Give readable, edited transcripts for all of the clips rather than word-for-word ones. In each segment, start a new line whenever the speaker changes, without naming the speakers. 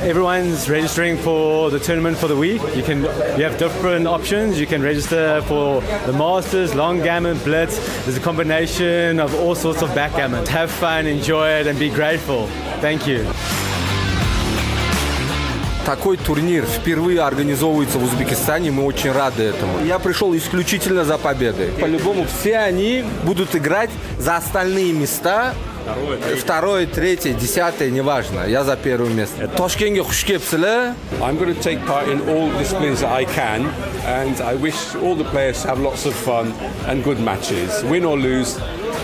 Everyone's registering for the tournament for the week. You have different options. You can register for the Masters, Long Gammon, Blitz. There's a combination of all sorts of backgammon. Have fun, enjoy it, and be grateful. Thank you.
Такой турнир впервые организовывается в Узбекистане, мы очень рады этому. Я пришел исключительно за победой. По-любому все они будут играть за остальные места. Второе, третье, десятое, неважно. Я за первое место. Ташкентге хуш келипсizlar.
I'm going to take part in all disciplines that I can, and I wish all the players to have lots of fun and good matches. Win or lose,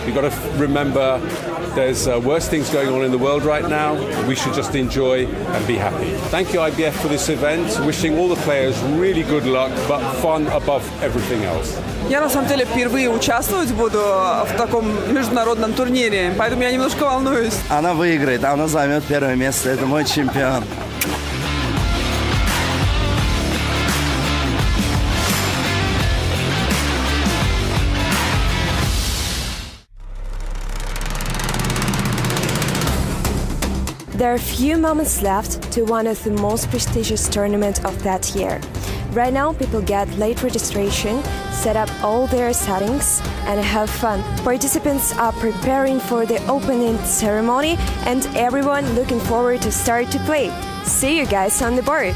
you've got to remember there's worse things going on in the world right now. We should just enjoy and be happy. Thank you, IBF, for this event. Wishing all the players really good luck, but fun above everything else.
Я на самом деле впервые участвовать буду в таком международном турнире, поэтому я немножко волнуюсь.
Она выиграет, она займет первое место. Это мой чемпион.
There are few moments left to one of the most prestigious tournaments of that year. Right now, people get late registration, set up all their settings, and have fun. Participants are preparing for the opening ceremony, and everyone looking forward to start to play. See you guys on the board!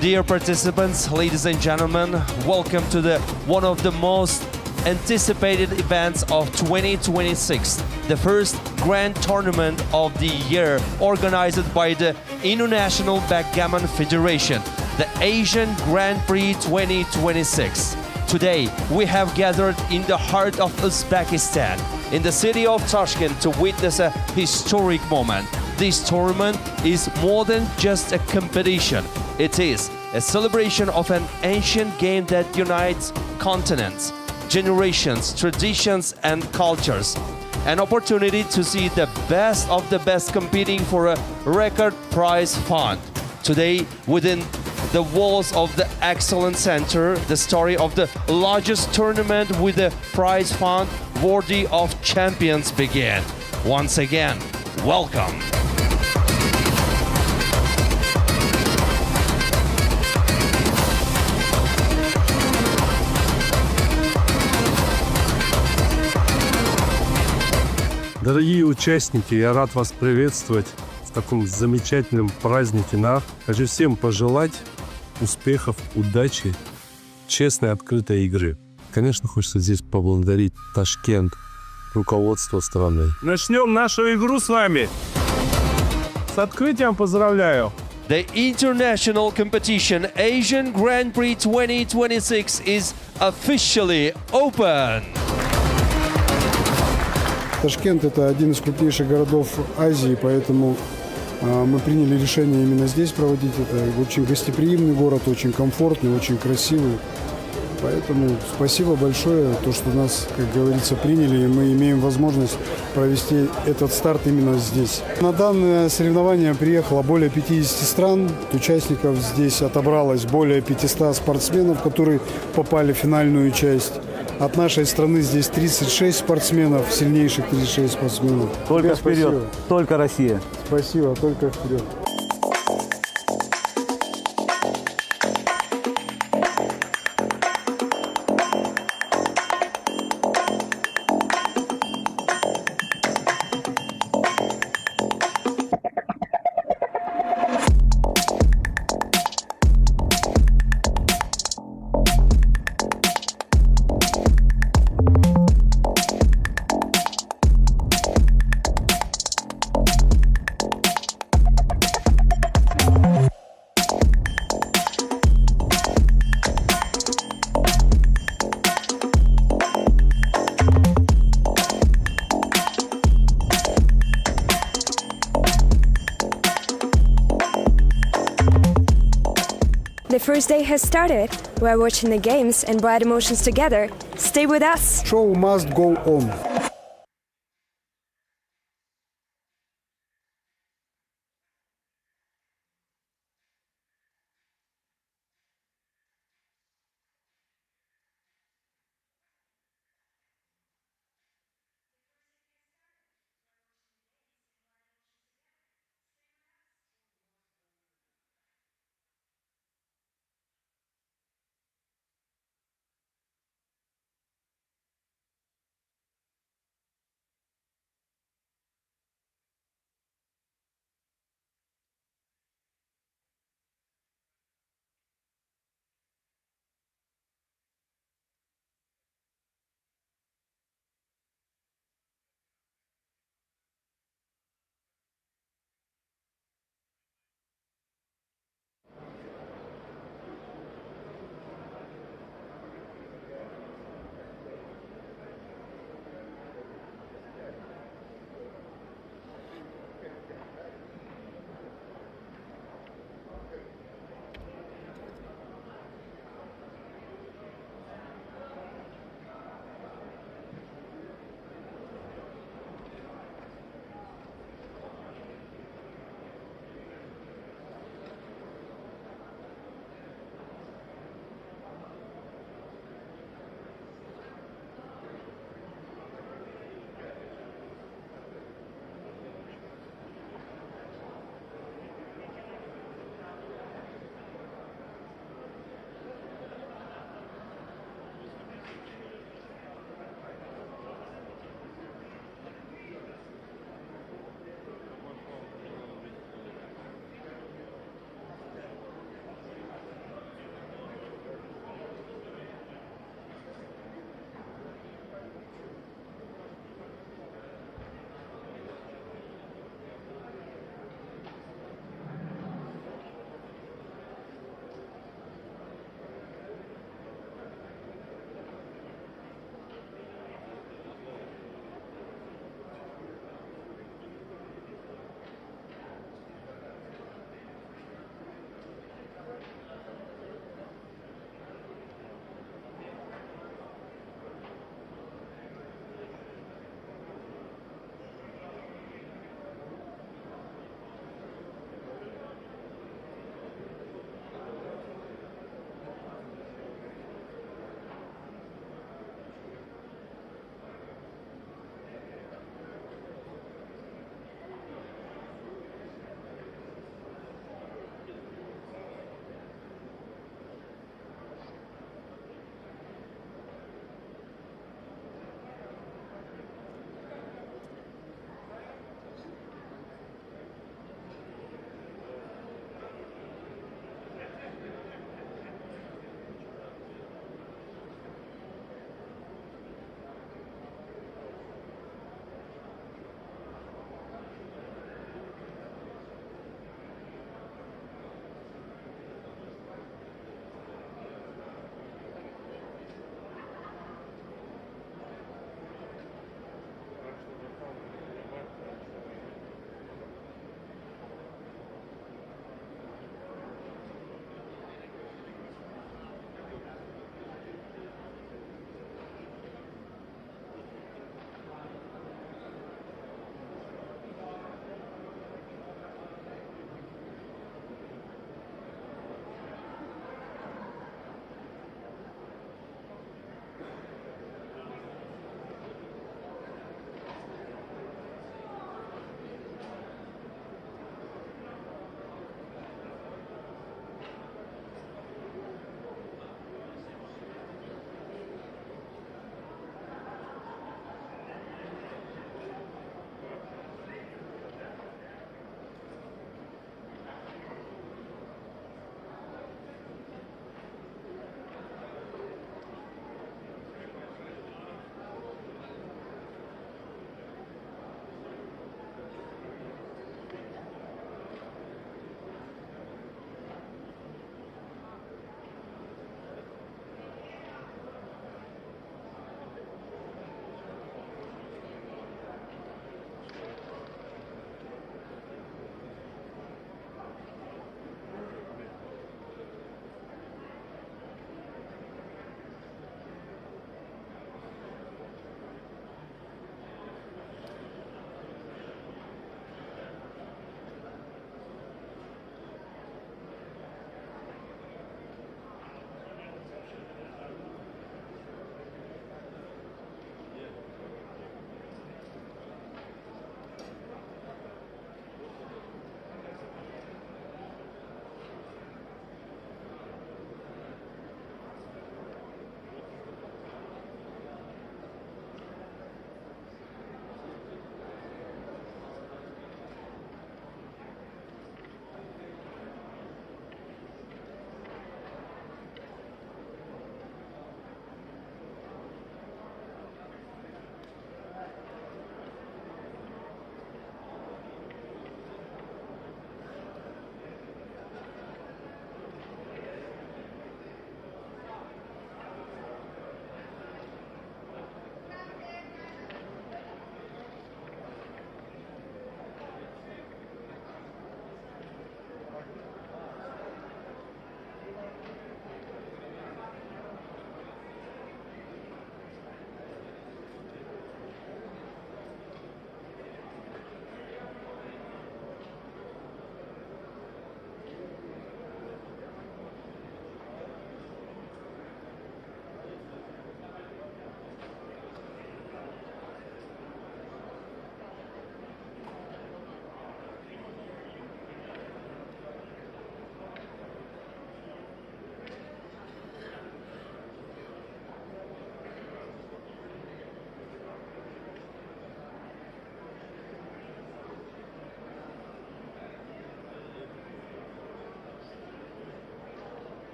Dear participants, ladies and gentlemen, welcome to one of the most anticipated events of 2026, the first grand tournament of the year organized by the International Backgammon Federation, the Asian Grand Prix 2026. Today, we have gathered in the heart of Uzbekistan, in the city of Tashkent, to witness a historic moment. This tournament is more than just a competition. It is a celebration of an ancient game that unites continents, generations, traditions, and cultures. An opportunity to see the best of the best competing for a record prize fund. Today, within the walls of the Axelon Center, the story of the largest tournament with a prize fund worthy of champions begin. Once again, welcome.
Дорогие участники, я рад вас приветствовать в таком замечательном празднике. Хочу всем пожелать успехов, удачи, честной, открытой игры. Конечно, хочется здесь поблагодарить Ташкент, руководство страны.
Начнем нашу игру с вами. С открытием поздравляю.
The international competition Asian Grand Prix 2026 is officially open.
Ташкент – это один из крупнейших городов Азии, поэтому мы приняли решение именно здесь проводить это. Очень гостеприимный город, очень комфортный, очень красивый. Поэтому спасибо большое, то, что нас, как говорится, приняли, и мы имеем возможность провести этот старт именно здесь. На данное соревнование приехало более 50 стран. Участников здесь отобралось более 500 спортсменов, которые попали в финальную часть. От нашей страны здесь 36 спортсменов, сильнейших 36 спортсменов.
Только вперед,
спасибо.
только Россия.
Спасибо, только вперед.
The first day has started. We're watching the games and bright emotions together. Stay with us.
Show must go on.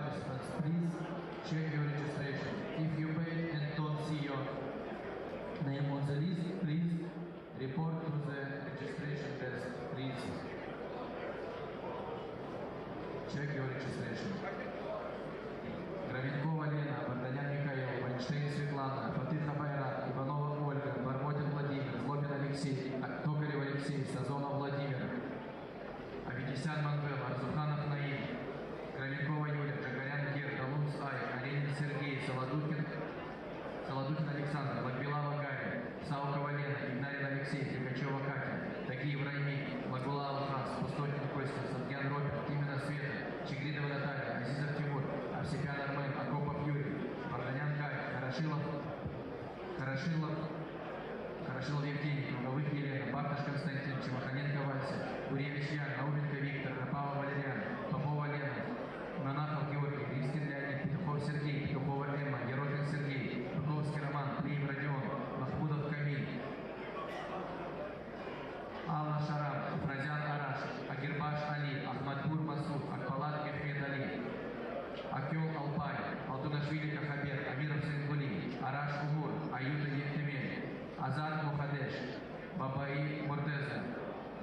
participants, please check your registration. If you pay and don't see your name on the list, please report to the registration desk, please. Check your registration. Граменкова Лена, Варданян Михаил, Вайнштейн Светлана, Фатыха Байрат, Иванова Ольга, Барботин Владимир, Злобин Алексей, Токарев Алексей, Сазонов Владимир, Аветисян Манвел, Арзуханов Наим, Граменкова Юлия, Джагарян Гер, Талунц Ай, Оленин Сергей, Солодухин Александр, Лагбилава Гарри, Саукова Лена, Игнарин Алексей, Пикачева Катя, Тагиев Райми, Лагулава Франц, Пустотин Костя, Садгян Роберт, Тимина Света, Чигридова Наталья, Азизов Тимур, Арсепян Армен, Акопов Юрий, Варданян Кай, Хорошилов Евгений, Круговых Елена, Барташ Константин, Чемаханенко Вася, Гуревич Ян, Науменко Виктор, Напава Валериан, Попова Лена, Монахов Георгий, Римскин Леонид, Петухов Сергей, Петухова Эмма, Ерохин Сергей, Петуховский Роман, Плиев Родион, Махмудов Камиль, Алла Шарап, Фразян Араш, Агирбаш Али, Ахмадпур Масуд, Акпалат Мехмед Али, Акел Алпай, Алтунашвили Кахабер, Амиров Сенгули, Араш Умур, Аюта Ефтемель, Азат Мухадеш, Бабаи Муртеза,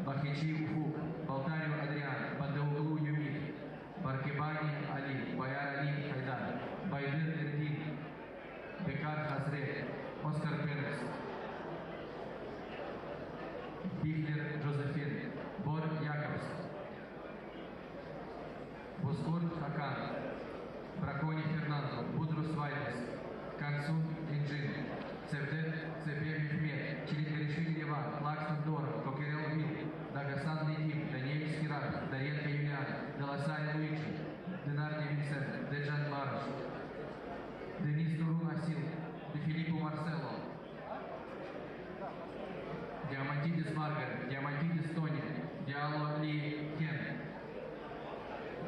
Бахичи Уфук, Балтарио Адриан, Бадеуглу Юмит, Баркибани Али, Баяр Али Хайдар, Байдыр Эрдин, Бекар Хазрет, Оскар Перес, Бихлер Джозефин, Бор Яковс, Бускурт Хакан, Бракони Фернандо, Будрус Вайтес, Кансун Инджин, Цевдет Цепер Мехмед, Чиликаришвили Иван, Лаксен Доров, Кокерел Вил, Дагасан Лидим, Даниэль Скират, Дарьенко Юлиан, Деласай Луиджи, Денарни Винсент, Деджан Барыш, Денис Турун Асил, Де Филиппо Марсело, Диамантидис Маргарет, Диамантидис Тони, Диало Ли Кен,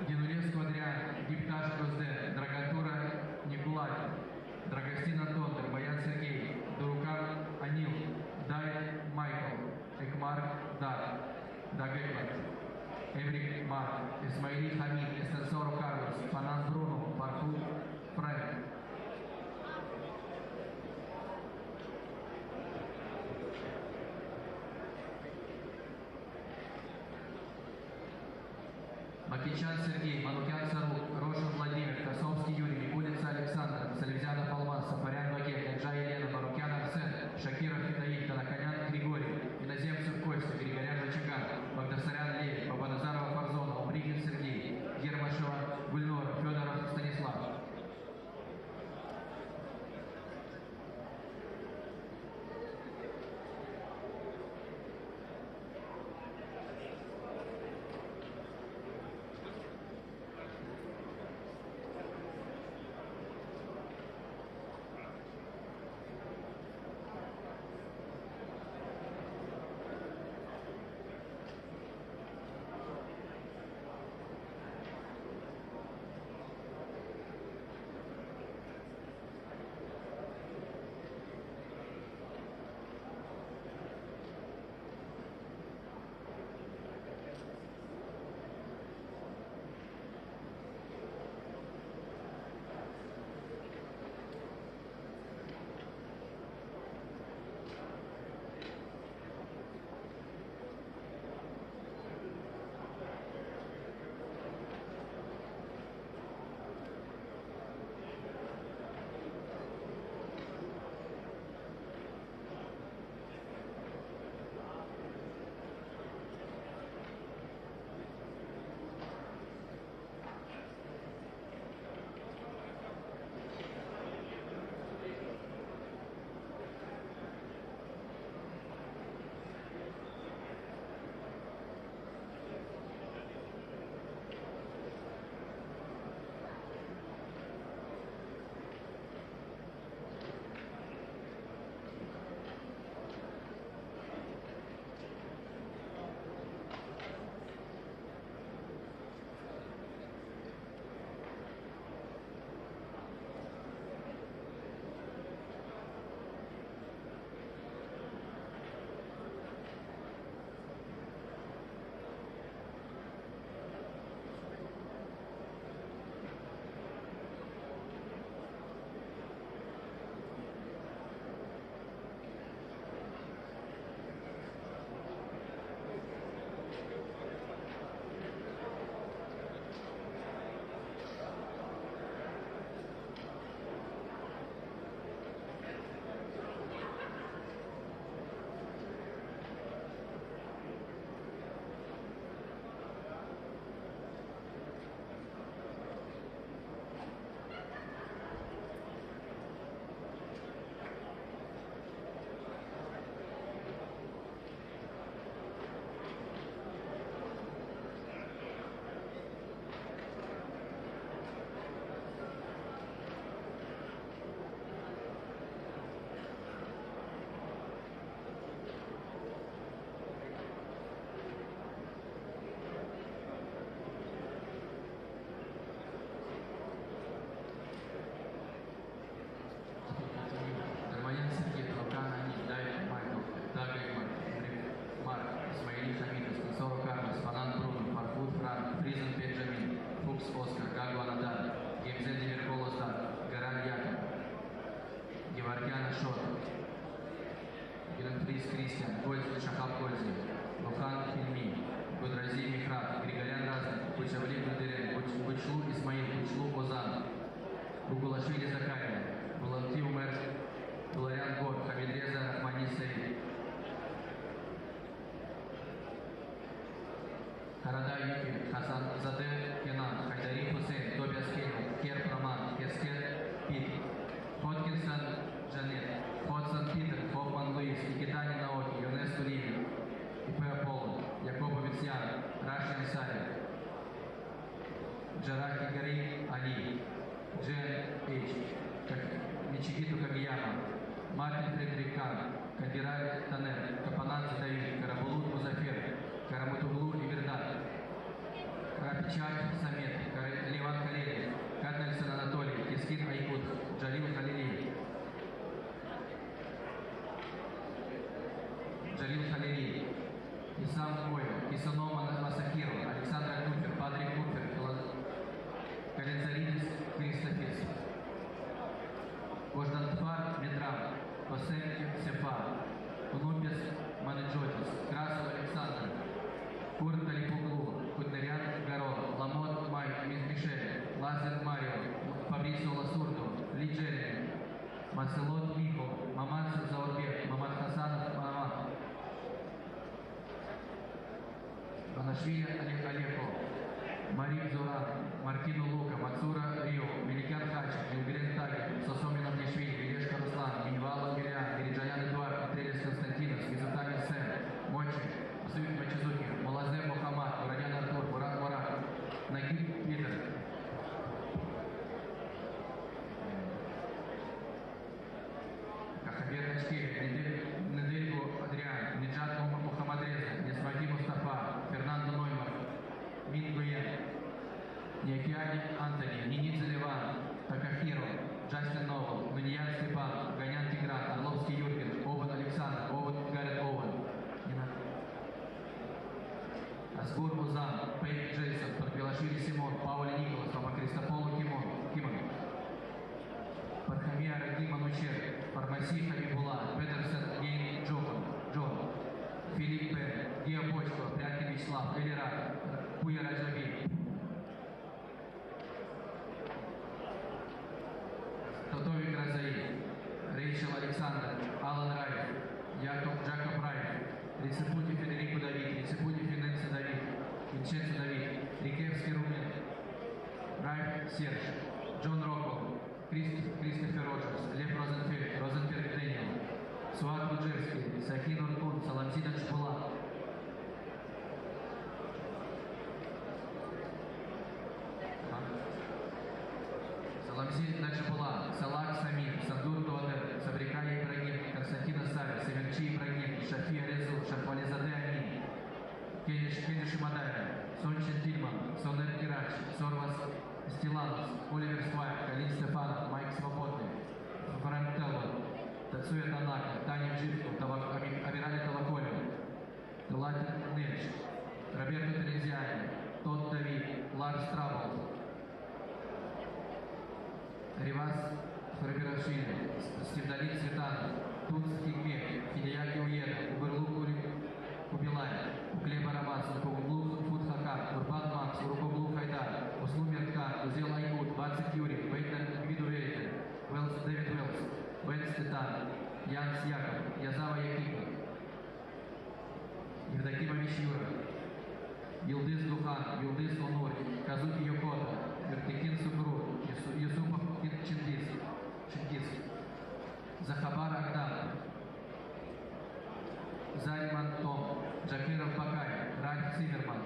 Генулевский Адриан, Дипташ Грозде, Драгатура Никулай, Драгостин Антон, Баян Сергей, Дурукан Анил, Дай Майкл, Экмар Дар, Дагеклад, Эврик Марк, Исмаили Хамид, Эстенсоро Карлос, Фанас Бруно, Парфу Фрэнк. Макичан Сергей, Манукян Сарук, Рошин Владимир, Косовский Юрий, Микулица Александр, Салевзянов Алмаз, Сафарян Вагет, Яджа Елена, Барукян Арсен, Шакиров Фидаик, Танаканян Григорий, Иноземцев Костя, Григорян Вачаган, Багдасарян Лев, Бабаназарова Фарзона, Умригин Сергей, Гермашева Гульнор, Федоров Станислав. Вычлу Исмаил, Вычлу Озан, Бугулашвили Закария, Буланти Умер, Буларян Гор, Хамидреза Рахмани Саид. Харада Юки, Хасан Заде Кенан, Хайдари Хусейн, Тобиас Кенил, Кер Праман, Кескер Пит, Хоткинсон Джанет, Ходсон Питер, Хофман Луис, Никитани Наоки, Юнес Куриви, Ип Аполло, Якобовец Ян, Рашьян Сари, Джараки Гари Али, Джен Эйч, Мичигиту Кагияма, Мартин Фредерик Кан, Кадирай Танер, Капананцы Давид, Карабулут Музафер, Карамутуглу Ибердат, Рапичак Самет, Ливан Калерий, Каднельсон Анатолий, Кискин Айкут, Джалил Халили, Джалил Халили, Исам Койл, Кисанома Масахиров, Александр Купер, Патрик Купер, Калензаридис Кристофис, Кождантфар Медрам, Косенки Сефа, Кунупис Манеджотис, Красов Александр, Курт Калипуглу, Кутнерян Гаро, Ламот Майк Мишель, Лазер Марио, Фабрисио Ласурдо, Ли Джерри, Марселот Михо, Мамад Заурбек, Мамад Хасанов Мамад, Банашвили Алеко, Марин Зуран, Мартину Лука, Мацура Рио, Великян Хачик, Евгрен Таги, Сосомин Амнишвили, Велешка Руслан, Минвала Мириан, Гириджаян Эдуард, Петрелес Константинов, Визутамин Сэм, Мочи, Асуик Мачизуки, Малазе Мухаммад, Урадян Артур, Бурак Мурак, Нагиб Питер, Кахабер Качкири, Недельгу Адриан, Ниджат Мухаммадреза, Несмаги Мустафа, Фернандо Ноймар, Мингуен, Неокеани Антони, Нинидзе Ливан, Такахиро, Джастин Новел, Нуньян Степан, Ганян Тигран, Орловский Юрген, Овен Александр, Овен Гаррет Овен, Асгур Музан, Пейк Джейсон, Подбелашвили Симон, Паули Николас, Папа Кристополу Кимон, Пархамия Раги Манучер, Фармаси Хабибула, Петерсон Гейн Джон, Филипп П, Гео Почко, Пряткин Вячеслав, Элира, Пуя Раджаби, Тотовик Разаи, Рейчел Александр, Алан Райф, Джакоб Райф, Рицепути Федерико Давид, Рицепути Финенцо Давид, Винченцо Давид, Рикевский Румен, Райф Серж, Джон Рокко, Кристофер Роджерс, Лев Розенфельд, Розенберг Дэниел, Суат Луджевский, Сахин Уркун, Саламзина Чпула, Саламзин Наджибула, Салак Самир, Сандур Туадер, Сабрикай Ибрагим, Константин Асари, Северчи Ибрагим, Шафия Резу, Шампализаде Амин, Кениш Имадая, Сончин Тильман, Сонер Кирач, Сорвас Стиланус, Оливер Свайер, Калин Стефанов, Майк Свободный, Франк Теллон, Тацуя Танака, Таня Дживко, Абирали Талаколев, Латин Нельч, Роберто Терезиани, Тот Давид, Ларс Трабл, Ривас Фарбирашвили, Стивдалин Светанов, Туц Хикмек, Фидияки Уеда, Уберлук Кубилай, Уклеба Романс, Углу Фудхакар, Урбан Макс, Урукоглу Хайдар, Услумер Кар, Узел Айгут, 20 Юрий, Бейтер Виду Веритер, Дэвид Уэллс, Бен Стетан, Янс Яков, Язава Якипа, Евдокимович Юра, Йылдыз Духан, Йылдыз Онур, Казуки Йокота, Вертикин Супрур, Юсупов Чингис, Захабар Агдан, Зариман Том, Джакиров Бакай, Ральф Циммерман,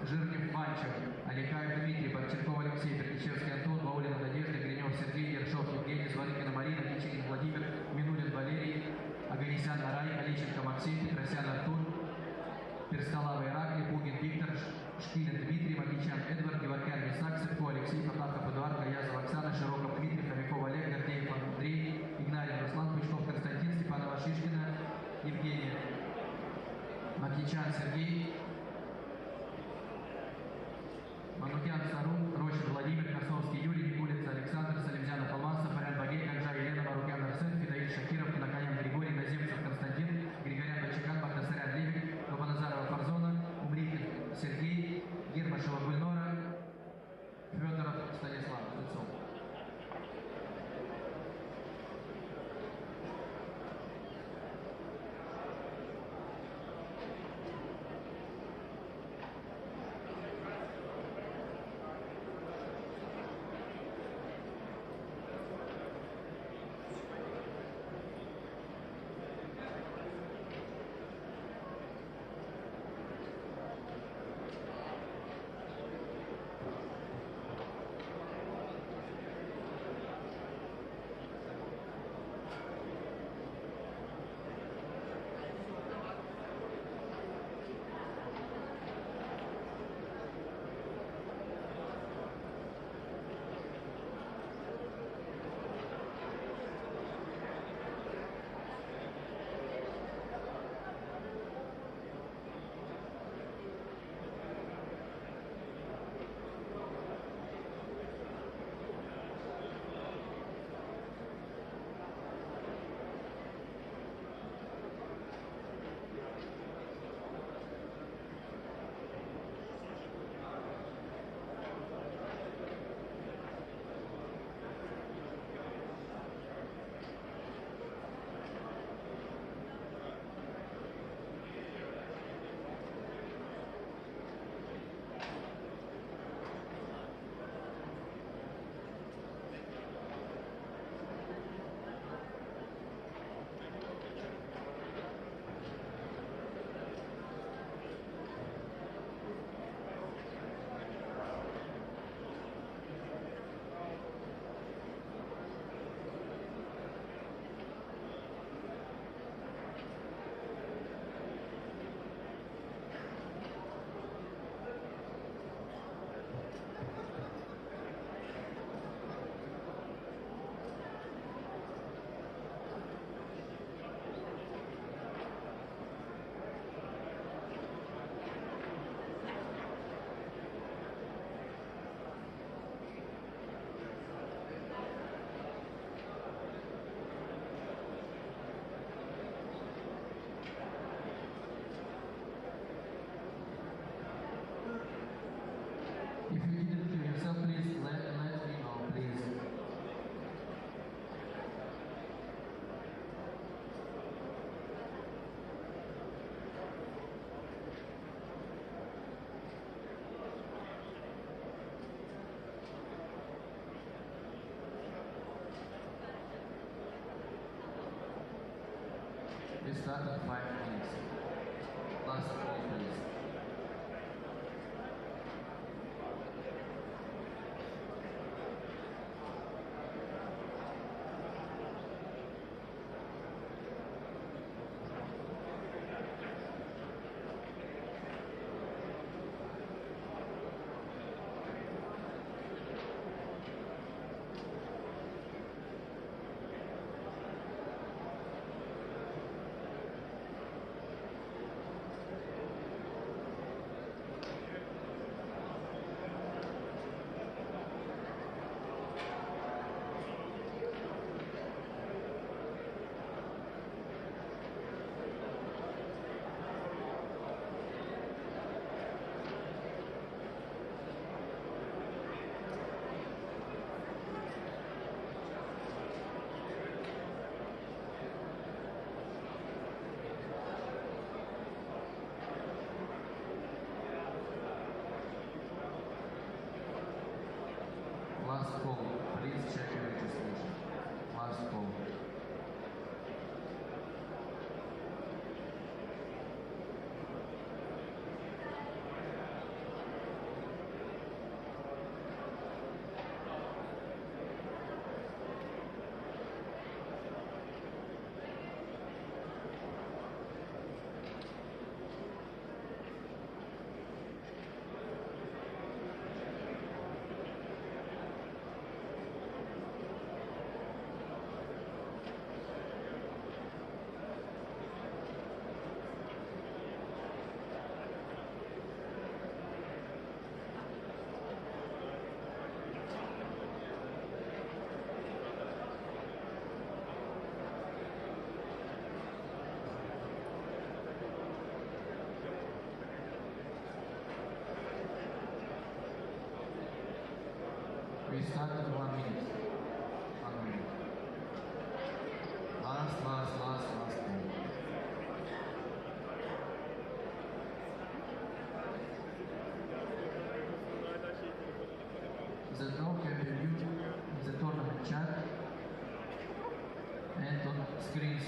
Жирнев Манчев, Аликаев Дмитрий, Борченков Алексей, Бердичевский Антон, Баулина Надежда, Гринев Сергей, Ершов Евгений, Зварыкина Марина, Кичигин Владимир, Минулин Валерий, Аганесян Арай, Аличенко Максим, Петросян Артур, Перскалава Иракли, Пугин Виктор, Шкилин Дмитрий, Магичан Эдвард, Геворкян Висак, Сыпко Алексей, Потапков Эдуард, Гаязов Оксана, Широков Дмитрий, Хомяков Олег, Гордеев Андрей, Игнарин Руслан, Пучков Константин, Степанова Шишкина, Евгения, Макичан Сергей, Манукян Сарун, Рощин Владимир, Красновский Юрий, Никулица Александр, Салимзянов Алмаз, Сафарян Багей, Канжа Елена, Марукян Арсен, Федоид Шакиров, Наконян Григорий, Наземцев Константин, Григорян Бачакан, Багдасарян Левик, Бабаназарова Фарзона, Умрикин Сергей, Гермашева Гульнора, We start in 5 minutes. Last call, please. Last call. Please check your registration. Last call. We start in 1 minute. 1 minute. Last call. The dog can be viewed in the tournament chat and on screens.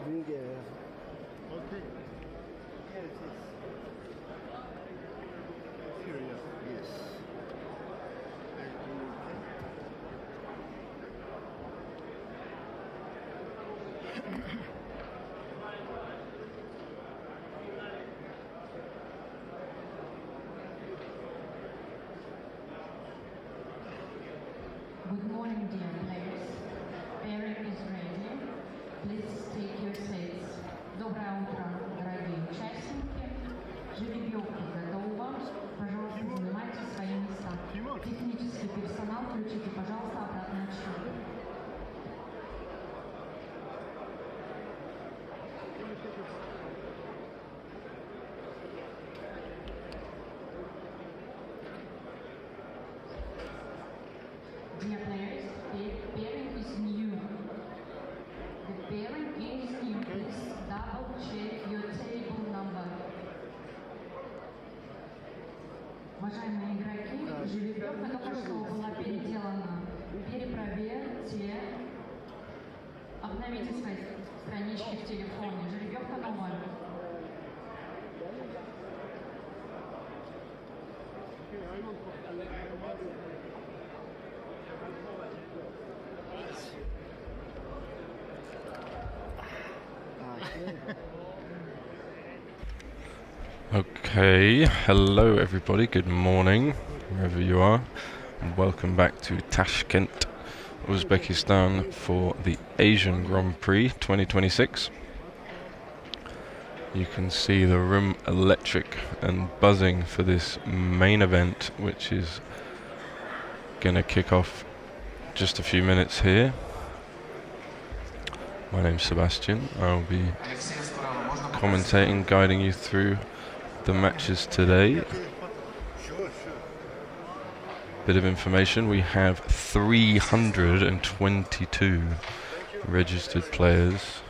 Good morning, dear players. Pairing is ready. Please take your seats. Доброе утро, дорогие участники. Жеребьевка готова. Пожалуйста, занимайте свои места. Технический персонал, включите, пожалуйста, обратный отсчет. Dear players, the pairing is new. The pairing is new. Please double check your table number. Уважаемые игроки, жеребьевка только что была переделана. Перепроверьте, обновите свои странички в телефоне. Жеребьевка новая.
Okay, hello everybody, good morning, wherever you are, and welcome back to Tashkent, Uzbekistan for the Asian Grand Prix 2026. You can see the room electric and buzzing for this main event, which is going to kick off just a few minutes here. My name's Sebastian. I'll be commentating, guiding you through the matches today. Bit of information, we have 322 registered players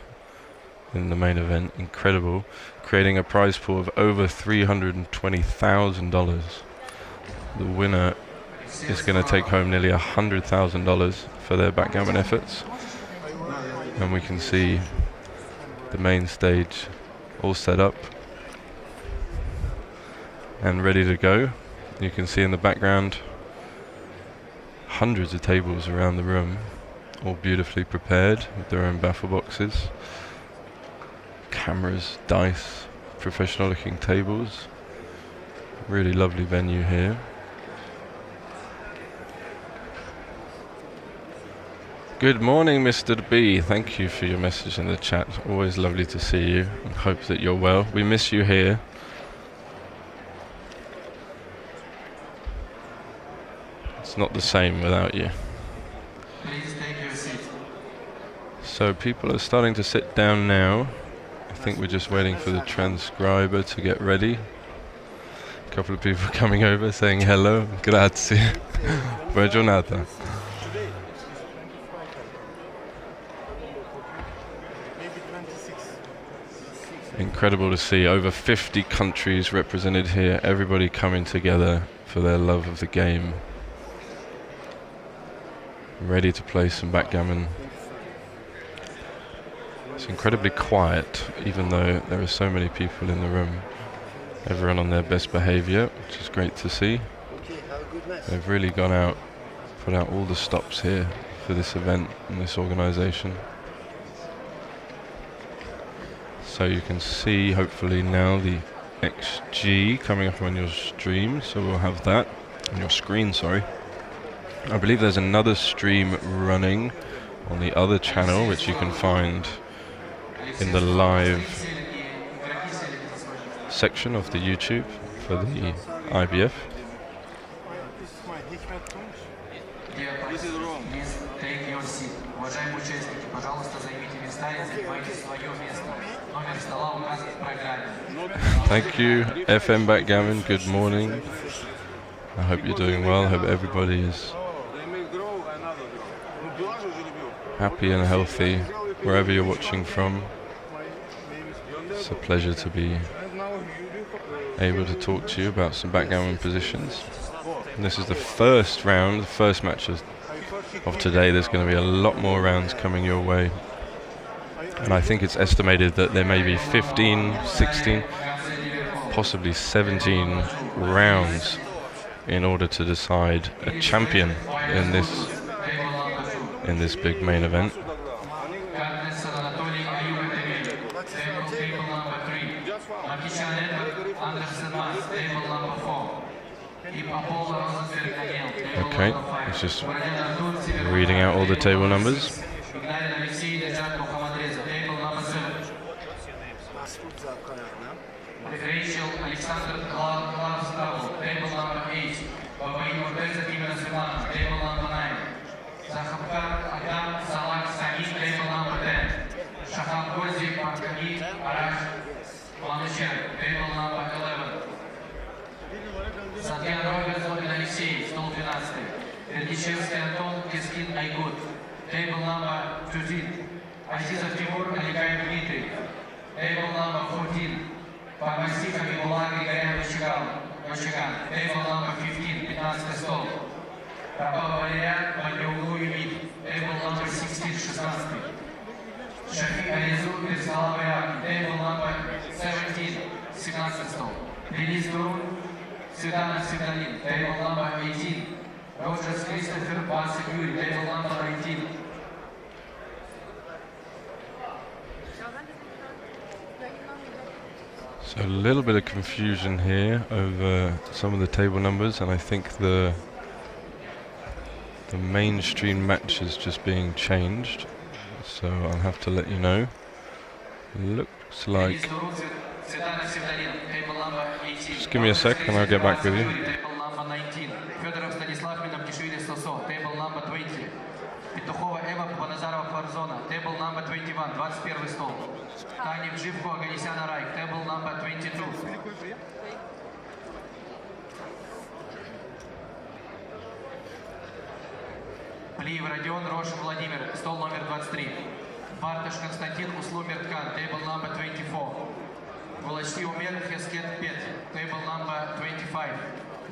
in the main event. Incredible, creating a prize pool of over $320,000. The winner is going to take home nearly $100,000 for their backgammon efforts. And we can see the main stage all set up and ready to go. You can see in the background hundreds of tables around the room, all beautifully prepared with their own baffle boxes, cameras, dice, professional looking tables. Really lovely venue here. Good morning, Mr. B. Thank you for your message in the chat. Always lovely to see you and hope that you're well. We miss you here. It's not the same without you.
Please take your seat.
So people are starting to sit down now. I think we're just waiting for the transcriber to get ready. A couple of people coming over saying hello. Grazie. Buona giornata. Incredible to see over 50 countries represented here, everybody coming together for their love of the game. Ready to play some backgammon. It's incredibly quiet, even though there are so many people in the room. Everyone on their best behavior, which is great to see. They've really gone out, put out all the stops here for this event and this organization. So you can see, hopefully now, the XG coming up on your stream. So we'll have that on your screen, sorry. I believe there's another stream running on the other channel, which you can find in the live section of the YouTube for the IBF.
Please take your seat. Уважаемые участники, пожалуйста, займите места и занимайте свое место. Номер стола указан в программе.
Thank you, FM Backgammon. Good morning. I hope you're doing well. I hope everybody is happy and healthy wherever you're watching from. It's a pleasure to be able to talk to you about some backgammon positions. And this is the first round, the first match of today. There's going to be a lot more rounds coming your way. And I think it's estimated that there may be 15, 16, possibly 17 rounds in order to decide a champion in this big main event. Okay, it's just reading out all the table numbers.
Table number 13, Азизов Тимур, Аликаев Дмитрий. Table number 14, Фармасий Хабибулла Григорян Ващаган. Table number 15, 15 стол. Пропал Валерьян, Вальдеуглу Юмид. Table number 16, 16. Шафи Аризу, Персалава Ирак. Table number 17, 17 стол. Денис Дурун, Светлана Светланин. Table number 18. Роджерс Кристофер, Васик Юрий. Table number 19.
So a little bit of confusion here over some of the table numbers, and I think the mainstream match is just being changed, so I'll have to let you know. Looks like... Just give me a sec and I'll get back with you.
Table number 21, 21 стол. Танев Живко, Аганесяна Райк, table number 22. Плиев Родион, Рошин Владимир, стол номер 23. Барташ Константин, Услумер Ткан, table number 24. Волочти Умер, Хескет Пет, table number 25.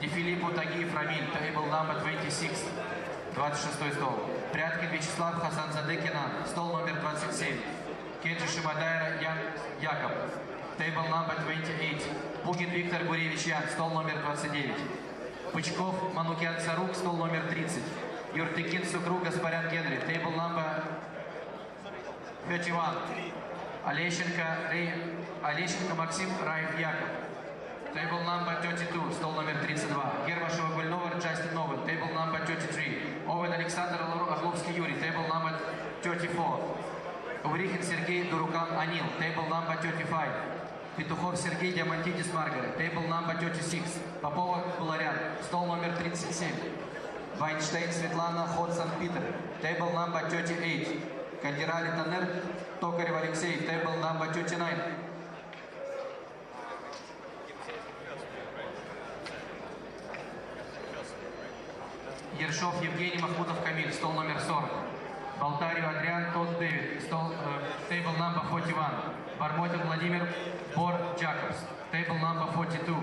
Дефилиппо Тагиев Рамиль, table number 26. 26 стол. Пряткин Вячеслав Хасанзаде Кенан, стол номер 27. Кенджи Шимадайра Ян Яков, table number 28. Пугин Виктор Гуревич Ян, стол номер 29. Пучков Манукян Сарук, стол номер 30. Юртыкин Сукру Гаспарян Генри, table number 31. Олещенко Максим Раев Яков, table number 32, стол номер 32. Гервашева Гульновар Джастин Новен, table number 33. Овен Александр Орловский Юрий, table number 34. Уврихин Сергей Дурукан Анил, table number 35. Петухов Сергей Диамантидис Маргарет, table number 36. Попова Куларян, стол номер 37. Вайнштейн Светлана Ход Санкт-Питер, table number 38. Кандирали Танер Токарев Алексей, table number 29. Ершов Евгений Махмудов Камиль, стол номер 40. Болтарио Адриан Тодд Дэвид, стол table number 41. Бармотин Владимир Бор Джакобс, table number 42.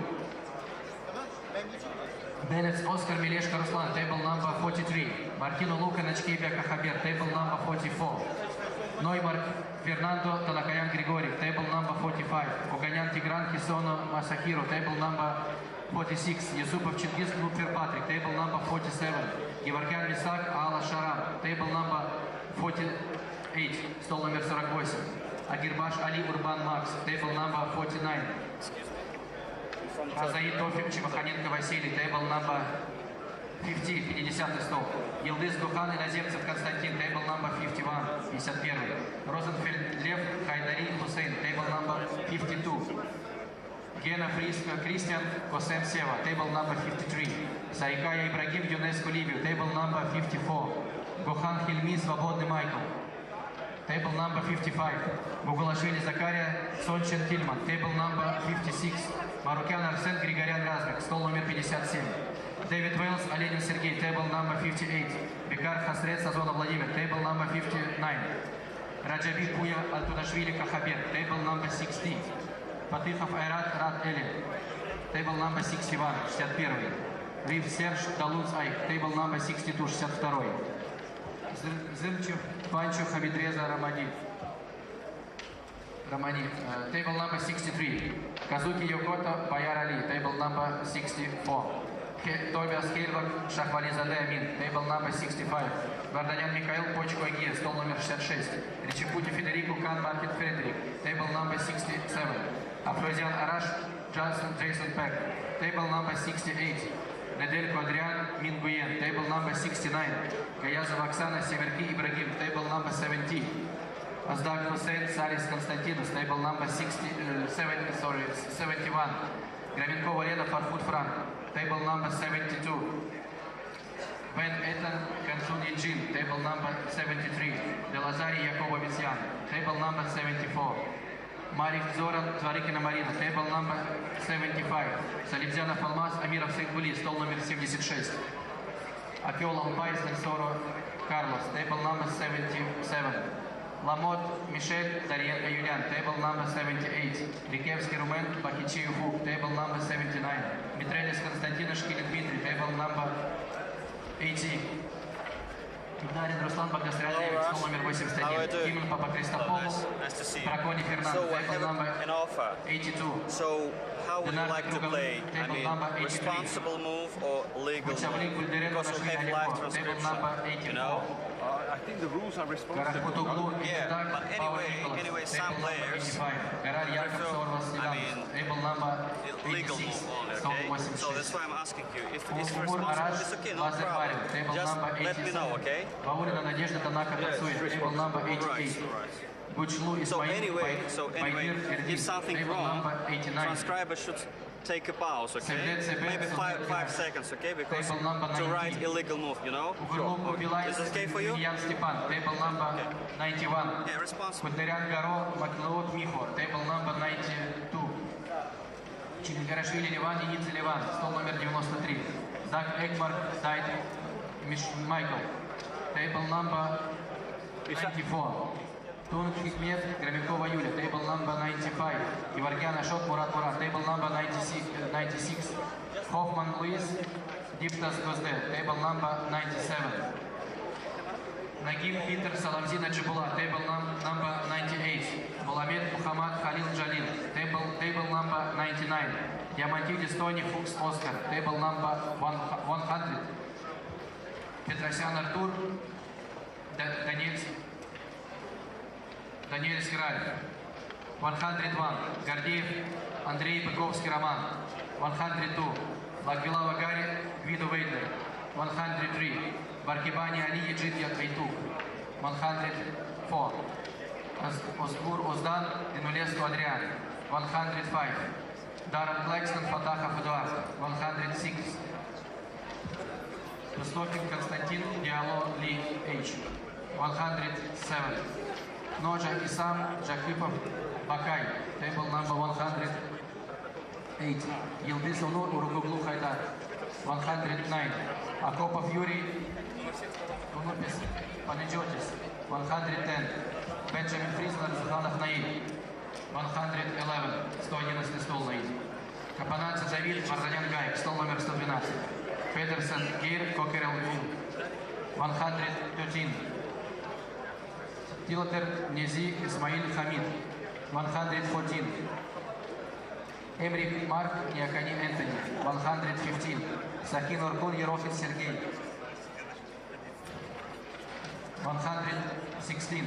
Бенец Оскар Милешко Руслан, table number 43. Мартино Лука Начкебека Хабер, table number 44. Ноймарк Фернандо Талакаян Григорий, table number 45. Оганян Тигран Хисоно Масахиро, table number 46. Юсупов Чингис Лупер Патрик, table number 47. Геворгян Мисак Алла Шарам, table number 48, стол номер 48. Агирбаш Али Урбан Макс, table number 49. Азаид Тофик Чемаханенко Василий, table number 50, 50 стол. Елдыс Гухан Иноземцев Константин, table number 51, 51. Розенфельд Лев Хайдари Хусейн, table number 52. Гена Кристиан Косем Сева, table number 53. Сайкая Ибрагим Юнеско Ливию, table number 54. Гохан Хильми Свободный Майкл, table number 55. Гугулашвили Закария Сончин Тильман, table number 56. Марукян Арсен Григорян Размик, стол номер 57. Дэвид Уэллс Оленин Сергей, table number 58. Бекар Хасрет Сазона Владимир, table number 59. Раджаби Пуя Алтунашвили Кахабер, table number 60. Патыхов Айрат Рад Элин, table number 61, 61. Рив Серж Далуц Айк, table number 62, 62. Зырчев Панчо Хабидреза Рамади, Romani, table number 63. Kazuki Yokota, Bayar Ali, table number 64. Tobias Helvak, Shahvalizadeh Amin, table number 65. Vardanyan Mikhail, Почко Агия, стол номер 66. Ричипути Федерико Кан Маркет Фредерик, table number 67. Афрозиан Араш, Jason Peck, table number 68. Nedelko Adrian Minguyen, table number 69. Gayazov Oksana Severki Ibrahim, table number 70. Azdag Hussein Saris Konstantinos, table number 71. Gravinkov Olena Farfut Frank, table number 72. Van Etan Kansun Yinjin, table number 73. Delazari Yakobovitsyan, table number 74. Marek Zoran Zvarikina Marina, table number 75. Salibzyanov Almaz Amirov Сейкбули, стол номер 76. Akiola Umbais Nensoro Carlos, table number 77. Lamot Michel Darienko Yulian, table number 78. Rikevsky Rumen Bakichiyu Huk, table number 79. Mitrelis Konstantinos Shkilin Dmitry, table number 80. Игнарин Руслан Багдасралевич, стол номер 81. Тимон Папа Кристофолов, Дракони Фернандо, table number 82.
So how would you like to play? I mean, responsible move or legal move? Because you have live transcription, you know?
I think the rules are responsible.
Yeah, but anyway, some players prefer, I mean, legal move only, okay? So that's why I'm asking you. If it's responsible, it's okay, no problem. Just let me know, okay? So anyway, if something wrong, transcriber should take a pause, okay? Maybe 5 seconds, okay? Because to write illegal move, you know? Is it okay for you?
Table number 91.
Yeah, responsible.
Kuderian Garo, Maklaud Miho, table number 92. Чингарашвили Ливан, Яница Ливан, стол номер 93. Даг Экмар, Дайт Майкл, table number 94. Тунг Хикмет, Громякова Юля, table number 95. Геворгян Ашот, Мурат Мурат, table number 96. Хоффман Луис, Диптас Гозде, table number 97. Нагим Питер Саламзина Джибула, table number 98. Буламед Мухаммад Халил Джалил, table number 99. Диамантидис Тони Фукс Оскар, table number 100. Петросян Артур, Даниэль Скираль, 101. Гордеев Андрей Быковский Роман, 102. Лаквилава Гарри Гвидо Вейдлер, 103. Баркибани Али Еджит Ятвейтук, 104. Озбур Оздан Динулеску Адриан, 105. Даррен Клэкстон Фатахов Эдуард, 106. Кустокин Константин Диало Ли H, 107. Noja Isam Jakipov Bakay, table number 108. Yildiz Onur Uruguglu Haydar, 109. Akopov Yuri Unupis Panagiotis, 110. Benjamin Frisner Zukhanov Nail, 111. 111 стол Наил. Капанадзе Давид Варданян Гаек, стол номер 112. Петерсон Гейр Кокерел Гул, 113. Тилтер Нези Исмаил Хамид, 114. Эмрик Марк Якани Энтони, 115. Сахин Оркун Ерохин Сергей, 116.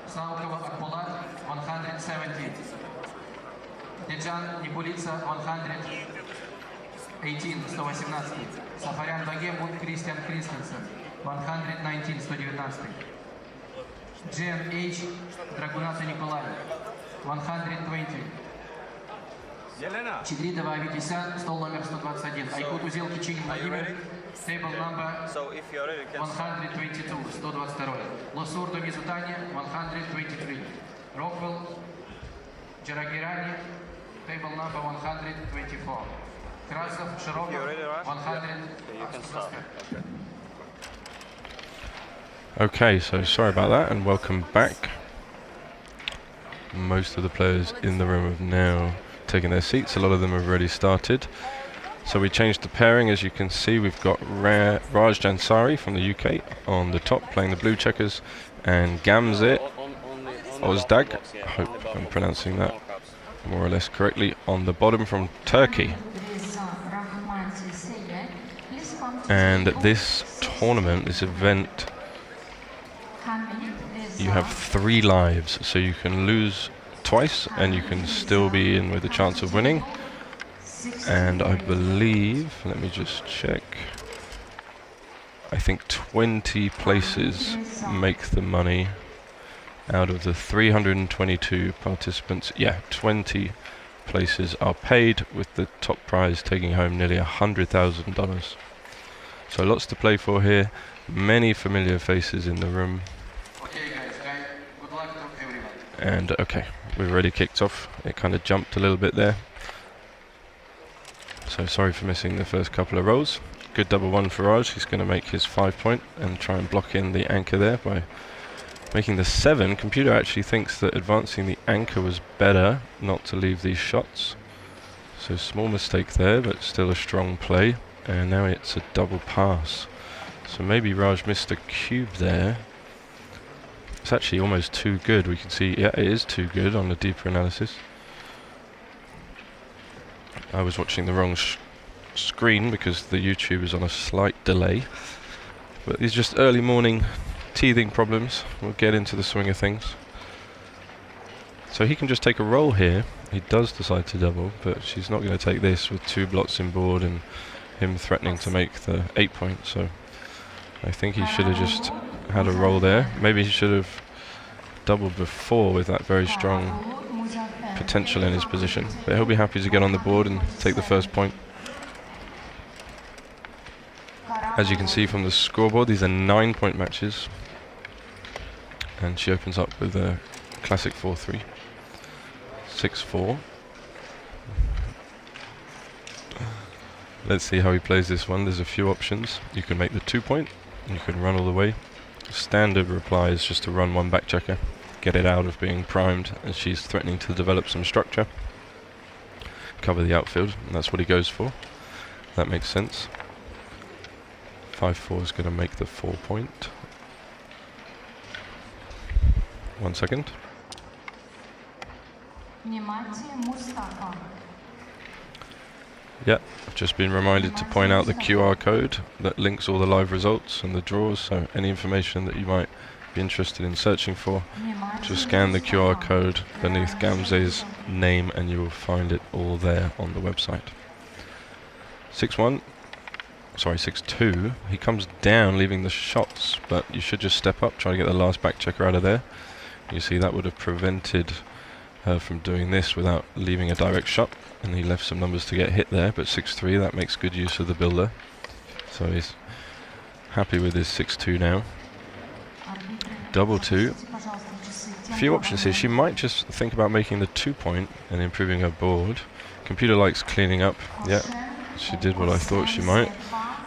Саукова Акпулат, 117. Деджан Никулица, 118, 118. Сафарян Багем Мун Кристиан Кристенсен, 119, 119. Джен Эйч Драгуната Николай, 120. Чидридова Аветисян, стол номер 121. Айкут Узел Кичин Владимир, table number 122, 122. Лосурдо Мизутани, 123. Роквелл Джарагирани, table number 124. Красов Широков, 100.
Okay, so sorry about that and welcome back. Most of the players in the room have now taken their seats. A lot of them have already started. So we changed the pairing. As you can see, we've got Raj Jansari from the UK on the top playing the blue checkers, and Gamze Ozdag, I hope I'm pronouncing that more or less correctly, on the bottom from Turkey. And this tournament, this event, you have 3 lives, so you can lose twice and you can still be in with a chance of winning. And I believe, let me just check, I think 20 places make the money out of the 322 participants. Yeah, 20 places are paid, with the top prize taking home nearly $100,000. So lots to play for here, many familiar faces in the room.
Good luck to everyone.
And okay, we've already kicked off. It kind of jumped a little bit there. So sorry for missing the first couple of rolls. Good double one for Raj. He's going to make his 5 point and try and block in the anchor there by making the 7. Computer actually thinks that advancing the anchor was better, not to leave these shots. So small mistake there, but still a strong play. And now it's a double pass. So maybe Raj missed a cube there. It's actually almost too good. We can see, yeah, it is too good on the deeper analysis. I was watching the wrong screen because the YouTube is on a slight delay. But these are just early morning teething problems. We'll get into the swing of things. So he can just take a roll here. He does decide to double, but she's not going to take this with 2 blots in board and him threatening to make the 8 point. So I think he should have just had a roll there. Maybe he should have doubled before with that very strong potential in his position. But he'll be happy to get on the board and take the first point. As you can see from the scoreboard, these are 9 point matches. And she opens up with a classic 4-3. 6-4. Let's see how he plays this one. There's a few options. You can make the 2 point. You can run all the way. Standard reply is just to run 1 back checker, get it out of being primed, and she's threatening to develop some structure. Cover the outfield, and that's what he goes for. That makes sense. 5-4 is going to make the 4 point. 1 second. Yeah, I've just been reminded to point out the QR code that links all the live results and the draws, so any information that you might be interested in searching for, just scan the QR code beneath Gamze's name and you will find it all there on the website. 6-1, sorry 6-2, he comes down leaving the shots, but you should just step up, try to get the last back checker out of there. You see that would have prevented her from doing this without leaving a direct shot, and he left some numbers to get hit there, but 6-3, that makes good use of the builder. So he's happy with his 6-2 now. Double 2. A few options here. She might just think about making the 2 point and improving her board. Computer likes cleaning up. Yeah, she did what I thought she might.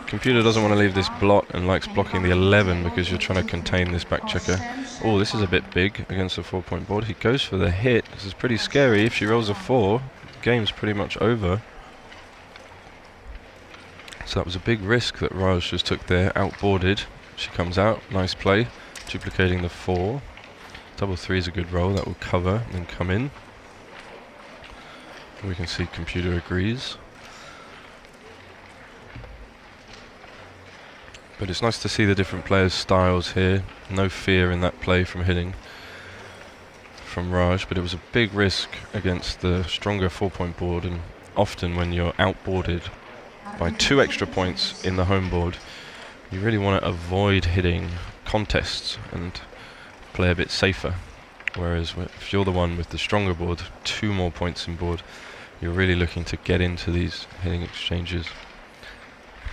Computer doesn't want to leave this blot and likes blocking the 11 because you're trying to contain this back checker. Oh, this is a bit big against a 4 point board. He goes for the hit. This is pretty scary. If she rolls a 4, game's pretty much over. So that was a big risk that Raj just took there, outboarded. She comes out, nice play, duplicating the 4. Double 3 is a good roll, that will cover and come in. We can see computer agrees. But it's nice to see the different players' styles here. No fear in that play from hitting from Raj, but it was a big risk against the stronger 4 point board, and often when you're outboarded by 2 extra points in the home board, you really want to avoid hitting contests and play a bit safer. Whereas if you're the one with the stronger board, 2 more points in board, you're really looking to get into these hitting exchanges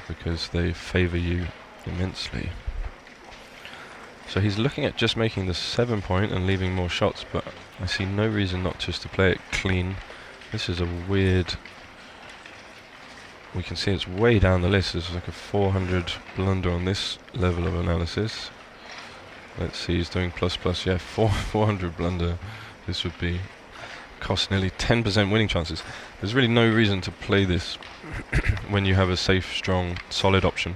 because they favour you immensely. So he's looking at just making the 7 point and leaving more shots, but I see no reason not just to play it clean. This is a weird... We can see it's way down the list. There's like a 400 blunder on this level of analysis. Let's see, he's doing plus, yeah, 400 blunder. This would be cost nearly 10% winning chances. There's really no reason to play this when you have a safe, strong, solid option.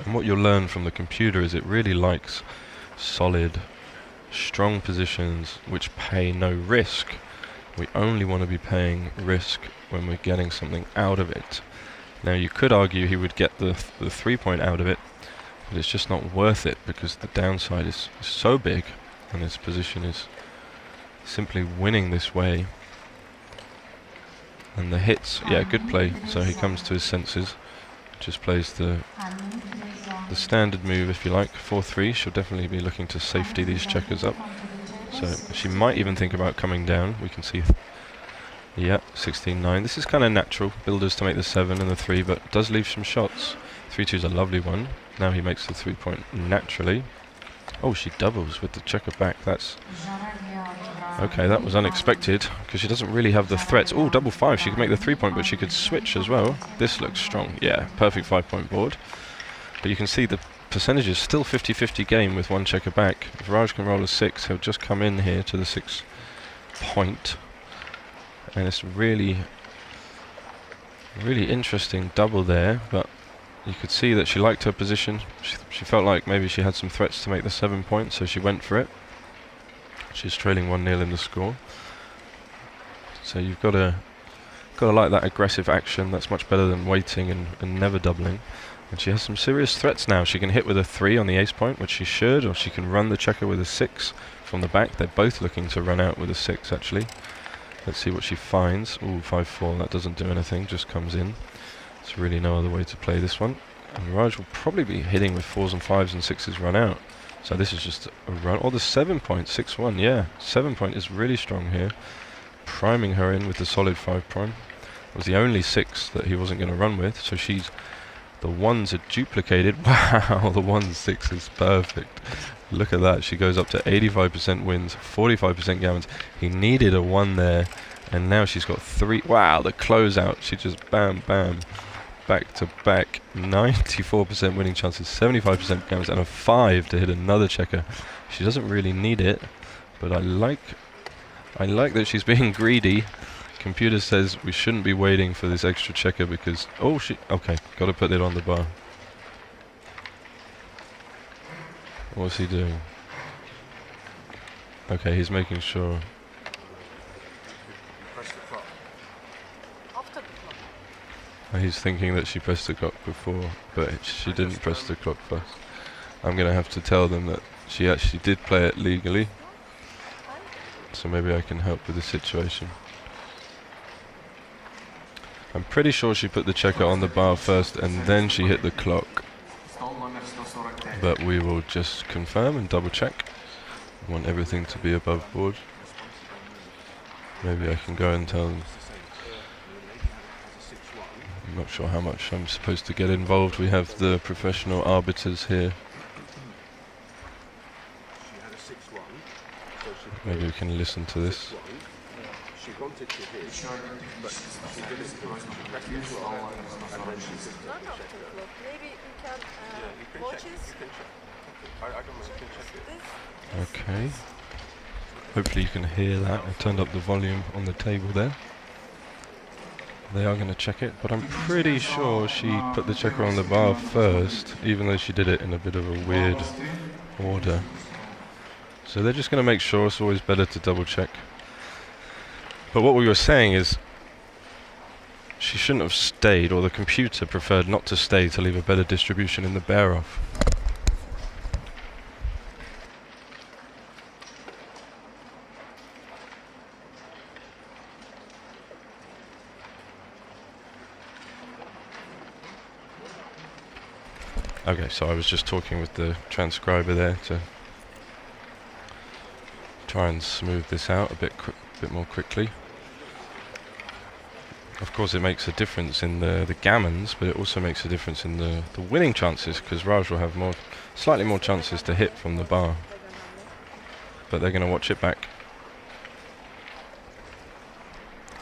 And what you'll learn from the computer is it really likes solid, strong positions which pay no risk. We only want to be paying risk when we're getting something out of it. Now you could argue he would get the 3-point out of it, but it's just not worth it because the downside is so big and his position is simply winning this way. And the hits, yeah, good play. So he comes to his senses, just plays the standard move, if you like, 4-3. She'll definitely be looking to safety these checkers up. So she might even think about coming down. We can see, yeah, 16-9. This is kind of natural. Builders to make the 7 and the 3, but does leave some shots. 3-2 is a lovely one. Now he makes the 3-point naturally. Oh, she doubles with the checker back. That's okay. That was unexpected because she doesn't really have the threats. Oh, double 5. She could make the 3-point, but she could switch as well. This looks strong. Yeah, perfect 5-point board. But you can see the percentage is still 50-50 game with one checker back. If Raj can roll a 6, he'll just come in here to the 6-point. And it's really interesting double there, but you could see that she liked her position. She felt like maybe she had some threats to make the 7-point, so she went for it. She's trailing 1-0 in the score. So you've got to like that aggressive action. That's much better than waiting and never doubling. And she has some serious threats now. She can hit with a 3 on the ace point, which she should, or she can run the checker with a 6 from the back. They're both looking to run out with a 6, actually. Let's see what she finds. Ooh, 5-4. That doesn't do anything, just comes in. There's really no other way to play this one. And Raj will probably be hitting with 4s and 5s and 6s run out. So this is just a run. Oh, the 7-point, 6-1. Yeah, 7-point is really strong here. Priming her in with the solid 5 prime. It was the only 6 that he wasn't going to run with. So she's... The 1s are duplicated. Wow, the 1-6 is perfect. Look at that. She goes up to 85% wins, 45% gammons. He needed a 1 there, and now she's got 3. Wow, the closeout. She just bam, bam, back to back. 94% winning chances, 75% gammons, and a 5 to hit another checker. She doesn't really need it, but I like that she's being greedy. Computer says we shouldn't be waiting for this extra checker because... Oh, okay, got to put it on the bar. What's he doing? Okay, he's making sure. He's thinking that she pressed the clock before, but she didn't press the clock first. I'm going to have to tell them that she actually did play it legally. So maybe I can help with the situation. I'm pretty sure she put the checker on the bar first and then she hit the clock. But we will just confirm and double check. I want everything to be above board. Maybe I can go and tell them. I'm not sure how much I'm supposed to get involved. We have the professional arbiters here. Maybe we can listen to this. She wanted to hit, but she didn't maybe we can watch it. Okay. Hopefully you can hear that. I turned up the volume on the table there. They are going to check it, but I'm pretty sure she put the checker on the bar first, even though she did it in a bit of a weird order. So they're just going to make sure. It's always better to double check. But what we were saying is she shouldn't have stayed, or the computer preferred not to stay to leave a better distribution in the bear off. Okay, so I was just talking with the transcriber there to try and smooth this out a bit more quickly. Of course it makes a difference in the gammons, but it also makes a difference in the winning chances, because Raj will have slightly more chances to hit from the bar. But they're going to watch it back.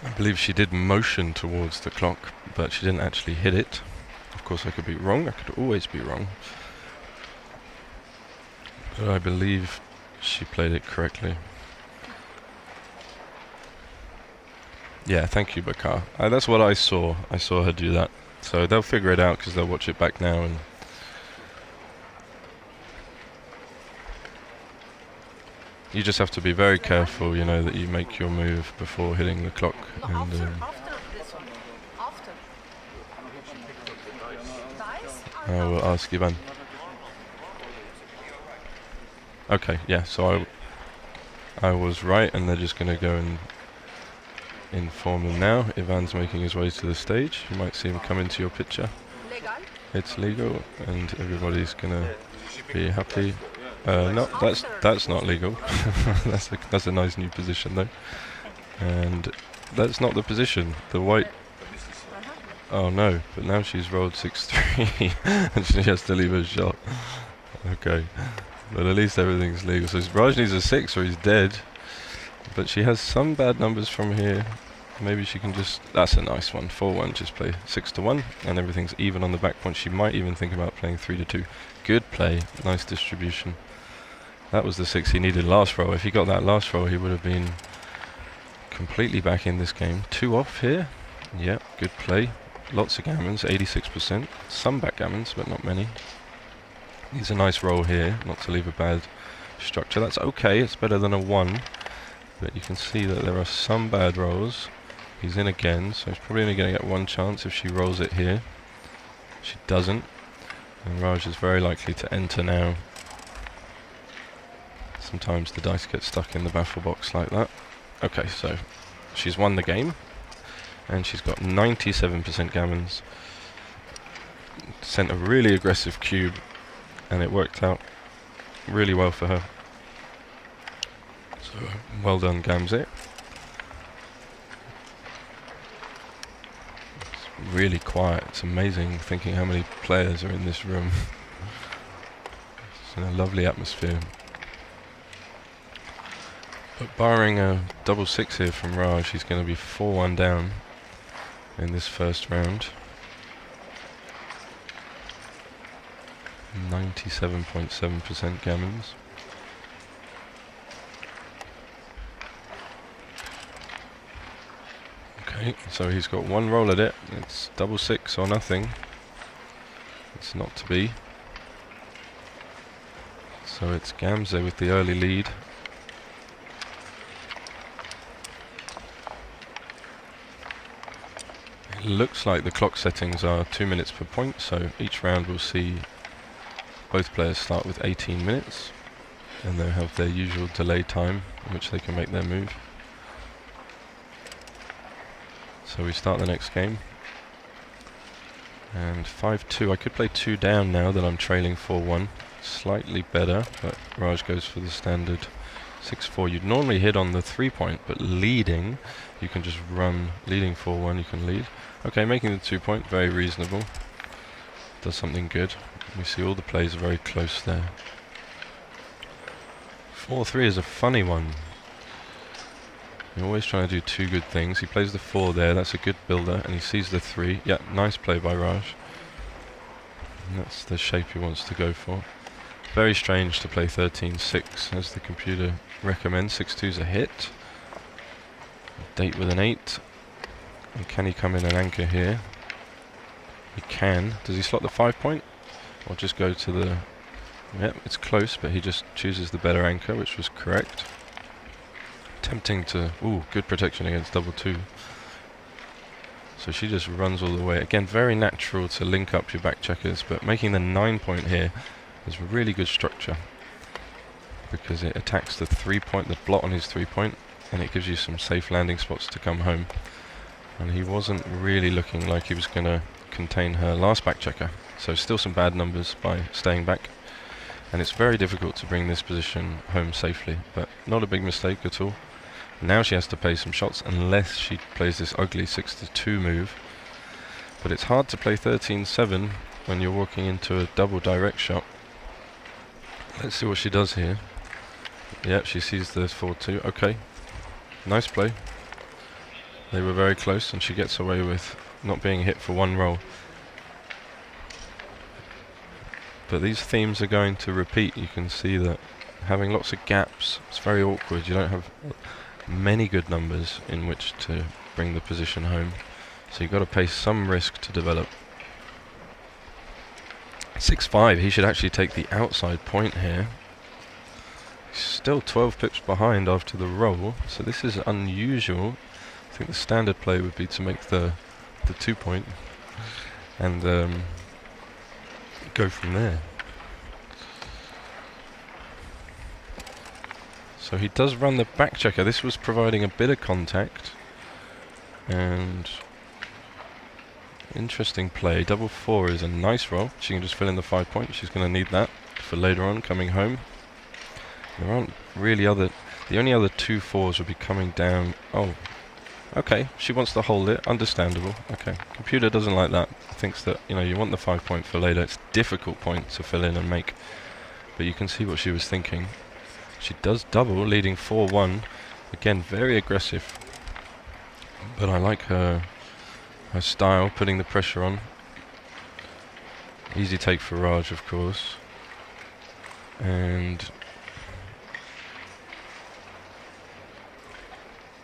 I believe she did motion towards the clock, but she didn't actually hit it. Of course I could be wrong, I could always be wrong. But I believe she played it correctly. Yeah, thank you, Bakar. That's what I saw. I saw her do that. So they'll figure it out because they'll watch it back now. And you just have to be very careful, you know, that you make your move before hitting the clock. And I will ask Ivan. Okay, yeah, so I was right, and they're just going to go and inform them now. Ivan's making his way to the stage. You might see him come into your picture. It's legal, and everybody's going to be happy. No, that's not legal. that's a nice new position though, and that's not the position. The white. Oh no! But now she's rolled 6-3, and she has to leave her shot. Okay, but at least everything's legal. So Raj needs a 6 or he's dead. But she has some bad numbers from here. Maybe she can just. That's a nice one. 4-1. Just play 6-1, and everything's even on the back point. She might even think about playing 3-2. Good play. Nice distribution. That was the 6 he needed last roll. If he got that last roll, he would have been completely back in this game. 2 off here. Yeah, good play. Lots of gammons, 86%. Some backgammons, but not many. He's a nice roll here, not to leave a bad structure. That's okay, it's better than a 1. But you can see that there are some bad rolls. He's in again, so he's probably only going to get 1 chance if she rolls it here. She doesn't. And Raj is very likely to enter now. Sometimes the dice get stuck in the baffle box like that. Okay, so she's won the game. And she's got 97% gammons. Sent a really aggressive cube, and it worked out really well for her. So well done, Gamze. It's really quiet. It's amazing thinking how many players are in this room. It's in a lovely atmosphere. But barring a double 6 here from Raj, he's going to be 4-1 down in this first round. 97.7% gammons. Okay, so he's got 1 roll at it. It's double 6 or nothing. It's not to be. So it's Gamze with the early lead. Looks like the clock settings are 2 minutes per point, so each round we'll see both players start with 18 minutes, and they'll have their usual delay time in which they can make their move. So we start the next game, and 5-2. I could play 2 down now that I'm trailing 4-1. Slightly better, but Raj goes for the standard 6-4. You'd normally hit on the 3-point, but leading, you can just run. Leading 4-1, you can lead. Okay, making the 2-point, very reasonable. Does something good. We see all the plays are very close there. 4-3 is a funny one. You're always trying to do 2 good things. He plays the 4 there, that's a good builder, and he sees the 3. Yeah, nice play by Raj. And that's the shape he wants to go for. Very strange to play 13-6, as the computer recommends. 6-2's a hit. Date with an 8. And can he come in and anchor here? He can. Does he slot the 5-point? Or just go to the... Yep, it's close, but he just chooses the better anchor, which was correct. Tempting to... Ooh, good protection against double 2. So she just runs all the way. Again, very natural to link up your back checkers, but making the 9-point here is really good structure, because it attacks the 3-point, the blot on his 3-point, and it gives you some safe landing spots to come home. And he wasn't really looking like he was going to contain her last back checker. So still some bad numbers by staying back. And it's very difficult to bring this position home safely, but not a big mistake at all. Now she has to play some shots unless she plays this ugly 6-2 move. But it's hard to play 13-7 when you're walking into a double direct shot. Let's see what she does here. Yep, she sees the 4-2. Okay, nice play. They were very close, and she gets away with not being hit for 1 roll. But these themes are going to repeat. You can see that having lots of gaps, it's very awkward. You don't have many good numbers in which to bring the position home. So you've got to pay some risk to develop. 6-5, he should actually take the outside point here. Still 12 pips behind after the roll, so this is unusual. I think the standard play would be to make the 2 point and go from there. So he does run the back checker. This was providing a bit of contact, and interesting play. Double 4 is a nice roll. She can just fill in the 5 point. She's going to need that for later on coming home. There aren't really the only other 2 4s would be coming down. Oh, okay, she wants to hold it, understandable. Okay, computer doesn't like that, thinks that, you know, you want the 5 point for later. It's a difficult point to fill in and make, but you can see what she was thinking. She does double, leading 4-1. Again, very aggressive, but I like her style, putting the pressure on. Easy take for Raj, of course. And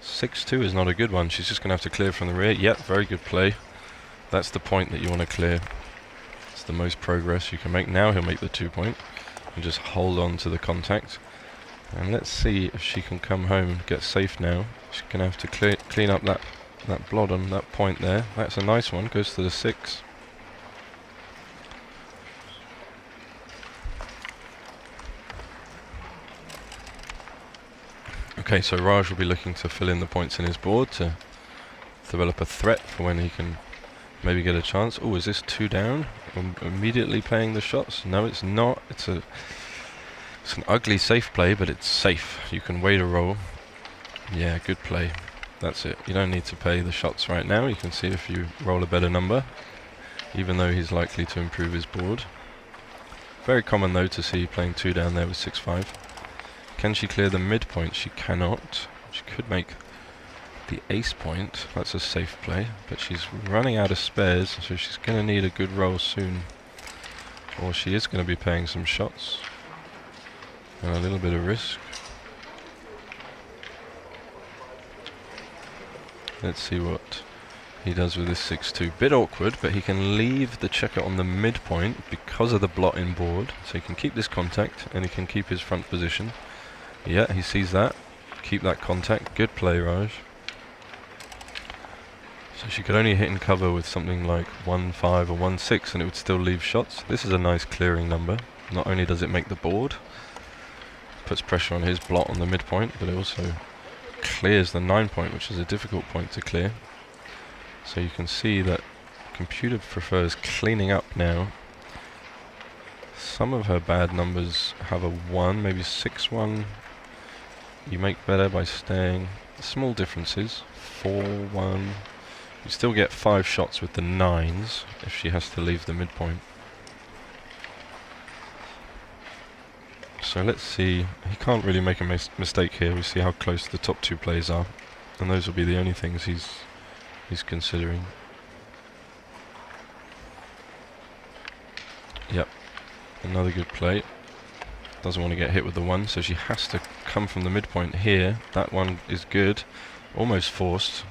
6-2 is not a good one. She's just going to have to clear from the rear. Yep, very good play. That's the point that you want to clear. It's the most progress you can make. Now he'll make the 2 point and just hold on to the contact. And let's see if she can come home and get safe now. She's going to have to clean up that blot on that point there. That's a nice one. Goes to the 6. Okay, so Raj will be looking to fill in the points in his board to develop a threat for when he can maybe get a chance. Oh, is this 2 down? Immediately playing the shots? No, it's not. It's an ugly safe play, but it's safe. You can wait a roll. Yeah, good play. That's it. You don't need to pay the shots right now. You can see if you roll a better number, even though he's likely to improve his board. Very common though to see playing 2 down there with 6-5. Can she clear the midpoint? She cannot. She could make the ace point. That's a safe play, but she's running out of spares, so she's going to need a good roll soon, or she is going to be paying some shots and a little bit of risk. Let's see what he does with this 6-2. Bit awkward, but he can leave the checker on the midpoint because of the blot in board, so he can keep this contact and he can keep his front position. Yeah, he sees that. Keep that contact. Good play, Raj. So she could only hit and cover with something like 1-5 or 1-6 and it would still leave shots. This is a nice clearing number. Not only does it make the board, puts pressure on his blot on the midpoint, but it also clears the 9 point, which is a difficult point to clear. So you can see that computer prefers cleaning up now. Some of her bad numbers have a 1, maybe 6-1. You make better by staying. Small differences. 4-1. You still get 5 shots with the 9s if she has to leave the midpoint. So let's see. He can't really make a mistake here. We see how close the top 2 plays are, and those will be the only things he's considering. Yep, another good play. Doesn't want to get hit with the 1, so she has to come from the midpoint here. That one is good, almost forced.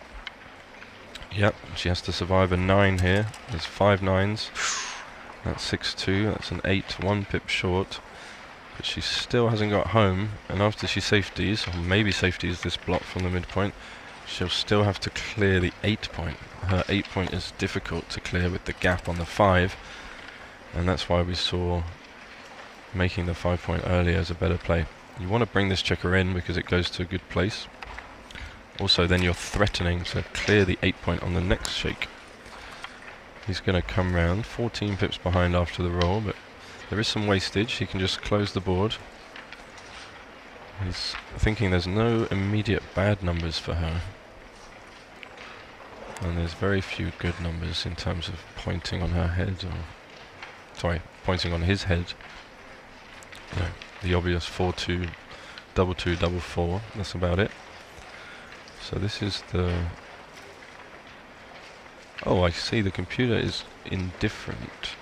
Yep, she has to survive a 9 here. There's 5 9s. That's 6-2. That's an 8, 1 pip short. But she still hasn't got home, and after she safeties, or maybe safeties this block from the midpoint, she'll still have to clear the 8 point. Her 8 point is difficult to clear with the gap on the 5, and that's why we saw making the 5 point earlier as a better play. You want to bring this checker in because it goes to a good place. Also then you're threatening to clear the 8 point on the next shake. He's going to come round 14 pips behind after the roll, but there is some wastage. He can just close the board. He's thinking there's no immediate bad numbers for her, and there's very few good numbers in terms of pointing on her head, or sorry, pointing on his head. No, the obvious 4-2, double 2, double 4. That's about it. So this is the. Oh, I see. The computer is indifferent.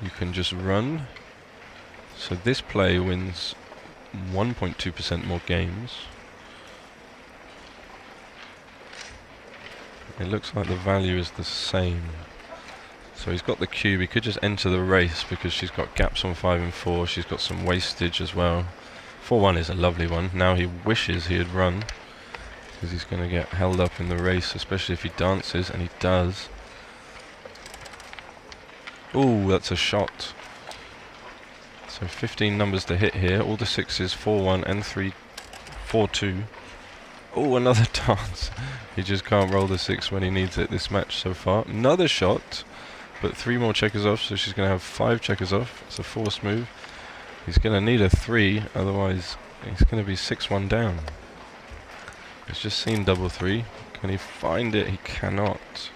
You can just run. So this play wins 1.2% more games. It looks like the value is the same. So he's got the cube. He could just enter the race because she's got gaps on 5 and 4. She's got some wastage as well. 4-1 is a lovely one. Now he wishes he had run, because he's going to get held up in the race, especially if he dances, and he does. Ooh, that's a shot. So 15 numbers to hit here. All the 6s, 4-1 and 4-2. Oh, another dance. He just can't roll the 6 when he needs it this match so far. Another shot, but 3 more checkers off, so she's going to have 5 checkers off. It's a forced move. He's going to need a 3, otherwise he's going to be 6-1 down. He's just seen double 3. Can he find it? He cannot.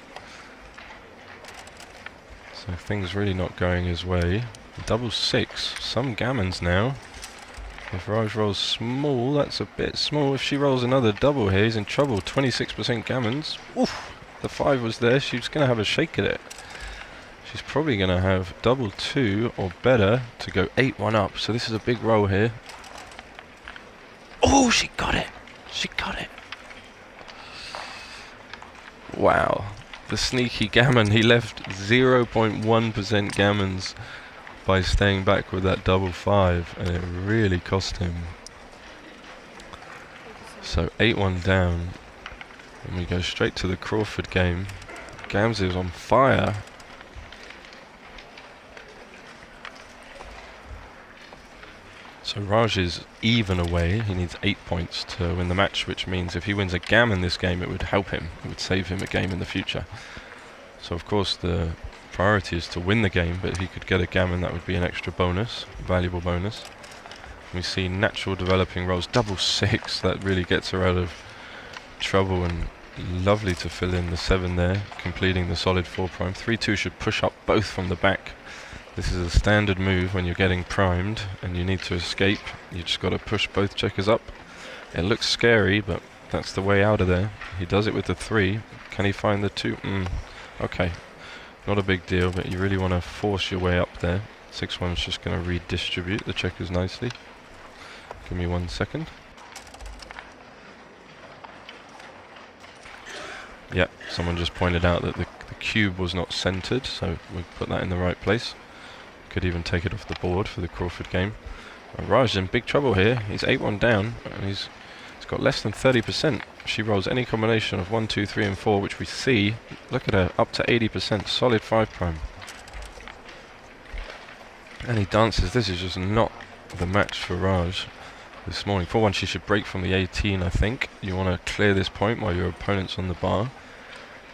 So things really not going his way. Double 6. Some gammons now. If Raj rolls small, that's a bit small. If she rolls another double here, he's in trouble. 26% gammons. Oof! The 5 was there. She's going to have a shake at it. She's probably going to have double 2 or better to go 8-1 up. So this is a big roll here. Oh, she got it. She got it. Wow. The sneaky gammon. He left 0.1% gammons by staying back with that double 5, and it really cost him. So 8-1 down, and we go straight to the Crawford game. Gamze is on fire. So Raj is even away. He needs 8 points to win the match, which means if he wins a gammon this game, it would help him. It would save him a game in the future. So of course the priority is to win the game, but if he could get a gammon, that would be an extra bonus, valuable bonus. We see natural developing rolls, double 6, that really gets her out of trouble, and lovely to fill in the 7 there, completing the solid 4 prime. 3-2 should push up both from the back. This is a standard move when you're getting primed and you need to escape. You just got to push both checkers up. It looks scary, but that's the way out of there. He does it with the 3. Can he find the 2? Okay. Not a big deal, but you really want to force your way up there. 6-1's just going to redistribute the checkers nicely. Give me 1 second. Yep, someone just pointed out that the cube was not centered, so we put that in the right place. Could even take it off the board for the Crawford game. Raj is in big trouble here. He's 8-1 down, and he's got less than 30%. She rolls any combination of 1, 2, 3 and 4, which we see. Look at her, up to 80%, solid 5 prime. And he dances. This is just not the match for Raj this morning. 4-1, she should break from the 18, I think. You want to clear this point while your opponent's on the bar.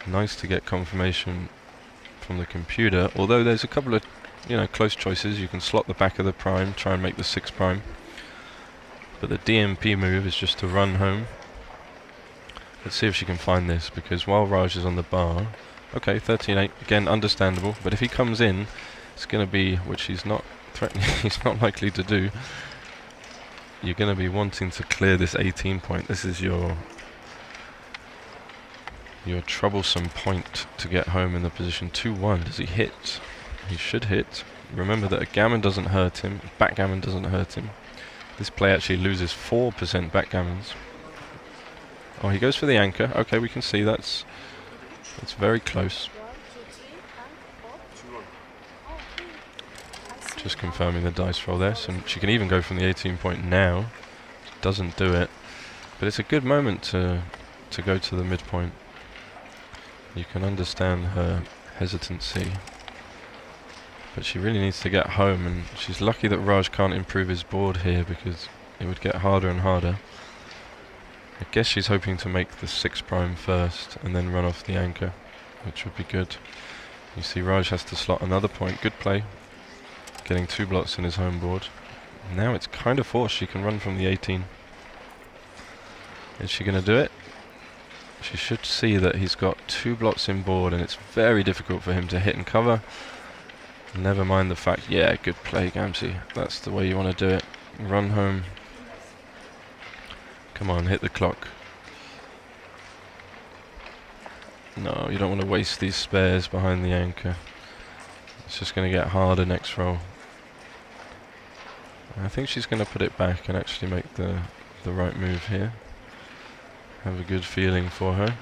Nice to get confirmation from the computer, although there's a couple of close choices. You can slot the back of the prime, try and make the 6 prime. But the DMP move is just to run home. Let's see if she can find this, because while Raj is on the bar, okay, 13-8, again, understandable, but if he comes in, it's going to be, which he's not threatening, he's not likely to do, you're going to be wanting to clear this 18 point. This is your troublesome point to get home in the position. 2-1, does he hit? He should hit. Remember that a gammon doesn't hurt him, backgammon doesn't hurt him. This play actually loses 4% backgammons. Oh, he goes for the anchor. Okay, we can see that's very close. Just confirming the dice roll there. So she can even go from the 18 point now. Doesn't do it. But it's a good moment to go to the midpoint. You can understand her hesitancy. But she really needs to get home, and she's lucky that Raj can't improve his board here, because it would get harder and harder. I guess she's hoping to make the 6 prime first and then run off the anchor, which would be good. You see Raj has to slot another point. Good play. Getting 2 blocks in his home board. Now it's kind of forced. She can run from the 18. Is she going to do it? She should see that he's got 2 blocks in board, and it's very difficult for him to hit and cover. Never mind the fact, yeah, good play, Gamze. That's the way you want to do it. Run home. Come on, hit the clock. No, you don't want to waste these spares behind the anchor. It's just going to get harder next roll. I think she's going to put it back and actually make the right move here. Have a good feeling for her.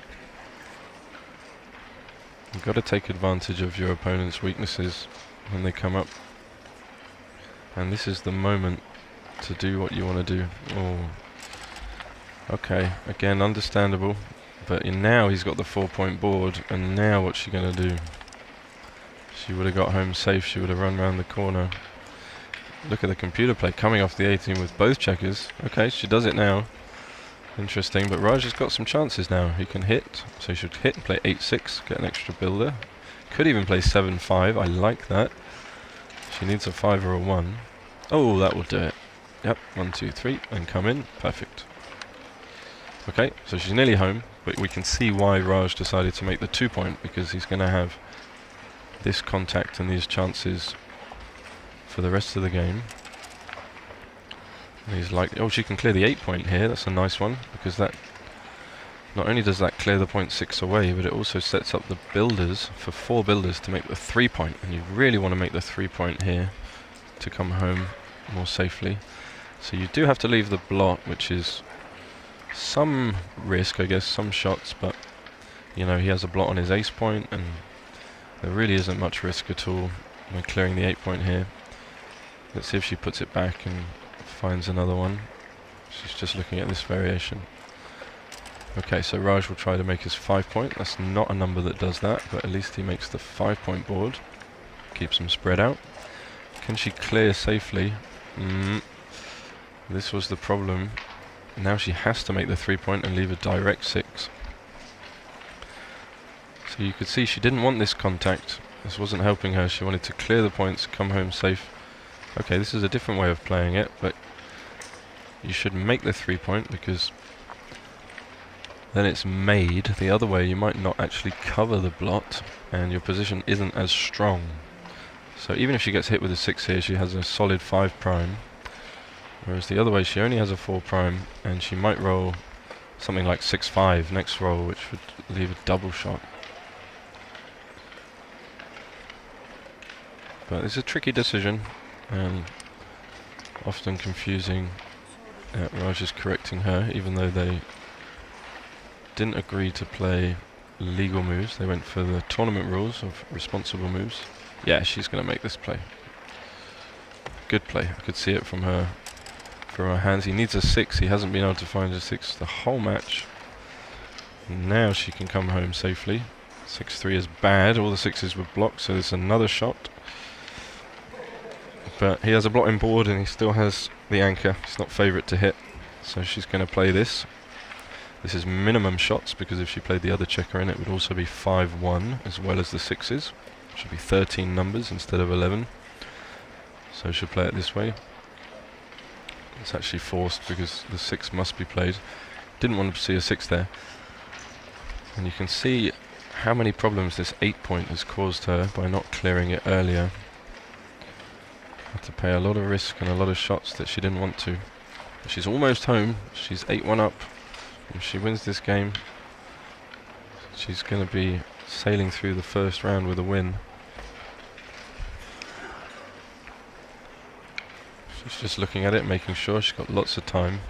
You've got to take advantage of your opponent's weaknesses when they come up. And this is the moment to do what you want to do. Oh, okay, again, understandable. But now he's got the 4-point board, and now what's she going to do? She would have got home safe, she would have run around the corner. Look at the computer play coming off the 18 with both checkers. Okay, she does it now. Interesting, but Raj has got some chances now. He can hit, so he should hit and play 8-6, get an extra builder. Could even play 7-5, I like that. She needs a 5 or a 1. Oh, that will do it. Yep, 1, 2, 3, and come in. Perfect. Okay, so she's nearly home, but we can see why Raj decided to make the 2-point, because he's going to have this contact and these chances for the rest of the game. And he's like, oh, she can clear the 8-point here. That's a nice one, because that not only does that clear the 0.6 away, but it also sets up the builders for 4 builders to make the 3-point, and you really want to make the 3-point here to come home more safely. So you do have to leave the blot, which is some risk, I guess, some shots, but you know, he has a blot on his ace point, and there really isn't much risk at all by clearing the 8-point here. Let's see if she puts it back and finds another one. She's just looking at this variation. Okay, so Raj will try to make his 5-point. That's not a number that does that, but at least he makes the 5-point board. Keeps them spread out. Can she clear safely? This was the problem. Now she has to make the 3-point and leave a direct 6. So you could see she didn't want this contact. This wasn't helping her. She wanted to clear the points, come home safe. Okay, this is a different way of playing it, but you should make the 3-point, because then it's made. The other way, you might not actually cover the blot, and your position isn't as strong. So even if she gets hit with a 6 here, she has a solid 5', whereas the other way, she only has a 4', and she might roll something like 6-5 next roll, which would leave a double shot. But it's a tricky decision, and often confusing. Raj is correcting her, even though they didn't agree to play legal moves. They went for the tournament rules of responsible moves. Yeah, she's going to make this play. Good play. I could see it from her hands. He needs a 6. He hasn't been able to find a 6 the whole match. Now she can come home safely. 6-3 is bad. All the 6s were blocked, so there's another shot. But he has a blotting board, and he still has the anchor. It's not favourite to hit, so she's going to play this. This is minimum shots, because if she played the other checker in, it would also be 5-1 as well as the 6s. It should be 13 numbers instead of 11. So she'll play it this way. It's actually forced, because the 6 must be played. Didn't want to see a 6 there. And you can see how many problems this 8-point has caused her by not clearing it earlier. Had to pay a lot of risk and a lot of shots that she didn't want to. But she's almost home. She's 8-1 up. If she wins this game, she's going to be sailing through the first round with a win. She's just looking at it, making sure. She's got lots of time.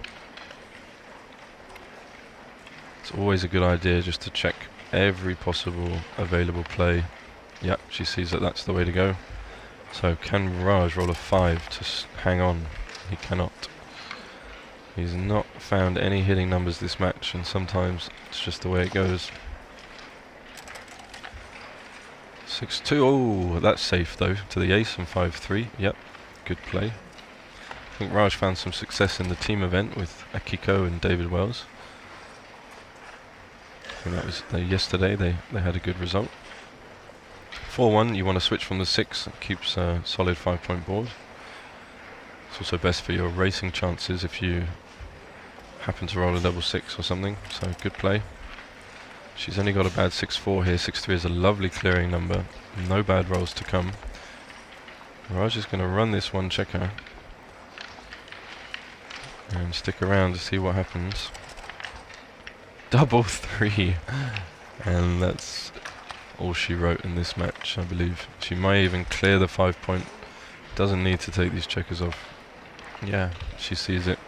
It's always a good idea just to check every possible available play. Yep, she sees that that's the way to go. So can Raj roll a 5 to hang on? He cannot. He's not found any hitting numbers this match, and sometimes it's just the way it goes. 6-2, oh, that's safe though, to the ace, and 5-3, yep, good play. I think Raj found some success in the team event with Akiko and David Wells. And that was yesterday, they had a good result. 4-1, you want to switch from the 6, it keeps a solid 5-point board. It's also best for your racing chances if you happen to roll a double 6 or something, so good play. She's only got a bad 6-4 here. 6-3 is a lovely clearing number, no bad rolls to come. Raj is going to run this one checker and stick around to see what happens. Double 3, and that's all she wrote in this match, I believe. She might even clear the 5-point. Doesn't need to take these checkers off. Yeah, she sees it.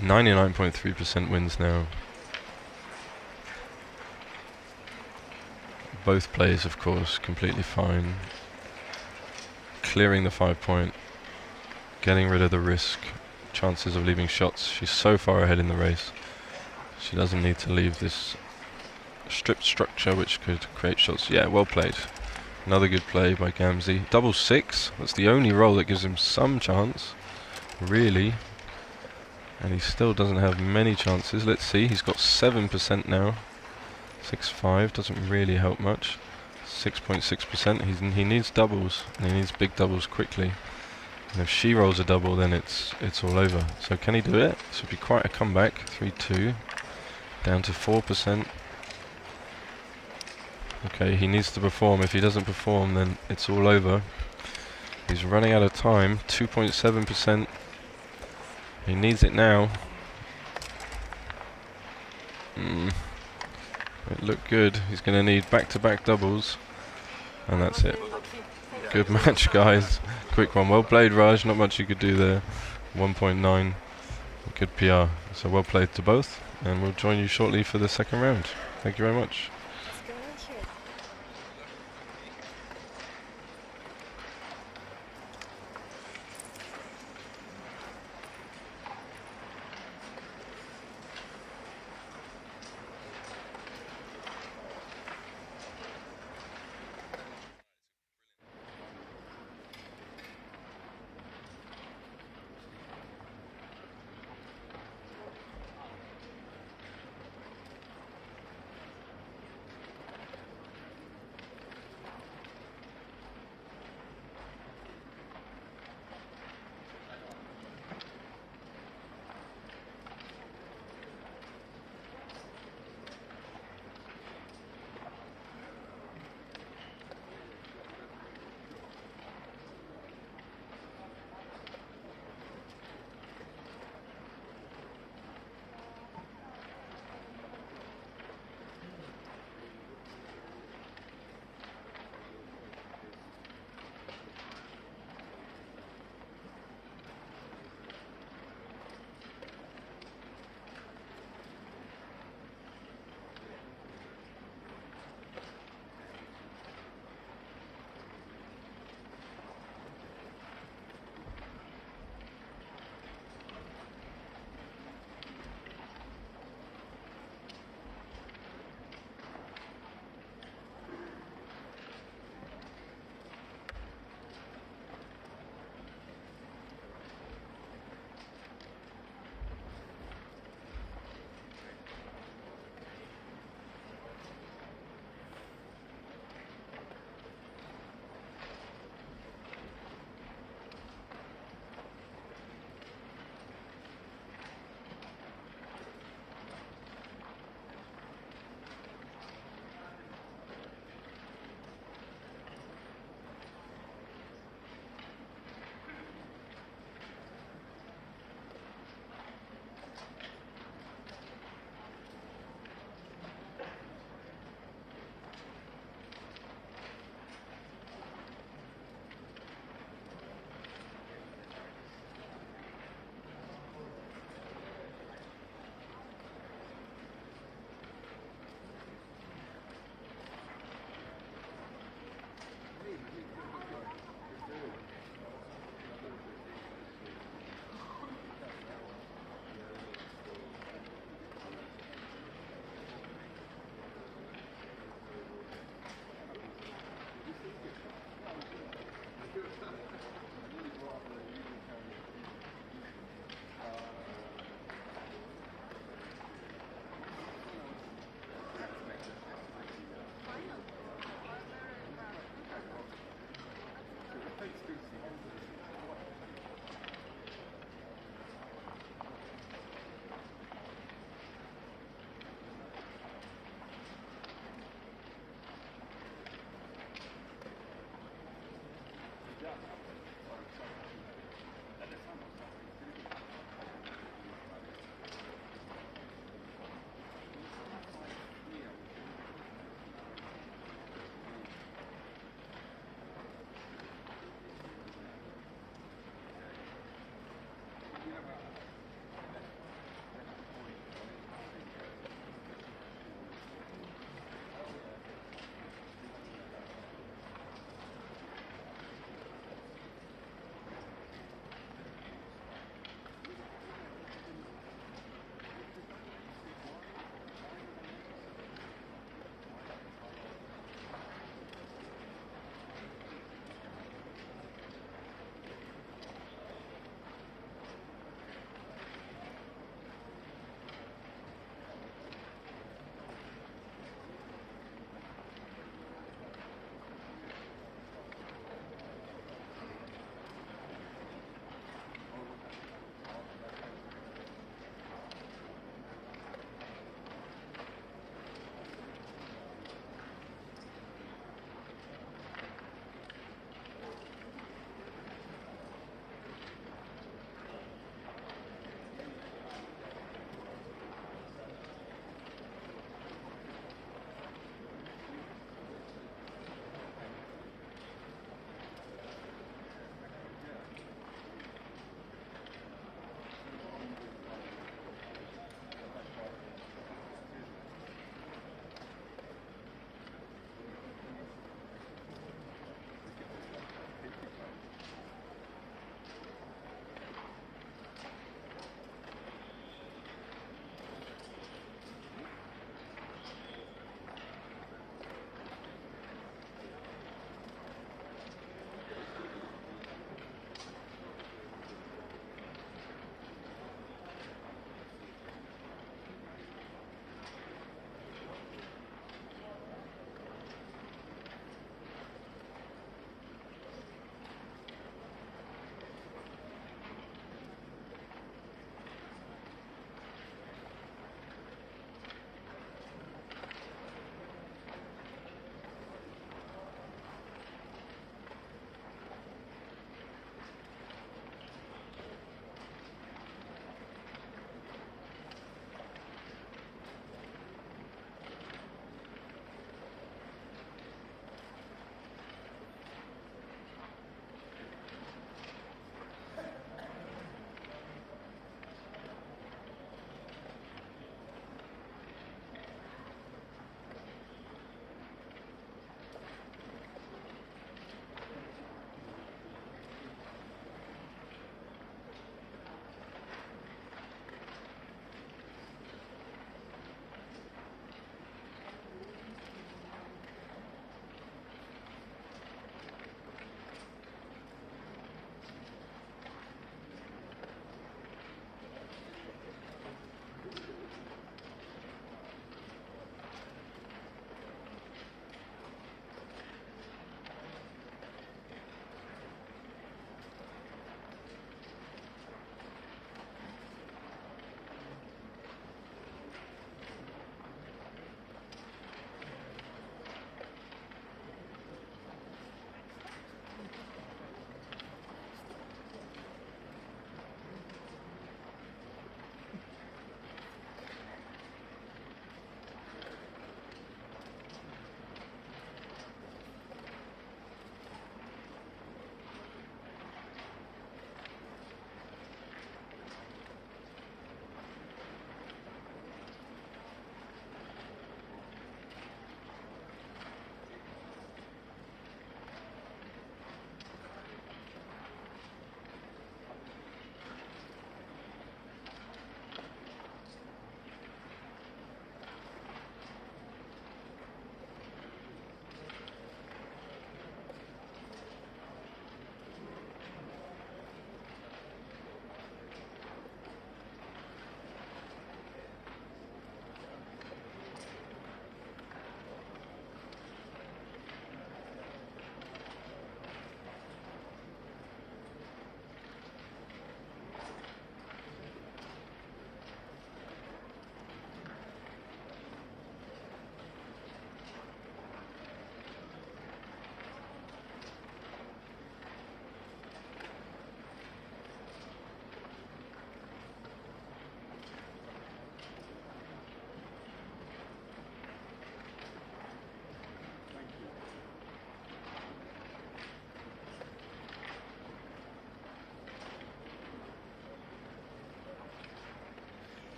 99.3% wins now. Both plays, of course, completely fine. Clearing the 5-point. getting rid of the risk, chances of leaving shots. She's so far ahead in the race. She doesn't need to leave this stripped structure which could create shots. Yeah, well played. Another good play by Gamzee. Double six. That's the only roll that gives him some chance, really. And he still doesn't have many chances. Let's see. He's got 7% now. 6-5 doesn't really help much. 6.6%. He needs doubles, and he needs big doubles quickly. And if she rolls a double, then it's all over. So can he do it? This would be quite a comeback. 3-2, down to 4%. Okay, he needs to perform. If he doesn't perform, then it's all over. He's running out of time. 2.7%. He needs it now. It looked good. He's going to need back-to-back doubles. And that's it. Good match, guys. Quick one. Well played, Raj. Not much you could do there. 1.9. Good PR. So well played to both. And we'll join you shortly for the second round. Thank you very much.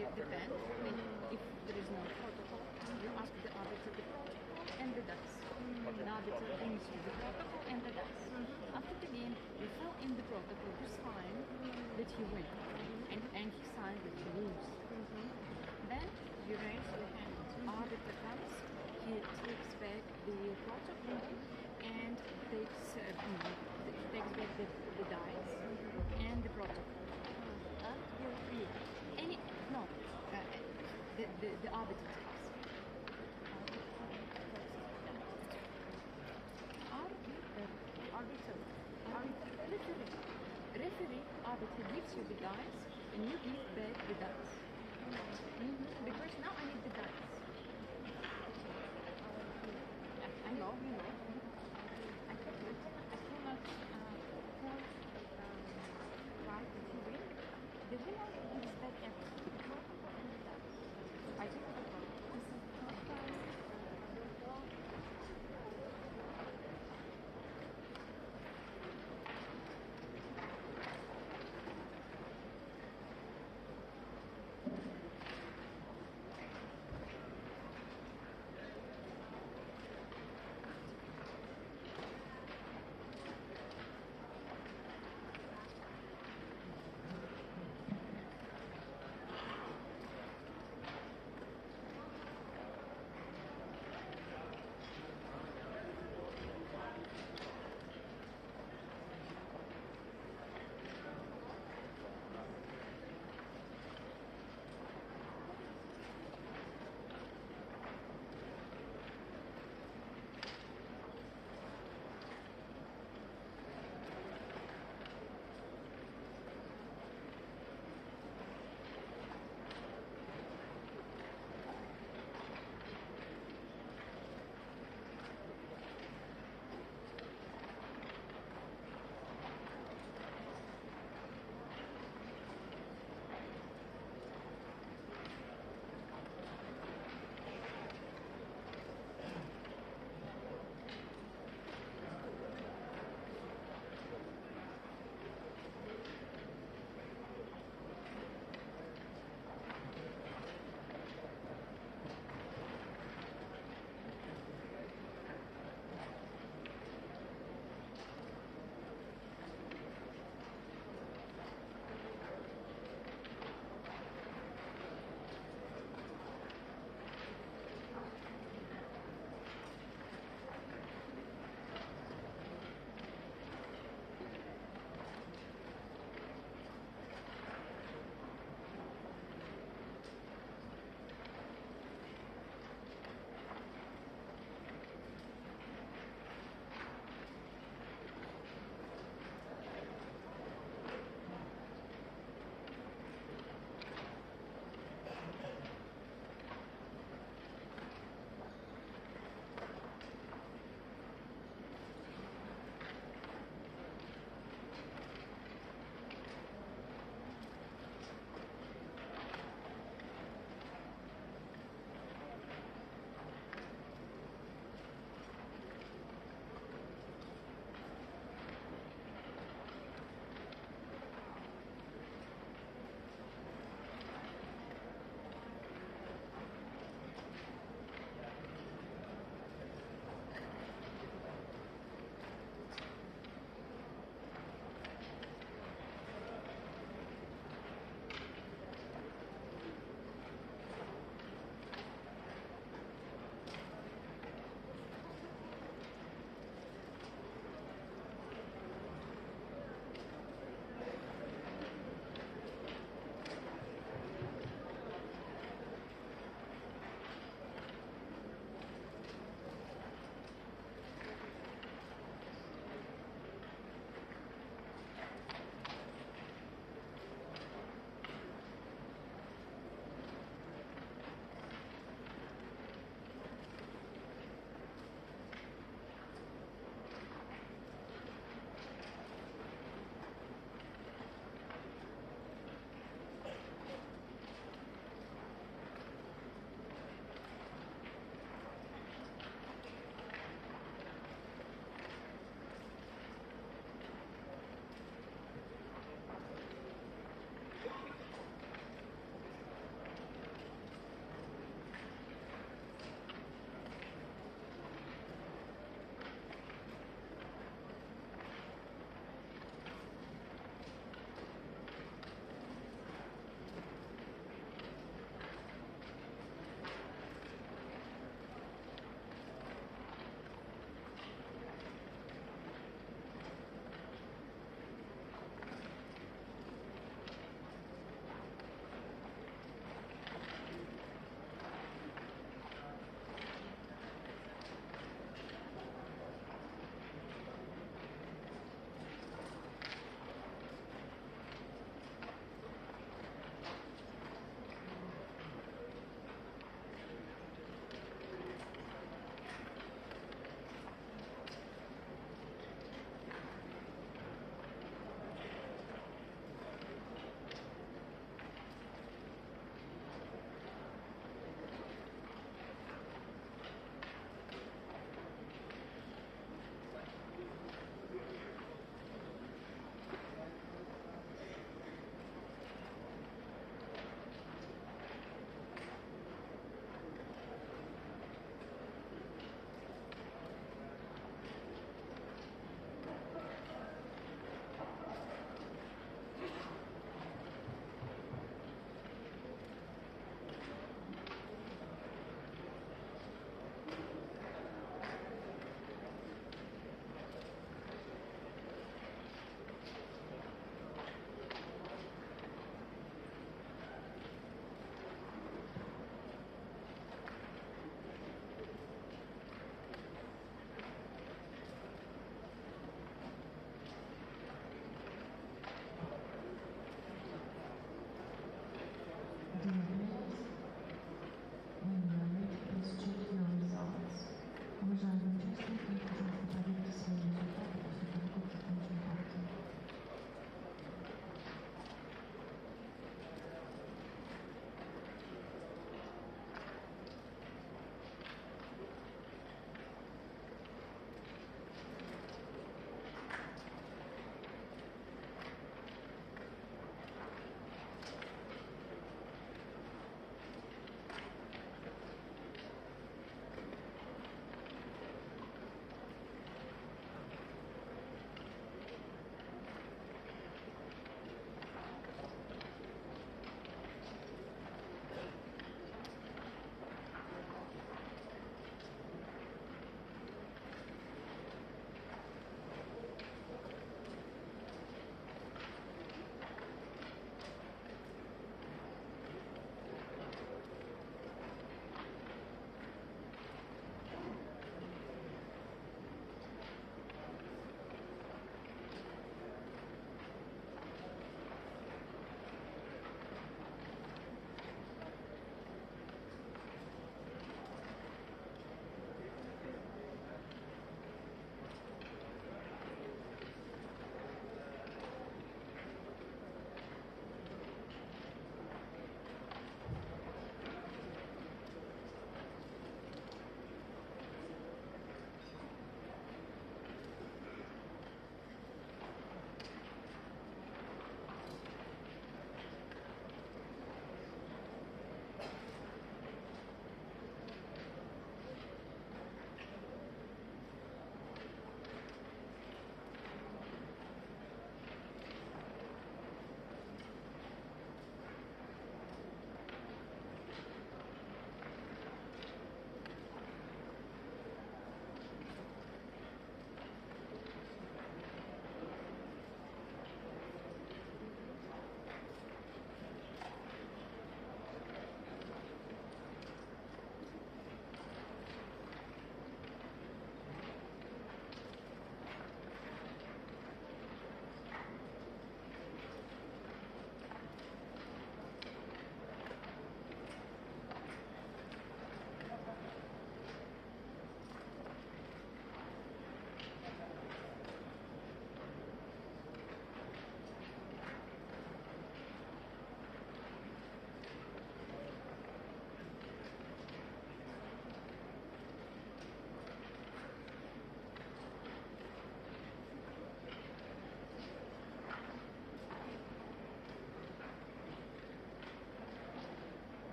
depends. If there is no protocol, you ask the arbiter the protocol and the dice. The arbiter brings you the protocol and the dice. After the game, you fill in the protocol, you sign that you win, and he signs that you lose. Then you raise your hand. Arbiter comes, he takes back the protocol and takes back the dice and the protocol. The arbiter takes. Referee, arbiter gives you the dice and you give back the dice. Because now I need the dice. I know. I cannot write that you win. The winner gives back everything. I think this is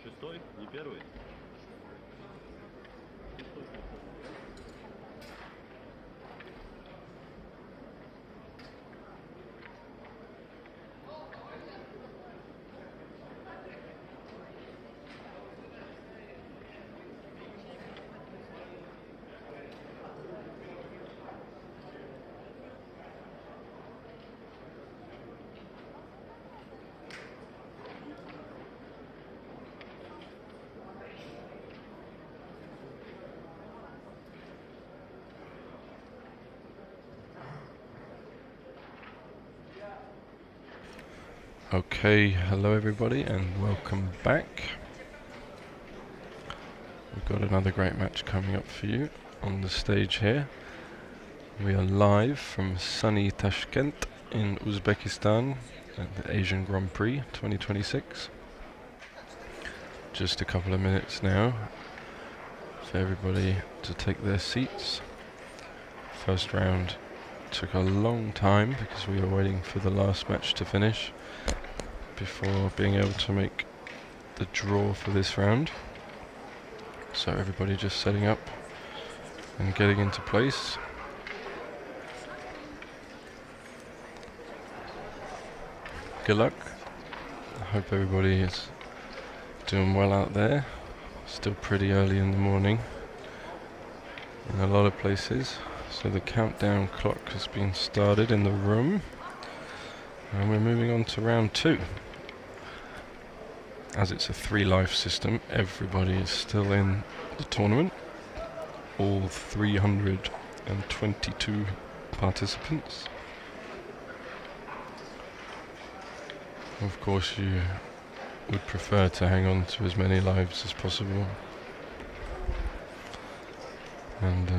Шестой, не первый.
Okay, hello everybody and welcome back. We've got another great match coming up for you on the stage here. We are live from sunny Tashkent in Uzbekistan at the Asian Grand Prix 2026. Just a couple of minutes now for everybody to take their seats. First round took a long time because we were waiting for the last match to finish before being able to make the draw for this round. So everybody just setting up and getting into place. Good luck. I hope everybody is doing well out there. Still pretty early in the morning in a lot of places. So the countdown clock has been started in the room and we're moving on to round 2. As it's a 3-life system, everybody is still in the tournament. All 322 participants. Of course, you would prefer to hang on to as many lives as possible. And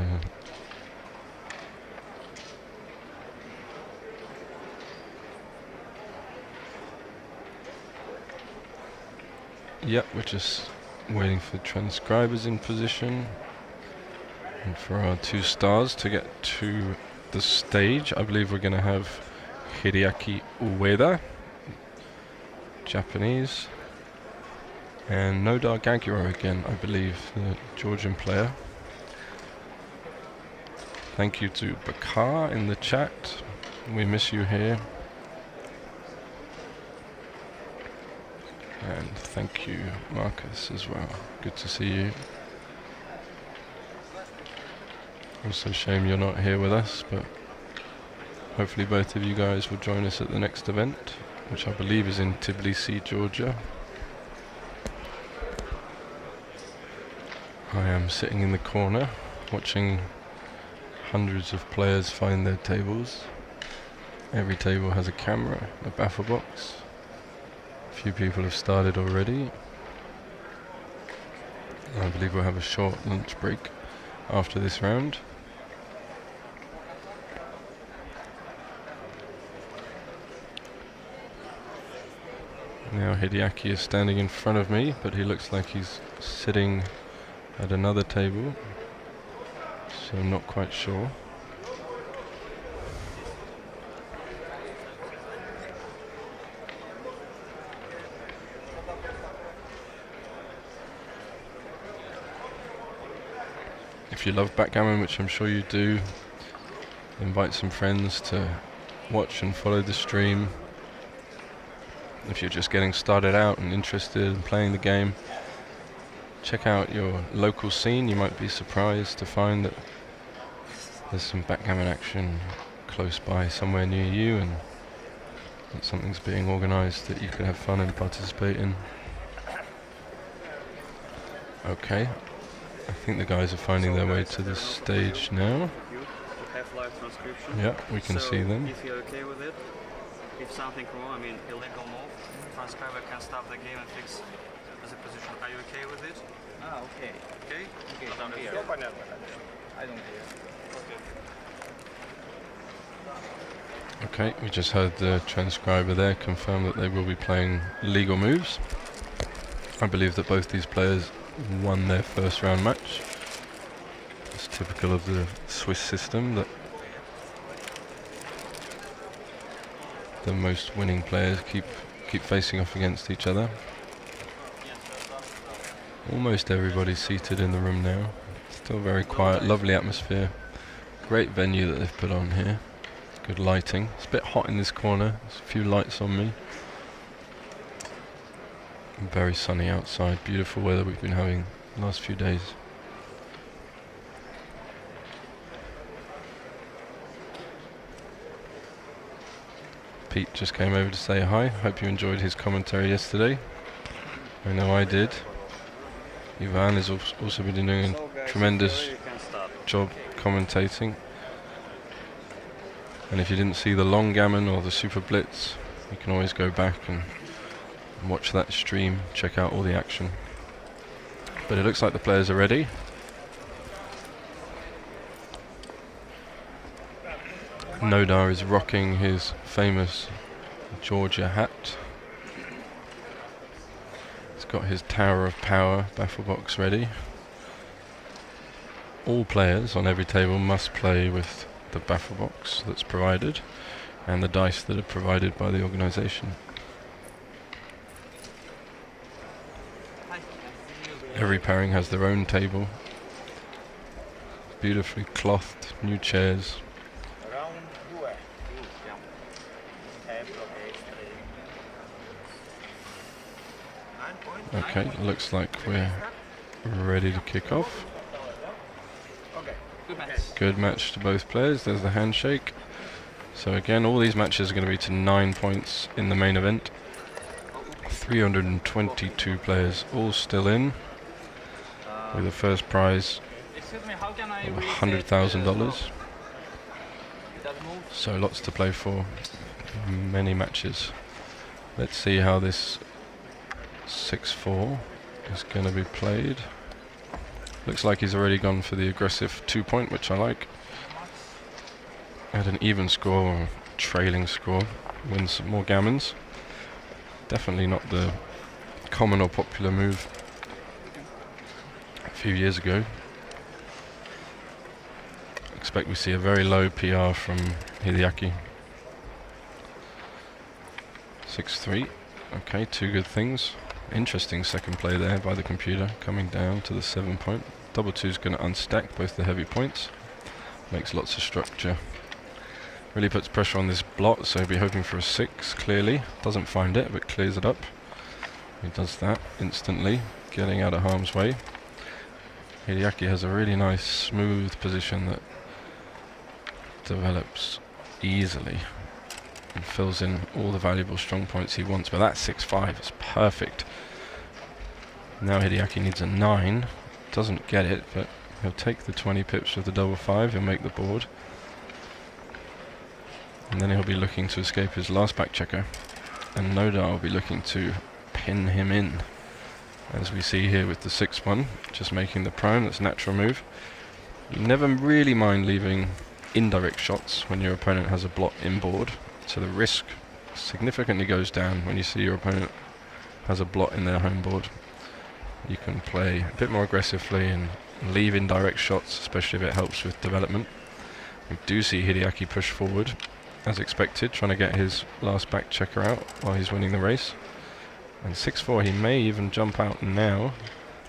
yep, we're just waiting for transcribers in position and for our 2 stars to get to the stage. I believe we're going to have Hideaki Ueda, Japanese, and Nodar Gaguro again, I believe, the Georgian player. Thank you to Bakar in the chat. We miss you here. And thank you, Marcus, as well. Good to see you. Also, shame you're not here with us, but hopefully both of you guys will join us at the next event, which I believe is in Tbilisi, Georgia. I am sitting in the corner, watching hundreds of players find their tables. Every table has a camera, a baffle box. A few people have started already. I believe we'll have a short lunch break after this round. Now Hideaki is standing in front of me, but he looks like he's sitting at another table, so I'm not quite sure. If you love backgammon, which I'm sure you do, invite some friends to watch and follow the stream. If you're just getting started out and interested in playing the game, check out your local scene. You might be surprised to find that there's some backgammon action close by somewhere near you, and that something's being organised that you can have fun and participate in. Okay, I think the guys are finding their way to the stage now. Yeah, we can see them.
If you're okay with it, if something wrong, I mean illegal move, transcriber can stop the game and fix the position. Are you okay with it?
Ah, okay.
Okay?
Okay, I don't care.
Okay, we just heard the transcriber there confirm that they will be playing legal moves. I believe that both these players won their first round match. It's typical of the Swiss system that the most winning players keep facing off against each other. Almost everybody's seated in the room now. Still very quiet, lovely atmosphere. Great venue that they've put on here. Good lighting. It's a bit hot in this corner. There's a few lights on me. Very sunny outside. Beautiful weather we've been having the last few days. Pete just came over to say hi. Hope you enjoyed his commentary yesterday. I know I did. Ivan has also been doing a tremendous job commentating. And if you didn't see the long gammon or the super blitz, you can always go back and watch that stream, check out all the action. But it looks like the players are ready. Nodar is rocking his famous Georgia hat. He's got his Tower of Power baffle box ready. All players on every table must play with the baffle box that's provided and the dice that are provided by the organisation. Every pairing has their own table, beautifully clothed, new chairs. Okay, looks like we're ready to kick off. Good match to both players. There's the handshake. So again, all these matches are going to be to 9 points in the main event. 322 players all still in, with the first prize of $100,000. So lots to play for, many matches. Let's see how this 6-4 is going to be played. Looks like he's already gone for the aggressive 2-point, which I like. At an even score or trailing score, wins some more gammons. Definitely not the common or popular move a few years ago. Expect we see a very low PR from Hideaki. 6-3. Okay, two good things. Interesting second play there by the computer, coming down to the 7-point. Double 2 is going to unstack both the heavy points. Makes lots of structure. Really puts pressure on this blot, so he'll be hoping for a 6, clearly. Doesn't find it, but clears it up. He does that instantly, getting out of harm's way. Hideaki has a really nice, smooth position that develops easily and fills in all the valuable strong points he wants. But that 6-5 is perfect. Now Hideaki needs a 9. Doesn't get it, but he'll take the 20 pips with the double 5. He'll make the board. And then he'll be looking to escape his last back checker. And Nodar will be looking to pin him in. As we see here with the 6-1, just making the prime. That's a natural move. You never really mind leaving indirect shots when your opponent has a blot inboard. So the risk significantly goes down when you see your opponent has a blot in their home board. You can play a bit more aggressively and leave indirect shots, especially if it helps with development. We do see Hideaki push forward, as expected, trying to get his last back checker out while he's winning the race. And 6-4, he may even jump out now.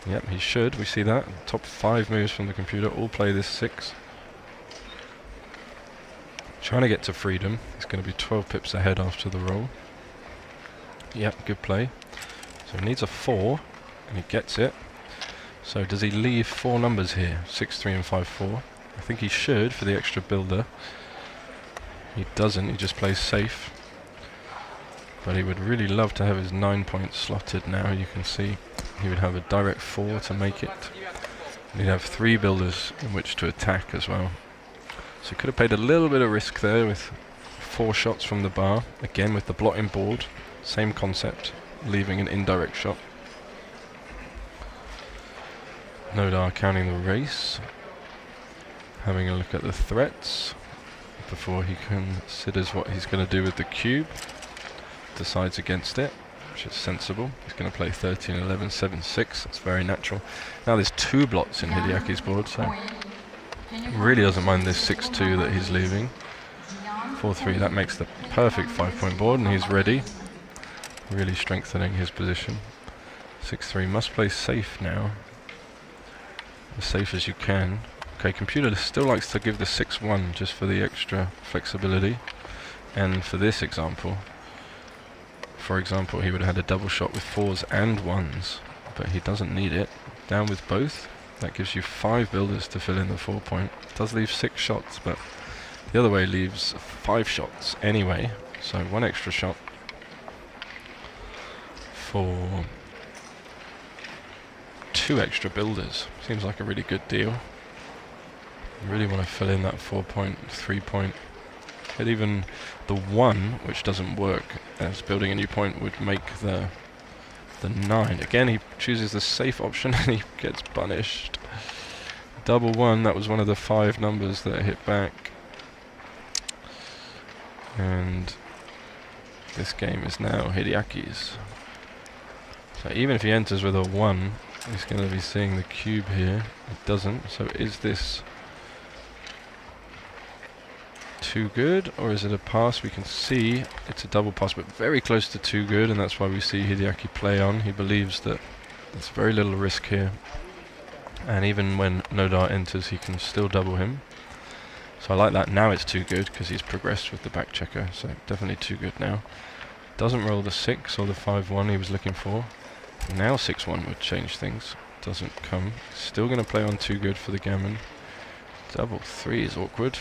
Yep, he should. We see that. Top 5 moves from the computer all play this 6. Trying to get to freedom. He's going to be 12 pips ahead after the roll. Yep, good play. So he needs a 4, and he gets it. So does he leave 4 numbers here? 6-3 and 5-4. I think he should for the extra builder. He doesn't, he just plays safe. But he would really love to have his 9 points slotted now. You can see he would have a direct 4 to make it. And he'd have 3 builders in which to attack as well. So he could have paid a little bit of risk there with 4 shots from the bar. Again with the blotting board, same concept, leaving an indirect shot. Nodar counting the race, having a look at the threats before he considers what he's going to do with the cube. Decides against it, which is sensible. He's going to play 13, 11, 7, 6. That's very natural. Now there's 2 blots in Hideaki's board, so really doesn't mind this 6-2 that he's leaving. 4-3, that makes the perfect 5-point board, and he's ready. Really strengthening his position. 6-3, must play safe now. As safe as you can. Okay, computer still likes to give the 6-1 just for the extra flexibility. And for this example, for example, he would have had a double shot with 4s and 1s, but he doesn't need it. Down with both. That gives you 5 builders to fill in the 4 point. Does leave 6 shots, but the other way leaves 5 shots anyway. So 1 extra shot for 2 extra builders. Seems like a really good deal. You really want to fill in that 4 point, 3 point. But even the 1, which doesn't work as building a new point, would make the 9. Again, he chooses the safe option and he gets punished. Double 1, that was one of the 5 numbers that hit back. And this game is now Hideaki's. So even if he enters with a 1, he's going to be seeing the cube here. It doesn't. So is this too good, or is it a pass? We can see it's a double pass, but very close to too good, and that's why we see Hideaki play on. He believes that there's very little risk here, and even when Nodar enters, he can still double him. So I like that. Now it's too good because he's progressed with the back checker, so definitely too good now. Doesn't roll the 6 or the 5-1 he was looking for. Now 6-1 would change things. Doesn't come. Still going to play on too good for the gammon. Double 3 is awkward.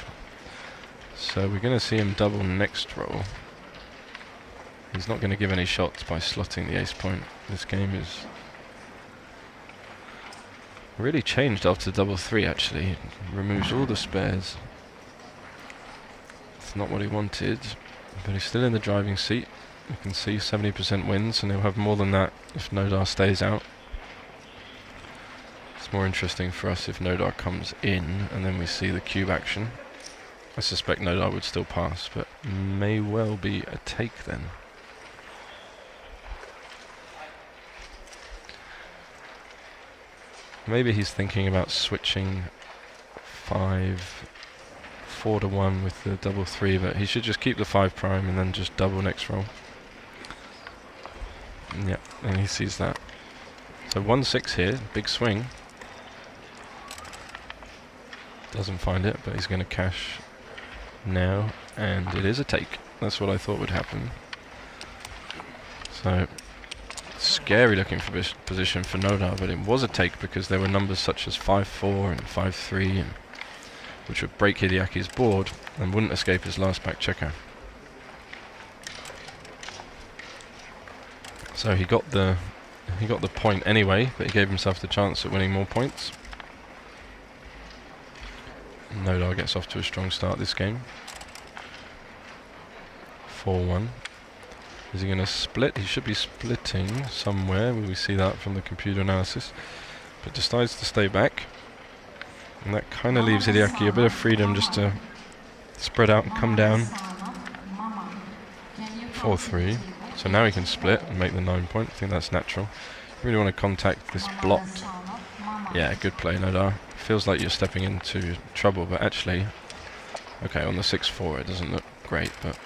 So we're going to see him double next roll. He's not going to give any shots by slotting the ace point. This game is really changed after double 3 actually. It removes all the spares. It's not what he wanted, but he's still in the driving seat. You can see 70% wins, and he'll have more than that if Nodar stays out. It's more interesting for us if Nodar comes in and then we see the cube action. I suspect Nodar would still pass, but may well be a take then. Maybe he's thinking about switching 4-1 with the double 3, but he should just keep the 5 prime and then just double next roll. Yeah, and he sees that. So 1-6 here, big swing. Doesn't find it, but he's going to cash now, and it is a take. That's what I thought would happen. So scary looking for position for Nodar, but it was a take because there were numbers such as 5-4 and 5-3, which would break Hideaki's board and wouldn't escape his last back checker. So he got the point anyway, but he gave himself the chance at winning more points. Nodar gets off to a strong start this game. 4-1. Is he going to split? He should be splitting somewhere. We see that from the computer analysis. But decides to stay back. And that kind of leaves Hideaki a bit of freedom just to spread out and come down. 4-3. So now he can split and make the 9 point. I think that's natural. You really want to contact this blocked. Yeah, good play, Nodar. Feels like you're stepping into trouble, but actually, okay, on the 6-4 it doesn't look great, but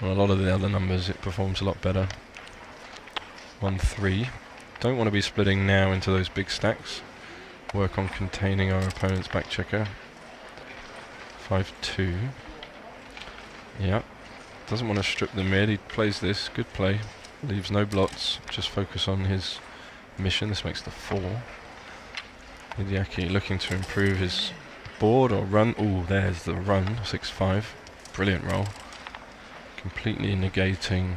on a lot of the other numbers it performs a lot better. 1-3. Don't want to be splitting now into those big stacks. Work on containing our opponent's back checker. 5-2. Yeah. Doesn't want to strip the mid. He plays this. Good play. Leaves no blots. Just focus on his mission. This makes the 4. Hideaki looking to improve his board or run. Ooh, there's the run. 6-5. Brilliant roll. Completely negating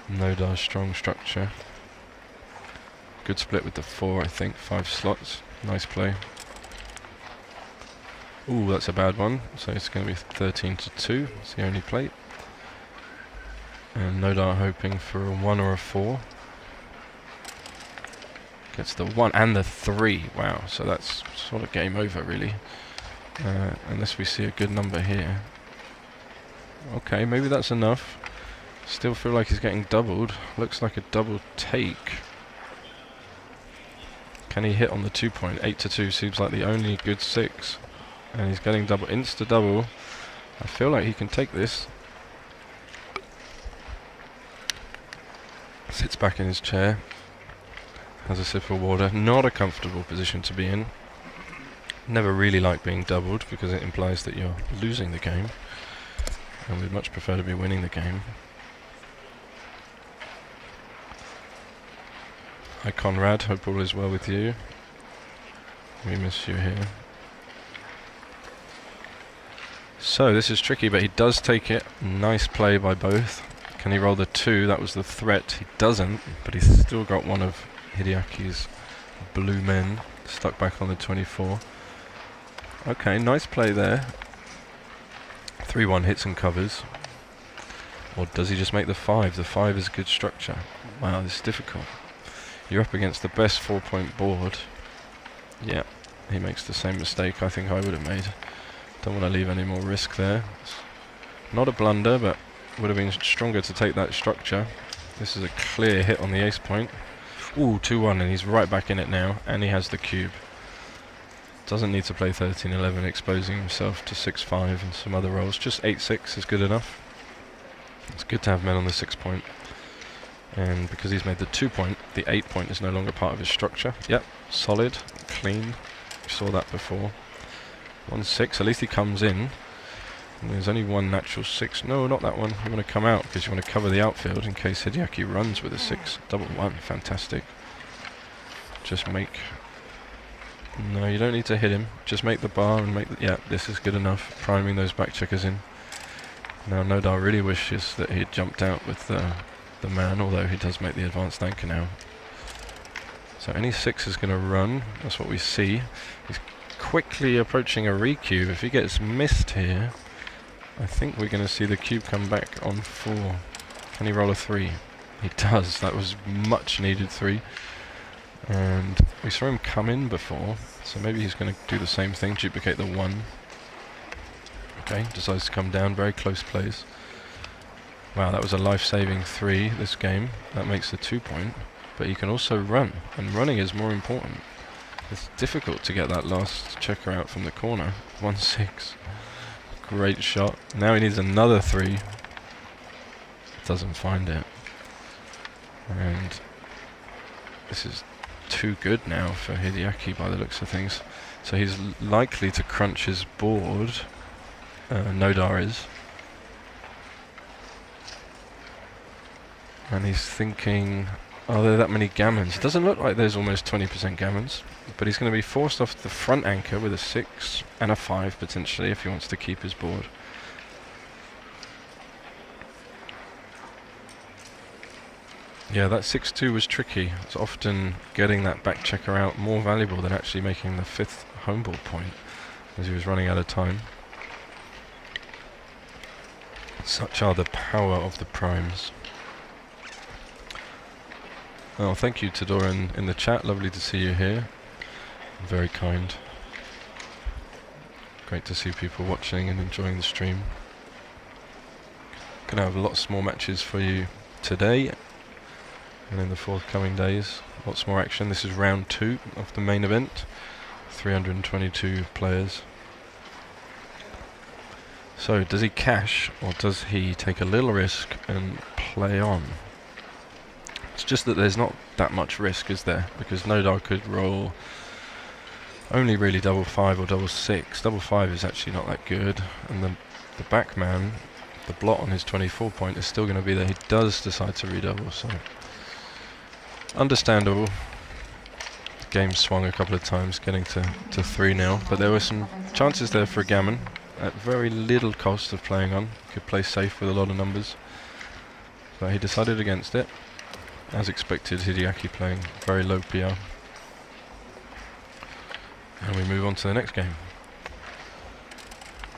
Nodar's strong structure. Good split with the 4, I think. 5 slots. Nice play. Ooh, that's a bad one. So it's going to be 13-2. It's the only plate. And Nodar hoping for a 1 or a 4. Gets the 1 and the 3. Wow, so that's sort of game over, really. Unless we see a good number here. Okay, maybe that's enough. Still feel like he's getting doubled. Looks like a double take. Can he hit on the 2 point? 8-2 seems like the only good 6. And he's getting double, insta-double. I feel like he can take this. Sits back in his chair. Has a sip of water. Not a comfortable position to be in. Never really like being doubled because it implies that you're losing the game. And we'd much prefer to be winning the game. Hi Conrad, hope all is well with you. We miss you here. So this is tricky, but he does take it. Nice play by both. Can he roll the 2? That was the threat. He doesn't, but he's still got one of Hideaki's blue men stuck back on the 24. Okay, nice play there. 3-1 hits and covers. Or does he just make the 5? The 5 is a good structure. Wow, this is difficult. You're up against the best 4-point board. Yeah, he makes the same mistake I think I would have made. Don't want to leave any more risk there. It's not a blunder, but would have been stronger to take that structure. This is a clear hit on the ace point. Ooh, 2-1, and he's right back in it now, and he has the cube. Doesn't need to play 13-11, exposing himself to 6-5 and some other rolls. Just 8-6 is good enough. It's good to have men on the 6-point. And because he's made the 2-point, the 8-point is no longer part of his structure. Yep, solid, clean. We saw that before. 1-6, at least he comes in. And there's only one natural 6. No, not that one. You want to come out because you want to cover the outfield in case Hideaki runs with a 6. 1-1, fantastic. Just make... No, you don't need to hit him. Just make the bar and make the... Yeah, this is good enough. Priming those back checkers in. Now Nodar really wishes that he'd jumped out with the man, although he does make the advanced anchor now. So any 6 is going to run. That's what we see. He's quickly approaching a recube. If he gets missed here, I think we're going to see the cube come back on 4. Can he roll a 3? He does. That was much needed 3. And we saw him come in before, so maybe he's going to do the same thing, duplicate the 1. Okay, decides to come down. Very close plays. Wow, that was a life-saving 3 this game. That makes the 2-point. But you can also run, and running is more important. It's difficult to get that last checker out from the corner. 1-6. Great shot. Now he needs another 3. Doesn't find it. And this is too good now for Hideaki by the looks of things. So he's likely to crunch his board. Nodar is. And he's thinking, are there that many gammons? It doesn't look like there's almost 20% gammons, but he's going to be forced off the front anchor with a 6 and a 5 potentially if he wants to keep his board. Yeah, that 6-2 was tricky. It's often getting that back checker out more valuable than actually making the 5th home ball point, as he was running out of time. Such are the power of the primes. Oh, thank you, Tador, in the chat. Lovely to see you here. Very kind. Great to see people watching and enjoying the stream. Gonna have lots more matches for you today and in the forthcoming days. Lots more action. This is round 2 of the main event. 322 players. So, does he cash or does he take a little risk and play on? It's just that there's not that much risk, is there? Because Nodar could roll only really 5-5 or 6. 5-5 is actually not that good. And the back man, the blot on his 24-point is still going to be there. He does decide to redouble, so understandable. The game swung a couple of times, getting to 3-0. But there were some chances there for a gammon at very little cost of playing on. Could play safe with a lot of numbers. But he decided against it. As expected, Hideaki playing very low PR. And we move on to the next game.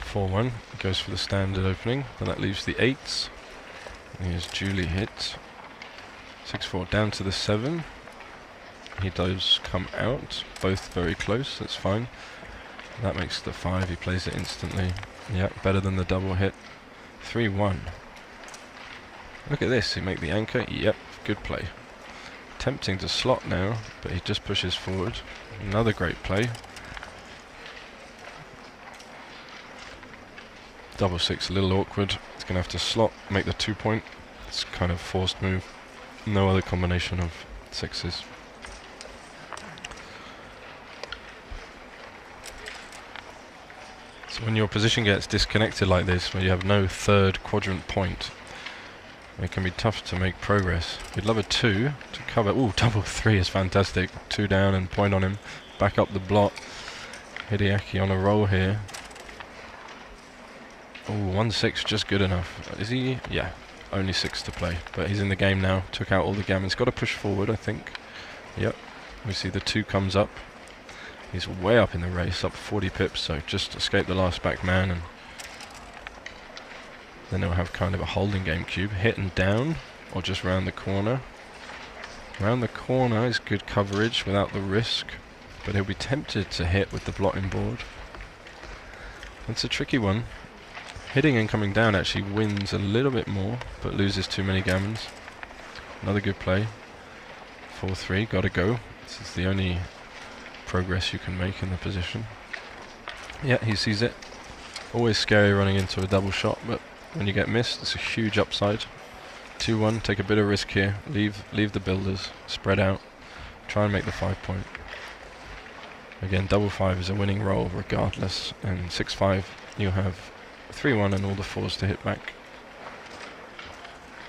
4-1, goes for the standard opening, and that leaves the 8s. And he is duly hit. 6-4 down to the 7. He does come out, both very close, that's fine. That makes the 5, he plays it instantly. Yeah, better than the double hit. 3-1. Look at this, he make the anchor, yep. Good play. Tempting to slot now, but he just pushes forward. Another great play. 6-6, a little awkward. He's going to have to slot, make the 2-point. It's kind of forced move. No other combination of 6s. When your position gets disconnected like this, where you have no third quadrant point, it can be tough to make progress. We'd love a 2 to cover. Ooh, double 3 is fantastic. 2 down and point on him. Back up the block. Hideaki on a roll here. Ooh, 1-6 just good enough. Is he? Yeah, only 6 to play. But he's in the game now. Took out all the gammons. Got to push forward, I think. Yep. We see the 2 comes up. He's way up in the race, up 40 pips, so just escape the last back man, and then he'll have kind of a holding game cube. Hit and down, or just round the corner. Round the corner is good coverage without the risk, but he'll be tempted to hit with the blotting board. It's a tricky one. Hitting and coming down actually wins a little bit more, but loses too many gammons. Another good play. 4-3, gotta go. This is the only progress you can make in the position. Yeah, he sees it. Always scary running into a double shot, but when you get missed, it's a huge upside. 2-1, take a bit of risk here. Leave the builders, spread out. Try and make the 5 point. Again, double 5 is a winning roll regardless, and 6-5 you have 3-1 and all the 4s to hit back.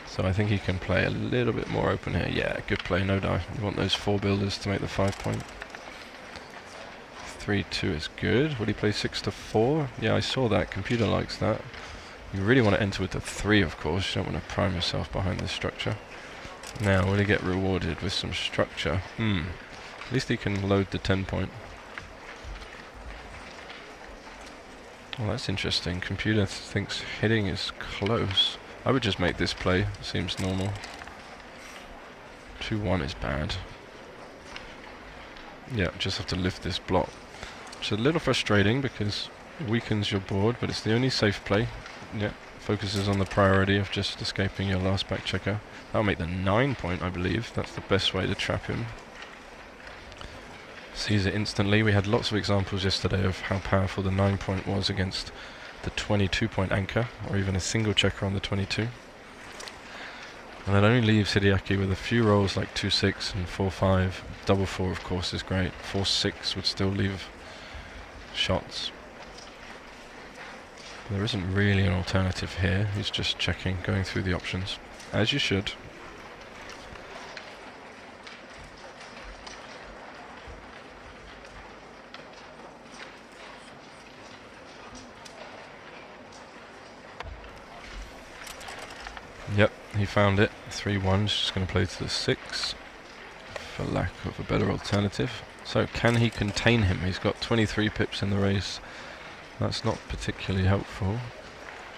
So I think he can play a little bit more open here. Yeah, good play, no doubt. You want those 4 builders to make the 5 point. 3-2 is good. Will he play 6-4? Yeah, I saw that. Computer likes that. You really want to enter with the 3, of course. You don't want to prime yourself behind this structure. Now, will he get rewarded with some structure? At least he can load the 10 point. Well, that's interesting. Computer thinks hitting is close. I would just make this play. Seems normal. 2-1 is bad. Yeah, just have to lift this block. Which is a little frustrating because it weakens your board, but it's the only safe play. Yeah, focuses on the priority of just escaping your last back checker. That'll make the 9 point, I believe. That's the best way to trap him. Sees it instantly. We had lots of examples yesterday of how powerful the 9 point was against the 22 point anchor, or even a single checker on the 22. And that only leaves Hideaki with a few rolls like 2-6 and 4-5. Double 4, of course, is great. 4-6 would still leave shots. But there isn't really an alternative here. He's just checking, going through the options, as you should. Yep, he found it. 3-1, just going to play to the 6 for lack of a better alternative. So can he contain him? He's got 23 pips in the race. That's not particularly helpful.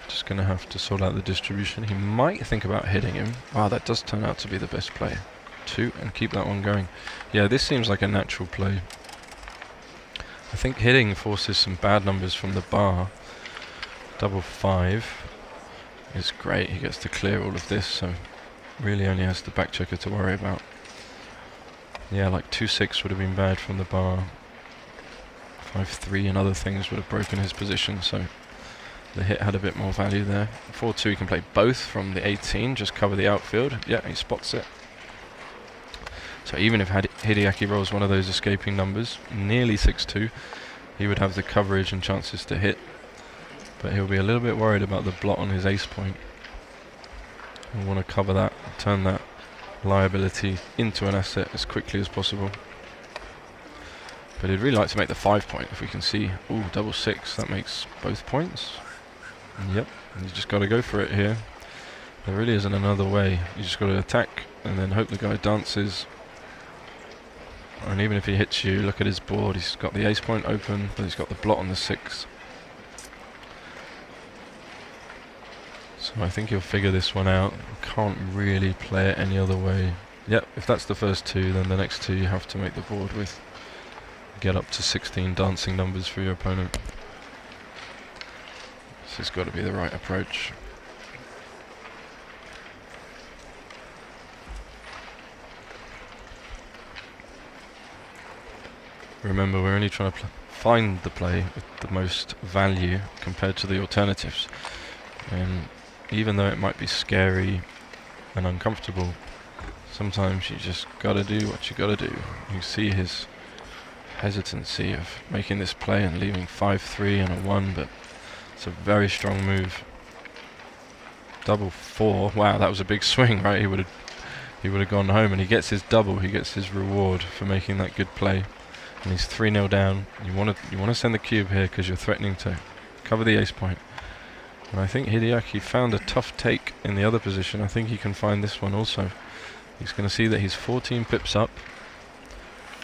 Just going to have to sort out the distribution. He might think about hitting him. Wow, that does turn out to be the best play. 2 and keep that one going. Yeah, this seems like a natural play. I think hitting forces some bad numbers from the bar. Double 5 is great. He gets to clear all of this, so really only has the back checker to worry about. Yeah, like 2-6 would have been bad from the bar. 5-3 and other things would have broken his position, so the hit had a bit more value there. 4-2, he can play both from the 18, just cover the outfield. Yeah, he spots it. So even if Hideaki rolls one of those escaping numbers, nearly 6-2, he would have the coverage and chances to hit. But he'll be a little bit worried about the blot on his ace point. He'll want to cover that, turn that liability into an asset as quickly as possible. But he'd really like to make the 5 point if we can see. Ooh, double 6, that makes both points. Yep, you just got to go for it here. There really isn't another way. You just got to attack and then hope the guy dances. And even if he hits you, look at his board. He's got the ace point open, but he's got the blot on the 6. So I think he'll figure this one out. Can't really play it any other way. Yep, if that's the first 2, then the next 2 you have to make the board with. Get up to 16 dancing numbers for your opponent. This has got to be the right approach. Remember, we're only trying to find the play with the most value compared to the alternatives. And even though it might be scary and uncomfortable, sometimes you just gotta do what you gotta do. You see his hesitancy of making this play and leaving 5-3 and a 1, but it's a very strong move. Double 4. Wow, that was a big swing, right? He would have gone home, and he gets his double. He gets his reward for making that good play. And he's 3-0 down. You want to send the cube here because you're threatening to cover the ace point. And I think Hideaki found a tough take in the other position. I think he can find this one also. He's going to see that he's 14 pips up.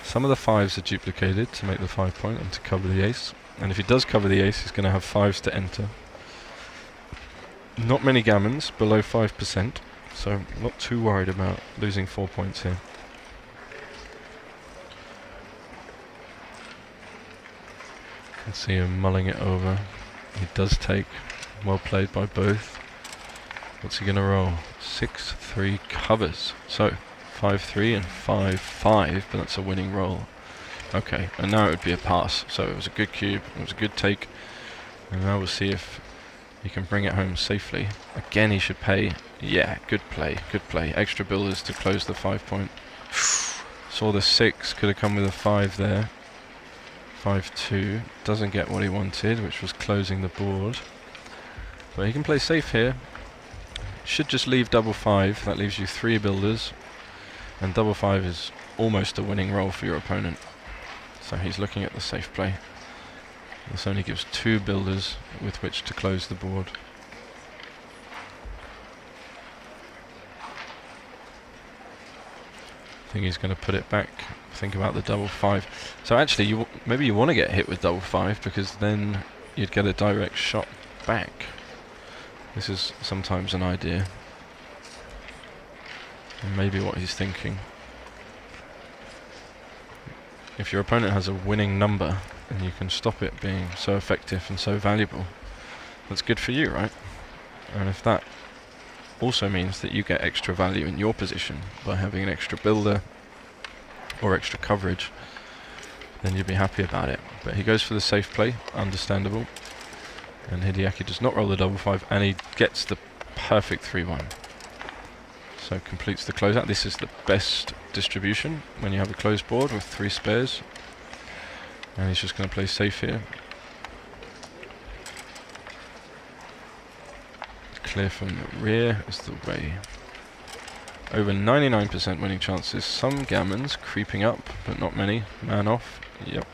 Some of the 5s are duplicated to make the 5 point and to cover the ace. And if he does cover the ace, he's going to have 5s to enter. Not many gammons, below 5%, so not too worried about losing 4 points here. You can see him mulling it over. He does take. Well played by both. What's he going to roll? 6-3 covers. So 5-3 and 5-5, but that's a winning roll. Okay, and now it would be a pass. So it was a good cube, it was a good take. And now we'll see if he can bring it home safely. Again, he should pay. Yeah, good play, good play. Extra builders to close the 5 point. Saw the 6, could have come with a 5 there. 5-2, doesn't get what he wanted, which was closing the board. But he can play safe here. Should just leave double 5, that leaves you 3 builders. And double 5 is almost a winning roll for your opponent. So he's looking at the safe play. This only gives 2 builders with which to close the board. I think he's going to put it back. Think about the double 5. So actually, maybe you want to get hit with double 5 because then you'd get a direct shot back. This is sometimes an idea. And maybe what he's thinking. If your opponent has a winning number and you can stop it being so effective and so valuable, that's good for you, right? And if that also means that you get extra value in your position by having an extra builder or extra coverage, then you'd be happy about it. But he goes for the safe play, understandable. And Hideaki does not roll the double 5, and he gets the perfect 3-1. So completes the closeout. This is the best distribution when you have a closed board with 3 spares. And he's just going to play safe here. Clear from the rear is the way. Over 99% winning chances. Some gammons creeping up, but not many. Man off. Yep.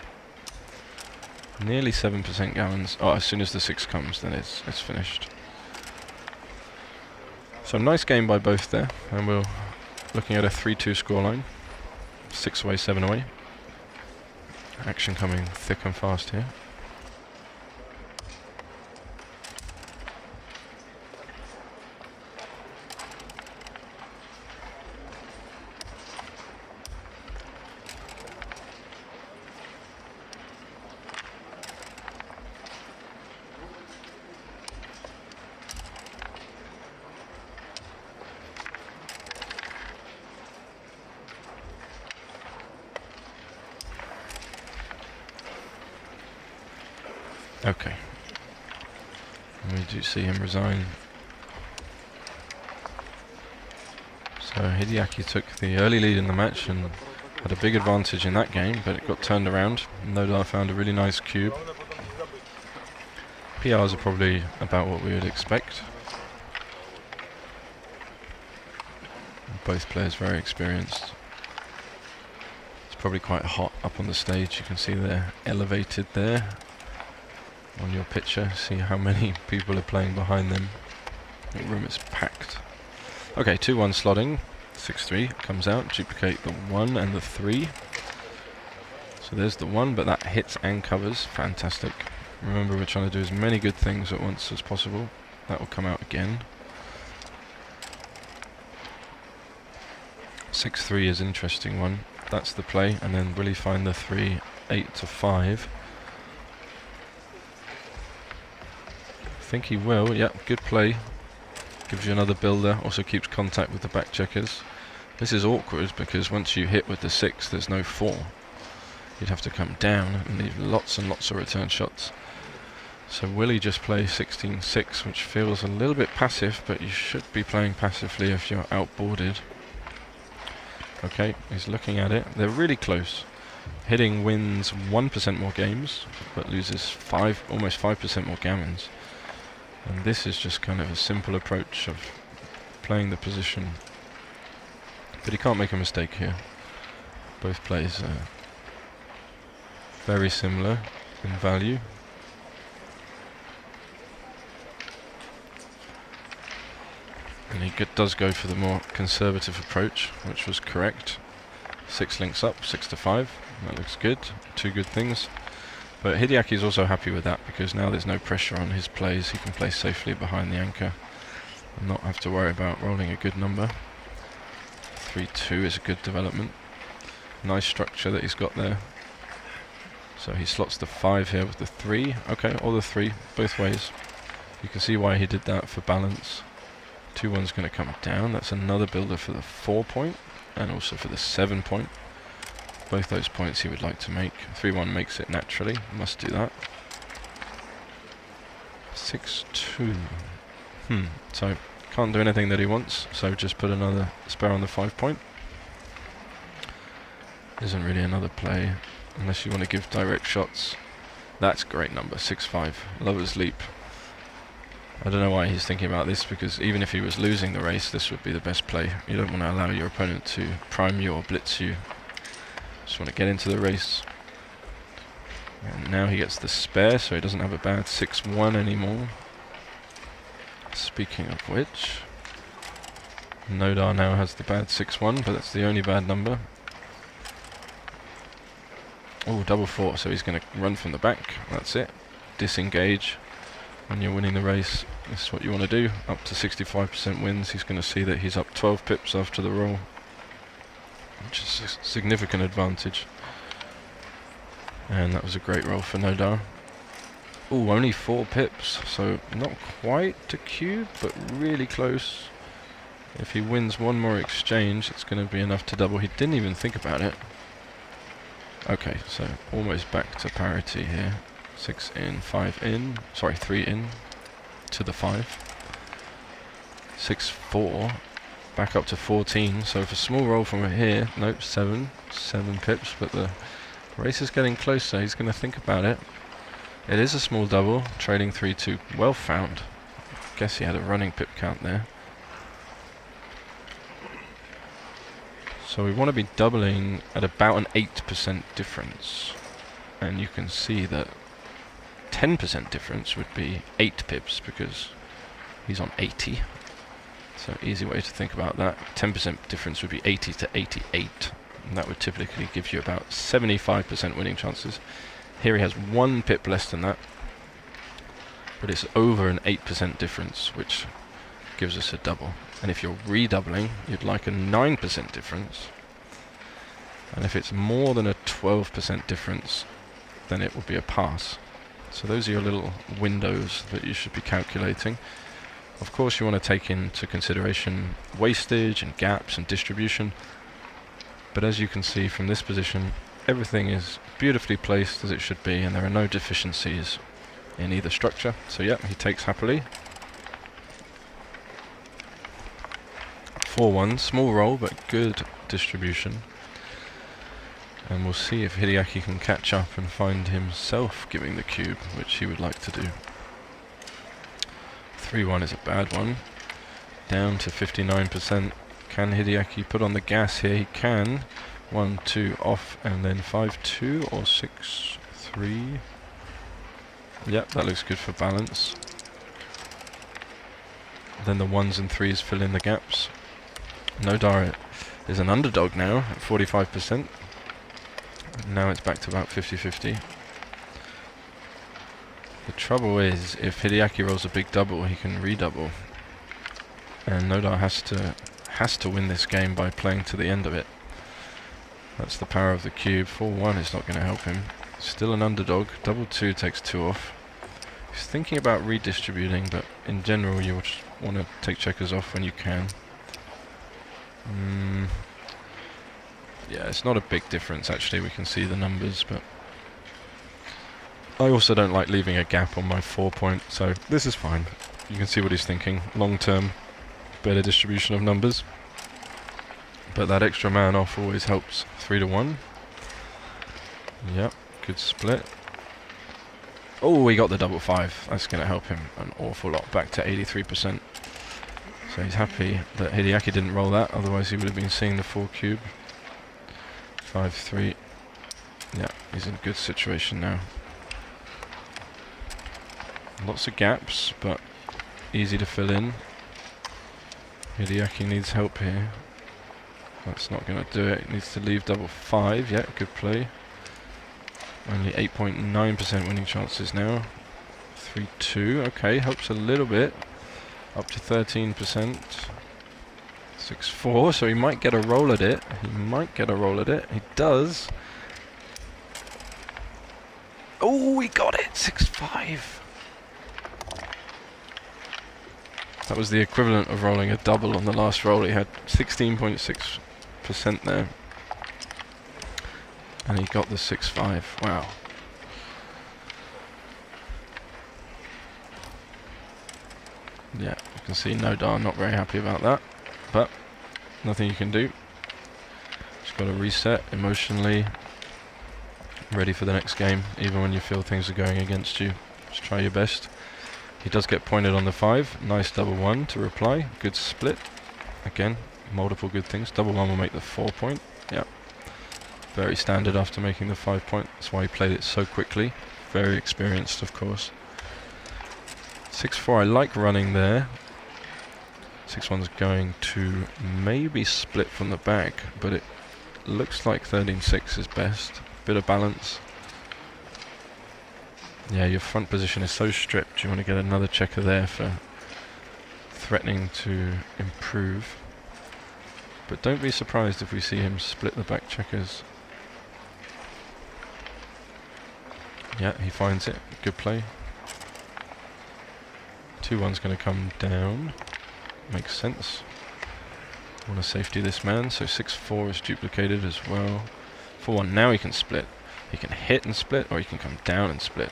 Nearly 7% gammons. Oh, as soon as the 6 comes, then it's finished. So nice game by both there, and we're looking at a 3-2 scoreline. 6 away, 7 away. Action coming thick and fast here. Okay. We do see him resign. So Hideaki took the early lead in the match and had a big advantage in that game, but it got turned around. Nodar found a really nice cube. PRs are probably about what we would expect. Both players very experienced. It's probably quite hot up on the stage. You can see they're elevated there on your picture. See how many people are playing behind them. The room is packed. Okay, 2-1 slotting. 6-3 comes out. Duplicate the 1 and the 3. So there's the 1, but that hits and covers. Fantastic. Remember, we're trying to do as many good things at once as possible. That will come out again. 6-3 is an interesting one. That's the play, and then will he find the 3, 8 to 5? I think he will. Yep, good play. Gives you another builder. Also keeps contact with the back checkers. This is awkward because once you hit with the 6, there's no 4. You'd have to come down and leave lots and lots of return shots. So will he just play 16-6, which feels a little bit passive, but you should be playing passively if you're outboarded. Okay, he's looking at it. They're really close. Hitting wins 1% more games, but loses almost 5% more gammons. And this is just kind of a simple approach of playing the position. But he can't make a mistake here. Both plays are very similar in value. And he does go for the more conservative approach, which was correct. 6 links up, 6 to 5. That looks good. 2 good things. But Hideaki is also happy with that because now there's no pressure on his plays. He can play safely behind the anchor and not have to worry about rolling a good number. 3-2 is a good development. Nice structure that he's got there. So he slots the 5 here with the 3. Okay, or the 3, both ways. You can see why he did that for balance. 2-1's going to come down. That's another builder for the 4 point and also for the 7 point. Both those points he would like to make. 3-1 makes it naturally. Must do that. 6-2. So can't do anything that he wants. So just put another spare on the 5 point. Isn't really another play unless you want to give direct shots. That's a great number. 6-5. Lover's Leap. I don't know why he's thinking about this, because even if he was losing the race, this would be the best play. You don't want to allow your opponent to prime you or blitz you. Just want to get into the race. And now he gets the spare, so he doesn't have a bad 6-1 anymore. Speaking of which, Nodar now has the bad 6-1, but that's the only bad number. Oh, double 4, so he's going to run from the back. That's it. Disengage. When you're winning the race, this is what you want to do. Up to 65% wins. He's going to see that he's up 12 pips after the roll, which is a significant advantage. And that was a great roll for Nodar. Ooh, only 4 pips, so not quite to cube, but really close. If he wins one more exchange, it's going to be enough to double. He didn't even think about it. Okay, so almost back to parity here. 6 in, 5 in, sorry, 3 in to the 5. 6-4, back up to 14. So for small roll from here, nope, 7 pips, but the race is getting closer. He's going to think about it. It is a small double, trading 3-2. Well found. Guess he had a running pip count there. So we want to be doubling at about an 8% difference. And you can see that 10% difference would be 8 pips because he's on 80. So easy way to think about that. 10% difference would be 80 to 88. And that would typically give you about 75% winning chances. Here he has 1 pip less than that. But it's over an 8% difference, which gives us a double. And if you're redoubling, you'd like a 9% difference. And if it's more than a 12% difference, then it would be a pass. So those are your little windows that you should be calculating. Of course you want to take into consideration wastage and gaps and distribution. But as you can see from this position, everything is beautifully placed as it should be, and there are no deficiencies in either structure. So yeah, he takes happily. 4-1, small roll but good distribution. And we'll see if Hideaki can catch up and find himself giving the cube, which he would like to do. 3-1 is a bad one. Down to 59%. Can Hideaki put on the gas here? He can. 1-2 off, and then 5-2 or 6-3. Yep, that looks good for balance. Then the 1s and 3s fill in the gaps. Nodar is an underdog now at 45%. Now it's back to about 50-50. The trouble is, if Hideaki rolls a big double, he can redouble. And Nodar has to win this game by playing to the end of it. That's the power of the cube. 4-1 is not going to help him. Still an underdog. Double 2 takes 2 off. He's thinking about redistributing, but in general you just want to take checkers off when you can. Yeah, it's not a big difference actually, we can see the numbers, but I also don't like leaving a gap on my 4 point, so this is fine. You can see what he's thinking. Long term, better distribution of numbers. But that extra man off always helps. 3-1. Yep, good split. Oh, he got the double 5. That's going to help him an awful lot, back to 83%. So he's happy that Hideaki didn't roll that, otherwise he would have been seeing the 4 cube. 5-3. Yeah, he's in a good situation now. Lots of gaps, but easy to fill in. Hideaki needs help here. That's not going to do it. He needs to leave double 5. Yeah, good play. Only 8.9% winning chances now. 3-2. Okay, helps a little bit. Up to 13%. 6-4. So he might get a roll at it. He might get a roll at it. He does. Oh, he got it. 6-5. That was the equivalent of rolling a double on the last roll. He had 16.6% there. And he got the 6-5. Wow. Yeah, you can see Nodar not very happy about that. But nothing you can do. Just got to reset emotionally. Ready for the next game, even when you feel things are going against you. Just try your best. He does get pointed on the 5. Nice double 1 to reply. Good split. Again, multiple good things. Double 1 will make the 4 point. Yeah. Very standard after making the 5 point. That's why he played it so quickly. Very experienced, of course. 6-4, I like running there. 6-1's going to maybe split from the back, but it looks like 13-6 is best. Bit of balance. Yeah, your front position is so stripped. You want to get another checker there for threatening to improve. But don't be surprised if we see him split the back checkers. Yeah, he finds it. Good play. 2-1's going to come down. Makes sense. Want to safety this man, so 6-4 is duplicated as well. 4-1, now he can split. He can hit and split, or he can come down and split.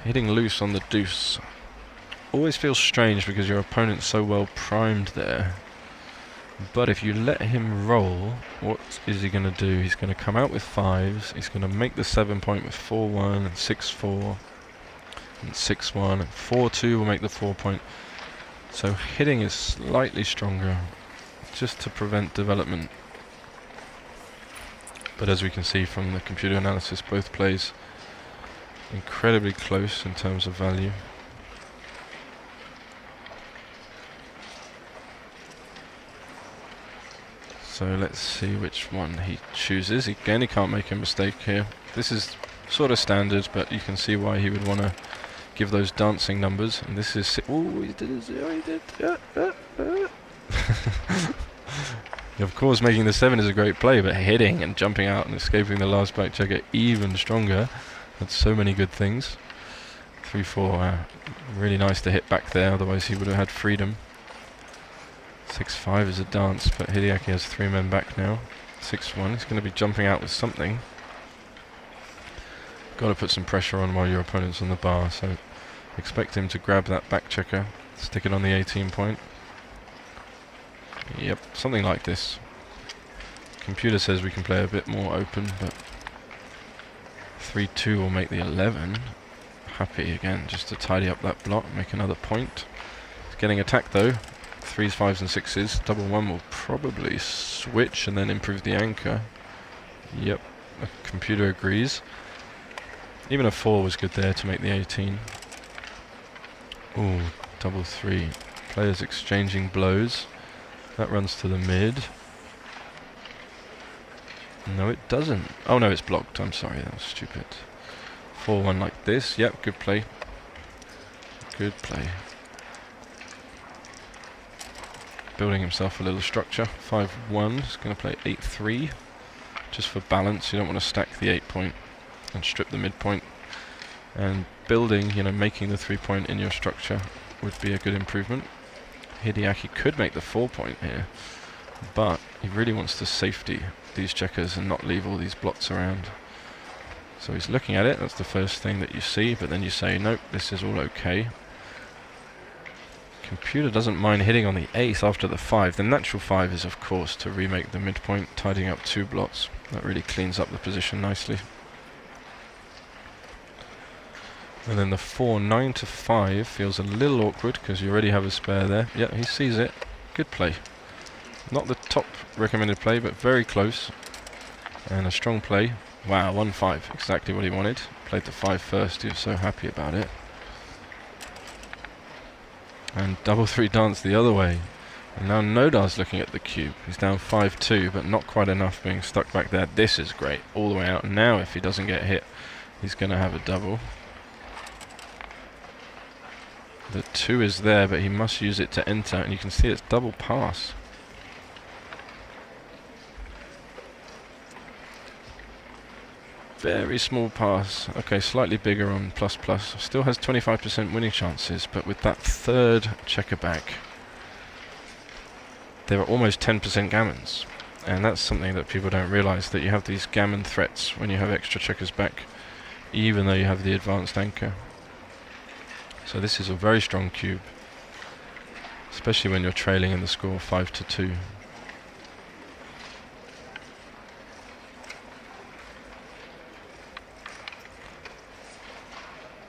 Hitting loose on the deuce always feels strange because your opponent's so well primed there. But if you let him roll, what is he going to do? He's going to come out with 5s. He's going to make the 7 point with 4-1 and 6-4 and 6-1 and 4-2 will make the 4 point. So hitting is slightly stronger just to prevent development. But as we can see from the computer analysis, both plays incredibly close in terms of value. So let's see which one he chooses. Again, he can't make a mistake here. This is sort of standard, but you can see why he would want to give those dancing numbers. And this is... Oh, he did it. Oh, he did. Of course, making the 7 is a great play, but hitting and jumping out and escaping the last back checker even stronger. That's so many good things. 3-4, really nice to hit back there, otherwise he would have had freedom. 6-5 is a dance, but Hideaki has 3 men back now. 6-1, he's going to be jumping out with something. Got to put some pressure on while your opponent's on the bar, so expect him to grab that back checker, stick it on the 18 point. Yep, something like this. Computer says we can play a bit more open, but 3-2 will make the 11. Happy again, just to tidy up that block, make another point. He's getting attacked though. 3s, 5s and 6s. Double 1 will probably switch and then improve the anchor. Yep, the computer agrees. Even a 4 was good there to make the 18. Ooh, double 3. Players exchanging blows. That runs to the mid. No, it doesn't. Oh no, it's blocked. I'm sorry, that was stupid. 4-1 like this. Yep, good play. Good play. Building himself a little structure. 5-1. He's going to play 8-3. Just for balance. You don't want to stack the 8 point and strip the midpoint. And building, you know, making the 3 point in your structure would be a good improvement. Hideaki could make the 4 point here, but he really wants to safety these checkers and not leave all these blots around. So he's looking at it, that's the first thing that you see, but then you say, nope, this is all okay. Computer doesn't mind hitting on the ace after the 5. The natural 5 is, of course, to remake the midpoint, tidying up 2 blots. That really cleans up the position nicely. And then the 4, 9 to 5 feels a little awkward because you already have a spare there. Yeah, he sees it. Good play. Not the top recommended play, but very close. And a strong play. Wow, 1-5, exactly what he wanted. Played the 5 first, he was so happy about it. And double 3 dance the other way. And now Nodar's looking at the cube. He's down 5-2, but not quite enough, being stuck back there. This is great, all the way out. And now if he doesn't get hit, he's going to have a double. The 2 is there, but he must use it to enter, and you can see it's double pass. Very small pass. Okay, slightly bigger on plus plus. Still has 25% winning chances, but with that 3rd checker back, there are almost 10% gammons. And that's something that people don't realise, that you have these gammon threats when you have extra checkers back, even though you have the advanced anchor. So this is a very strong cube, especially when you're trailing in the score 5-2.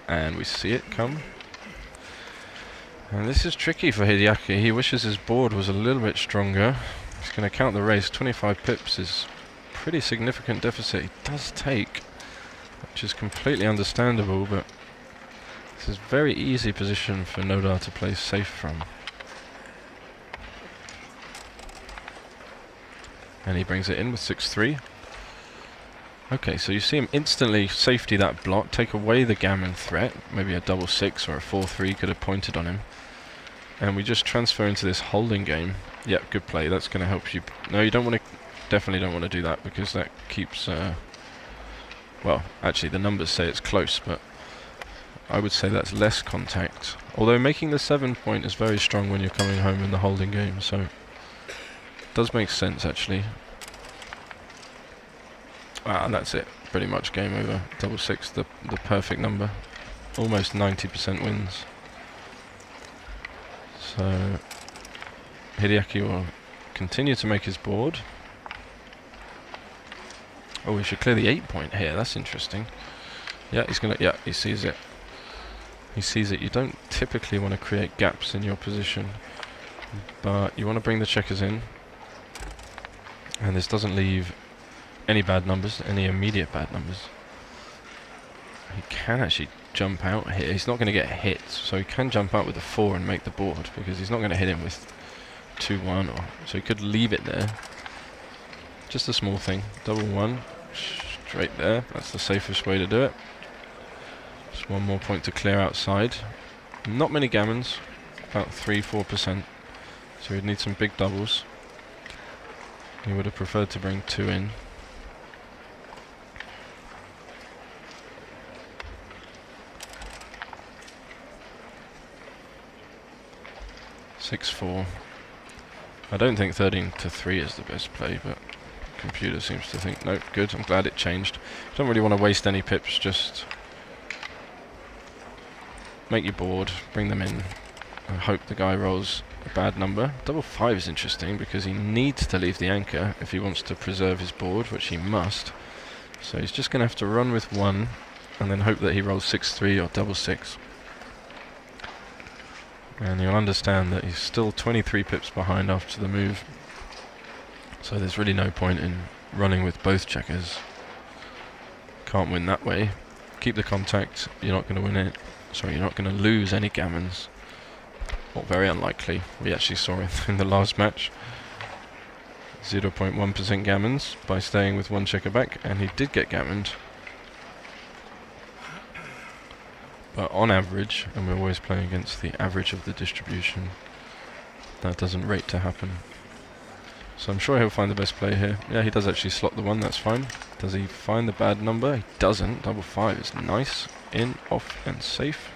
And we see it come. And this is tricky for Hideaki. He wishes his board was a little bit stronger. He's going to count the race. 25 pips is pretty significant deficit. He does take, which is completely understandable, but this is very easy position for Nodar to play safe from. And he brings it in with 6-3. Okay, so you see him instantly safety that block, take away the gammon threat. Maybe a double 6 or a 4-3 could have pointed on him. And we just transfer into this holding game. Yep, good play. That's going to help you. No, you don't want to. Definitely don't want to do that, because that keeps. Well, actually, the numbers say it's close, but I would say that's less contact. Although making the 7 point is very strong when you're coming home in the holding game, so it does make sense actually. Ah, that's it. Pretty much game over. Double 6, the perfect number. Almost 90% wins. So Hideaki will continue to make his board. Oh, we should clear the 8 point here. That's interesting. Yeah, he's gonna. Yeah, he sees it. He sees it. You don't typically want to create gaps in your position, but you want to bring the checkers in, and this doesn't leave any bad numbers, any immediate bad numbers. He can actually jump out here. He's not going to get hit, so he can jump out with a 4 and make the board, because he's not going to hit him with 2-1, or so he could leave it there. Just a small thing. Double 1 straight there. That's the safest way to do it. Just one more point to clear outside. Not many gammons, about 3-4%. So we'd need some big doubles. He would have preferred to bring 2 in. (6-4). I don't think 13-3 is the best play, but computer seems to think, nope, good, I'm glad it changed. Don't really want to waste any pips, just make your board, bring them in, and hope the guy rolls a bad number. Double 5 is interesting because he needs to leave the anchor if he wants to preserve his board, which he must. So he's just going to have to run with 1 and then hope that he rolls 6-3 or double 6. And you'll understand that he's still 23 pips behind after the move. So there's really no point in running with both checkers. Can't win that way. Keep the contact, you're not going to win it. Sorry, you're not going to lose any gammons. Well, very unlikely. We actually saw it in the last match. 0.1% gammons by staying with 1 checker back, and he did get gammoned. But on average, and we're always playing against the average of the distribution, that doesn't rate to happen. So I'm sure he'll find the best play here. Yeah, he does actually slot the 1, that's fine. Does he find the bad number? He doesn't. Double 5 is nice. In, off, and safe.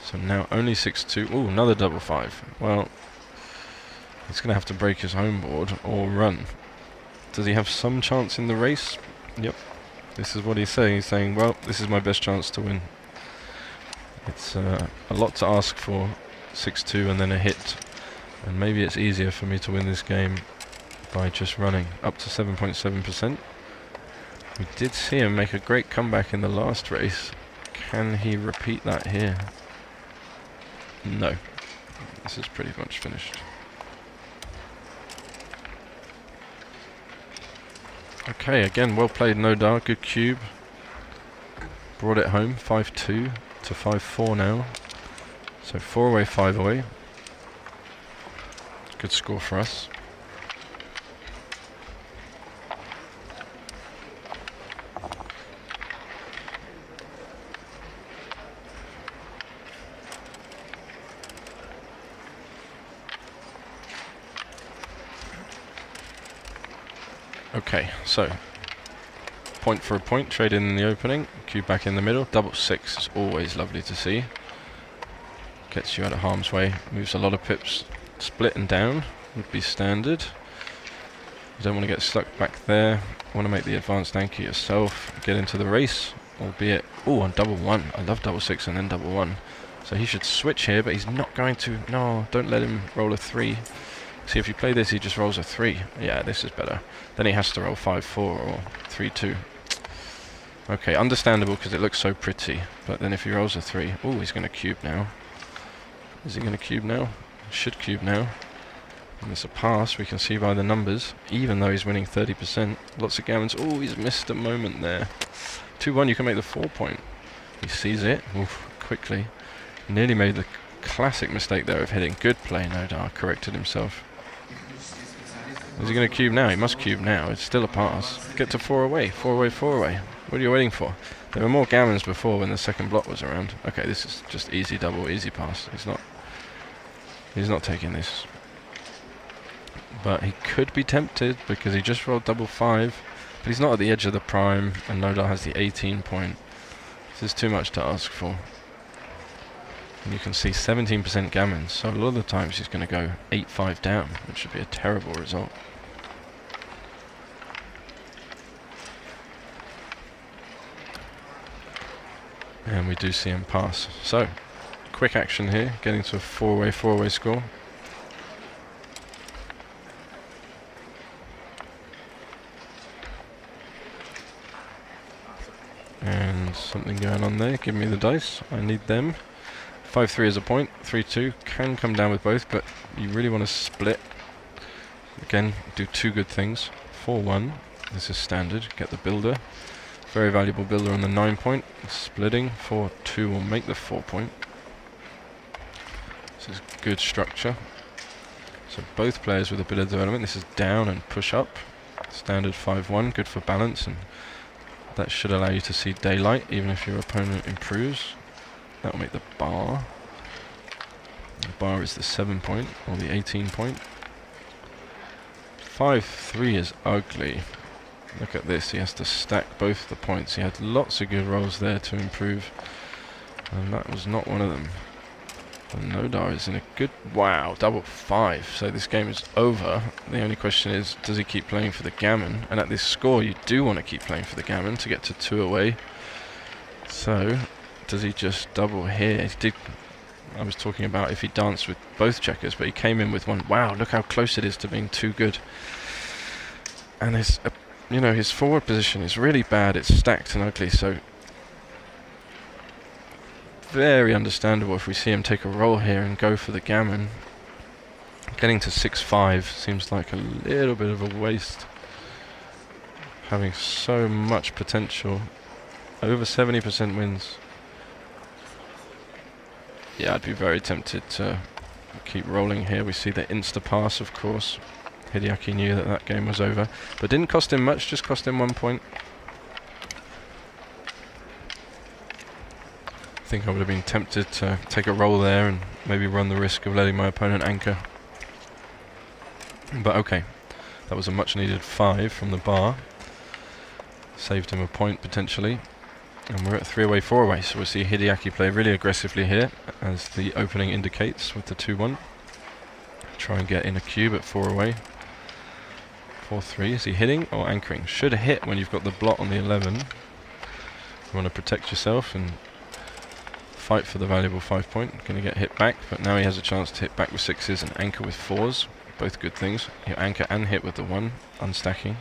So now only 6-2. Ooh, another double 5. Well, he's going to have to break his home board or run. Does he have some chance in the race? Yep. This is what he's saying. He's saying, well, this is my best chance to win. It's a lot to ask for, 6-2 and then a hit. And maybe it's easier for me to win this game by just running up to 7.7%. We did see him make a great comeback in the last race. Can he repeat that here? No. This is pretty much finished. Okay, again, well played Nodar, good cube. Brought it home, 5-2 to 5-4 now. So 4 away, 5 away. Good score for us. Okay, so point for a point, trade in the opening, cube back in the middle, double 6 is always lovely to see. Gets you out of harm's way, moves a lot of pips. Split and down would be standard. You don't want to get stuck back there. Want to make the advanced anchor yourself, get into the race, albeit, oh, on double 1. I love double 6 and then double 1. So he should switch here, but he's not going to. No, don't let him roll a 3. See, if you play this, he just rolls a 3. Yeah, this is better. Then he has to roll 5-4 or 3-2. Okay, understandable because it looks so pretty. But then if he rolls a 3, oh, he's going to cube now. Is he going to cube now? Should cube now. And it's a pass, we can see by the numbers, even though he's winning 30%. Lots of gammons. Oh, he's missed a moment there. 2-1, you can make the 4 point. He sees it. Oof, quickly. Nearly made the classic mistake there of hitting. Good play, Nodar. Corrected himself. Is he going to cube now? He must cube now. It's still a pass. Get to 4 away. 4 away, 4 away. What are you waiting for? There were more gammons before when the second block was around. Okay, this is just easy double, easy pass. He's not taking this. But he could be tempted because he just rolled double 5. But he's not at the edge of the prime, and Nodar has the 18 point. This is too much to ask for. And you can see 17% gammons, so a lot of the times he's going to go 8-5 down, which would be a terrible result. And we do see him pass. So, quick action here, getting to a 4-way score. And something going on there, give me the dice, I need them. 5-3 is a point, 3-2 can come down with both, but you really want to split. Again, do 2 good things. 4-1, this is standard, get the builder. Very valuable builder on the 9 point. Splitting, 4-2 will make the 4 point. This is good structure. So both players with a bit of development. This is down and push up. Standard 5-1, good for balance, and that should allow you to see daylight even if your opponent improves. That will make the bar. The bar is the 7 point or the 18 point. 5-3 is ugly. Look at this, he has to stack both the points. He had lots of good rolls there to improve, and that was not one of them. And Nodar is in a good, wow, double 5. So this game is over. The only question is, does he keep playing for the gammon? And at this score, you do want to keep playing for the gammon to get to 2 away. So, does he just double here? He did. I was talking about if he danced with both checkers, but he came in with one. Wow, look how close it is to being too good. And his, you know, his forward position is really bad. It's stacked and ugly. So very understandable if we see him take a roll here and go for the gammon. Getting to 6-5 seems like a little bit of a waste. Having so much potential. Over 70% wins. Yeah, I'd be very tempted to keep rolling here. We see the insta pass, of course. Hideaki knew that that game was over, but didn't cost him much, just cost him 1 point. I think I would have been tempted to take a roll there and maybe run the risk of letting my opponent anchor. But okay, that was a much needed 5 from the bar. Saved him a point potentially. And we're at 3 away, 4 away, so we'll see Hideaki play really aggressively here, as the opening indicates with the 2-1. Try and get in a cube at 4 away. 4-3, is he hitting or anchoring? Should hit when you've got the blot on the 11. You want to protect yourself, and fight for the valuable 5 point. Going to get hit back, but now he has a chance to hit back with 6s and anchor with 4s. Both good things. He'll anchor and hit with the 1, unstacking.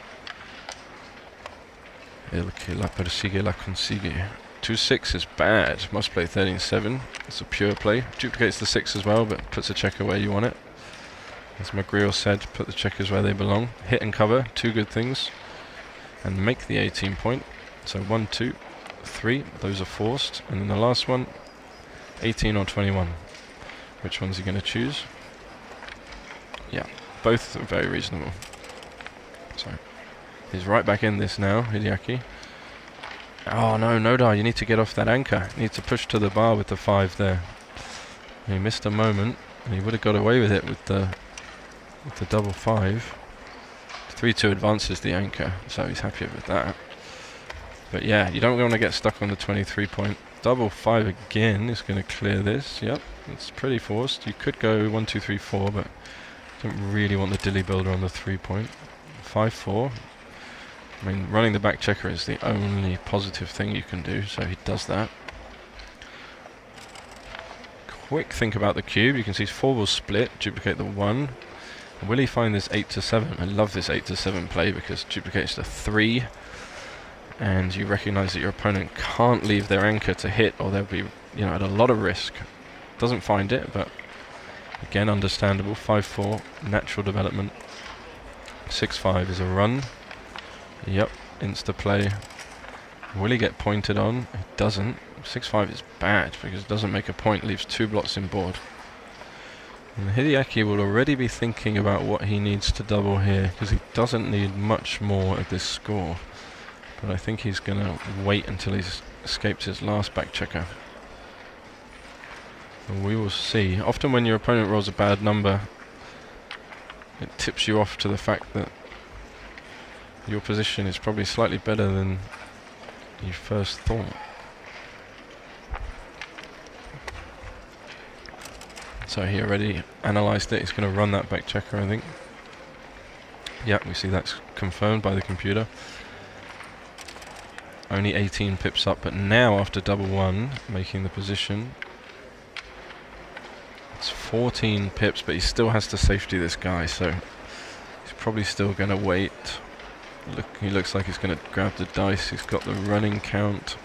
El que la persigue la consigue. 2-6 is bad. Must play 13-7. It's a pure play. Duplicates the 6 as well, but puts a checker where you want it. As McGreal said, put the checkers where they belong. Hit and cover, 2 good things. And make the 18 point. So 1, 2, 3. Those are forced. And then the last one, 18 or 21. Which one's he going to choose? Yeah, both are very reasonable. So he's right back in this now, Hideaki. Oh no, Nodar, you need to get off that anchor. You need to push to the bar with the 5 there. He missed a moment, and he would have got away with it with the double 5. 3-2 advances the anchor, so he's happy with that. But yeah, you don't want to get stuck on the 23 point. Double 5 again is going to clear this. Yep, it's pretty forced. You could go 1, 2, 3, 4, but don't really want the dilly builder on the 3 point. 5-4. I mean, running the back checker is the only positive thing you can do, so he does that. Quick think about the cube. You can see 4 will split, duplicate the 1. Will he find this 8-7? I love this 8-7 play because duplicates the 3, and you recognise that your opponent can't leave their anchor to hit, or they'll be, you know, at a lot of risk. Doesn't find it, but again, understandable. 5-4, natural development. 6-5 is a run. Yep, insta play. Will he get pointed on? He doesn't. 6-5 is bad because it doesn't make a point, leaves 2 blocks in board. And Hideaki will already be thinking about what he needs to double here, because he doesn't need much more at this score. But I think he's going to wait until he's escaped his last back checker. And we will see. Often when your opponent rolls a bad number, it tips you off to the fact that your position is probably slightly better than you first thought. So he already analysed it. He's going to run that back checker, I think. Yeah, we see that's confirmed by the computer. Only 18 pips up, but now after double 1, making the position, it's 14 pips, but he still has to safety this guy, so he's probably still going to wait. Look, he looks like he's going to grab the dice. He's got the running count.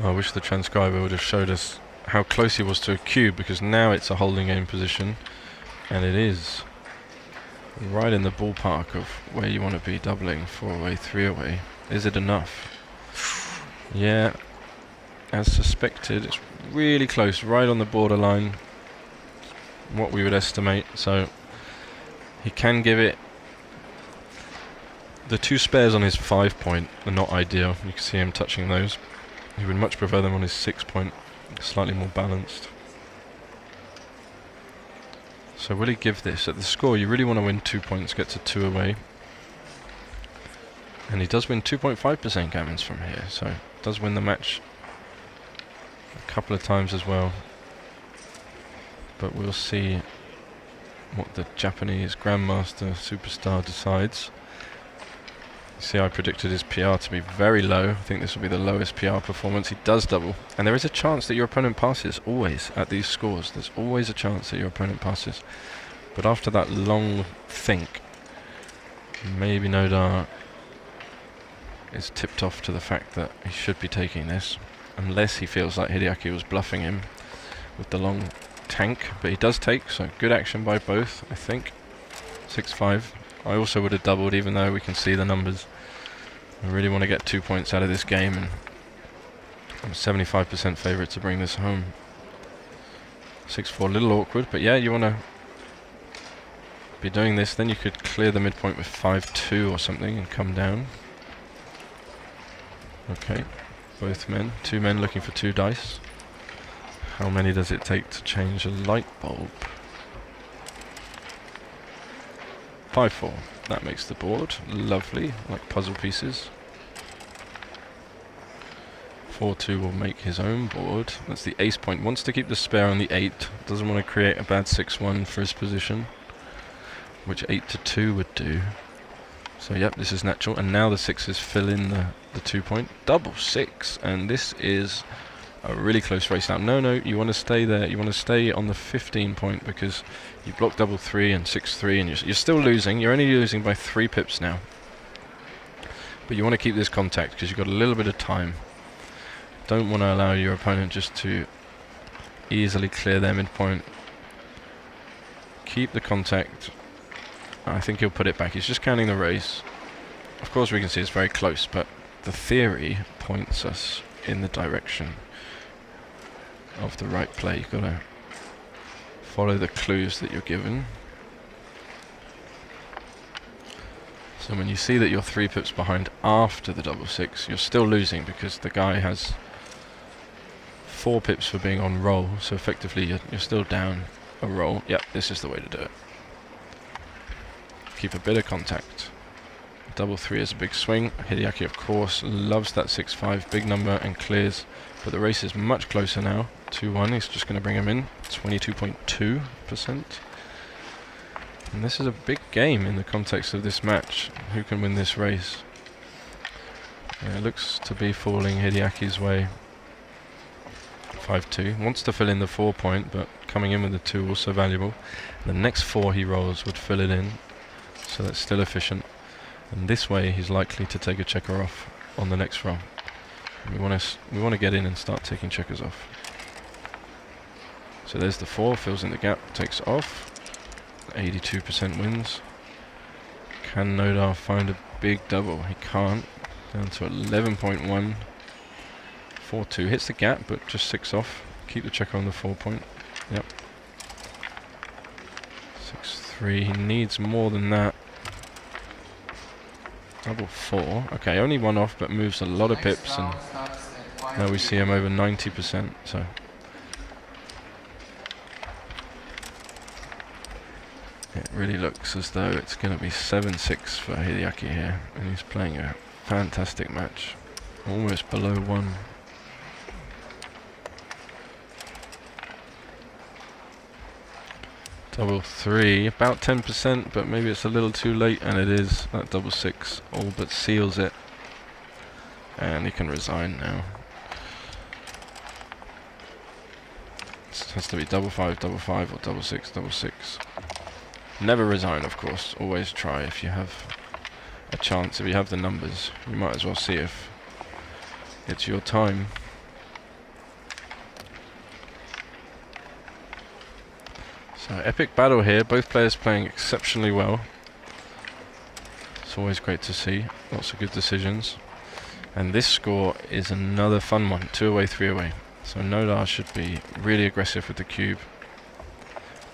I wish the transcriber would have showed us how close he was to a cube, because now it's a holding game position, and it is right in the ballpark of where you want to be doubling. 4 away, 3 away. Is it enough? Yeah, as suspected, it's really close, right on the borderline, what we would estimate. So he can give it. The 2 spares on his 5 point are not ideal. You can see him touching those. He would much prefer them on his 6 point, slightly more balanced. So will he give this? At the score, you really want to win 2 points, get to 2 away. And he does win 2.5% gammons from here, so does win the match a couple of times as well. But we'll see what the Japanese Grandmaster Superstar decides. You see, I predicted his PR to be very low. I think this will be the lowest PR performance. He does double. And there is a chance that your opponent passes, always, at these scores. There's always a chance that your opponent passes. But after that long think, maybe Nodar is tipped off to the fact that he should be taking this, unless he feels like Hideaki was bluffing him with the long tank. But he does take, so good action by both, I think. 6-5. I also would have doubled, even though we can see the numbers. I really want to get 2 points out of this game, and I'm 75% favourite to bring this home. 6-4, a little awkward, but yeah, you want to be doing this. Then you could clear the midpoint with 5-2 or something and come down. Okay, both men, 2 men looking for 2 dice. How many does it take to change a light bulb? 5-4, that makes the board. Lovely, like puzzle pieces. 4-2 will make his own board. That's the ace point. Wants to keep the spare on the 8. Doesn't want to create a bad 6-1 for his position, which 8-2 would do. So yep, this is natural. And now the 6s fill in the 2 point. Double 6, and this is a really close race now. No, you want to stay there. You want to stay on the 15 point because you blocked double 3 and 6-3 and you're still losing. You're only losing by 3 pips now. But you want to keep this contact because you've got a little bit of time. Don't want to allow your opponent just to easily clear their midpoint. Keep the contact. I think he'll put it back. He's just counting the race. Of course we can see it's very close, but the theory points us in the direction of the right play. You've got to follow the clues that you're given. So when you see that you're 3 pips behind after the double 6, you're still losing because the guy has 4 pips for being on roll, so effectively you're still down a roll. Yep, this is the way to do it. Keep a bit of contact. Double 3 is a big swing. Hideaki, of course, loves that 6-5, big number, and clears. But the race is much closer now. 2-1, he's just going to bring him in. 22.2%. And this is a big game in the context of this match. Who can win this race? It looks to be falling Hideaki's way. 5-2. Wants to fill in the 4 point, but coming in with the 2 also valuable. The next 4 he rolls would fill it in, so that's still efficient. And this way he's likely to take a checker off on the next roll. We want to get in and start taking checkers off. So there's the 4, fills in the gap, takes off. 82% wins. Can Nodar find a big double? He can't. Down to 11.1. 4-2. Hits the gap, but just 6 off. Keep the checker on the 4 point. Yep. 6-3. He needs more than that. Double 4. Okay, only 1 off, but moves a lot of pips, and now we see him over 90%. So it really looks as though it's going to be 7-6 for Hideaki here, and he's playing a fantastic match, almost below 1. Double 3, about 10%, but maybe it's a little too late, and it is. That double 6 all but seals it, and he can resign now. It has to be double 5, or double 6, double 6. Never resign, of course. Always try if you have a chance. If you have the numbers, you might as well see if it's your time. So epic battle here, both players playing exceptionally well. It's always great to see, lots of good decisions. And this score is another fun one, 2 away, 3 away. So Nodar should be really aggressive with the cube.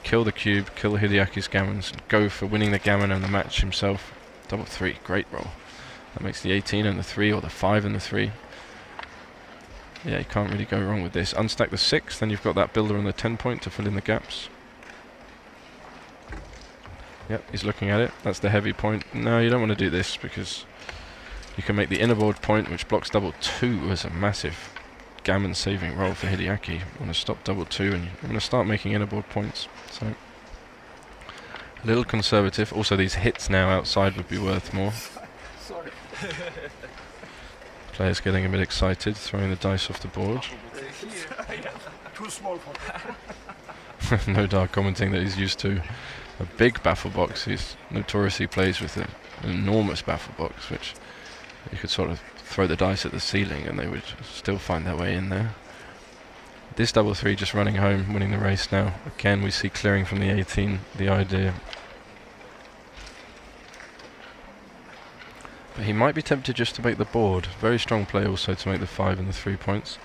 Kill the cube, kill Hideaki's gammons, go for winning the gammon and the match himself. Double 3, great roll. That makes the 18 and the 3, or the 5 and the 3. Yeah, you can't really go wrong with this. Unstack the 6, then you've got that builder on the 10 point to fill in the gaps. Yep, he's looking at it. That's the heavy point. No, you don't want to do this because you can make the inner board point, which blocks double 2 as a massive gammon saving roll for Hideaki. You want to stop double 2 and you're going to start making inner board points. So a little conservative. Also, these hits now outside would be worth more.
Sorry.
Players getting a bit excited, throwing the dice off the board.
Too small for
Nodar commenting that he's used to a big baffle box. He notoriously plays with an enormous baffle box, which you could sort of throw the dice at the ceiling and they would still find their way in there. This double 3 just running home, winning the race now. Again, we see clearing from the 18, the idea. But he might be tempted just to make the board. Very strong play also to make the 5 and the 3 points.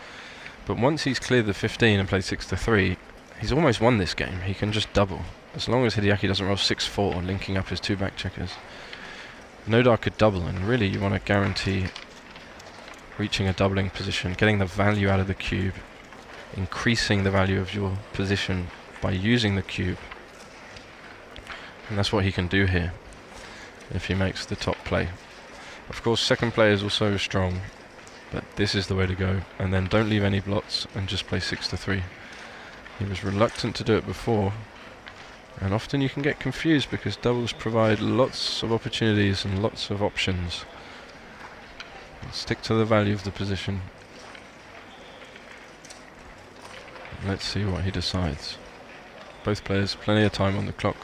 But once he's cleared the 15 and played 6-3, he's almost won this game. He can just double. As long as Hideaki doesn't roll 6-4, linking up his 2 back checkers. Nodar could double, and really you want to guarantee reaching a doubling position, getting the value out of the cube, increasing the value of your position by using the cube. And that's what he can do here if he makes the top play. Of course, second play is also strong, but this is the way to go. And then don't leave any blots and just play 6-3. He was reluctant to do it before, and often you can get confused because doubles provide lots of opportunities and lots of options. Stick to the value of the position. Let's see what he decides. Both players, plenty of time on the clock.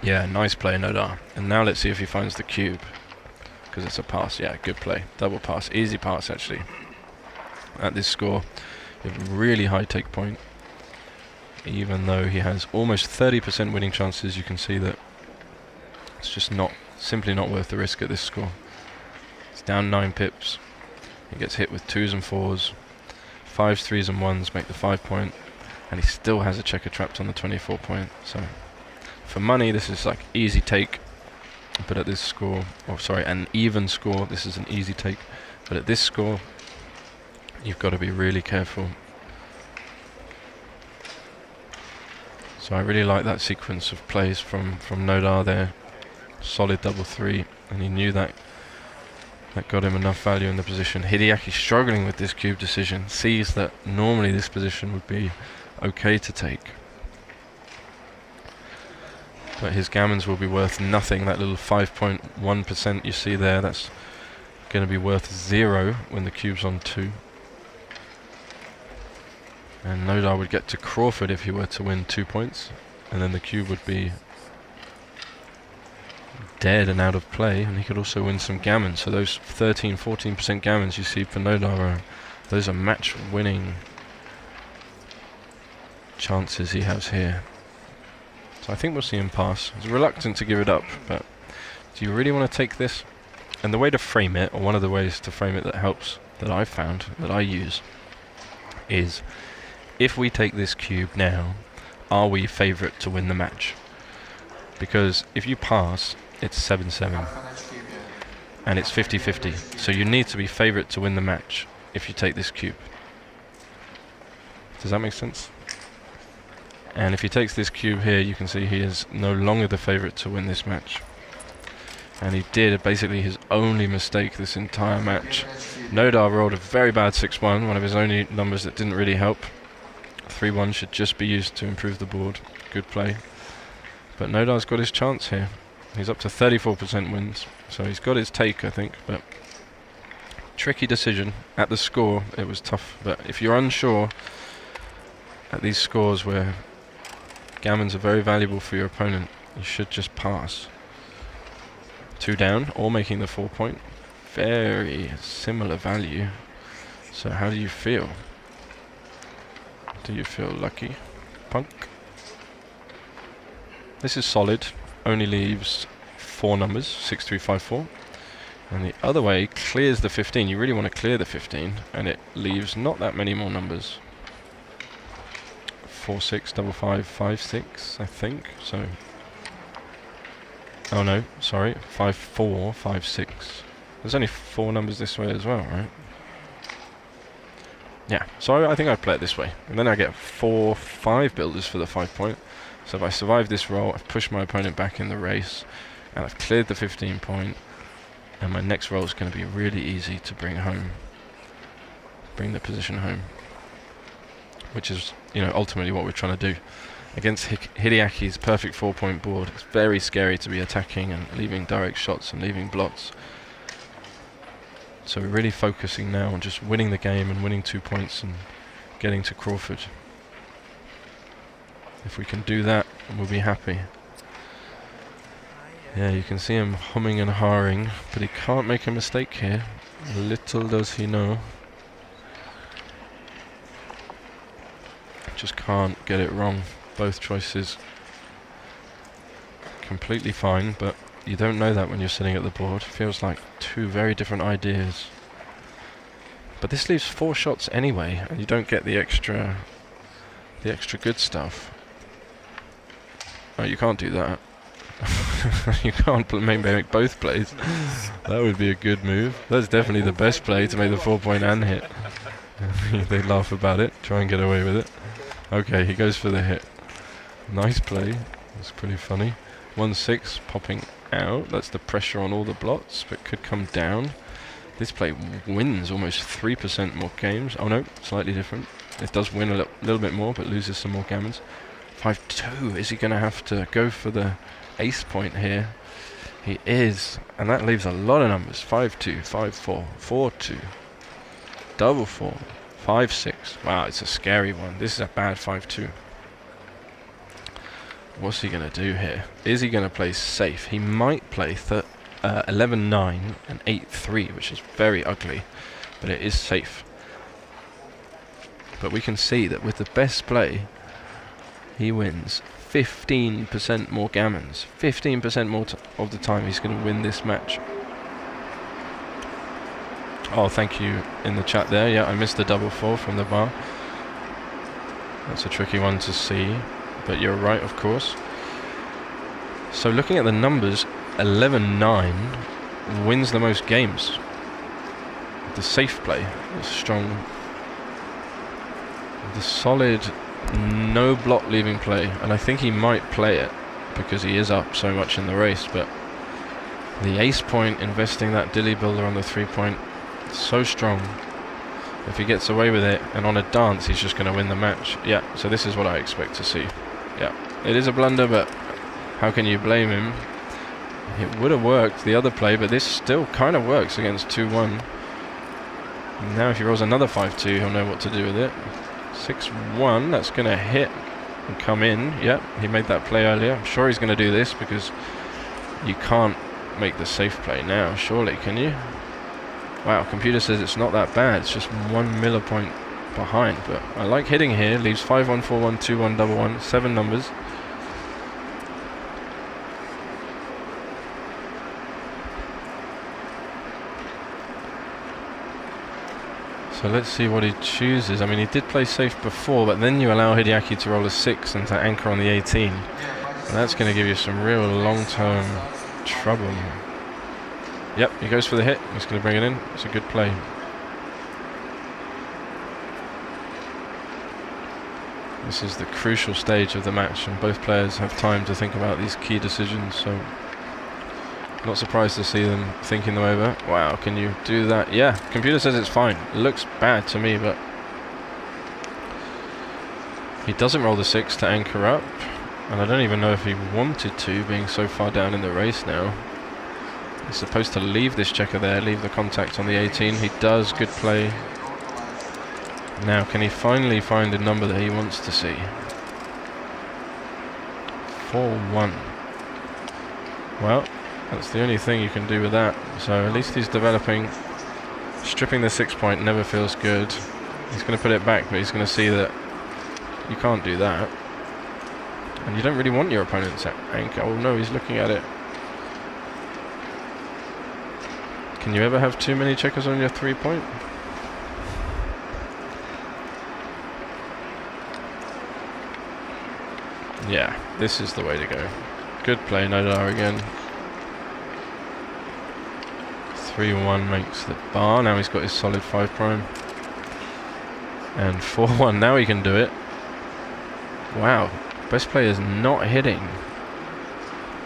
Yeah, nice play, Nodar. And now let's see if he finds the cube. Because it's a pass. Yeah, good play. Double pass. Easy pass, actually. At this score, you have a really high take point. Even though he has almost 30% winning chances, you can see that it's just simply not worth the risk at this score. It's down 9 pips. He gets hit with 2s and 4s. 5s, 3s and 1s make the 5 point. And he still has a checker trapped on the 24 point. So for money, this is like easy take. But at this score, or sorry, an even score, this is an easy take. But at this score, you've got to be really careful. So I really like that sequence of plays from Nodar there. Solid double 3, and he knew that got him enough value in the position. Hideaki struggling with this cube decision, sees that normally this position would be okay to take. But his gammons will be worth nothing. That little 5.1% you see there, that's going to be worth 0 when the cube's on 2. And Nodar would get to Crawford if he were to win 2 points, and then the cube would be dead and out of play, and he could also win some gammons. So those 13-14% gammons you see for Nodar, those are match-winning chances he has here. So I think we'll see him pass. He's reluctant to give it up, but do you really want to take this? And the way to frame it, or one of the ways to frame it that helps, that I've found, that I use, is if we take this cube now, are we favourite to win the match? Because if you pass, it's 7-7 and it's 50-50, so you need to be favourite to win the match if you take this cube. Does that make sense? And if he takes this cube here, you can see he is no longer the favourite to win this match. And he did basically his only mistake this entire match. Nodar rolled a very bad 6-1, one of his only numbers that didn't really help. 3-1 should just be used to improve the board. Good play. But Nodar's got his chance here. He's up to 34% wins, so he's got his take, I think. But tricky decision. At the score, it was tough. But if you're unsure at these scores where gammons are very valuable for your opponent, you should just pass. 2 down, or making the 4 point. Very similar value. So how do you feel? Do you feel lucky, Punk? This is solid. Only leaves 4 numbers, 6, 3, 5, 4. And the other way clears the 15. You really want to clear the 15, and it leaves not that many more numbers. 4, 6, 5, 5, 5, 6, I think. So, oh no, sorry, 5, 4, 5, 6. There's only 4 numbers this way as well, right? Yeah, so I think I'd play it this way. And then I get 4, 5 builders for the 5 point. So if I survive this roll, I've pushed my opponent back in the race, and I've cleared the 15 point, and my next roll is going to be really easy to bring home. Bring the position home. Which is, you know, ultimately what we're trying to do. Against Hideaki's perfect 4 point board, it's very scary to be attacking and leaving direct shots and leaving blots. So we're really focusing now on just winning the game and winning 2 points and getting to Crawford. If we can do that, we'll be happy. Yeah, you can see him humming and hawing, but he can't make a mistake here. Little does he know. Just can't get it wrong. Both choices completely fine, but you don't know that when you're sitting at the board. Feels like 2 very different ideas. But this leaves 4 shots anyway, and you don't get the extra good stuff. Oh, you can't do that. You can't make both plays. That would be a good move. That's definitely the best play, to make the 4 point and hit. They laugh about it, try and get away with it. Okay, he goes for the hit. Nice play. That's pretty funny. 1-6 popping out. That's the pressure on all the blots, but could come down. This play wins almost 3% more games. Oh no, slightly different. It does win a little bit more, but loses some more gammons. 5-2. Is he going to have to go for the ace point here? He is, and that leaves a lot of numbers. 5-2, 5-4, 4-2, double 4, 5-6. Wow, it's a scary one. This is a bad 5-2. What's he going to do here? Is he going to play safe? He might play 11-9 and 8-3, which is very ugly, but it is safe. But we can see that with the best play, he wins 15% more gammons. 15% more of the time he's going to win this match. Oh, thank you in the chat there. Yeah, I missed the double 4 from the bar. That's a tricky one to see, but you're right, of course. So looking at the numbers, 11-9 wins the most games. The safe play is strong. The solid, no block leaving play, and I think he might play it because he is up so much in the race, but the ace point, investing that dilly builder on the 3-point, so strong. If he gets away with it and on a dance, he's just going to win the match. Yeah, so this is what I expect to see. Yeah, it is a blunder, but how can you blame him? It would have worked, the other play, but this still kind of works against 2-1. Now if he rolls another 5-2, he'll know what to do with it. 6-1, that's going to hit and come in. Yep, he made that play earlier. I'm sure he's going to do this because you can't make the safe play now, surely, can you? Wow, computer says it's not that bad. It's just 1 millipoint behind, but I like hitting here. Leaves 5-1, 4-1, 2-1, double 1, 7 numbers. So let's see what he chooses. I mean, he did play safe before, but then you allow Hideaki to roll a 6 and to anchor on the 18. And that's going to give you some real long-term trouble. Yep, he goes for the hit. He's going to bring it in. It's a good play. This is the crucial stage of the match, and both players have time to think about these key decisions, so not surprised to see them thinking them over. Wow, can you do that? Yeah, computer says it's fine. It looks bad to me, but he doesn't roll the 6 to anchor up, and I don't even know if he wanted to, being so far down in the race now. He's supposed to leave this checker there, leave the contact on the 18. He does, good play. Now, can he finally find a number that he wants to see? 4-1. Well, that's the only thing you can do with that. So at least he's developing. Stripping the 6-point never feels good. He's going to put it back, but he's going to see that you can't do that. And you don't really want your opponent's anchor. Oh no, he's looking at it. Can you ever have too many checkers on your 3-point? Yeah, this is the way to go. Good play, Nodar again. 3-1 makes the bar. Now he's got his solid 5 prime. And 4-1, now he can do it. Wow, best player is not hitting.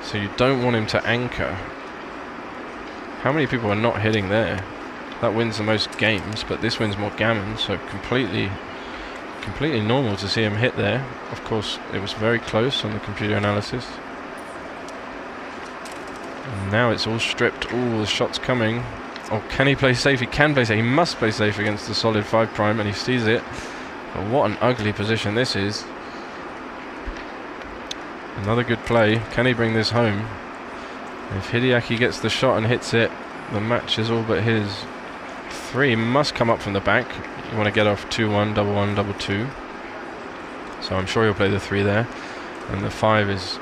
So you don't want him to anchor. How many people are not hitting there? That wins the most games, but this wins more gammon, so completely normal to see him hit there. Of course, it was very close on the computer analysis. And now it's all stripped. All the shots coming. Oh, can he play safe? He can play safe. He must play safe against the solid 5 prime, and he sees it. But what an ugly position this is. Another good play. Can he bring this home? If Hideaki gets the shot and hits it, the match is all but his. 3 must come up from the back. You want to get off 2-1, double 1, double 2. So I'm sure he'll play the 3 there. And the 5 is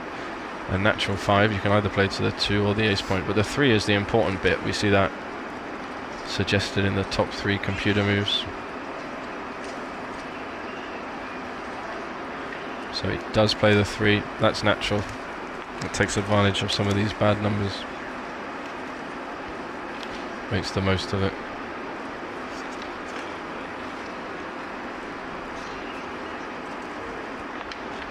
a natural 5. You can either play to the 2 or the ace point, but the 3 is the important bit. We see that suggested in the top 3 computer moves. So he does play the 3. That's natural. It takes advantage of some of these bad numbers. Makes the most of it.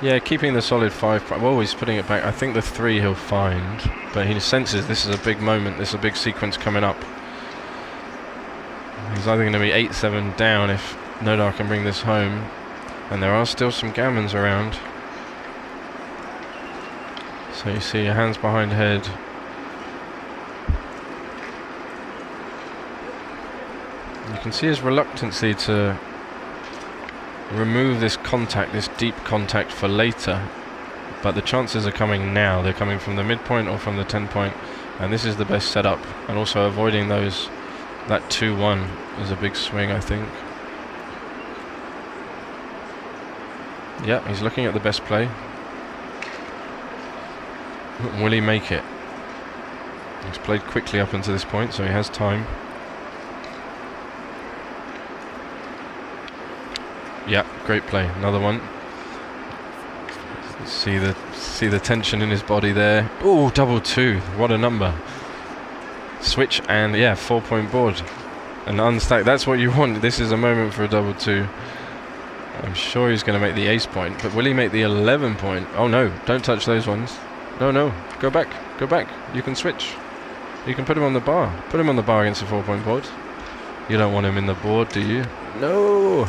Yeah, keeping the solid 5 prime. Well, he's putting it back. I think the 3 he'll find, but he senses this is a big moment. This is a big sequence coming up. He's either going to be 8-7 down if Nodar can bring this home, and there are still some gammons around. So you see your hands behind head. You can see his reluctancy to remove this contact, this deep contact, for later. But the chances are coming now. They're coming from the midpoint or from the 10-point, and this is the best setup. And also avoiding those, that 2-1 is a big swing, I think. Yeah, he's looking at the best play. Will he make it? He's played quickly up until this point, so he has time. Yeah, great play. Another one. See the tension in his body there. Oh, double 2. What a number. Switch and yeah, 4-point board. And unstack. That's what you want. This is a moment for a double 2. I'm sure he's going to make the ace point, but will he make the 11-point? Oh no, don't touch those ones. No, no, go back, go back. You can switch. You can put him on the bar. Put him on the bar against a 4-point board. You don't want him in the board, do you? No!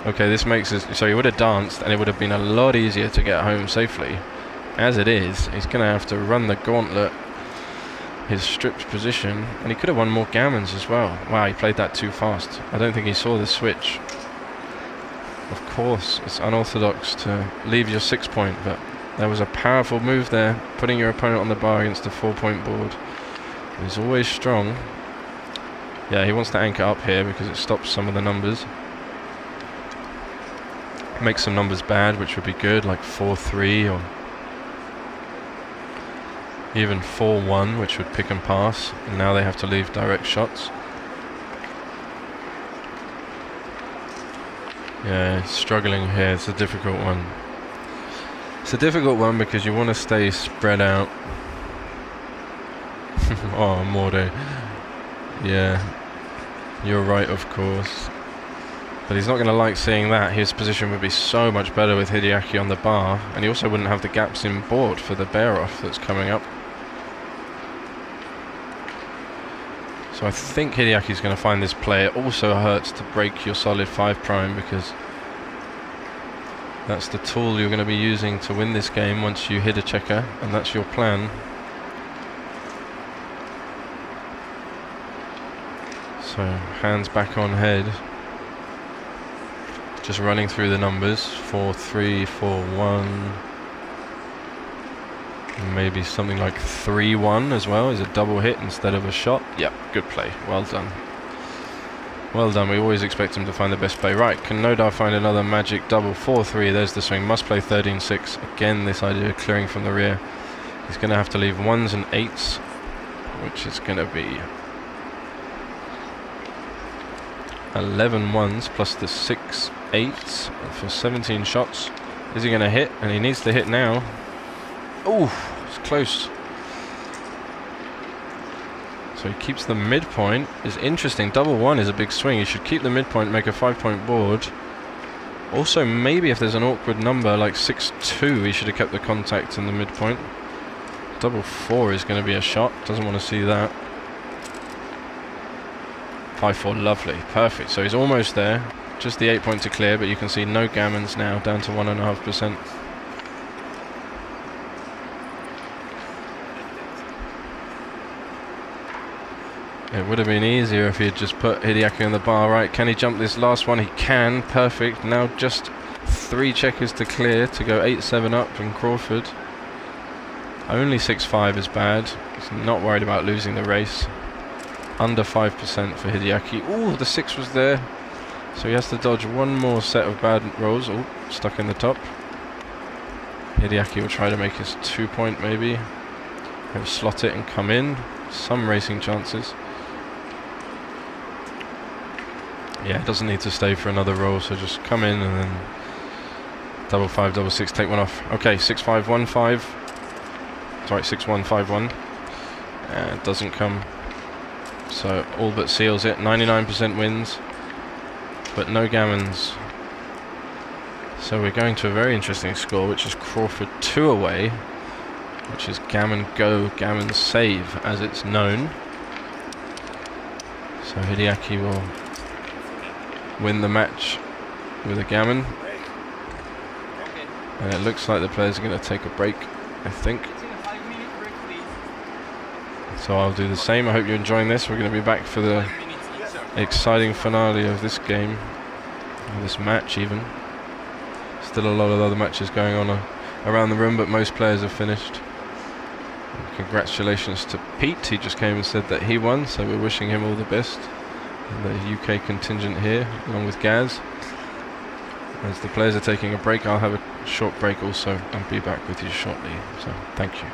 Okay, this makes us... So he would have danced, and it would have been a lot easier to get home safely. As it is, he's going to have to run the gauntlet, his stripped position, and he could have won more gammons as well. Wow, he played that too fast. I don't think he saw the switch. Of course, it's unorthodox to leave your 6-point, but there was a powerful move there, putting your opponent on the bar against a 4-point board. He's always strong. Yeah, he wants to anchor up here because it stops some of the numbers. Makes some numbers bad, which would be good, like 4-3 or even 4-1, which would pick and pass. And now they have to leave direct shots. Yeah, struggling here. It's a difficult one. It's a difficult one because you want to stay spread out. Oh, Morde. Yeah, you're right, of course. But he's not going to like seeing that. His position would be so much better with Hideaki on the bar, and he also wouldn't have the gaps in board for the bear-off that's coming up. So I think Hideaki's going to find this play. It also hurts to break your solid 5' because that's the tool you're going to be using to win this game once you hit a checker, and that's your plan. So hands back on head. Just running through the numbers. 4-3, 4-1. Maybe something like 3-1 as well. Is a double hit instead of a shot. Yep, good play. Well done. Well done. We always expect him to find the best play. Right, can Nodar find another magic double? 4-3. There's the swing. Must play 13-6. Again, this idea of clearing from the rear. He's going to have to leave 1s and 8s, which is going to be 11 1s plus the 6 8s for 17 shots. Is he going to hit? And he needs to hit now. Oh, it's close. So he keeps the midpoint. Is interesting. Double 1 is a big swing. He should keep the midpoint, make a 5-point board. Also, maybe if there's an awkward number like 6-2, he should have kept the contact in the midpoint. Double 4 is going to be a shot. Doesn't want to see that. 5-4, lovely, perfect. So he's almost there. Just the 8-point to clear, but you can see no gammons now, down to 1.5%. It would have been easier if he had just put Hideaki on the bar. Right, can he jump this last one? He can, perfect. Now just 3 checkers to clear to go 8-7 up from Crawford. Only 6-5 is bad. He's not worried about losing the race. Under 5% for Hideaki. Ooh, the 6 was there. So he has to dodge one more set of bad rolls. Oh, stuck in the top. Hideaki will try to make his 2-point maybe. He'll slot it and come in. Some racing chances. Yeah, doesn't need to stay for another roll, so just come in and then double 5, double 6, take one off. Okay, 6-5, 1-5. Sorry, 6-1, 5-1. It doesn't come. So all but seals it. 99% wins, but no gammons. So we're going to a very interesting score, which is Crawford 2 away, which is gammon go, gammon save, as it's known. So Hideaki will win the match with a gammon. And it looks like the players are going to take a break, I think. So I'll do the same. I hope you're enjoying this. We're going to be back for the exciting finale of this game, or this match even. Still a lot of other matches going on around the room, but most players have finished. Congratulations to Pete, he just came and said that he won, so we're wishing him all the best. And the UK contingent here, along with Gaz. As the players are taking a break, I'll have a short break also and be back with you shortly, so thank you.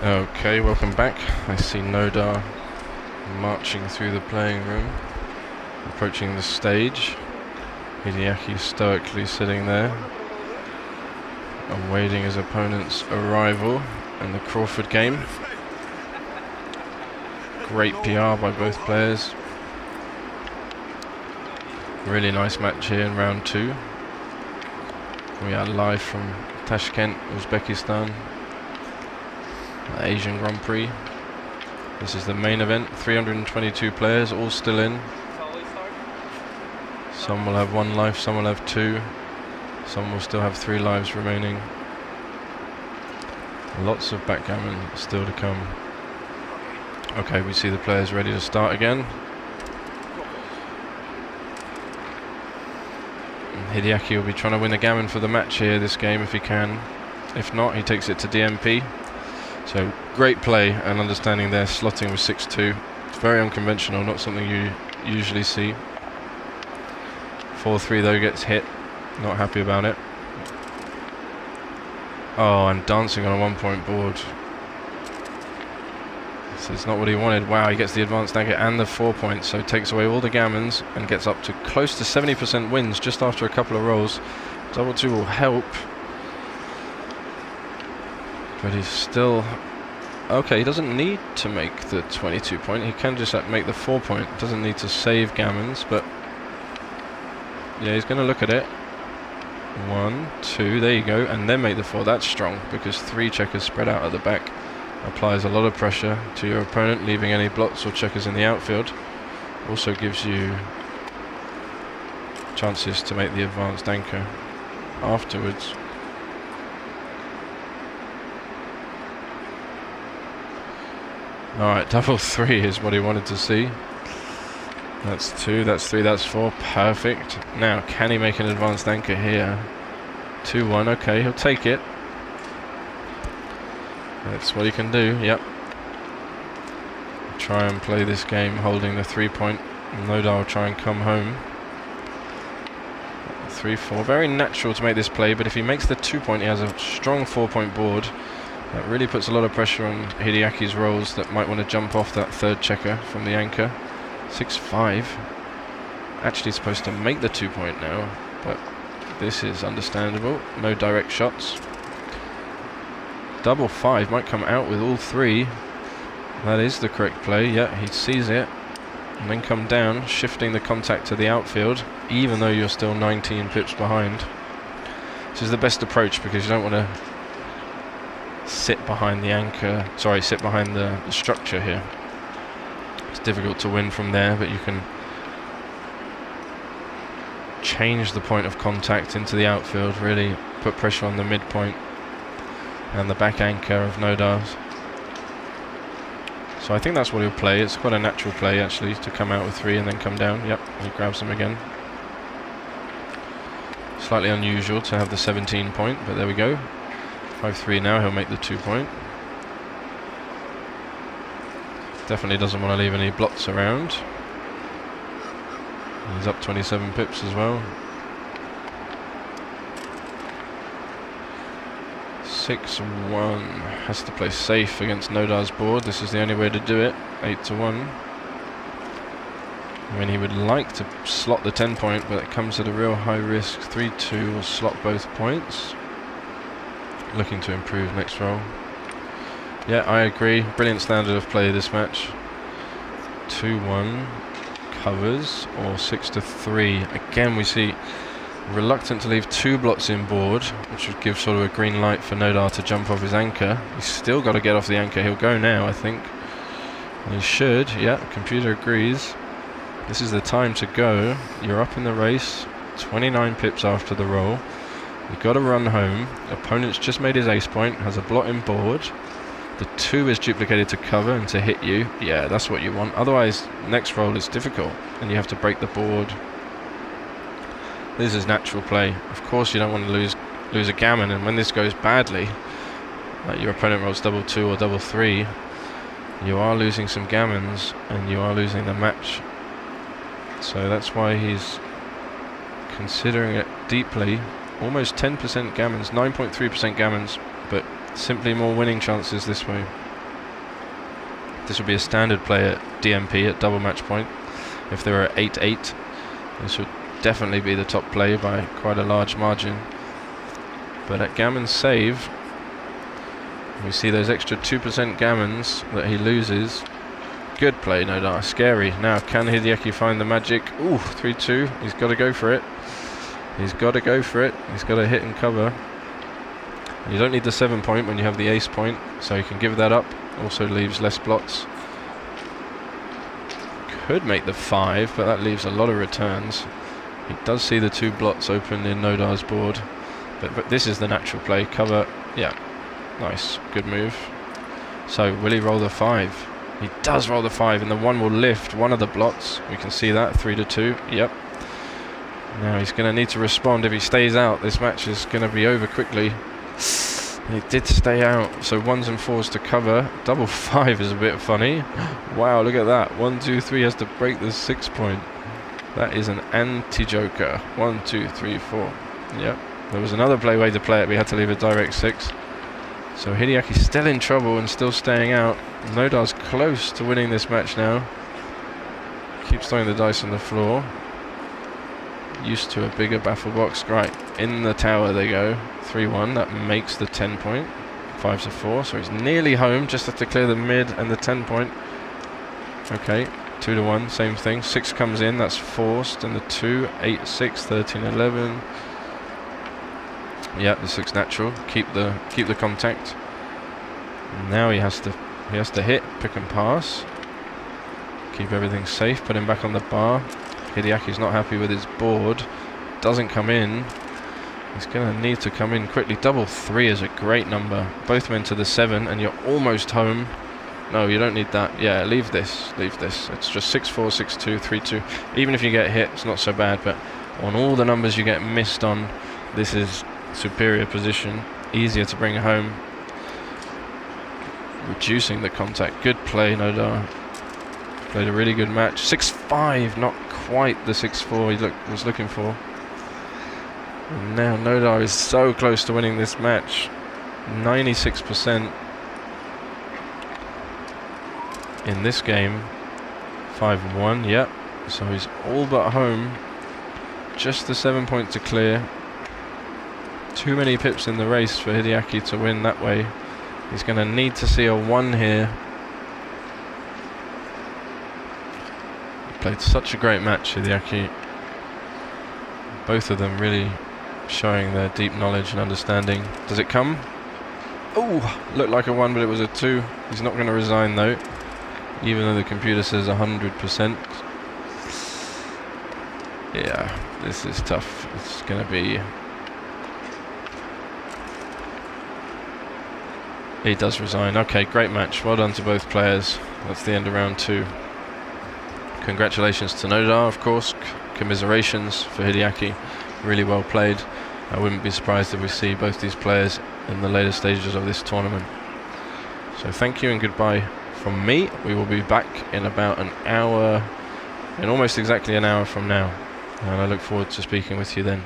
Okay, welcome back. I see Nodar marching through the playing room, approaching the stage. Hideaki stoically sitting there, awaiting his opponent's arrival in the Crawford game. Great PR by both players. Really nice match here in round 2. We are live from Tashkent, Uzbekistan, Asian Grand Prix. This is the main event. 322 players, all still in. Some will have 1 life, some will have 2. Some will still have 3 lives remaining. Lots of backgammon still to come. Okay, we see the players ready to start again. Hideaki will be trying to win the gammon for the match here this game if he can. If not, he takes it to DMP. So great play and understanding there, slotting with 6-2. It's very unconventional, not something you usually see. 4-3 though, gets hit. Not happy about it. Oh, and dancing on a 1-point board. So it's not what he wanted. Wow, he gets the advanced anchor and the 4 points, so takes away all the gammons and gets up to close to 70% wins just after a couple of rolls. Double 2 will help. But he's still... Okay, he doesn't need to make the 22 point. He can just make the 4 point. Doesn't need to save gammons, but... Yeah, he's going to look at it. 1, 2, there you go, and then make the 4. That's strong, because 3 checkers spread out at the back applies a lot of pressure to your opponent, leaving any blots or checkers in the outfield. Also gives you chances to make the advanced anchor afterwards. Alright, double 3 is what he wanted to see. That's 2, that's 3, that's 4. Perfect. Now, can he make an advanced anchor here? 2-1, okay, he'll take it. That's what he can do, yep. Try and play this game holding the 3 point. Nodar will try and come home. 3-4, very natural to make this play, but if he makes the 2 point, he has a strong 4 point board. That really puts a lot of pressure on Hideaki's rolls that might want to jump off that 3rd checker from the anchor. 6-5. Actually supposed to make the 2 point now, but this is understandable. No direct shots. Double 5 might come out with all 3. That is the correct play. Yeah, he sees it. And then come down, shifting the contact to the outfield, even though you're still 19 pips behind. This is the best approach because you don't want to sit behind the anchor, sit behind the structure here. It's difficult to win from there, but you can change the point of contact into the outfield, really put pressure on the midpoint and the back anchor of Nodar's. So I think that's what he'll play. It's quite a natural play actually to come out with 3 and then come down. Yep, he grabs them again. Slightly unusual to have the 17 point, but there we go. 5-3 now, he'll make the 2 point. Definitely doesn't want to leave any blots around. He's up 27 pips as well. 6-1. Has to play safe against Nodar's board. This is the only way to do it. 8-1. I mean, he would like to slot the 10 point, but it comes at a real high risk. 3-2 will slot both points. Looking to improve next roll. Yeah, I agree. Brilliant standard of play this match. 2-1 covers, or 6-3. Again, we see reluctant to leave 2 blots in board, which would give sort of a green light for Nodar to jump off his anchor. He's still got to get off the anchor. He'll go now, I think. And he should. Yeah, computer agrees. This is the time to go. You're up in the race. 29 pips after the roll. You've got to run home. Opponent's just made his ace point, has a blot in board. The 2 is duplicated to cover and to hit you. Yeah, that's what you want. Otherwise, next roll is difficult and you have to break the board. This is natural play. Of course, you don't want to lose a gammon, and when this goes badly, like your opponent rolls double 2 or double 3, you are losing some gammons and you are losing the match. So that's why he's considering it deeply. Almost 10% gammons, 9.3% gammons, but simply more winning chances this way. This would be a standard play at DMP at double match point. If there are 8-8, this would definitely be the top play by quite a large margin. But at gammon save, we see those extra 2% gammons that he loses. Good play, no doubt. Scary. Now, can Hideaki find the magic? Ooh, 3-2. He's got to go for it. He's got to go for it. He's got to hit and cover. You don't need the 7 point when you have the ace point, so you can give that up. Also leaves less blots. Could make the 5, but that leaves a lot of returns. He does see the 2 blots open in Nodar's board, but this is the natural play. Cover, yeah, nice, good move. So will he roll the 5? He does roll the 5, and the 1 will lift one of the blots. We can see that, 3-2, yep. Now he's going to need to respond. If he stays out, this match is going to be over quickly. He did stay out, so 1s and 4s to cover. Double 5 is a bit funny. Wow, look at that. 1, 2, 3 has to break the 6 point. That is an anti-joker. 1, 2, 3, 4. Yep. There was another way to play it. We had to leave a direct 6. So Hideaki's still in trouble and still staying out. Nodar's close to winning this match now. Keeps throwing the dice on the floor. Used to a bigger baffle box. Right, in the tower they go. 3-1, that makes the 10 point. 5's a 4, so he's nearly home. Just have to clear the mid and the 10 point. Okay, 2-1, same thing. 6 comes in, that's forced, and the 2, 8, 6, 13, 11. Yeah, the 6 natural. Keep the contact. Now he has to hit, pick and pass. Keep everything safe. Put him back on the bar. Hideaki's not happy with his board. Doesn't come in. He's going to need to come in quickly. Double 3 is a great number. Both men to the 7, and you're almost home. No, you don't need that. Yeah, leave this. Leave this. It's just 6-4, 6-2, 3-2. Even if you get hit, it's not so bad. But on all the numbers you get missed on, this is superior position. Easier to bring home. Reducing the contact. Good play, Nodar. Played a really good match. 6-5, not quite the 6-4 he was looking for. And now Nodar is so close to winning this match. 96% in this game. 5-1, yep. So he's all but home. Just the 7 point to clear. Too many pips in the race for Hideaki to win that way. He's going to need to see a 1 here. He played such a great match, Hideaki. Both of them really showing their deep knowledge and understanding. Does it come? Oh, looked like a 1, but it was a 2. He's not going to resign though, even though the computer says 100%. Yeah, this is tough. It's going to be... He does resign. Okay, great match. Well done to both players. That's the end of round 2. Congratulations to Nodar, of course. Commiserations for Hideaki. Really well played. I wouldn't be surprised if we see both these players in the later stages of this tournament. So thank you and goodbye from me. We will be back in about an hour, in almost exactly an hour from now. And I look forward to speaking with you then.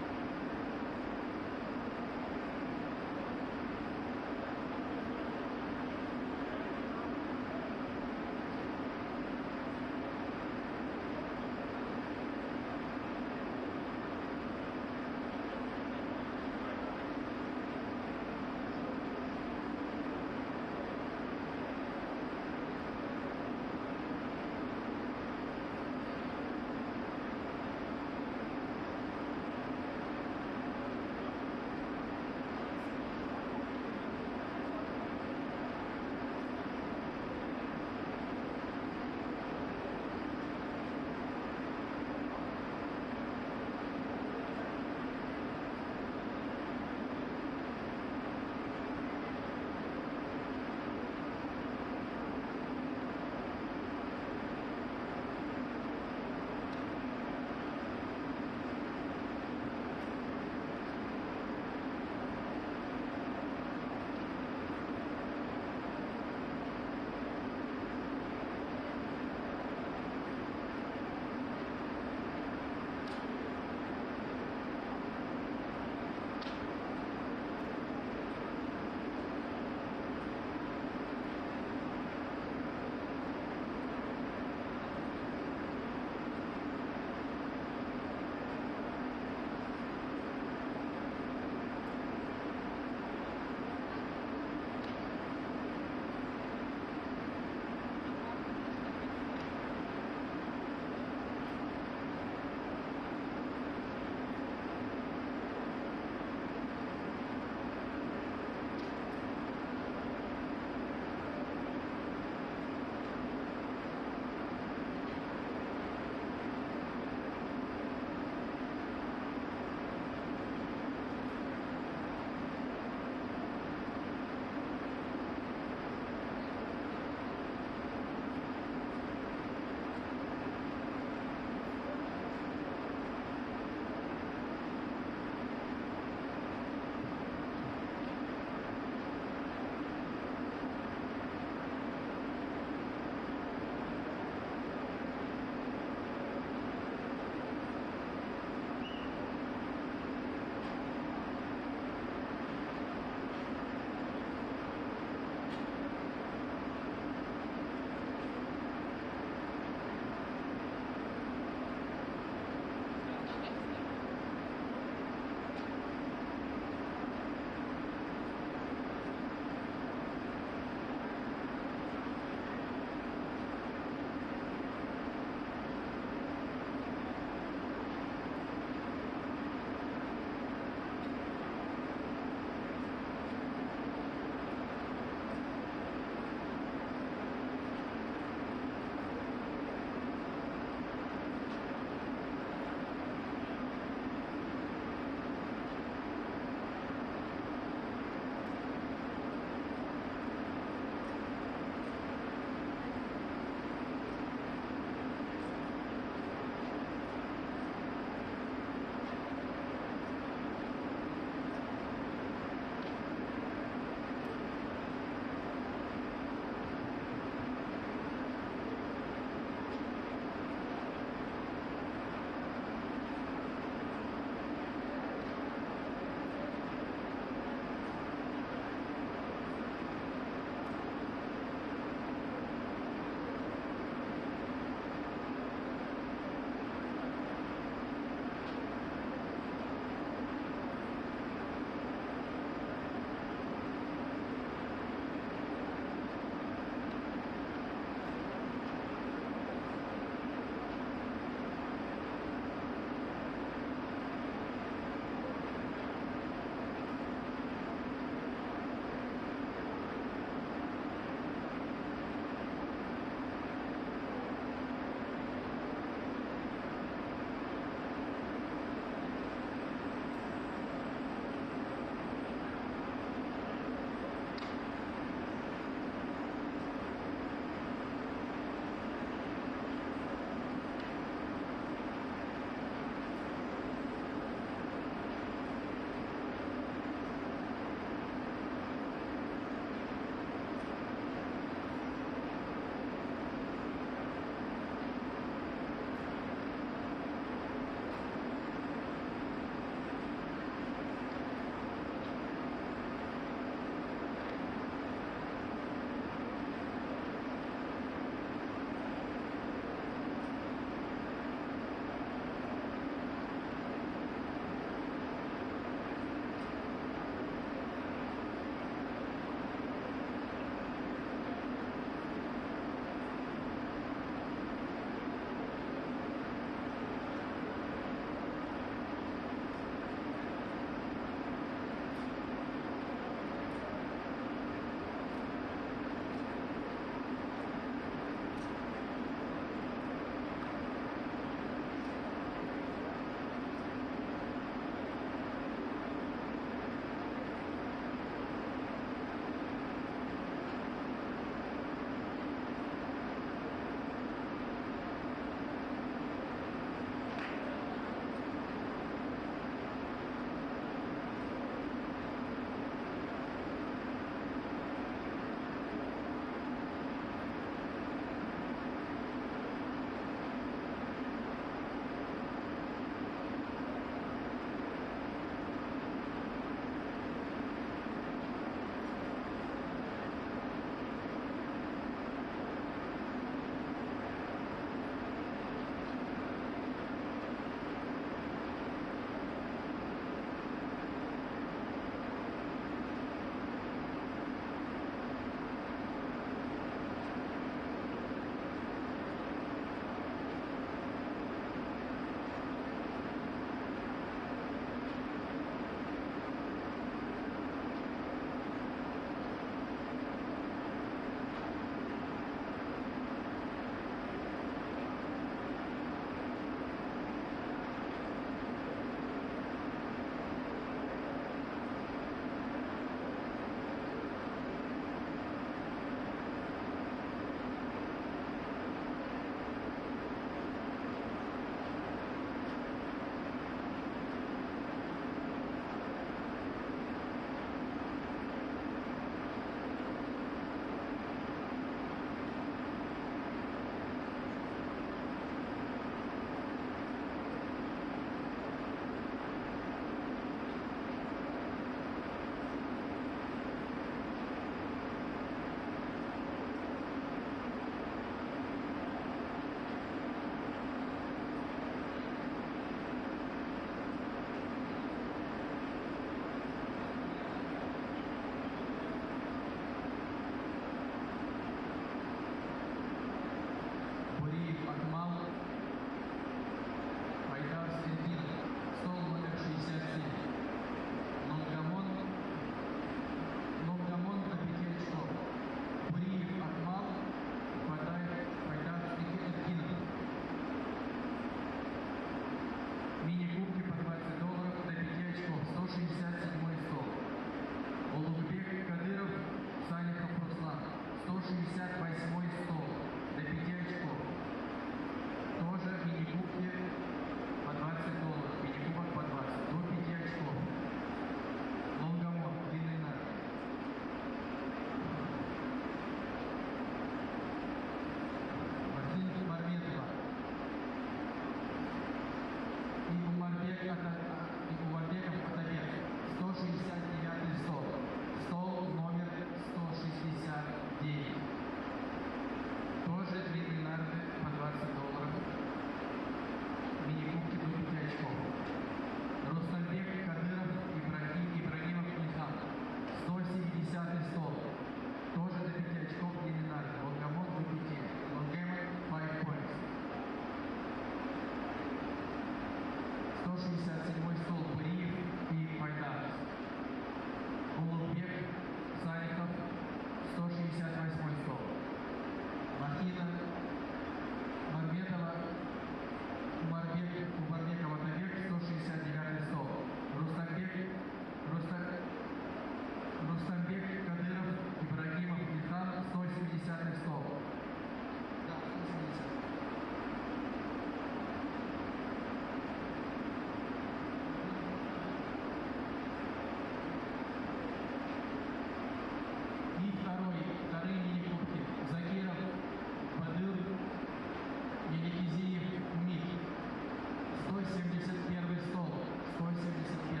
171 стол. 171.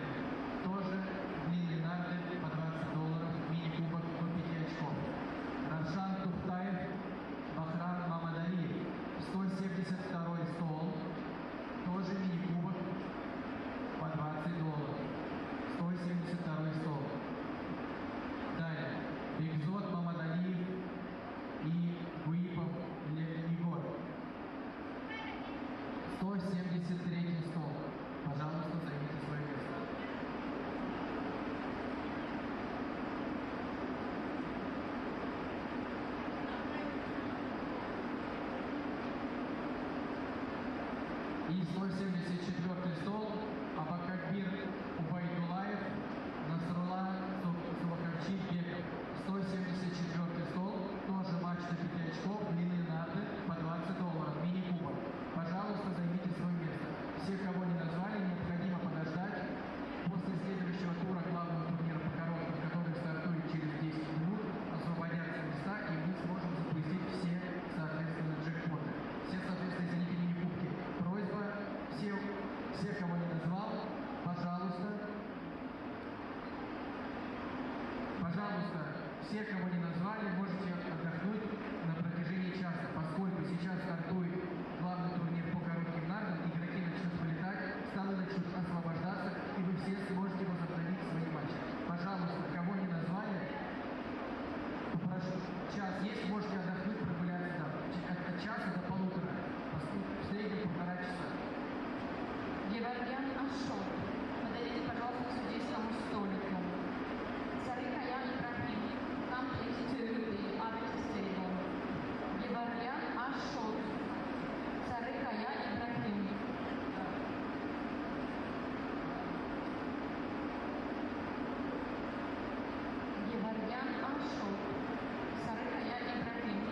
Тоже длинный нарды по $20. Мини-кубок по 5 очков. Равшан Тухтаев, Бахрам Мамадалиев. 172 стол. Тоже мини-кубок по $20. 172 стол. Далее. Бигзот Мамадалиев и Гуипов Егор. 173 стол. Пожалуйста, займите свое место. И 174 стол. Абакакбир Убайдулаев, Насрула Сувахарчи Беков. 174 стол. Тоже матч на 5 очков. Длинные нарды по $20. Мини-кубок. Пожалуйста, займите свое место. Все, кого не назвали, необходимо подождать. После следующего тура главного турнира по коротким, который стартует через 10 минут, освободятся места, и мы сможем запустить все, соответственно, джекпоты. Все, соответственно, извините, мини-кубки. Просьба, все, кого не назвал, пожалуйста, все, кого не назвали, можете отдохнуть на протяжении часа, поскольку сейчас стартует главный турнир по коротким нардам, игроки начнут вылетать, столы начнут освобождаться, и вы все сможете возобновить свои матчи. Пожалуйста, кого не назвали, попрошу, час есть, можете отдохнуть, прогуляться там, от часа до полутора, в среднем 1,5 часа.
Геворгян Аншот, подойдите, пожалуйста, к судейскому столику. Сарыкаян Ибрахим, come please to the arbiters table. Геворгян Аншот, Сарыкаян Ибрахим. Геворгян Аншот, Сарыкаян Ибрахим.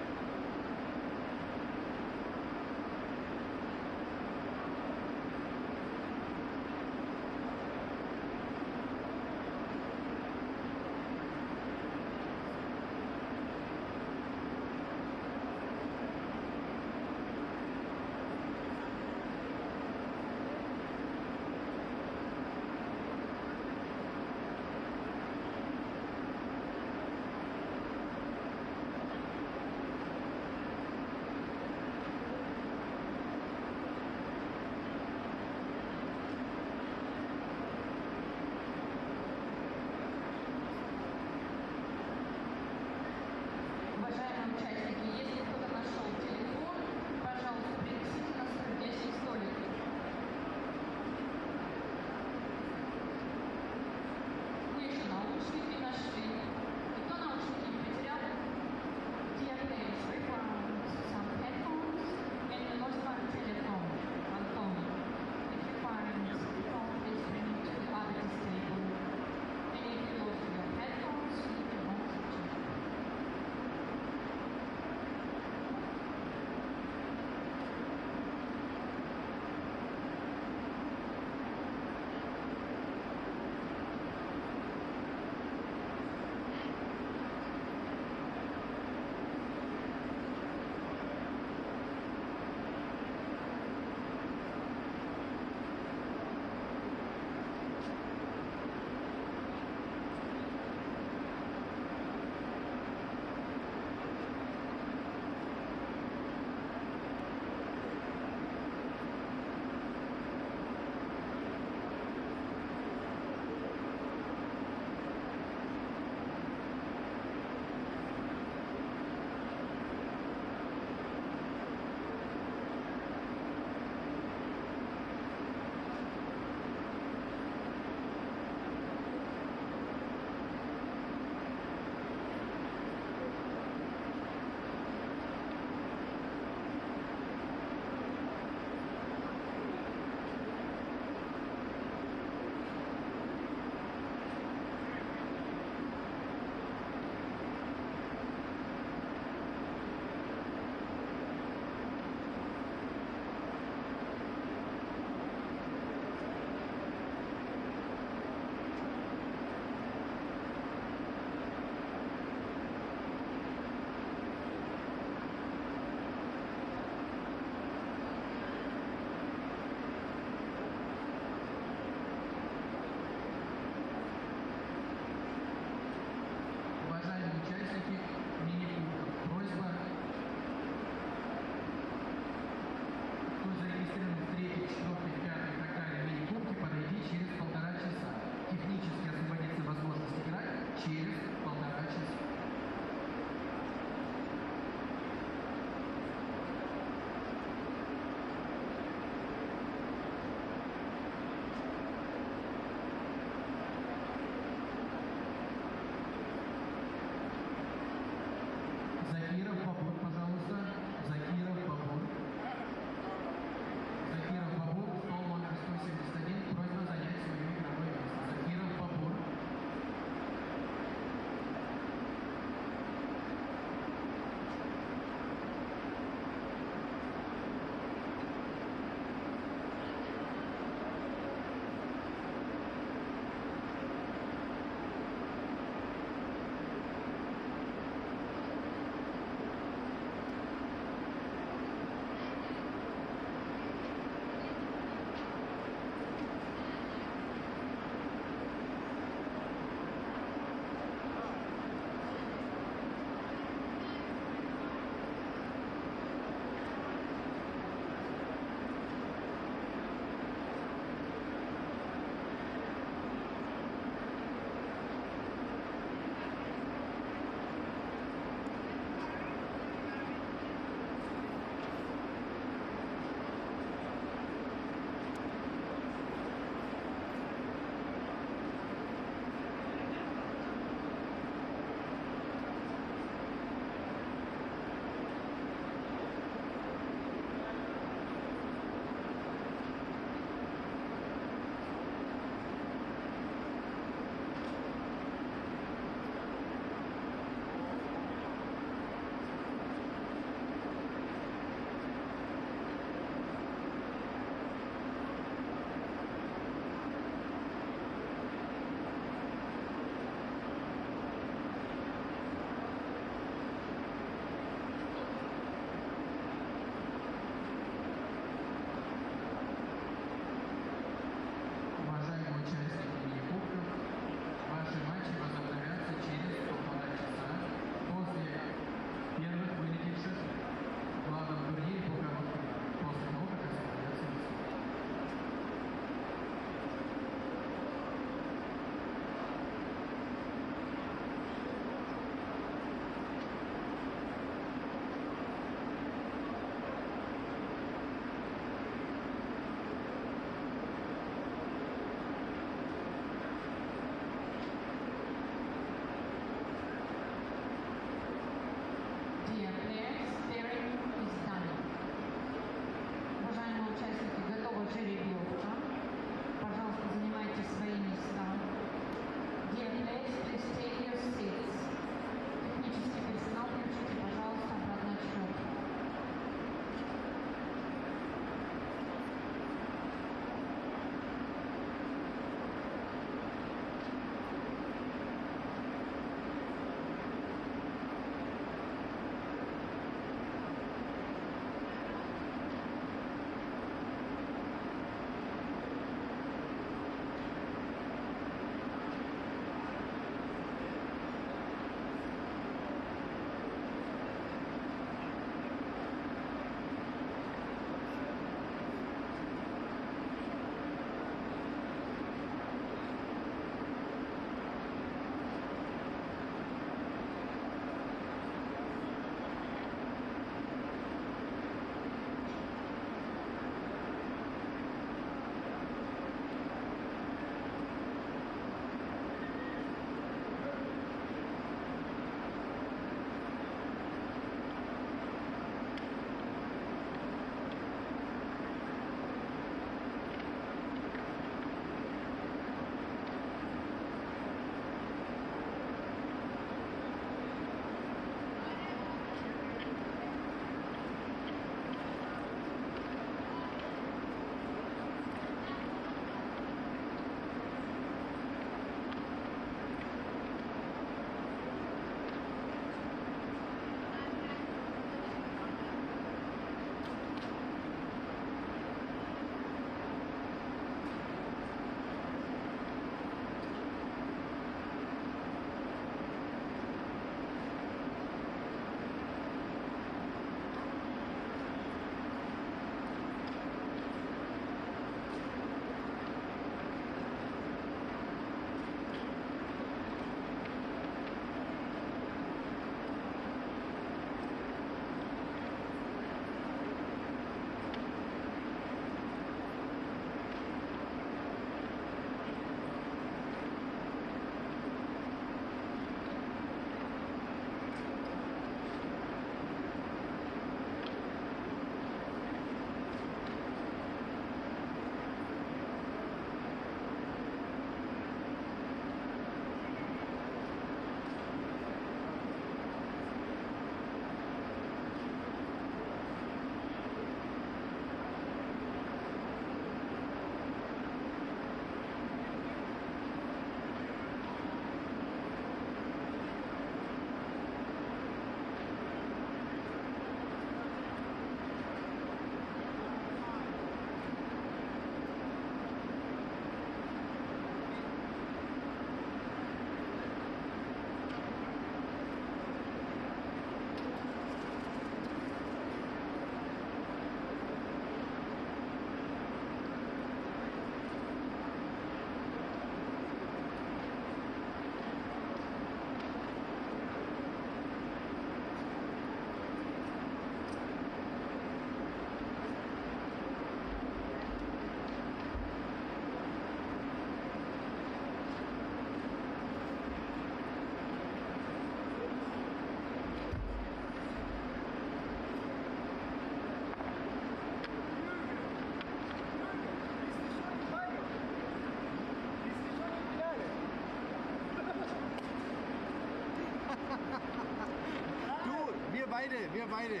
wir beide.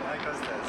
Hi, Kostas.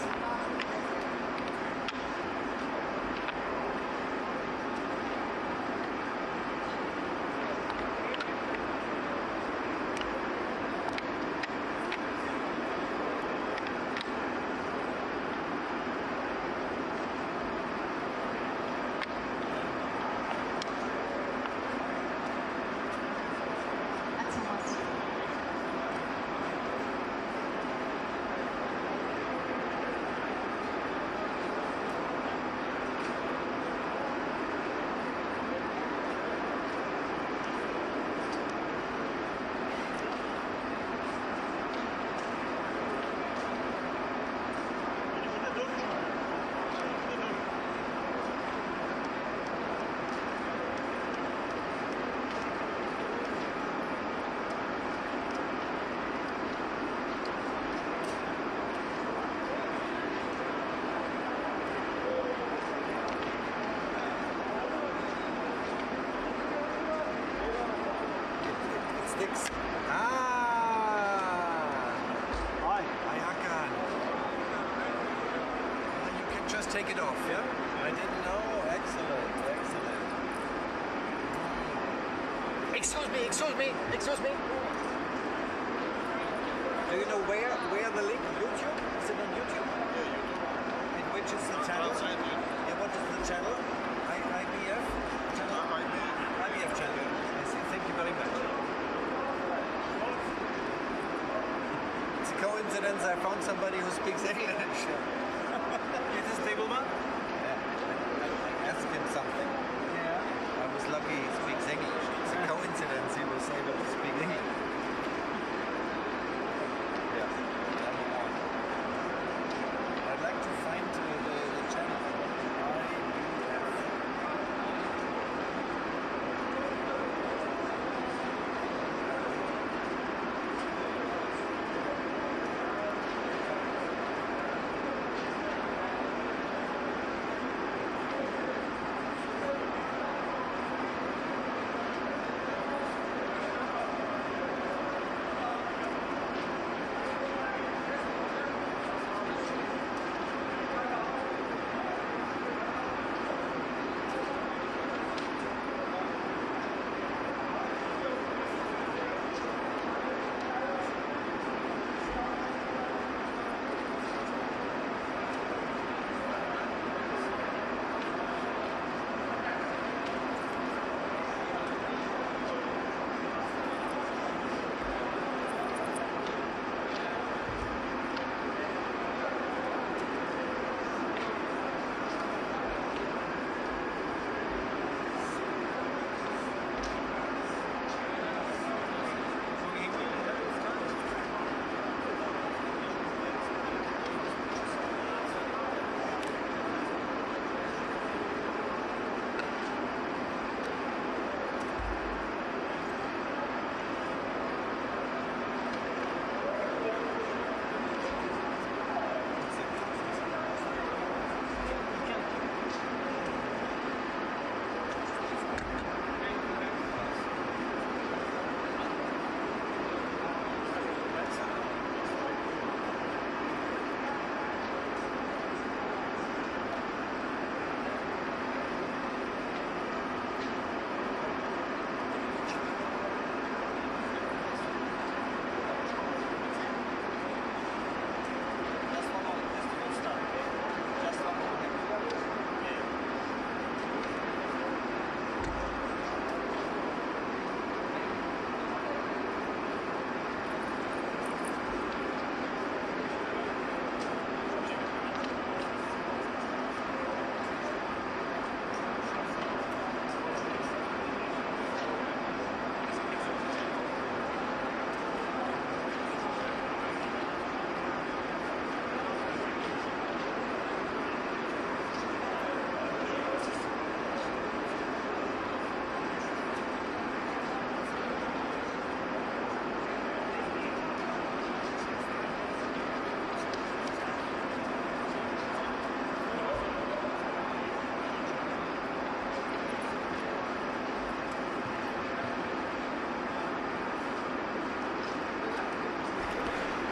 Take it off, yeah? I didn't know. Excellent, excellent. Excuse me. Do you know where the link? YouTube? Is it on YouTube? Yeah, YouTube. And which is the channel? Yeah, what is the channel? IBF? Channel? IBF channel. I see. Thank you very much. It's a coincidence I found somebody who speaks English. Stableman? Yeah. I asked him something. Yeah. I was lucky he speaks English. It's a coincidence he was able to speak English. Yeah. I'd like to find the channel.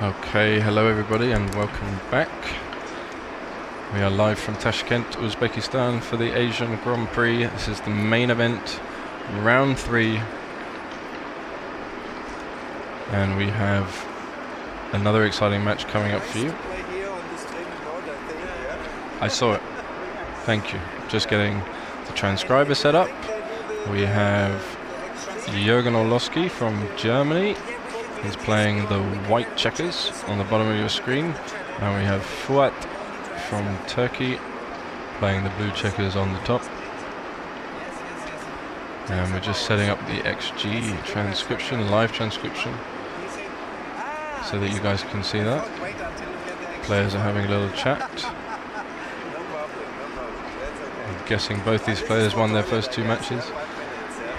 Okay, hello everybody and welcome back. We are live from Tashkent, Uzbekistan for the Asian Grand Prix. This is the main event, round 3. And we have another exciting match coming up for you. I saw it. Thank you. Just getting the transcriber set up. We have Jürgen Orlowski from Germany. He's playing the white checkers on the bottom of your screen. And we have Fuat from Turkey playing the blue checkers on the top. And we're just setting up the XG transcription, live transcription, so that you guys can see that. Players are having a little chat. I'm guessing both these players won their first 2 matches.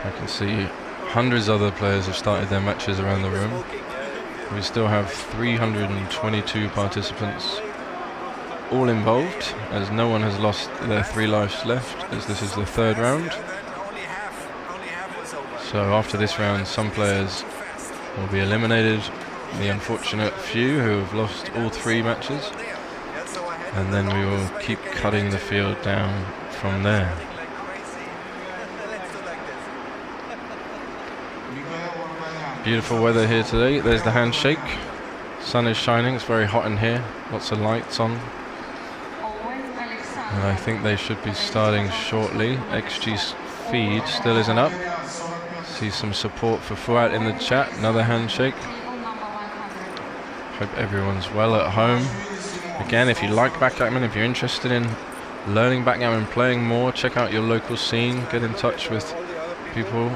I can see hundreds of other players have started their matches around the room. We still have 322 participants all involved, as no one has lost their 3 lives left, as this is the 3rd round. So after this round, some players will be eliminated, the unfortunate few who have lost all 3 matches, and then we will keep cutting the field down from there. Beautiful weather here today. There's the handshake. Sun is shining, it's very hot in here, lots of lights on. And I think they should be starting shortly. XG's feed still isn't up. See some support for Fuat in the chat, another handshake. Hope everyone's well at home. Again, if you like backgammon, if you're interested in learning backgammon, playing more, check out your local scene, get in touch with people,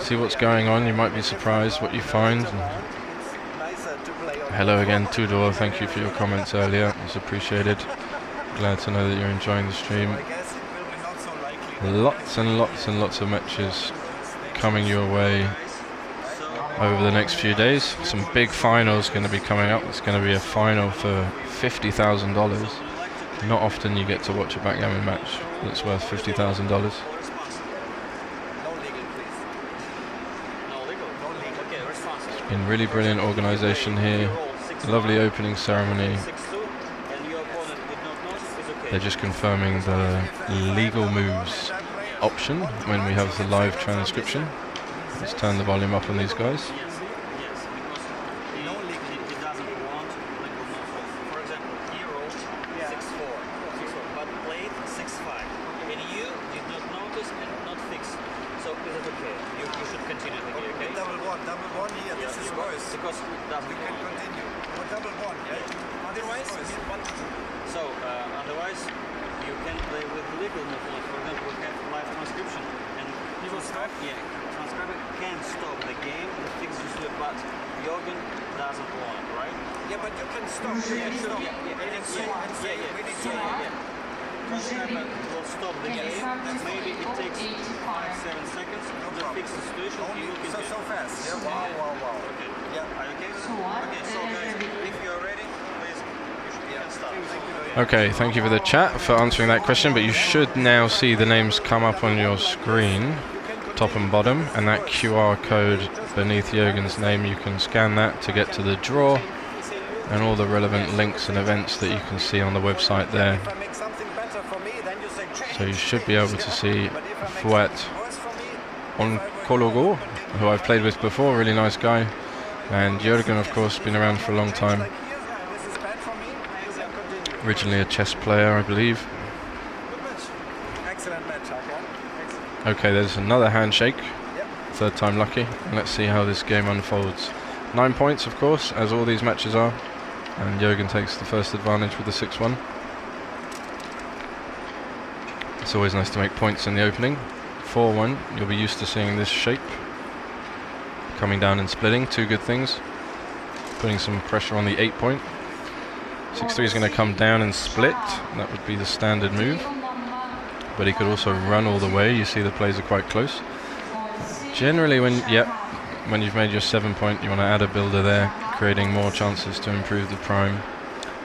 see what's going on. You might be surprised what you find. Hello again, Tudor, thank you for your comments earlier, it's appreciated. Glad to know that you're enjoying the stream. Lots and lots and lots of matches coming your way over the next few days. Some big finals going to be coming up. It's going to be a final for $50,000. Not often you get to watch a backgammon match that's worth $50,000. It's been really brilliant organisation here. Lovely opening ceremony. They're just confirming the legal moves option when we have the live transcription. Let's turn the volume up on these guys. Okay, thank you for the chat for answering that question, but you should now see the names come up on your screen, top and bottom, and that QR code beneath Jürgen's name, you can scan that to get to the draw and all the relevant links and events that you can see on the website there. So you should be able to see Fuat Onkologo, who I've played with before, really nice guy, and Jürgen, of course, been around for a long time. Originally a chess player, I believe. Okay, there's another handshake. 3rd time lucky. Let's see how this game unfolds. 9 points, of course, as all these matches are. And Jürgen takes the first advantage with the 6-1. It's always nice to make points in the opening. 4-1, you'll be used to seeing this shape. Coming down and splitting, 2 good things. Putting some pressure on the 8 point. 6-3 is going to come down and split. That would be the standard move. But he could also run all the way. You see the plays are quite close. Generally, when you've made your 7 point, you want to add a builder there, creating more chances to improve the prime.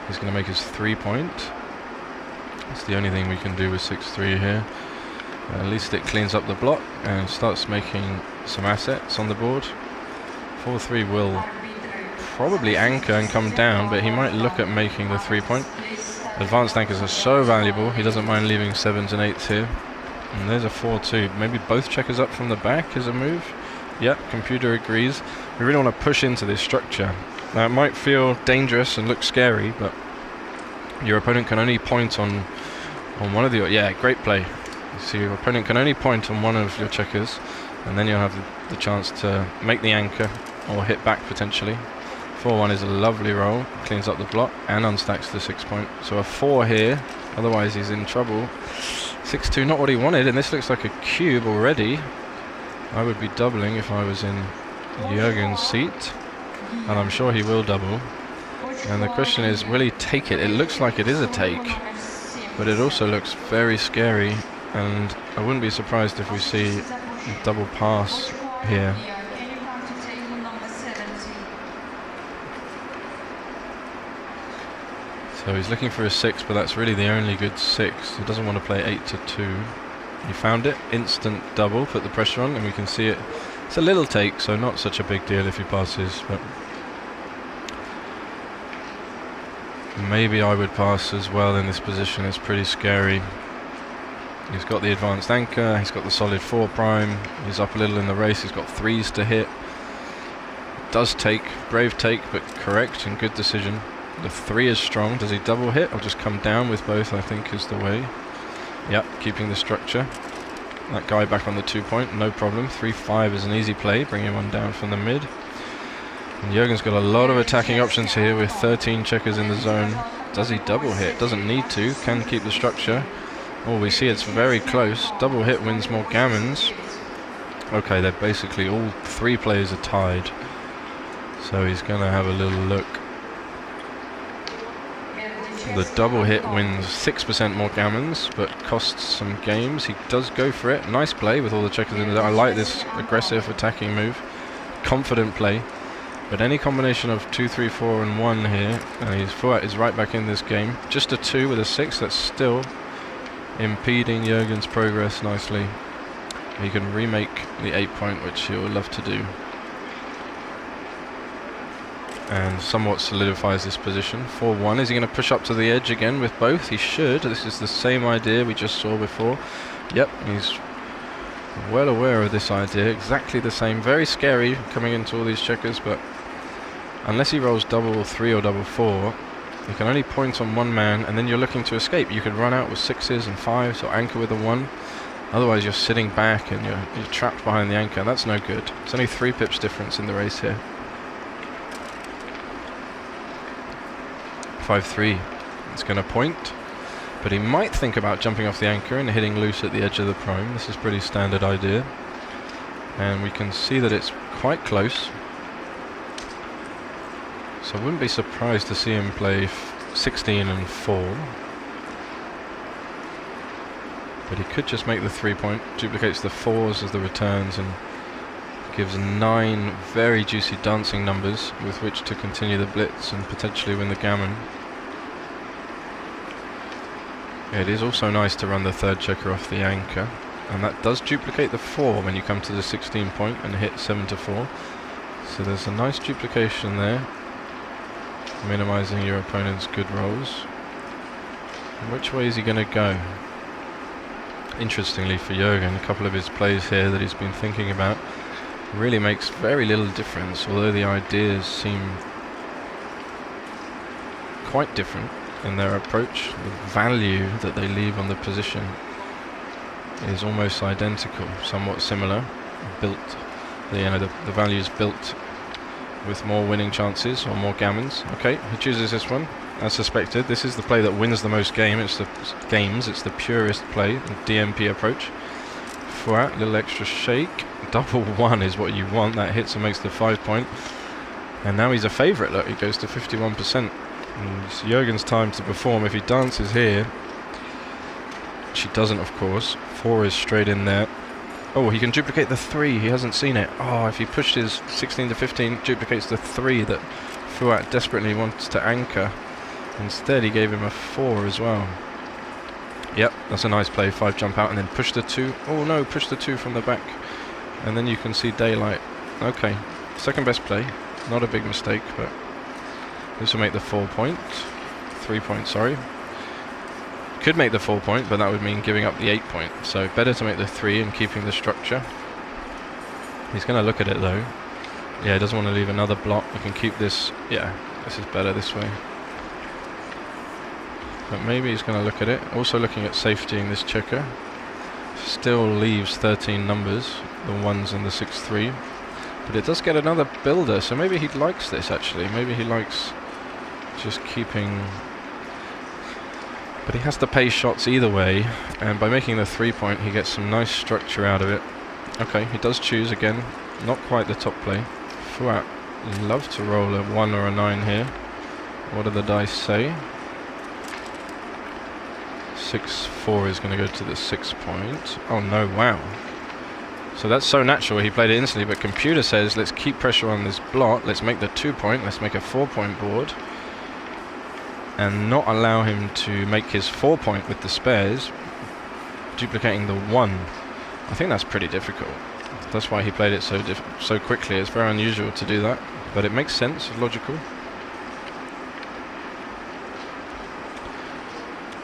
He's going to make his 3 point. That's the only thing we can do with 6-3 here. At least it cleans up the block and starts making some assets on the board. 4-3 will probably anchor and come down, but he might look at making the 3-point. Advanced anchors are so valuable, he doesn't mind leaving 7s and 8s here. And there's a 4-2. Maybe both checkers up from the back as a move. Yep, computer agrees. We really want to push into this structure. Now it might feel dangerous and look scary, but your opponent can only point on one of the... Yeah, great play. You see, your opponent can only point on one of your checkers, and then you'll have the chance to make the anchor or hit back potentially. 4-1 is a lovely roll, cleans up the block and unstacks the 6-point. So a 4 here, otherwise he's in trouble. 6-2, not what he wanted, and this looks like a cube already. I would be doubling if I was in Jürgen's seat, and I'm sure he will double. And the question is, will he take it? It looks like it is a take, but it also looks very scary, and I wouldn't be surprised if we see a double pass here. So he's looking for a 6, but that's really the only good 6. He doesn't want to play 8-2. He found it, instant double, put the pressure on, and we can see it. It's a little take, so not such a big deal if he passes, but maybe I would pass as well in this position. It's pretty scary. He's got the advanced anchor, he's got the solid 4 prime, he's up a little in the race, he's got 3s to hit. Does take, brave take, but correct and good decision. The 3 is strong. Does he double hit or just come down with both, I think is the way. Yep, keeping the structure. That guy back on the 2-point, no problem. 3-5 is an easy play, bringing one down from the mid. And Jürgen's got a lot of attacking options here with 13 checkers in the zone. Does he double hit? Doesn't need to, can keep the structure. Oh, we see it's very close. Double hit wins more gammons. Okay, they're basically all 3 players are tied. So he's going to have a little look. The double hit wins 6% more gammons, but costs some games. He does go for it. Nice play with all the checkers in there. I like this aggressive attacking move. Confident play. But any combination of 2, 3, 4 and 1 here, and his Fuat is right back in this game. Just a 2 with a 6, that's still impeding Jürgen's progress nicely. He can remake the 8-point, which he will love to do. And somewhat solidifies this position. 4-1. Is he going to push up to the edge again with both? He should. This is the same idea we just saw before. Yep, he's well aware of this idea. Exactly the same. Very scary coming into all these checkers, but unless he rolls double 3 or double 4, you can only point on one man, and then you're looking to escape. You could run out with 6s and 5s or anchor with a 1. Otherwise you're sitting back and you're trapped behind the anchor. That's no good. It's only 3 pips difference in the race here. 5-3. It's going to point, but he might think about jumping off the anchor and hitting loose at the edge of the prime. This is pretty standard idea, and we can see that it's quite close. So I wouldn't be surprised to see him play 16 and 4, but he could just make the 3-point, duplicates the 4s as the returns, and gives 9 very juicy dancing numbers with which to continue the blitz and potentially win the gammon. It is also nice to run the 3rd checker off the anchor, and that does duplicate the 4 when you come to the 16-point and hit 7-4. So there's a nice duplication there, minimizing your opponent's good rolls. And which way is he going to go? Interestingly for Jürgen, a couple of his plays here that he's been thinking about really makes very little difference, although the ideas seem quite different in their approach. The value that they leave on the position is almost identical, somewhat similar. Built, the value is built with more winning chances or more gammons. Okay, he chooses this one, as suspected. This is the play that wins the most games. It's the purest play, the DMP approach. Fuat, little extra shake. Double 1 is what you want. That hits and makes the 5-point. And now he's a favourite. Look, he goes to 51%. And it's Jürgen's time to perform. If he dances here, which he doesn't, of course. 4 is straight in there. Oh, he can duplicate the 3. He hasn't seen it. Oh, if he pushed his 16 to 15, duplicates the 3 that Fuat desperately wants to anchor. Instead, he gave him a 4 as well. Yep, that's a nice play. 5 jump out and then push the 2. Oh no, push the 2 from the back. And then you can see daylight. Okay, second best play. Not a big mistake, but This will make the 4 point. 3 point, sorry. Could make the 4 point, but that would mean giving up the 8 point. So better to make the 3 and keeping the structure. He's going to look at it though. Yeah, he doesn't want to leave another block. You can keep this. Yeah, this is better this way. But maybe he's going to look at it. Also looking at safetying this checker. Still leaves 13 numbers, the 1s and the 6-3. But it does get another builder, so maybe he likes this actually. Maybe he likes just keeping... But he has to pay shots either way, and by making the 3 point he gets some nice structure out of it. Okay, he does choose again. Not quite the top play. Fouad love to roll a 1 or a 9 here. What do the dice say? 6-4 is going to go to the 6 point. Oh no, wow. So that's so natural, he played it instantly, but computer says let's keep pressure on this block, let's make the 2 point, let's make a 4 point board, and not allow him to make his 4 point with the spares, duplicating the 1. I think that's pretty difficult. That's why he played it so quickly. It's very unusual to do that, but it makes sense, it's logical.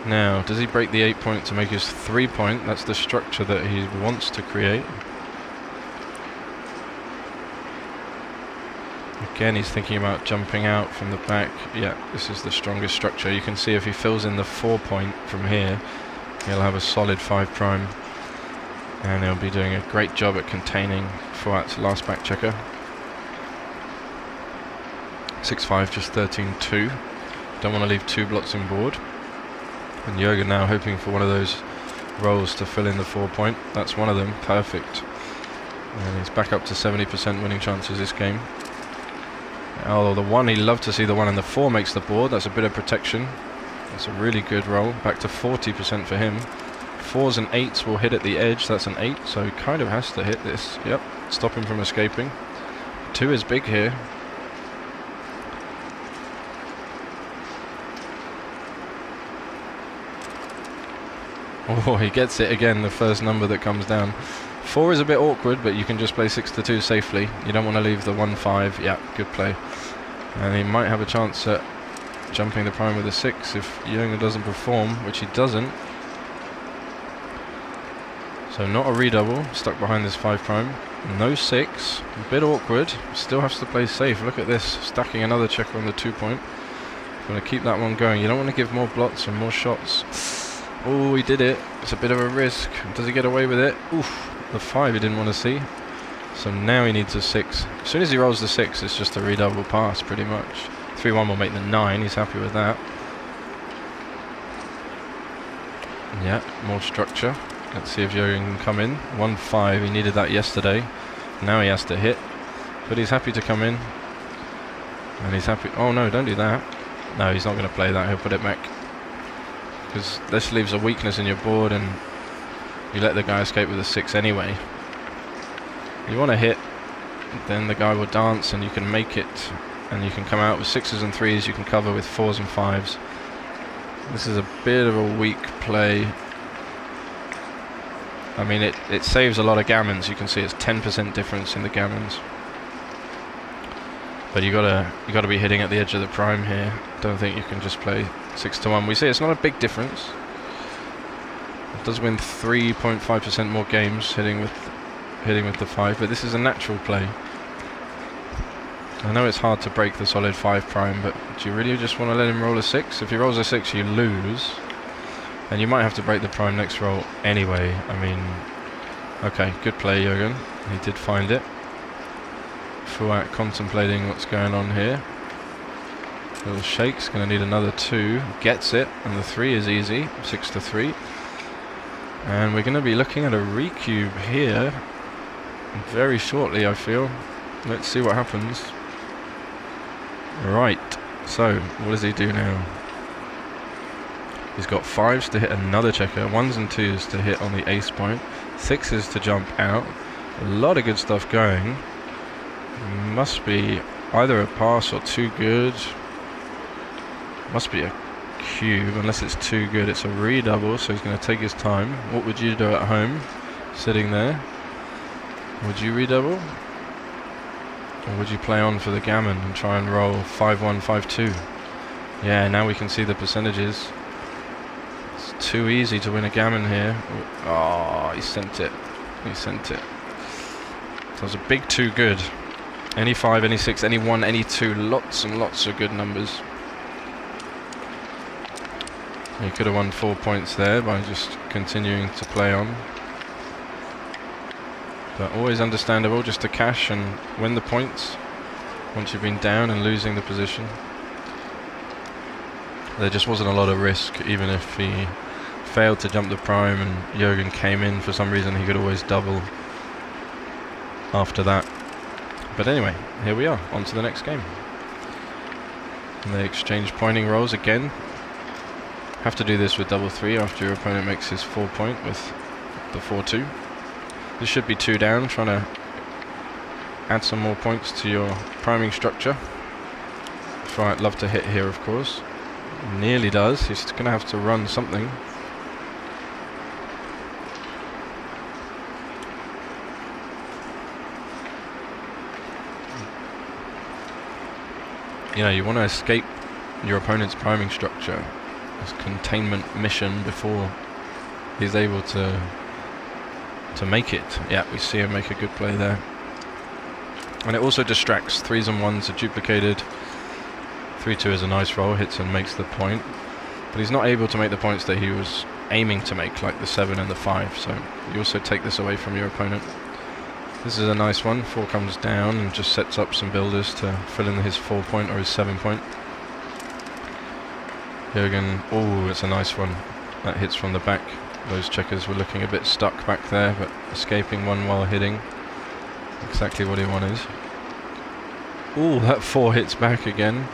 Now, does he break the 8 point to make his 3 point? That's the structure that he wants to create. Again, he's thinking about jumping out from the back. Yeah, this is the strongest structure. You can see if he fills in the 4 point from here, he'll have a solid 5 prime. And he'll be doing a great job at containing Fouad's last back checker. 6-5, just 13-2. Don't want to leave 2 blocks in board. And Jürgen now hoping for one of those rolls to fill in the 4 point. That's one of them, perfect. And he's back up to 70% winning chances this game. Although the 1, he'd love to see the 1 and the 4 makes the board. That's a bit of protection. That's a really good roll. Back to 40% for him. 4s and 8s will hit at the edge. That's an 8, so he kind of has to hit this. Yep, stop him from escaping. 2 is big here. Oh, he gets it again, the first number that comes down. 4 is a bit awkward, but you can just play 6-2 safely. You don't want to leave the 1-5. Yeah, good play. And he might have a chance at jumping the prime with a 6 if Jürgen doesn't perform, which he doesn't. So not a redouble, stuck behind this 5 prime. No 6, a bit awkward, still has to play safe. Look at this, stacking another checker on the 2 point. Going to keep that one going. You don't want to give more blocks and more shots. Oh, he did it. It's a bit of a risk. Does he get away with it? Oof, the 5 he didn't want to see. So now he needs a 6. As soon as he rolls the 6, it's just a redouble pass pretty much. 3-1 will make the 9, he's happy with that. Yeah, more structure. Let's see if Jürgen can come in. 1-5, he needed that yesterday. Now he has to hit. But he's happy to come in. And he's happy. Oh no, don't do that. No, he's not going to play that, he'll put it back. Because this leaves a weakness in your board and you let the guy escape with a 6 anyway. You want to hit, then the guy will dance and you can make it. And you can come out with 6s and 3s, you can cover with 4s and 5s. This is a bit of a weak play. I mean, it saves a lot of gammons. You can see it's 10% difference in the gammons. But you gotta be hitting at the edge of the prime here. Don't think you can just play 6-1. We see it's not a big difference. It does win 3.5% more games hitting with the 5, but this is a natural play. I know it's hard to break the solid 5 prime, but do you really just want to let him roll a 6? If he rolls a 6, you lose. And you might have to break the prime next roll anyway. I mean, okay, good play, Jürgen. He did find it. Fouad contemplating what's going on here. Little shake's going to need another 2. Gets it, and the 3 is easy. 6-3. And we're going to be looking at a recube here very shortly, I feel. Let's see what happens. Right, so what does he do now? He's got 5s to hit another checker, 1s and 2s to hit on the ace point, 6s to jump out. A lot of good stuff going. Must be either a pass or too good. Must be a cube, unless it's too good. It's a redouble, so he's going to take his time. What would you do at home, sitting there? Would you redouble? Or would you play on for the gammon and try and roll 5-1, 5-2? Yeah, now we can see the percentages. It's too easy to win a gammon here. Oh, he sent it. He sent it. That was a big too good. Any 5, any 6, any 1, any 2. Lots and lots of good numbers. He could have won 4 points there by just continuing to play on. But always understandable just to cash and win the points once you've been down and losing the position. There just wasn't a lot of risk, even if he failed to jump the prime and Jürgen came in for some reason, he could always double after that. But anyway, here we are, on to the next game. And they exchange pointing rolls again. Have to do this with double 3 after your opponent makes his 4 point with the 4-2. This should be 2 down, trying to add some more points to your priming structure. I'd love to hit here, of course. Nearly does. He's going to have to run something. You know, you want to escape your opponent's priming structure. This containment mission before he's able to make it. Yeah, we see him make a good play there. And it also distracts. 3s and 1s are duplicated. 3-2 is a nice roll, hits and makes the point. But he's not able to make the points that he was aiming to make, like the 7 and the 5. So you also take this away from your opponent. This is a nice one. 4 comes down and just sets up some builders to fill in his 4 point or his 7 point. Jürgen, oh, it's a nice one. That hits from the back. Those checkers were looking a bit stuck back there, but escaping one while hitting. Exactly what he wanted. Oh, that 4 hits back again.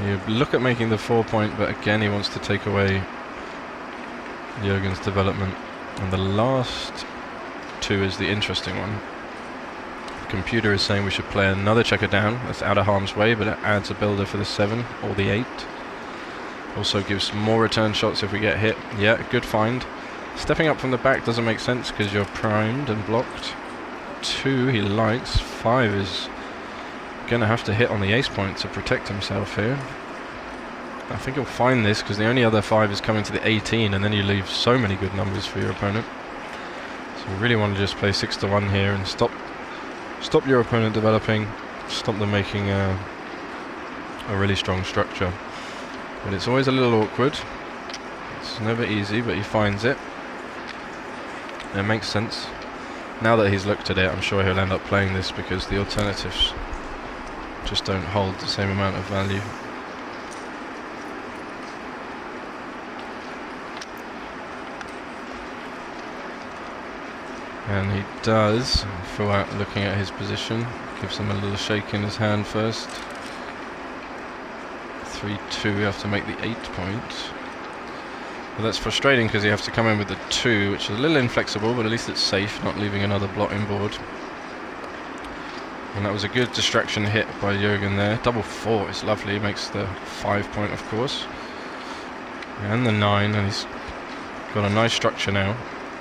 You look at making the 4 point, but again he wants to take away Jürgen's development. And the last 2 is the interesting one. The computer is saying we should play another checker down. That's out of harm's way, but it adds a builder for the 7 or the 8. Also gives more return shots if we get hit. Yeah, good find. Stepping up from the back doesn't make sense because you're primed and blocked. 2 he likes. 5 is going to have to hit on the ace point to protect himself here. I think he'll find this because the only other 5 is coming to the 18, and then you leave so many good numbers for your opponent. So you really want to just play 6-1 here and stop your opponent developing, stop them making a really strong structure. But it's always a little awkward. It's never easy, but he finds it. It makes sense. Now that he's looked at it, I'm sure he'll end up playing this because the alternatives just don't hold the same amount of value. And he does, Fouad looking at his position, gives him a little shake in his hand first. 3-2, we have to make the 8 point. But that's frustrating because you have to come in with the 2, which is a little inflexible, but at least it's safe, not leaving another blotting board. And that was a good distraction hit by Jürgen there. Double 4 is lovely, makes the 5 point, of course. And the 9, and he's got a nice structure now.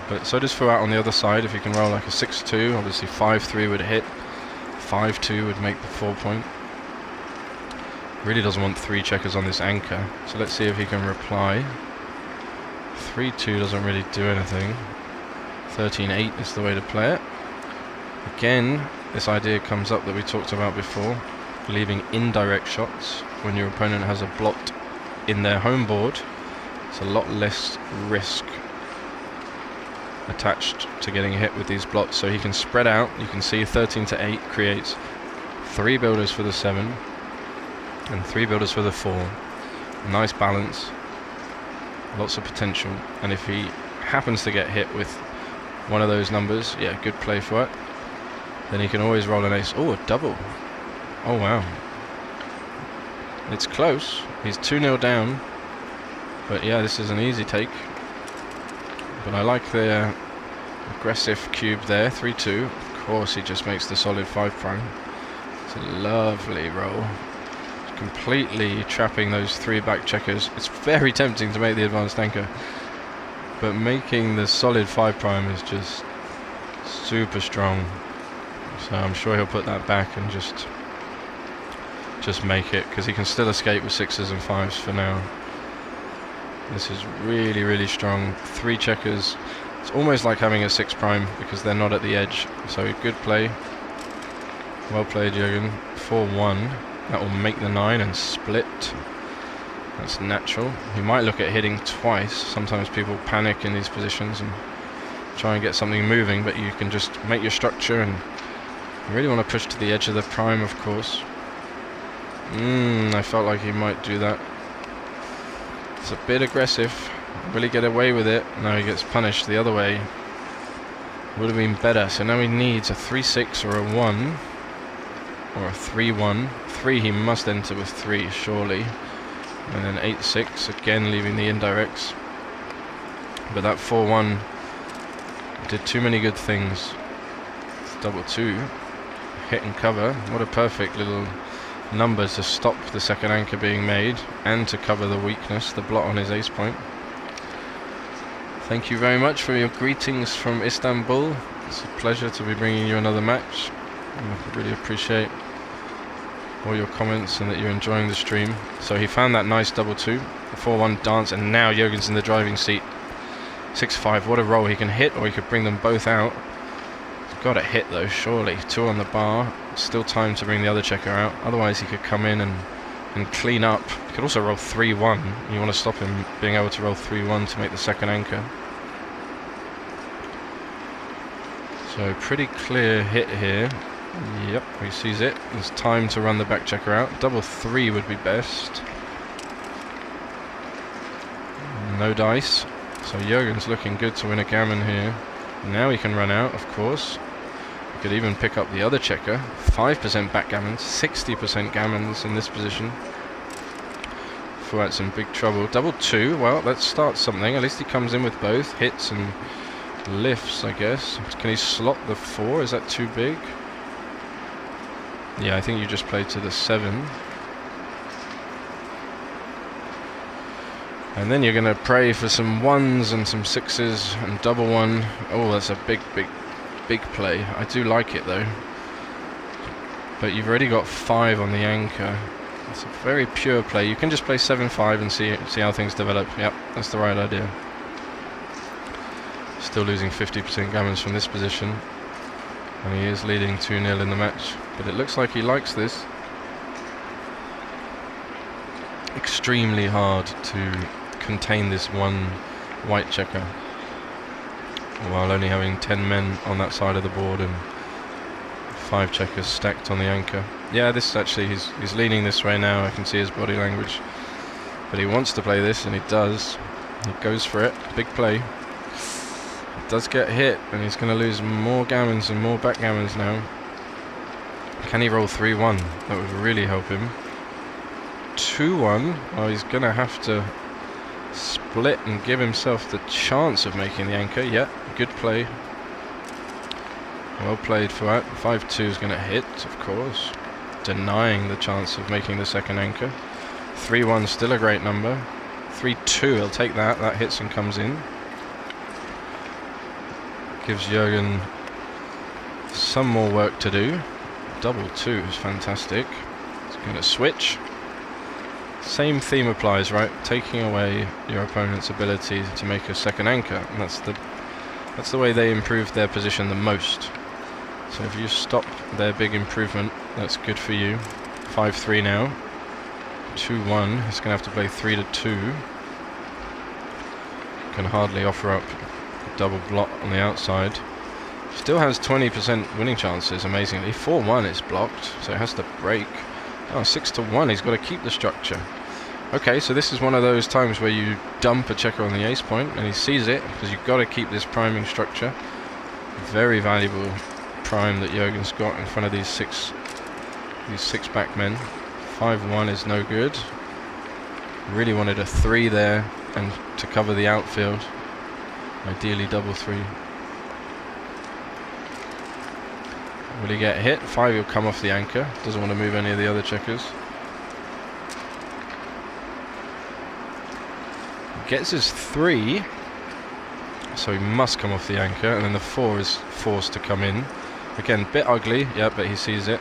But so does Fouad on the other side. If you can roll like a 6-2, obviously 5-3 would hit. 5-2 would make the 4 point. Really doesn't want 3 checkers on this anchor. So let's see if he can reply. 3-2 doesn't really do anything. 13-8 is the way to play it. Again, this idea comes up that we talked about before, leaving indirect shots when your opponent has a blot in their home board. It's a lot less risk attached to getting hit with these blots, so he can spread out. You can see 13-8 creates 3 builders for the 7 and 3 builders for the 4. Nice balance, lots of potential, and if he happens to get hit with one of those numbers, yeah, good play for it, then he can always roll an ace. Oh, a double. Oh wow, it's close. He's 2-0 down, but yeah, this is an easy take. But I like the aggressive cube there. 3-2. Of course he just makes the solid 5 prime. It's a lovely roll, completely trapping those 3 back checkers. It's very tempting to make the advanced anchor, but making the solid 5 prime is just super strong. So I'm sure he'll put that back and just make it, because he can still escape with 6s and 5s for now. This is really, really strong. 3 checkers. It's almost like having a 6 prime because they're not at the edge. So good play. Well played, Jürgen. 4-1. That will make the 9 and split. That's natural. He might look at hitting twice. Sometimes people panic in these positions and try and get something moving, but you can just make your structure, and you really want to push to the edge of the prime, of course. I felt like he might do that. It's a bit aggressive. Will he get away with it? No, he gets punished the other way. Would have been better. So now he needs a 3-6 or a 1 or a 3-1. 3 he must enter with 3 surely, and then 8-6 again, leaving the indirects. But that 4-1 did too many good things. It's double 2, hit and cover. What a perfect little number to stop the second anchor being made and to cover the weakness, the blot on his ace point. Thank you very much for your greetings from Istanbul. It's a pleasure to be bringing you another match. I really appreciate all your comments and that you're enjoying the stream. So he found that nice double 2, the 4-1 dance, and now Jürgen's in the driving seat. 6-5, what a roll. He can hit or he could bring them both out. He's got to hit though, surely. 2 on the bar. Still time to bring the other checker out. Otherwise he could come in and clean up. He could also roll 3-1. You want to stop him being able to roll 3-1 to make the second anchor. So pretty clear hit here. Yep, he sees it. There's time to run the back checker out. Double 3 would be best. No dice. So Jürgen's looking good to win a gammon here. Now he can run out, of course. He could even pick up the other checker. 5% backgammons, 60% gammons in this position. Fuat's in big trouble. Double 2, well, that starts something. At least he comes in with both hits and lifts, I guess. Can he slot the 4? Is that too big? Yeah, I think you just played to the 7. And then you're going to pray for some 1s and some 6s and double 1. Oh, that's a big play. I do like it though. But you've already got 5 on the anchor. It's a very pure play. You can just play 7-5 and see how things develop. Yep, that's the right idea. Still losing 50% gammons from this position. And he is leading 2-0 in the match. But it looks like he likes this. Extremely hard to contain this one white checker while only having 10 men on that side of the board and 5 checkers stacked on the anchor. Yeah, this is actually, he's leaning this way now. I can see his body language. But he wants to play this, and he does. He goes for it. Big play. Does get hit, and he's going to lose more gammons and more backgammons now. Can he roll 3-1? That would really help him. 2-1. Oh, he's going to have to split and give himself the chance of making the anchor. Yeah, good play. Well played for that. 5-2 is going to hit, of course, denying the chance of making the second anchor. 3-1 still a great number. 3-2, he'll take that. That hits and comes in. Gives Jürgen some more work to do. Double 2 is fantastic. He's going to switch. Same theme applies, right? Taking away your opponent's ability to make a second anchor. And that's the way they improve their position the most. So if you stop their big improvement, that's good for you. 5-3 now. 2-1. He's going to have to play 3-2. Can hardly offer up a double blot on the outside. Still has 20% winning chances, amazingly. 4-1 is blocked, so it has to break. Oh, 6-1, he's got to keep the structure. Okay, so this is one of those times where you dump a checker on the ace point, and he sees it, because you've got to keep this priming structure. Very valuable prime that Jürgen's got in front of these six back men. 5-1 is no good. Really wanted a 3 there, and to cover the outfield. Ideally double 3. Will he get hit? 5 will come off the anchor. Doesn't want to move any of the other checkers. Gets his 3, so he must come off the anchor, and then the 4 is forced to come in. Again, bit ugly, yeah, but he sees it.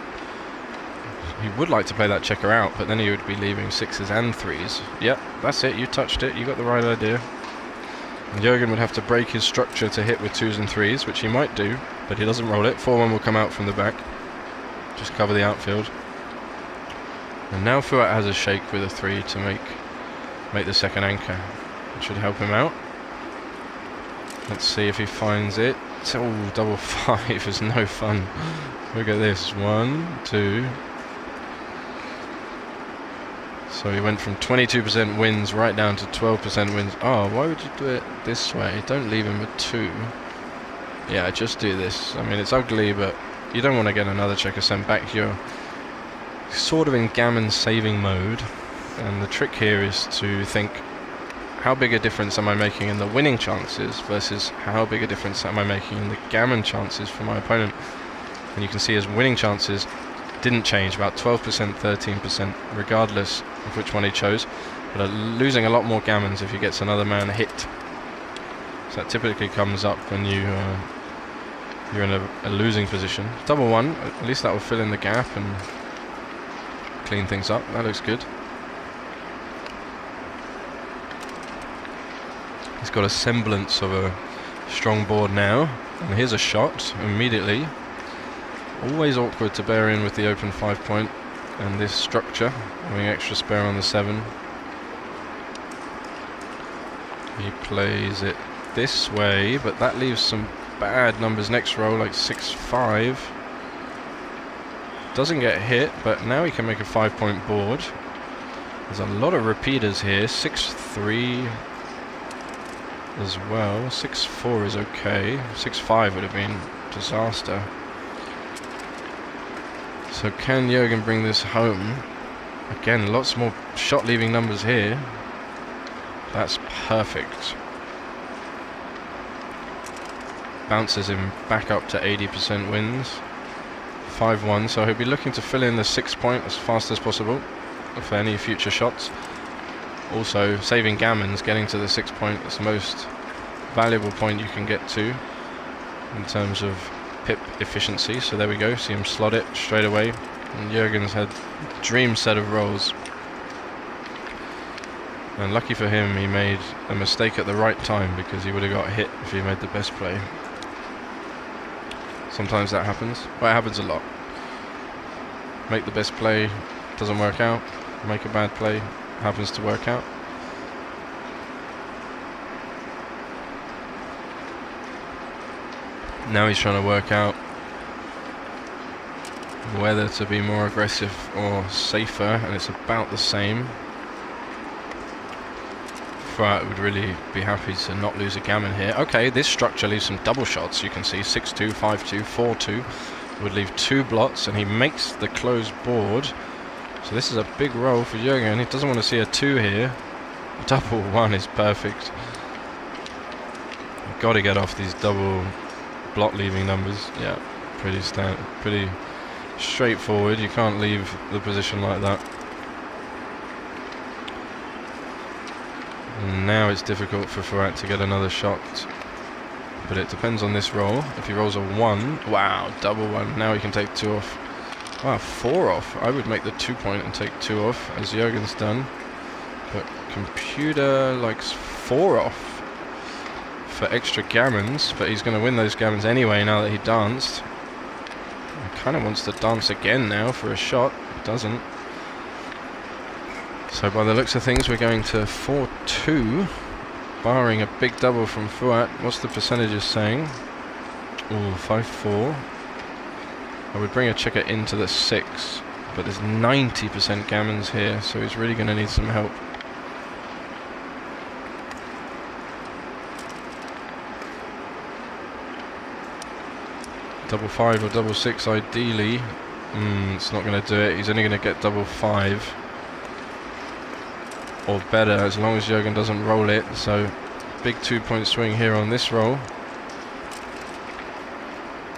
He would like to play that checker out, but then he would be leaving 6s and 3s. Yep, that's it, you touched it, you got the right idea. And Jürgen would have to break his structure to hit with 2s and 3s, which he might do, but he doesn't roll it. 4-1 will come out from the back. Just cover the outfield. And now Fuat has a shake with a 3 to make the second anchor. It should help him out. Let's see if he finds it. Oh, double 5 is no fun. Look at this. 1, 2. So he went from 22% wins right down to 12% wins. Oh, why would you do it this way? Don't leave him with 2. Yeah, just do this. I mean, it's ugly, but you don't want to get another checker sent back. You're sort of in gammon saving mode. And the trick here is to think, how big a difference am I making in the winning chances versus how big a difference am I making in the gammon chances for my opponent? And you can see his winning chances didn't change, about 12%, 13%, regardless of which one he chose, but losing a lot more gammons if he gets another man hit. So that typically comes up when you're in a losing position. Double 1, at least that will fill in the gap and clean things up. That looks good. He's got a semblance of a strong board now, and here's a shot immediately. Always awkward to bear in with the open 5-point and this structure, having extra spare on the 7. He plays it this way, but that leaves some bad numbers next row, like 6-5. Doesn't get hit, but now he can make a 5-point board. There's a lot of repeaters here. 6-3 as well. 6-4 is okay. 6-5 would have been disaster. So can Jürgen bring this home? Again, lots more shot leaving numbers here. That's perfect. Bounces him back up to 80% wins. 5-1, so he'll be looking to fill in the 6-point as fast as possible for any future shots. Also, saving gammons, getting to the 6-point, that's the most valuable point you can get to in terms of pip efficiency. So there we go, see him slot it straight away. And Jürgen's had a dream set of rolls. And lucky for him, he made a mistake at the right time, because he would have got hit if he made the best play. Sometimes that happens. Well, it happens a lot. Make the best play, doesn't work out. Make a bad play, happens to work out. Now he's trying to work out whether to be more aggressive or safer, and it's about the same. Fuat would really be happy to not lose a gammon here. Okay, this structure leaves some double shots. You can see 6-2, 5-2, 4-2 would leave 2 blots, and he makes the closed board. So this is a big roll for Jürgen. He doesn't want to see a 2 here. Double 1 is perfect. You've got to get off these double blot leaving numbers. Yeah, pretty straightforward. You can't leave the position like that. And now it's difficult for Fuat to get another shot, but it depends on this roll. If he rolls a 1, wow, double 1. Now he can take 2 off. Wow, 4 off. I would make the 2-point and take 2 off, as Jürgen's done. But computer likes 4 off for extra gammons, but he's going to win those gammons anyway now that he danced. He kind of wants to dance again now for a shot. Doesn't. So by the looks of things, we're going to 4-2, barring a big double from Fuat. What's the percentages saying? Ooh, 5-4. I would bring a checker into the 6, but there's 90% gammons here, so he's really going to need some help. Double 5 or double 6 ideally. It's not going to do it. He's only going to get double 5. Or better, as long as Jürgen doesn't roll it. So big 2-point swing here on this roll.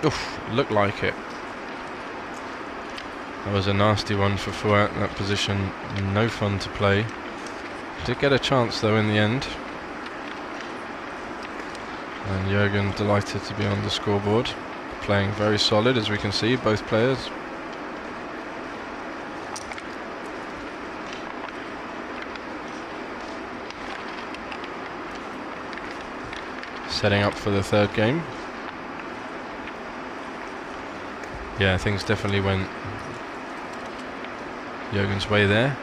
Oof, looked like it. That was a nasty one for Fuat, that position. No fun to play. Did get a chance though in the end. And Jürgen delighted to be on the scoreboard. playing very solid, as we can see, both players. Setting up for the third game. Yeah, things definitely went Jürgen's way there.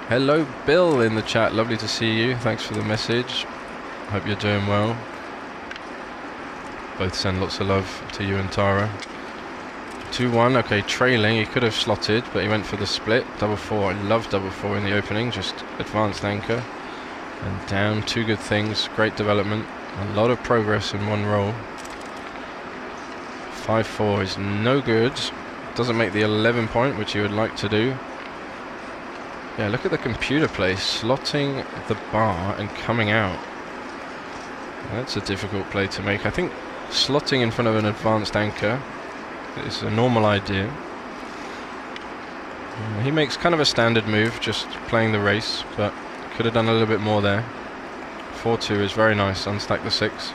Hello Bill in the chat, lovely to see you, thanks for the message. Hope you're doing well. Both send lots of love to you and Tara. 2-1, okay, trailing, he could have slotted, but he went for the split. Double four, I love double four in the opening, just advanced anchor. And down, two good things, great development. A lot of progress in one roll. 5-4 is no good. Doesn't make the 11 point, which you would like to do. Yeah, look at the computer play, slotting the bar and coming out. That's a difficult play to make. I think slotting in front of an advanced anchor is a normal idea. He makes kind of a standard move, just playing the race, but could have done a little bit more there. 4-2 is very nice, unstack the 6.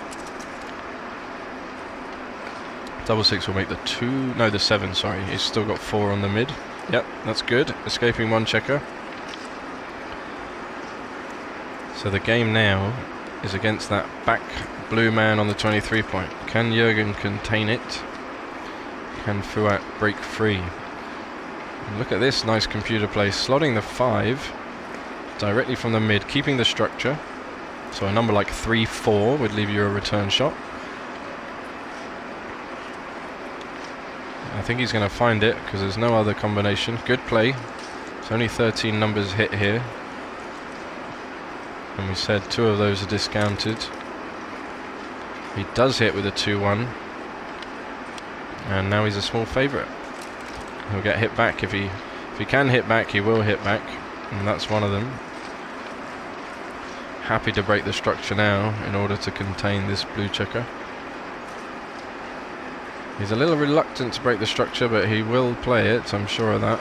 Double 6 will make the 2, no, the 7, sorry. He's still got 4 on the mid. Yep, that's good. Escaping one checker. So the game now is against that back blue man on the 23 point. Can Jürgen contain it? Can Fuat break free? And look at this nice computer play, slotting the 5 directly from the mid, keeping the structure. So a number like 3-4 would leave you a return shot. I think he's going to find it because there's no other combination. Good play. It's only 13 numbers hit here. And we said 2 of those are discounted. He does hit with a 2-1. And now he's a small favourite. He'll get hit back. If he can hit back, he will hit back. And that's one of them. Happy to break the structure now in order to contain this blue checker. He's a little reluctant to break the structure, but he will play it, I'm sure of that.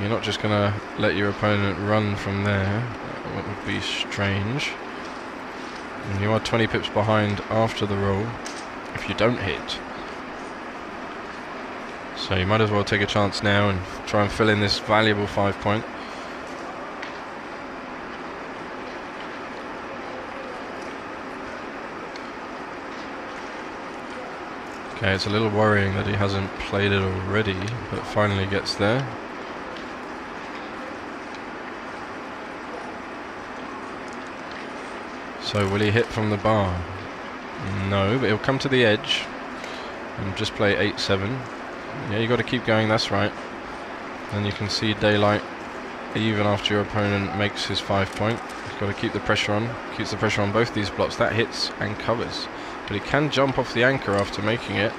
You're not just going to let your opponent run from there. That would be strange. And you are 20 pips behind after the roll if you don't hit. So you might as well take a chance now and try and fill in this valuable 5 point. Okay, it's a little worrying that he hasn't played it already, but finally gets there. So will he hit from the bar? No, but he'll come to the edge and just play 8-7. Yeah, you got to keep going, that's right. And you can see daylight even after your opponent makes his 5 point. You've got to keep the pressure on. Keeps the pressure on both these blocks. That hits and covers. But he can jump off the anchor after making it.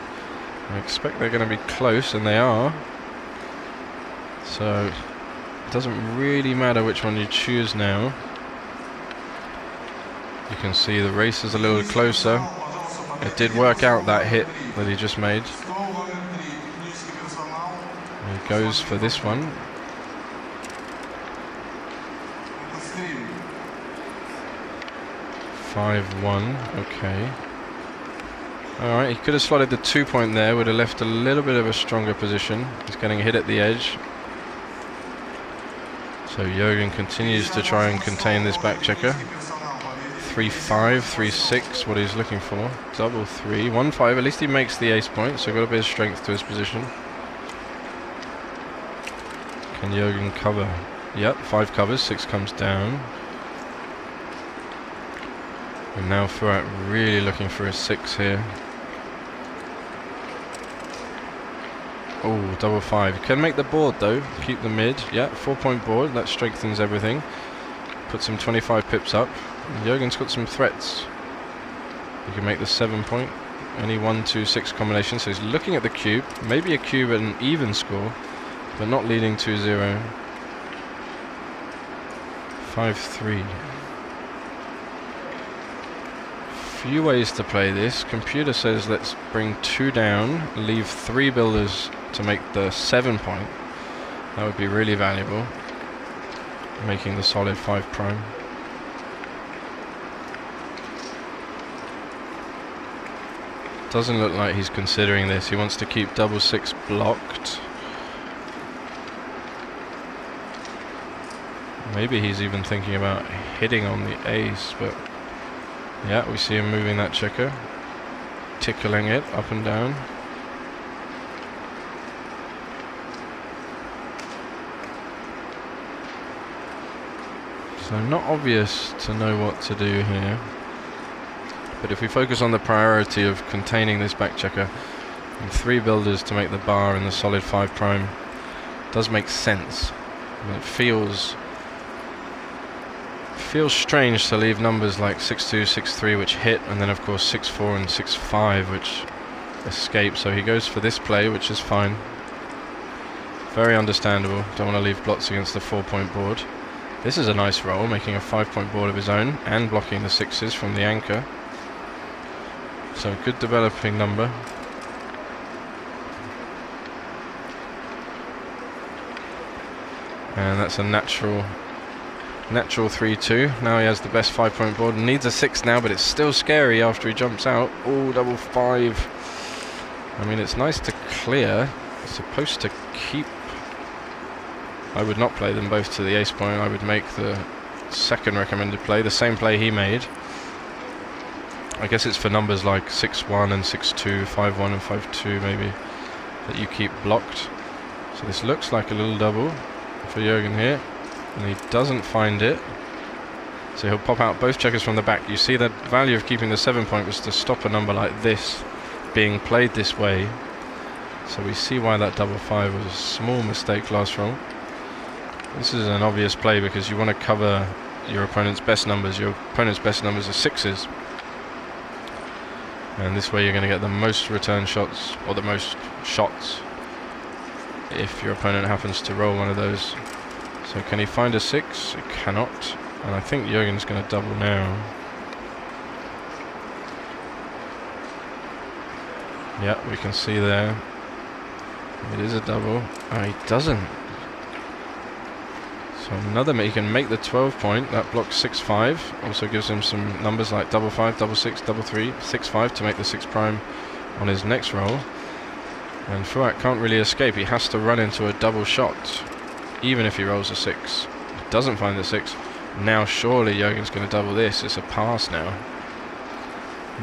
I expect they're going to be close, and they are. So it doesn't really matter which one you choose now. You can see the race is a little closer. It did work out, that hit that he just made. And he goes for this one. $5-1, okay. Alright, he could have slotted the 2 point there, would have left a little bit of a stronger position. He's getting hit at the edge. So Jürgen continues to try and contain this back checker. 3-5, 3-6, what he's looking for. Double 3, 1-5, at least he makes the ace point, so got a bit of strength to his position. Can Jürgen cover? Yep, 5 covers, 6 comes down. And now Fuat really looking for a 6 here. Oh, double 5. Can make the board though. Keep the mid. Yeah, 4 point board. That strengthens everything. Puts him 25 pips up. Jürgen's got some threats. He can make the 7 point. Only 1, 2, 6 combination. So he's looking at the cube. Maybe a cube at an even score, but not leading 2-0. 5-3. Few ways to play this. Computer says let's bring 2 down, leave 3 builders to make the 7 point. That would be really valuable, making the solid 5 prime. Doesn't look like he's considering this. He wants to keep double 6 blocked. Maybe he's even thinking about hitting on the ace, but yeah, we see him moving that checker, tickling it up and down. So not obvious to know what to do here. But if we focus on the priority of containing this back checker and 3 builders to make the bar in the solid 5 prime, it does make sense. And it feels strange to leave numbers like 6-2, 6-3 which hit, and then of course 6-4 and 6-5 which escape. So he goes for this play, which is fine. Very understandable. Don't want to leave blots against the 4-point board. This is a nice roll, making a 5-point board of his own and blocking the 6s from the anchor. So good developing number. And that's a natural 3-2. Now he has the best 5-point board. Needs a 6 now, but it's still scary after he jumps out. Oh, double 5. I mean, it's nice to clear. It's supposed to keep. I would not play them both to the ace point. I would make the second recommended play, the same play he made. I guess it's for numbers like 6-1 and 6-2, 5-1 and 5-2 maybe, that you keep blocked. So this looks like a little double for Jürgen here. And he doesn't find it, so he'll pop out both checkers from the back. You see that value of keeping the 7-point was to stop a number like this being played this way. So we see why that double 5 was a small mistake last roll. This is an obvious play because you want to cover your opponent's best numbers. Your opponent's best numbers are 6s, and this way you're going to get the most return shots, or the most shots, if your opponent happens to roll one of those. So can he find a 6? He cannot. And I think Jürgen's going to double now. Yeah, we can see there. It is a double. Oh, he doesn't. So another, he can make the 12-point. That blocks 6-5. Also gives him some numbers like double 5, double 6, double 3, 6-5 to make the 6 prime on his next roll. And Fuat can't really escape. He has to run into a double shot, even if he rolls a 6. He doesn't find the 6. Now surely Jürgen's going to double this. It's a pass now.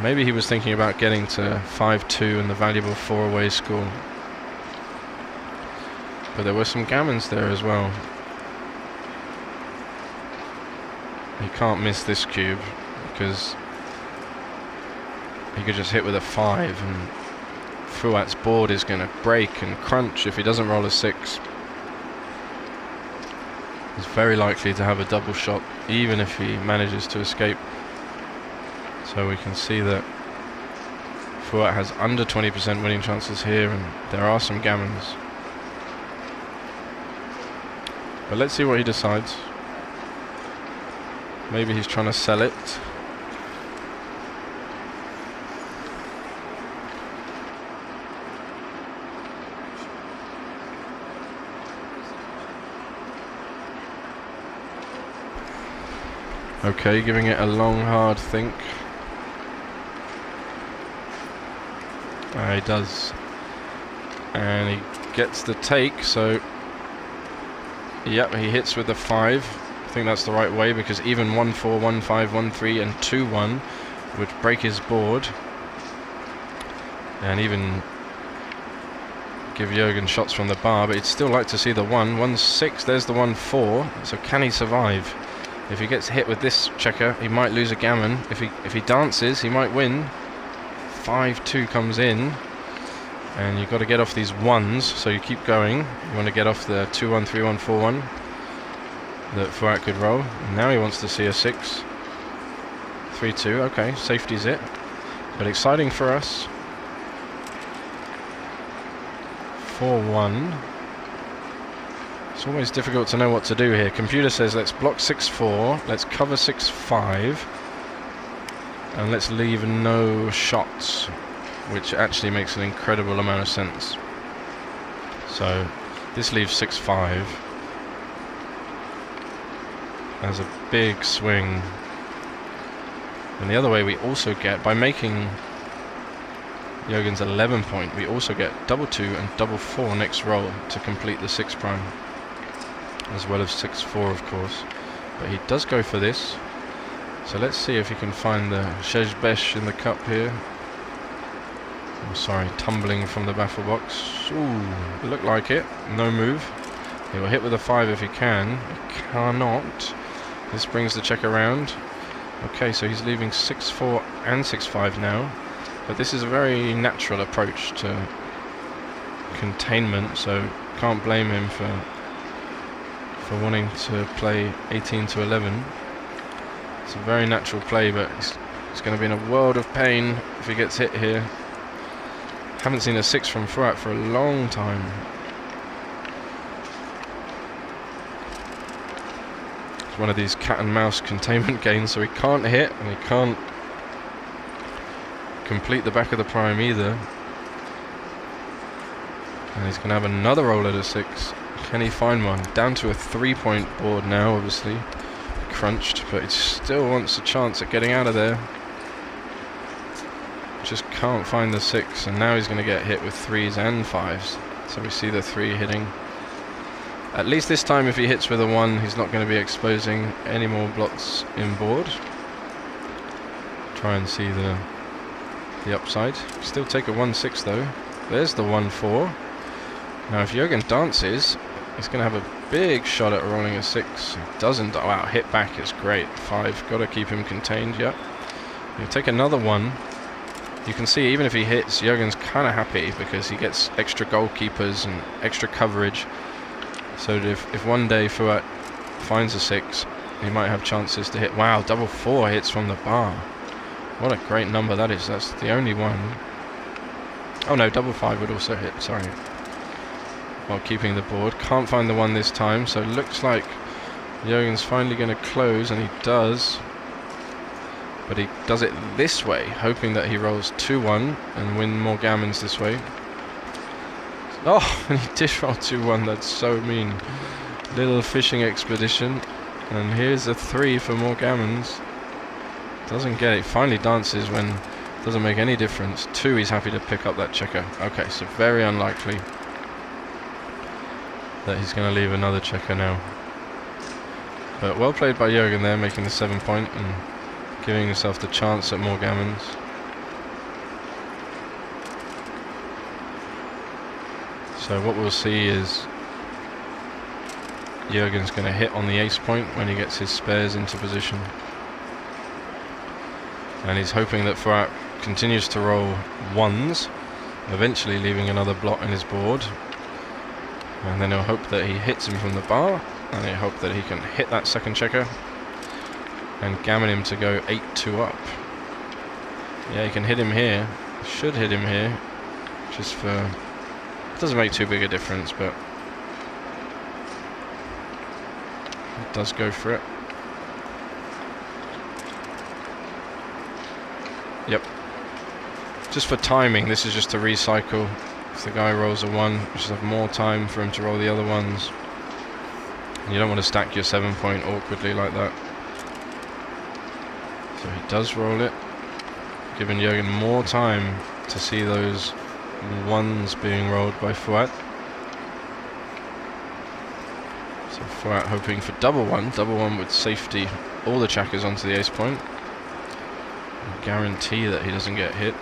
Maybe he was thinking about getting to 5-2 and the valuable 4-away score. But there were some gammons there as well. He can't miss this cube because he could just hit with a 5 and Fuat's board is going to break and crunch if he doesn't roll a 6. He's very likely to have a double shot even if he manages to escape. So we can see that Fuat has under 20% winning chances here, and there are some gammons. But let's see what he decides. Maybe he's trying to sell it. Okay, giving it a long, hard think. He does. And he gets the take, so yep, he hits with the 5. I think that's the right way, because even 1-4, 1-5, 1-3 and 2-1 would break his board and even give Jürgen shots from the bar, but he'd still like to see the 1-6. There's the 1-4. So can he survive? If he gets hit with this checker, he might lose a gammon. If he dances, he might win. 5-2 comes in, and you've got to get off these 1s, so you keep going. You want to get off the 2-1, 3-1, 4-1 that Fuat could roll. And now he wants to see a 6. 3-2, okay, safety's it. But exciting for us. 4-1. It's always difficult to know what to do here. Computer says let's block 6-4, let's cover 6-5, and let's leave no shots, which actually makes an incredible amount of sense. So this leaves 6-5 as a big swing. And the other way we also get, by making Jürgen's 11 point. We also get double 2 and double 4 next roll to complete the 6 prime, as well as 6-4 of course. But he does go for this. So let's see if he can find the Sheshbesh in the cup here. I'm sorry, tumbling from the baffle box. Ooh, looked like it. No move. He will hit with a 5 if he can. He cannot. This brings the check around. Okay, so he's leaving 6-4 and 6-5 now. But this is a very natural approach to containment, so can't blame him for wanting to play 18 to 11. It's a very natural play, but he's going to be in a world of pain if he gets hit here. Haven't seen a 6 from Fuat for a long time. It's one of these cat and mouse containment games, so he can't hit and he can't complete the back of the prime either. And he's going to have another roll at a 6. Can he find one? Down to a 3-point board now, obviously. Crunched, but he still wants a chance at getting out of there. Just can't find the 6, and now he's going to get hit with 3s and 5s. So we see the 3 hitting. At least this time, if he hits with a 1, he's not going to be exposing any more blocks in board. Try and see the upside. Still take a 1-6 though. There's the 1-4. Now if Jürgen dances, he's going to have a big shot at rolling a 6. He doesn't. Wow, hit back is great. 5. Got to keep him contained. Yep. He'll take another 1. You can see even if he hits, Jürgen's kind of happy because he gets extra goalkeepers and extra coverage. So that if one day Fuat finds a 6, he might have chances to hit. Wow, double 4 hits from the bar. What a great number that is. That's the only one. Oh no, double 5 would also hit, sorry. While keeping the board. Can't find the 1 this time, so looks like Jürgen's finally going to close, and he does. But he does it this way, hoping that he rolls 2-1 and win more gammons this way. Oh, and he did roll 2-1, that's so mean. Little fishing expedition. And here's a 3 for more gammons. Doesn't get it. Finally dances when it doesn't make any difference. 2, he's happy to pick up that checker. Okay, so very unlikely that he's going to leave another checker now. But well played by Jürgen there, making the 7-point and giving himself the chance at more gammons. So what we'll see is Jürgen's going to hit on the ace point when he gets his spares into position. And he's hoping that Fuat continues to roll 1s, eventually leaving another blot in his board. And then he'll hope that he hits him from the bar, and he'll hope that he can hit that second checker and gammon him to go 8-2 up. Yeah, he can hit him here. Should hit him here. Just for... It doesn't make too big a difference, but it does go for it. Yep. Just for timing, this is just to recycle. If the guy rolls a 1, you just have more time for him to roll the other ones. You don't want to stack your 7-point awkwardly like that. So he does roll it, giving Jürgen more time to see those 1s being rolled by Fuat. So Fuat hoping for double 1 with safety all the checkers onto the ace point. And guarantee that he doesn't get hit.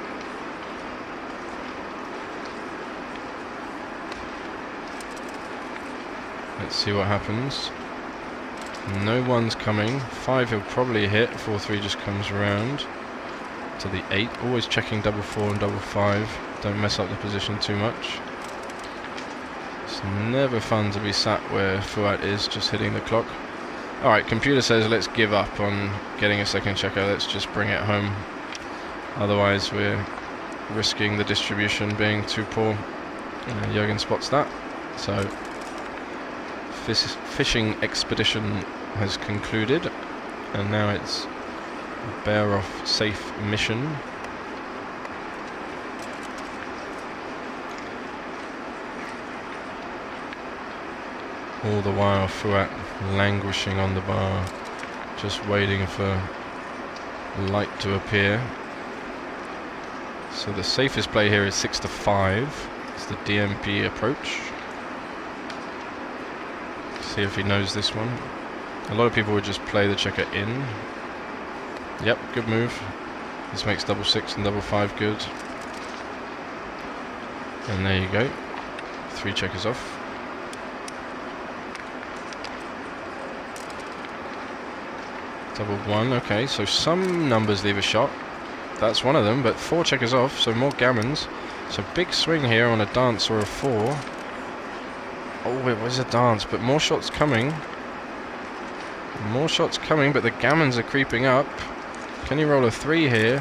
Let's see what happens. No 1s coming. 5 he'll probably hit. 4-3 just comes around to the 8. Always checking double 4 and double 5. Don't mess up the position too much. It's never fun to be sat where Fuat is, just hitting the clock. Alright, computer says let's give up on getting a second checker. Let's just bring it home. Otherwise we're risking the distribution being too poor. Jürgen spots that. So fishing expedition has concluded, and now it's a bear off safe mission. All the while Fuat languishing on the bar, just waiting for light to appear. So the safest play here is 6 to 5. It's the DMP approach. See if he knows this one. A lot of people would just play the checker in. Yep, good move. This makes double 6 and double 5 good. And there you go. 3 checkers off. Double 1, okay, so some numbers leave a shot. That's one of them, but 4 checkers off, so more gammons. So big swing here on a dance or a 4. Oh, it was a dance, but more shots coming. More shots coming, but the gammons are creeping up. Can he roll a 3 here?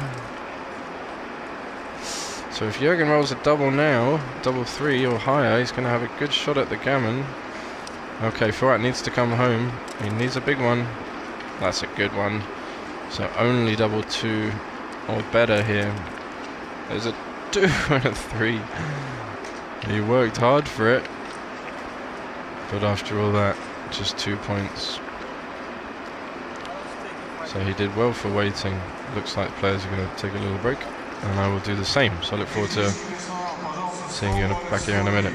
So if Jürgen rolls a double now, double 3 or higher, he's going to have a good shot at the gammon. Okay, Furat needs to come home. He needs a big one. That's a good one. So only double 2 or better here. There's a 2 and a 3. He worked hard for it. But after all that, just 2 points. So he did well for waiting. Looks like players are going to take a little break. And I will do the same. So I look forward to seeing you back here in a minute.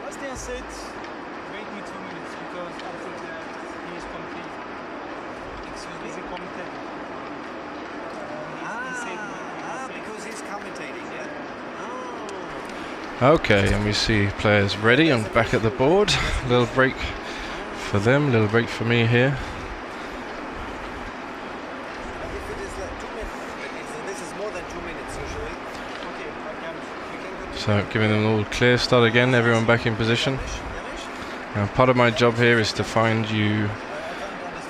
Bastian said, wait me 2 minutes because after that he is commentating. Excuse me? He's a commentator. He said,
because he's commentating, yeah?
Okay, and we see players ready and back at the board. A little break for them, a little break for me here.
This is more than 2 minutes usually. Okay,
So giving them all clear start again, everyone back in position. Now part of my job here is to find you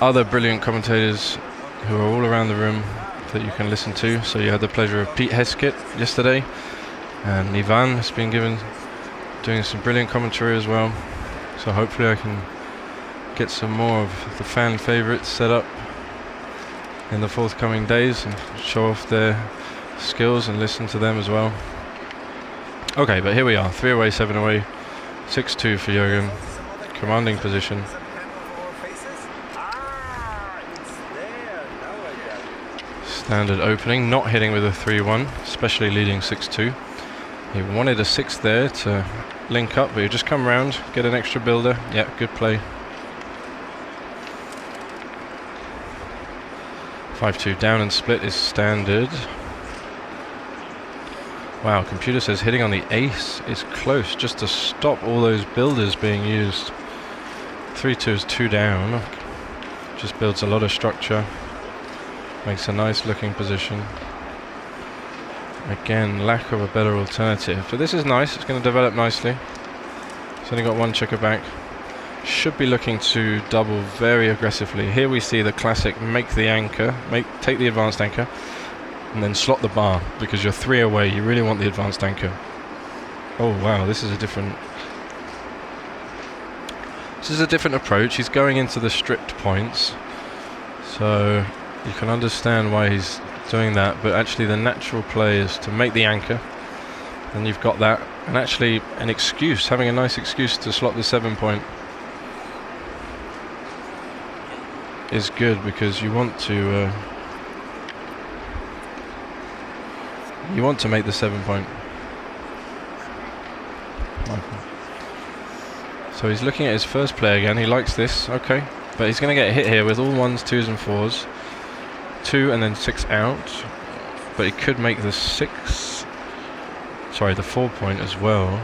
other brilliant commentators who are all around the room that you can listen to. So you had the pleasure of Pete Heskett yesterday, and Ivan has been doing some brilliant commentary as well. So hopefully I can get some more of the fan favourites set up in the forthcoming days and show off their skills and listen to them as well. Okay, but here we are, 3 away, 7 away, 6-2 for Jürgen, commanding position. Standard opening, not hitting with a 3-1, especially leading 6-2. He wanted a 6 there to link up, but he just come round, get an extra builder. Yeah, good play. 5-2 down and split is standard. Wow, computer says hitting on the ace is close, just to stop all those builders being used. 3-2 is 2 down. Just builds a lot of structure. Makes a nice looking position. Again, lack of a better alternative. But this is nice, it's going to develop nicely. It's only got 1 checker back. Should be looking to double very aggressively. Here we see the classic make the anchor, take the advanced anchor, and then slot the bar, because you're 3 away, you really want the advanced anchor. Oh wow, this is a different approach. He's going into the stripped points, so you can understand why he's doing that, but actually the natural play is to make the anchor, and you've got that, and actually an excuse, having a nice excuse to slot the 7 point is good, because you want to make the 7 point. So he's looking at his first play again. He likes this, okay, but he's going to get hit here with all 1s, 2s and 4s. 2 and then 6 out, but he could make the 4 point as well.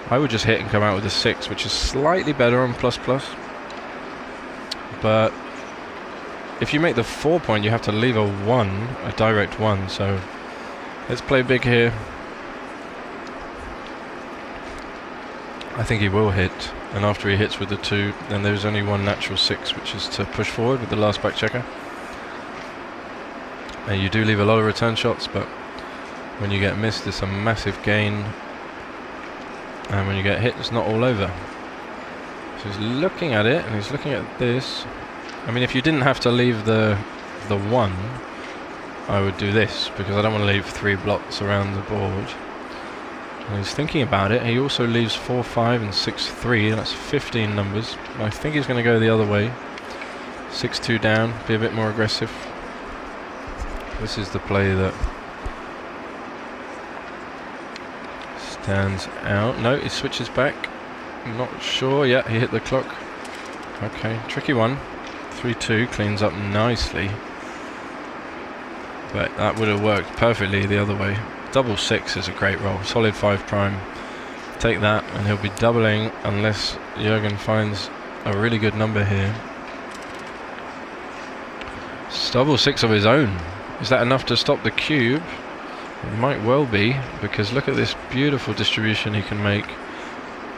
I would just hit and come out with a 6, which is slightly better on ++, but if you make the 4 point you have to leave a 1, a direct 1, so let's play big here. I think he will hit, and after he hits with the 2, then there's only 1 natural 6, which is to push forward with the last back checker. And you do leave a lot of return shots, but when you get missed, it's a massive gain, and when you get hit, it's not all over. So he's looking at it, and he's looking at this. I mean, if you didn't have to leave the 1, I would do this, because I don't want to leave 3 blocks around the board. And he's thinking about it. He also leaves 4, 5 and 6, 3, and that's 15 numbers. I think he's going to go the other way. 6-2 down, be a bit more aggressive. This is the play that stands out. No, he switches back. I'm not sure. Yeah, he hit the clock. Okay, tricky one. 3-2 cleans up nicely. But that would have worked perfectly the other way. Double 6 is a great roll. Solid 5 prime. Take that, and he'll be doubling unless Jürgen finds a really good number here. It's double 6 of his own. Is that enough to stop the cube? It might well be, because look at this beautiful distribution he can make.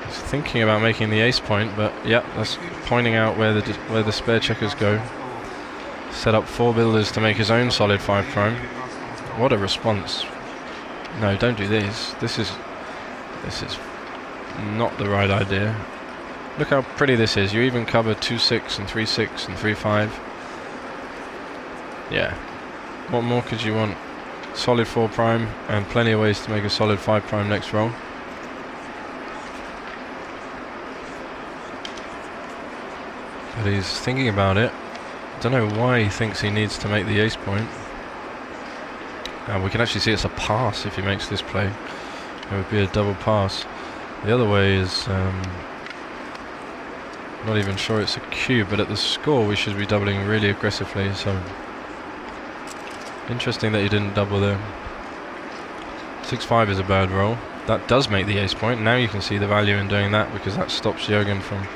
He's thinking about making the ace point, but yeah, that's pointing out where the spare checkers go. Set up 4 builders to make his own solid 5 prime. What a response. No, don't do this. This is not the right idea. Look how pretty this is. You even cover 2-6 and 3-6 and 3-5. Yeah. What more could you want? Solid 4 prime and plenty of ways to make a solid 5 prime next roll. But he's thinking about it. Don't know why he thinks he needs to make the ace point. We can actually see it's a pass if he makes this play. It would be a double pass. The other way is not even sure it's a cube, but at the score we should be doubling really aggressively, so interesting that he didn't double there. 6-5 is a bad roll. That does make the ace point. Now you can see the value in doing that, because that stops Jürgen from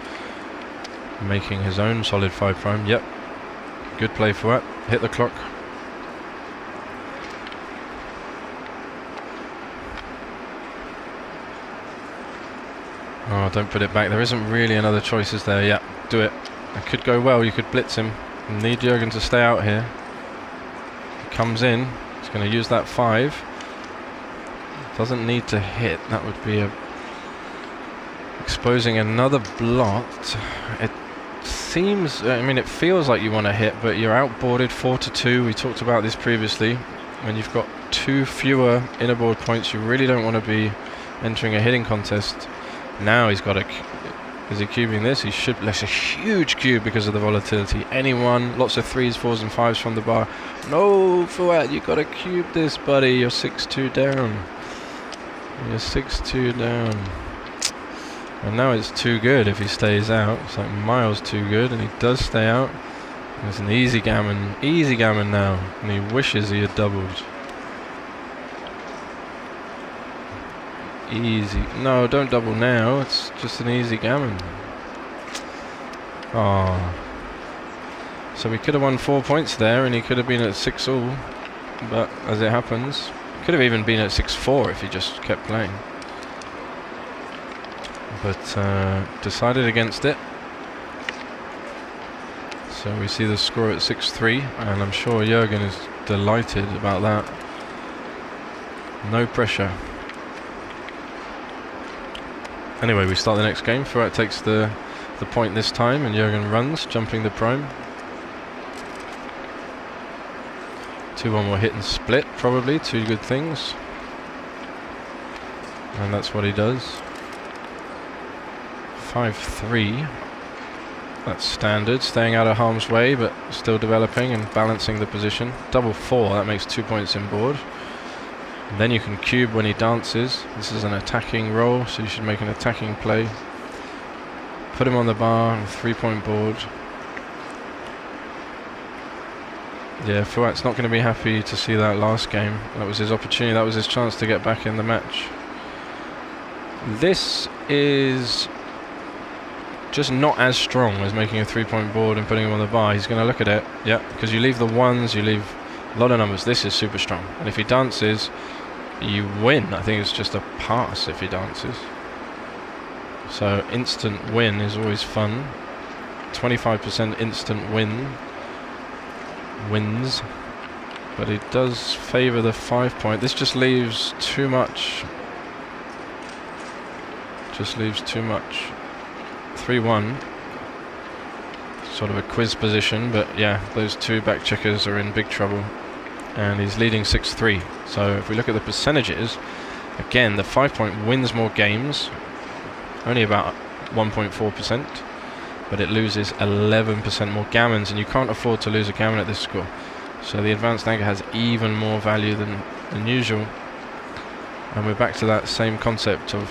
making his own solid 5'. Yep, good play for that. Hit the clock. Oh, don't put it back. There isn't really another choice, is there? Yeah, do it. It could go well. You could blitz him. You need Jürgen to stay out here. He comes in. He's going to use that 5. Doesn't need to hit. That would be exposing another blot. It seems, I mean, it feels like you want to hit, but you're outboarded 4-2. We talked about this previously. When you've got 2 fewer inner board points, you really don't want to be entering a hitting contest. Now he's got a... Is he cubing this? He should... That's a huge cube because of the volatility. Anyone, lots of 3s, 4s and 5s from the bar. No, Fouad, you got to cube this, buddy. You're 6-2 down. You're 6-2 down. And now it's too good if he stays out. It's like miles too good, and he does stay out. It's an easy gammon now. And he wishes he had doubled. Easy. No, don't double now. It's just an easy gammon. Oh. So we could have won 4 points there, and he could have been at 6-all. But as it happens, could have even been at 6-4 if he just kept playing. But decided against it. So we see the score at 6-3, and I'm sure Jürgen is delighted about that. No pressure. Anyway, we start the next game. Fouad takes the point this time, and Jürgen runs, jumping the prime. 2-1 will hit and split, probably. 2 good things. And that's what he does. 5-3. That's standard, staying out of harm's way, but still developing and balancing the position. Double 4, that makes 2 points in board. And then you can cube when he dances. This is an attacking roll, so you should make an attacking play. Put him on the bar, 3-point board. Yeah, Fouad's not going to be happy to see that last game. That was his opportunity, that was his chance to get back in the match. This is just not as strong as making a 3-point board and putting him on the bar. He's going to look at it, yeah, because you leave the 1s, you leave a lot of numbers. This is super strong, and if he dances, you win. I think it's just a pass if he dances. So instant win is always fun. 25% instant wins, but it does favour the 5-point. This just leaves too much. Just leaves too much. 3-1. Sort of a quiz position, but yeah, those 2 back checkers are in big trouble. And he's leading 6-3. So if we look at the percentages, again, the 5-point wins more games, only about 1.4%, but it loses 11% more gammons, and you can't afford to lose a gammon at this score. So the advanced anchor has even more value than usual. And we're back to that same concept of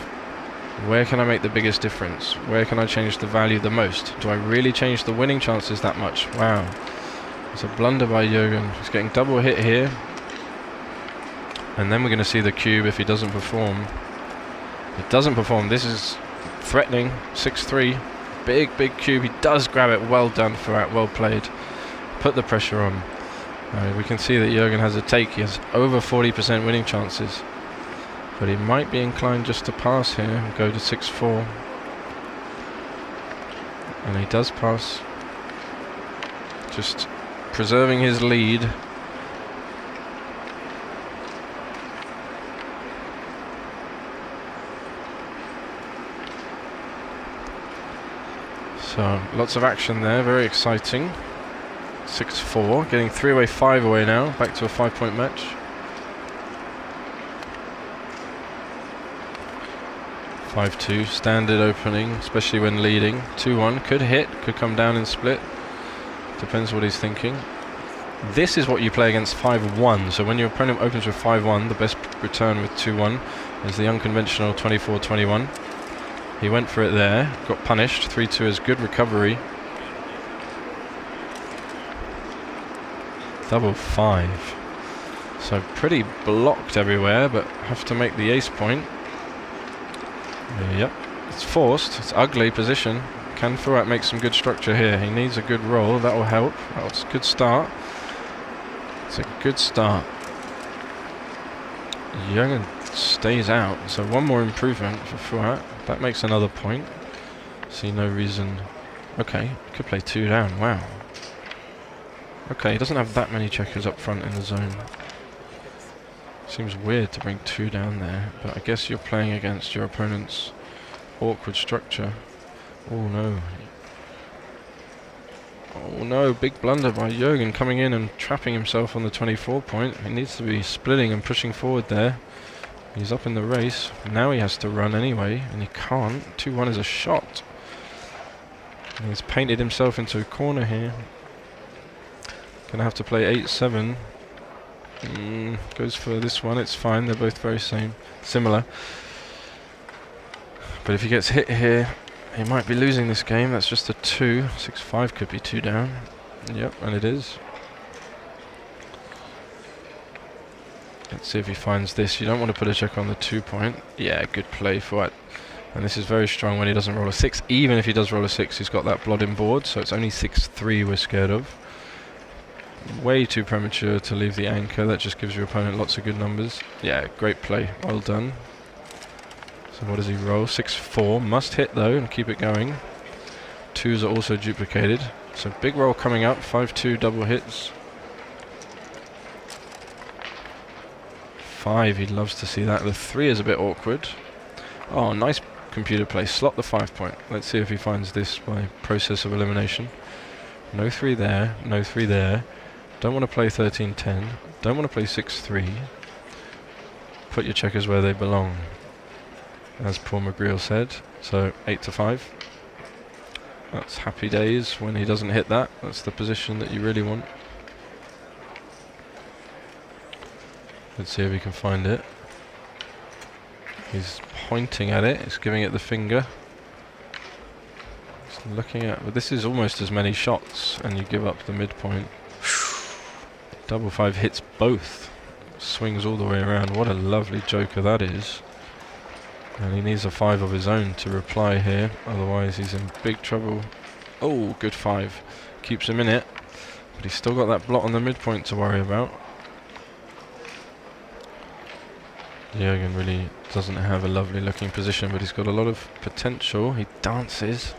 where can I make the biggest difference? Where can I change the value the most? Do I really change the winning chances that much? Wow. It's a blunder by Jürgen. He's getting double hit here. And then we're going to see the cube if he doesn't perform. It doesn't perform. This is threatening. 6-3. Big cube. He does grab it. Well done for that. Well played. Put the pressure on. We can see that Jürgen has a take. He has over 40% winning chances. But he might be inclined just to pass here and go to 6-4. And he does pass. Just preserving his lead. So lots of action there, very exciting. 6-4, getting 3 away, 5 away now, back to a 5-point match. 5-2, standard opening, especially when leading. 2-1, could hit, could come down and split. Depends what he's thinking. This is what you play against 5-1. So when your opponent opens with 5-1, the best return with 2-1 is the unconventional 24-21. He went for it there, got punished. 3-2 is good recovery. Double 5. So pretty blocked everywhere, but have to make the ace point. Yep, it's forced. It's ugly position. Can Fuat make some good structure here? He needs a good roll. That will help. That was a good start. It's a good start. Jürgen stays out. So one more improvement for Fuat. That makes another point. See no reason. Okay, could play 2 down. Wow. Okay, he doesn't have that many checkers up front in the zone. Seems weird to bring 2 down there, but I guess you're playing against your opponent's awkward structure. Oh no. Oh no, big blunder by Jürgen coming in and trapping himself on the 24 point. He needs to be splitting and pushing forward there. He's up in the race. Now he has to run anyway, and he can't. 2-1 is a shot. And he's painted himself into a corner here. Gonna have to play 8-7. Goes for this one, it's fine, they're both very similar. But if he gets hit here, he might be losing this game. That's just a 2. 6-5 could be 2 down. Yep, and it is. Let's see if he finds this. You don't want to put a check on the 2 point. Yeah, good play for it. And this is very strong when he doesn't roll a 6. Even if he does roll a 6, he's got that blotting board, so it's only 6-3 we're scared of. Way too premature to leave the anchor. That just gives your opponent lots of good numbers. Yeah, great play. Well done. So what does he roll? 6-4. Must hit though and keep it going. 2s are also duplicated. So big roll coming up. 5-2 double hits. 5. He loves to see that. The 3 is a bit awkward. Oh, nice computer play. Slot the 5 point. Let's see if he finds this by process of elimination. No 3 there. No 3 there. Don't want to play 13-10. Don't want to play 6-3. Put your checkers where they belong, as Paul McGreal said. So 8-5. That's happy days when he doesn't hit that. That's the position that you really want. Let's see if he can find it. He's pointing at it. He's giving it the finger. He's looking at... But this is almost as many shots, and you give up the midpoint. Double 5 hits both. Swings all the way around. What a lovely joker that is. And he needs a 5 of his own to reply here. Otherwise he's in big trouble. Oh, good 5. Keeps him in it. But he's still got that blot on the midpoint to worry about. Jürgen really doesn't have a lovely looking position, but he's got a lot of potential. He dances.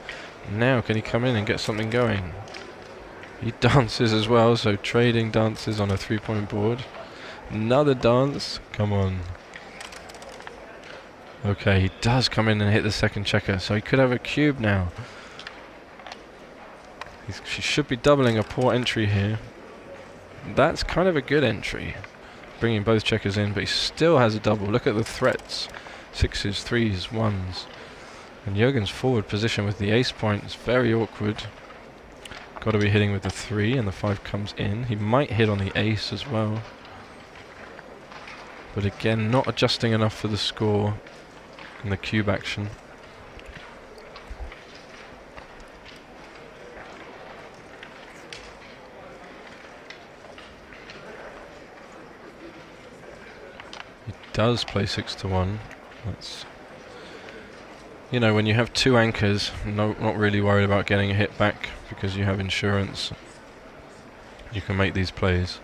Now can he come in and get something going? He dances as well, so trading dances on a 3-point board. Another dance. Come on. Okay, he does come in and hit the second checker, so he could have a cube now. She should be doubling a poor entry here. That's kind of a good entry, bringing both checkers in, but he still has a double. Look at the threats. 6s, 3s, 1s. And Jürgen's forward position with the ace point is very awkward. Got to be hitting with the 3, and the 5 comes in. He might hit on the ace as well. But again, not adjusting enough for the score in the cube action. He does play 6-1. That's, you know, when you have 2 anchors, not really worried about getting a hit back because you have insurance. You can make these plays.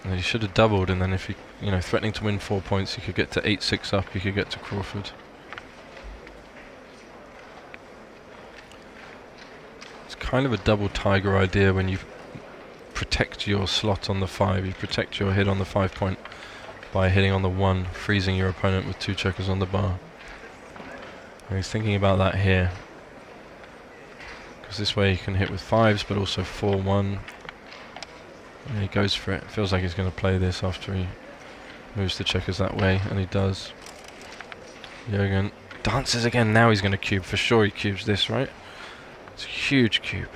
And he should have doubled, and then if you know, threatening to win 4 points, you could get to 8-6 up. You could get to Crawford. It's kind of a double tiger idea when you protect your slot on the 5. You protect your hit on the 5 point by hitting on the 1, freezing your opponent with 2 checkers on the bar. And he's thinking about that here, because this way he can hit with 5s, but also 4-1. And he goes for it. Feels like he's going to play this after he moves the checkers that way, and he does. Jürgen dances again. Now he's going to cube. For sure he cubes this, right? It's a huge cube.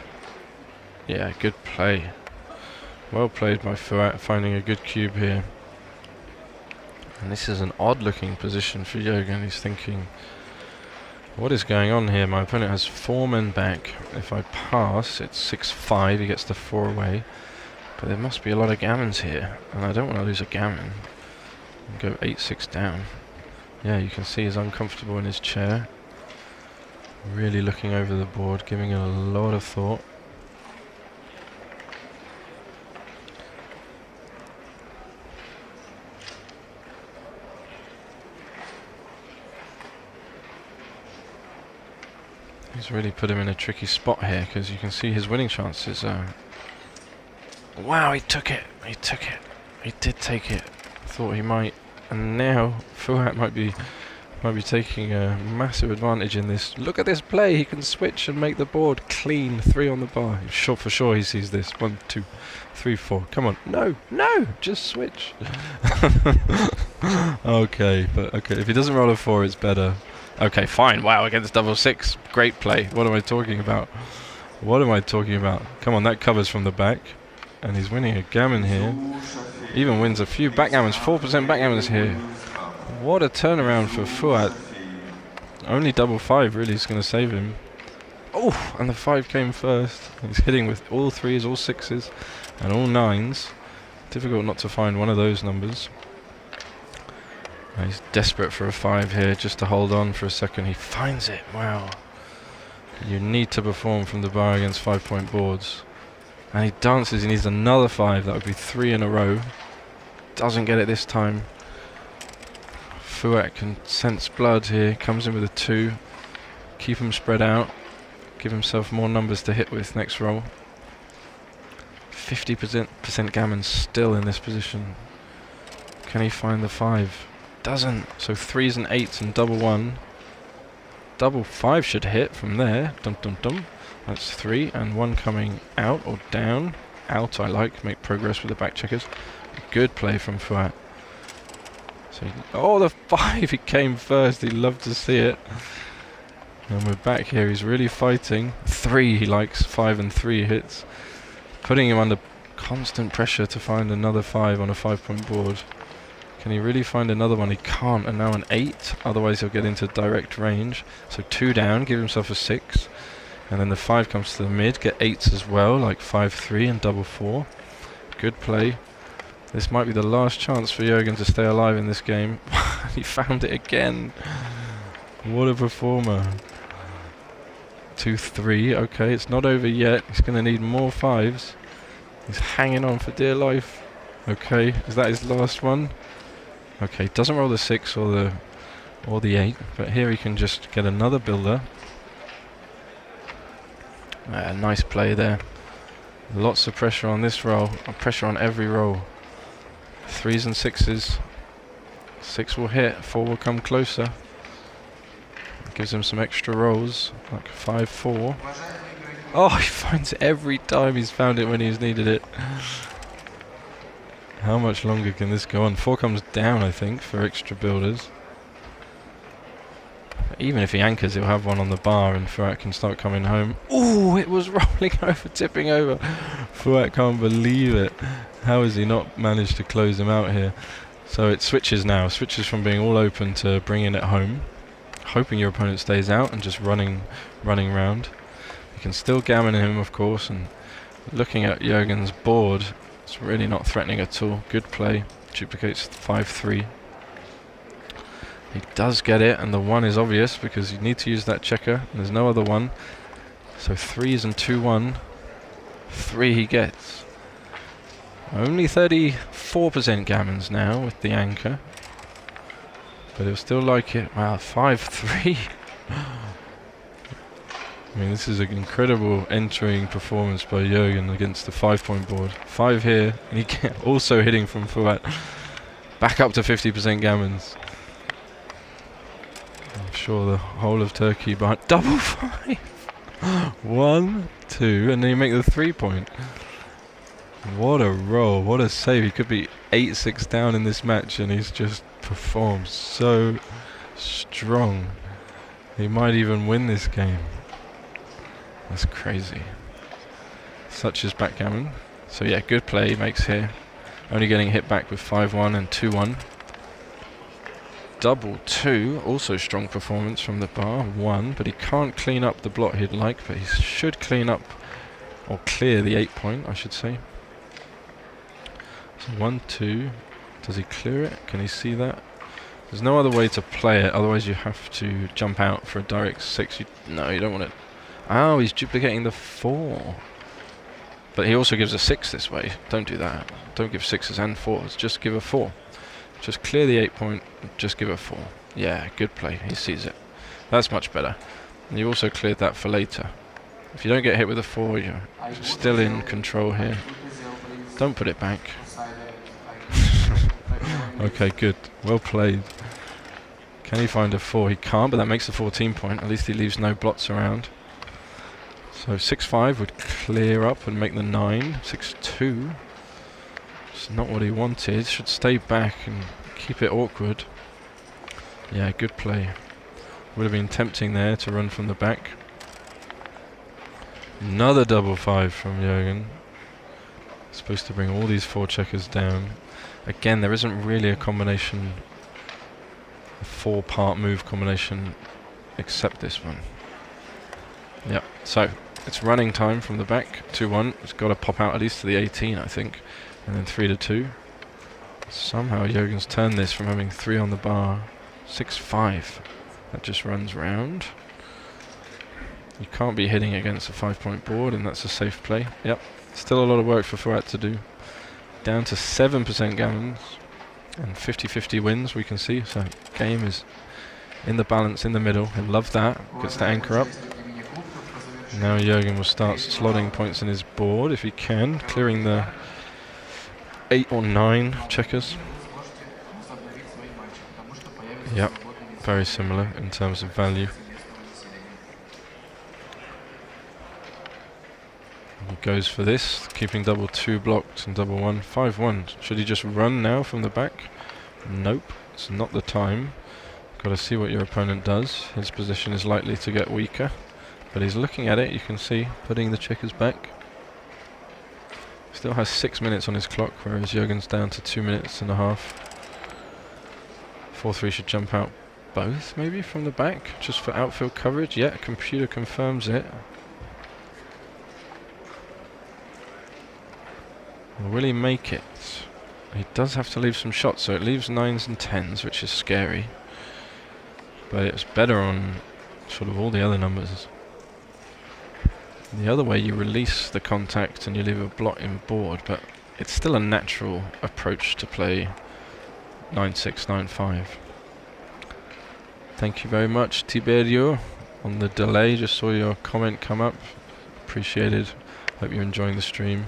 Yeah, good play. Well played by Fuat, finding a good cube here. And this is an odd-looking position for Jürgen. He's thinking, what is going on here? My opponent has 4 men back. If I pass, it's 6-5. He gets the 4 away. But there must be a lot of gammons here, and I don't want to lose a gammon. And go 8-6 down. Yeah, you can see he's uncomfortable in his chair. Really looking over the board, giving it a lot of thought. He's really put him in a tricky spot here, because you can see his winning chances. Wow, he took it. He took it. He did take it. Thought he might, and now Fouad might be taking a massive advantage in this. Look at this play. He can switch and make the board clean. 3 on the bar. Sure, for sure he sees this. 1, 2, 3, 4. Come on. No, no, just switch. Okay, but okay. If he doesn't roll a 4, it's better. Okay, fine. Wow, against double 6. Great play. What am I talking about? What am I talking about? Come on, that covers from the back. And he's winning a gammon here. Even wins a few backgammons. 4% backgammons here. What a turnaround for Fouad. Only double 5 really is going to save him. Oh, and the 5 came first. He's hitting with all 3s, all 6s, and all 9s. Difficult not to find one of those numbers. He's desperate for a 5 here, just to hold on for a second. He finds it. Wow. You need to perform from the bar against 5-point boards. And he dances. He needs another 5. That would be 3 in a row. Doesn't get it this time. Fouad can sense blood here. Comes in with a 2. Keep him spread out. Give himself more numbers to hit with next roll. 50% gammon still in this position. Can he find the 5? Doesn't. So 3s and 8s and double 1. Double 5 should hit from there. Dum dum dum. That's 3 and 1 coming out or down. Out, I like. Make progress with the back checkers. Good play from Fouad. So oh, the 5! He came first. He loved to see it. And we're back here. He's really fighting. 3 he likes. 5 and 3 hits. Putting him under constant pressure to find another 5 on a 5-point board. Can he really find another one? He can't. And now an 8. Otherwise he'll get into direct range. So 2 down. Give himself a 6. And then the 5 comes to the mid. Get 8s as well. Like 5-3 and double 4. Good play. This might be the last chance for Jürgen to stay alive in this game. He found it again. What a performer. 2-3. Okay, it's not over yet. He's going to need more 5s. He's hanging on for dear life. Okay, is that his last one? Okay, doesn't roll the 6 or the 8, but here he can just get another builder. Nice play there. Lots of pressure on this roll. Pressure on every roll. 3s and 6s. 6 will hit. 4 will come closer. Gives him some extra rolls, like 5-4. Oh, he finds it every time. He's found it when he's needed it. How much longer can this go on? 4 comes down, I think, for extra builders. Even if he anchors, he'll have one on the bar and Fouad can start coming home. Ooh, it was rolling over, tipping over. Fouad can't believe it. How has he not managed to close him out here? So it switches now. Switches from being all open to bringing it home. Hoping your opponent stays out and just running round. You can still gammon him, of course, and looking at Jürgen's board, it's really not threatening at all. Good play. Duplicates 5-3. He does get it, and the 1 is obvious because you need to use that checker, and there's no other one. So 3s and 2-1. 3 he gets. Only 34% gammons now with the anchor. But he'll still like it. Wow, 5-3. I mean, this is an incredible entering performance by Jürgen against the 5-point board. 5 here, and he also hitting from Fouad. Back up to 50% gammons. I'm sure the whole of Turkey behind. Double 5! 1, 2, and then you make the 3-point. What a roll, what a save. He could be 8-6 down in this match, and he's just performed so strong. He might even win this game. That's crazy. Such is backgammon. So yeah, good play he makes here. Only getting hit back with 5-1 and 2-1. double 2, also strong performance from the bar, 1, but he can't clean up the blot he'd like, but he should clean up, or clear the 8 point, I should say. So 1, 2, does he clear it? Can he see that? There's no other way to play it, otherwise you have to jump out for a direct 6. No, you don't want it. Oh, he's duplicating the 4. But he also gives a 6 this way. Don't do that. Don't give 6s and 4s, just give a 4. Just clear the 8 point, just give a 4. Yeah, good play, he sees it. That's much better. And you also cleared that for later. If you don't get hit with a 4, you're still in control here. Don't put it back. Okay, good. Well played. Can he find a 4? He can't, but that makes a 14 point. At least he leaves no blots around. So 6-5 would clear up and make the 9. 6-2. It's not what he wanted. Should stay back and keep it awkward. Yeah, good play. Would have been tempting there to run from the back. Another double 5 from Jürgen. Supposed to bring all these 4 checkers down. Again, there isn't really a combination, a 4-part move combination, except this one. Yep, so it's running time from the back, 2-1. It's got to pop out at least to the 18, I think. And then 3-2. Somehow Jürgen's turned this from having 3 on the bar. 6-5. That just runs round. You can't be hitting against a 5-point board, and that's a safe play. Yep, still a lot of work for Fuat to do. Down to 7% gammons and 50-50 wins, we can see. So game is in the balance in the middle. I love that. Gets to anchor up. Now Jürgen will start slotting points in his board if he can, clearing the 8 or 9 checkers. Yep, very similar in terms of value. He goes for this, keeping double 2 blocked and double 1. 5-1. Should he just run now from the back? Nope, it's not the time. Got to see what your opponent does. His position is likely to get weaker, but he's looking at it, you can see, putting the checkers back. Still has 6 minutes on his clock, whereas Jürgen's down to 2 minutes and a half. 4-3 should jump out both, maybe, from the back, just for outfield coverage. Yeah, computer confirms it. Will he make it? He does have to leave some shots, so it leaves 9s and 10s, which is scary. But it's better on sort of all the other numbers. The other way, you release the contact and you leave a blot in board, but it's still a natural approach to play 9-6, 9-5. Thank you very much, Tiberio, on the delay. Just saw your comment come up. Appreciated. Hope you're enjoying the stream.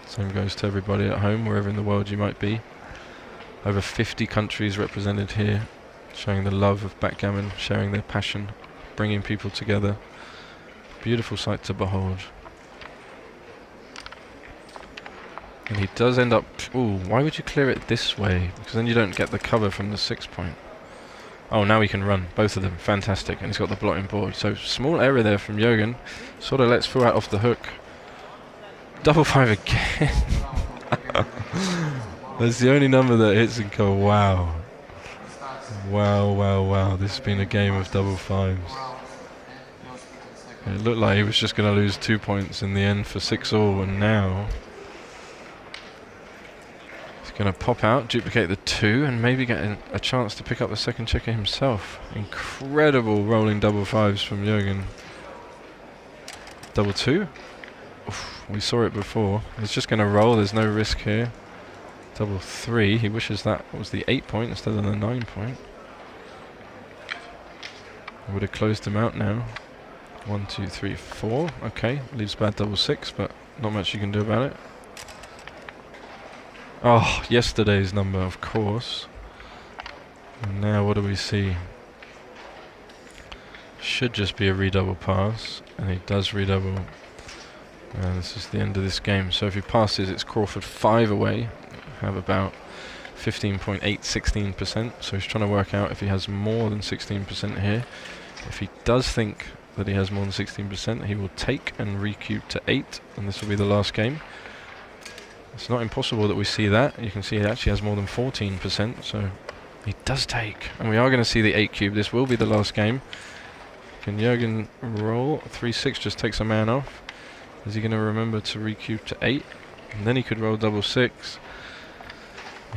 Same goes to everybody at home, wherever in the world you might be. Over 50 countries represented here, showing the love of backgammon, sharing their passion, bringing people together. Beautiful sight to behold. And he does end up... Ooh, why would you clear it this way? Because then you don't get the cover from the 6 point. Oh, now he can run, both of them. Fantastic. And he's got the blotting board. So small error there from Jürgen. Sort of lets Fuat off the hook. Double 5 again. That's the only number that hits and go, wow. Wow, wow, wow. This has been a game of double 5s. It looked like he was just going to lose 2 points in the end for 6-all, and now he's going to pop out, duplicate the 2, and maybe get a chance to pick up the second checker himself. Incredible rolling double 5s from Jürgen. Double 2. Oof, we saw it before. He's just going to roll, there's no risk here. Double 3, he wishes that was the 8 point instead of the 9 point. I would have closed him out now. 1, 2, 3, 4. Okay, leaves bad double 6, but not much you can do about it. Oh, yesterday's number, of course. And now what do we see? Should just be a redouble pass, and he does redouble. And this is the end of this game. So if he passes, it's Crawford 5 away. Have about 15.8, 16%. So he's trying to work out if he has more than 16% here. If he does think that he has more than 16%, he will take and recube to 8, and this will be the last game. It's not impossible that we see that. You can see he actually has more than 14%, so He does take. And we are going to see the 8 cube. This will be the last game. Can Jürgen roll? 3-6 just takes a man off. Is he going to remember to recube to 8? And then he could roll double 6.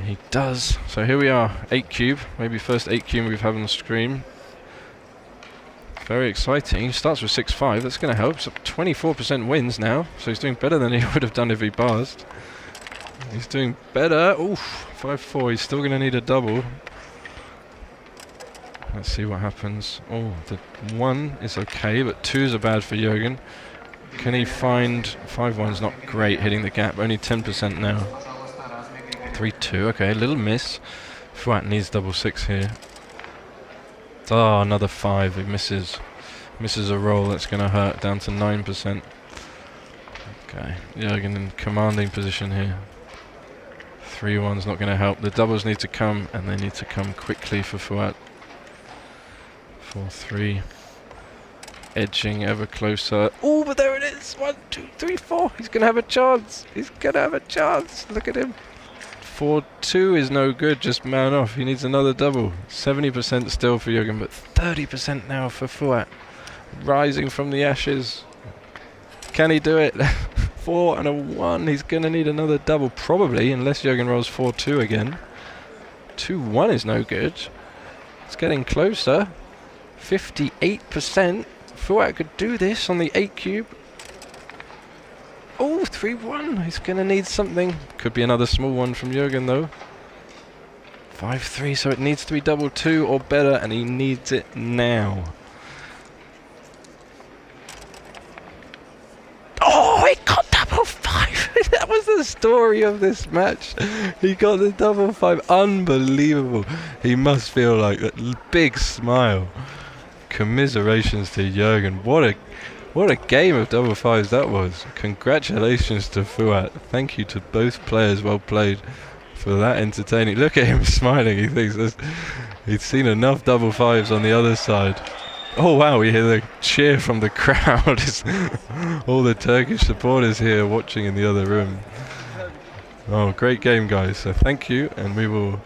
He does. So here we are, 8 cube. Maybe first 8 cube we've had on the screen. Very exciting. He starts with 6-5. That's going to help. So 24% wins now. So he's doing better than he would have done if he paused. He's doing better. Oof, 5-4. He's still going to need a double. Let's see what happens. Oh, the 1 is okay, but 2s are bad for Jürgen. Can he find 5-1's not great hitting the gap, only 10% now. 3-2, okay, a little miss. Fouat needs double 6 here. Oh, another 5, he misses. Misses a roll, that's going to hurt, down to 9%. Okay, Jürgen in commanding position here. 3-1's not going to help. The doubles need to come, and they need to come quickly for Fouat. 4-3. Edging ever closer. Oh, but there it is! 1, 2, 3, 4. He's going to have a chance. He's going to have a chance. Look at him. 4-2 is no good. Just man off. He needs another double. 70% still for Jürgen, but 30% now for Fouat. Rising from the ashes. Can he do it? 4 and a 1. He's going to need another double, probably, unless Jürgen rolls 4-2 again. 2-1 is no good. It's getting closer. 58%. Fouat could do this on the 8 cube. Oh, 3-1. He's going to need something. Could be another small one from Jürgen, though. 5-3, so it needs to be double 2 or better, and he needs it now. Oh, he got double 5. That was the story of this match. He got the double 5. Unbelievable. He must feel like a big smile. Commiserations to Jürgen. What a game of double 5s that was. Congratulations to Fouat. Thank you to both players. Well played for that entertaining. Look at him smiling. He thinks he's seen enough double 5s on the other side. Oh wow, we hear the cheer from the crowd. All the Turkish supporters here watching in the other room. Oh, great game, guys. So thank you, and we will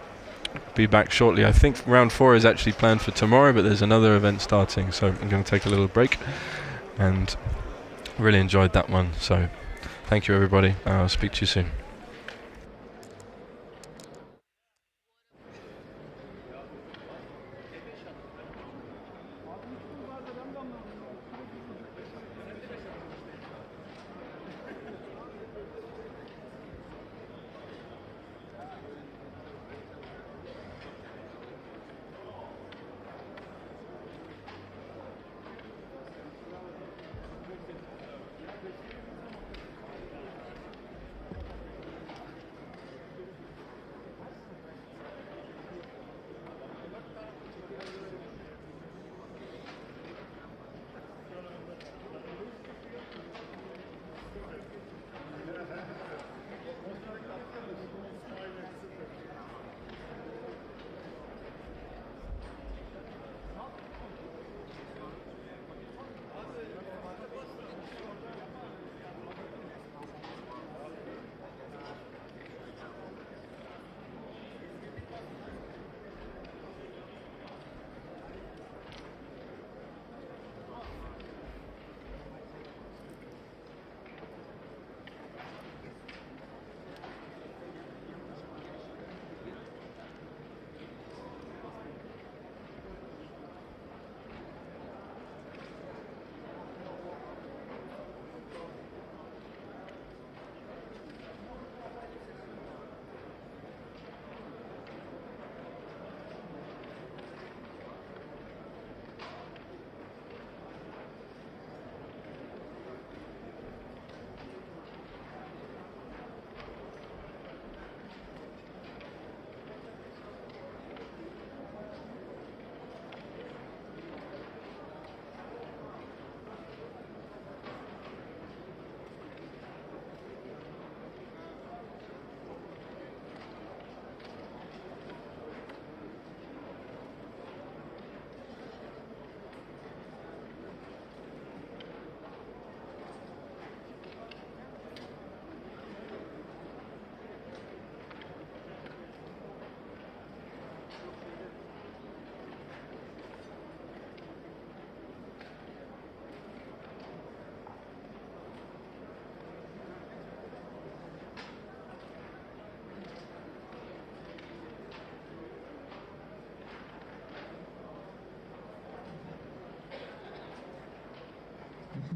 be back shortly. I think round 4 is actually planned for tomorrow, but there's another event starting, so I'm going to take a little break, and really enjoyed that one. So thank you, everybody. I'll speak to you soon.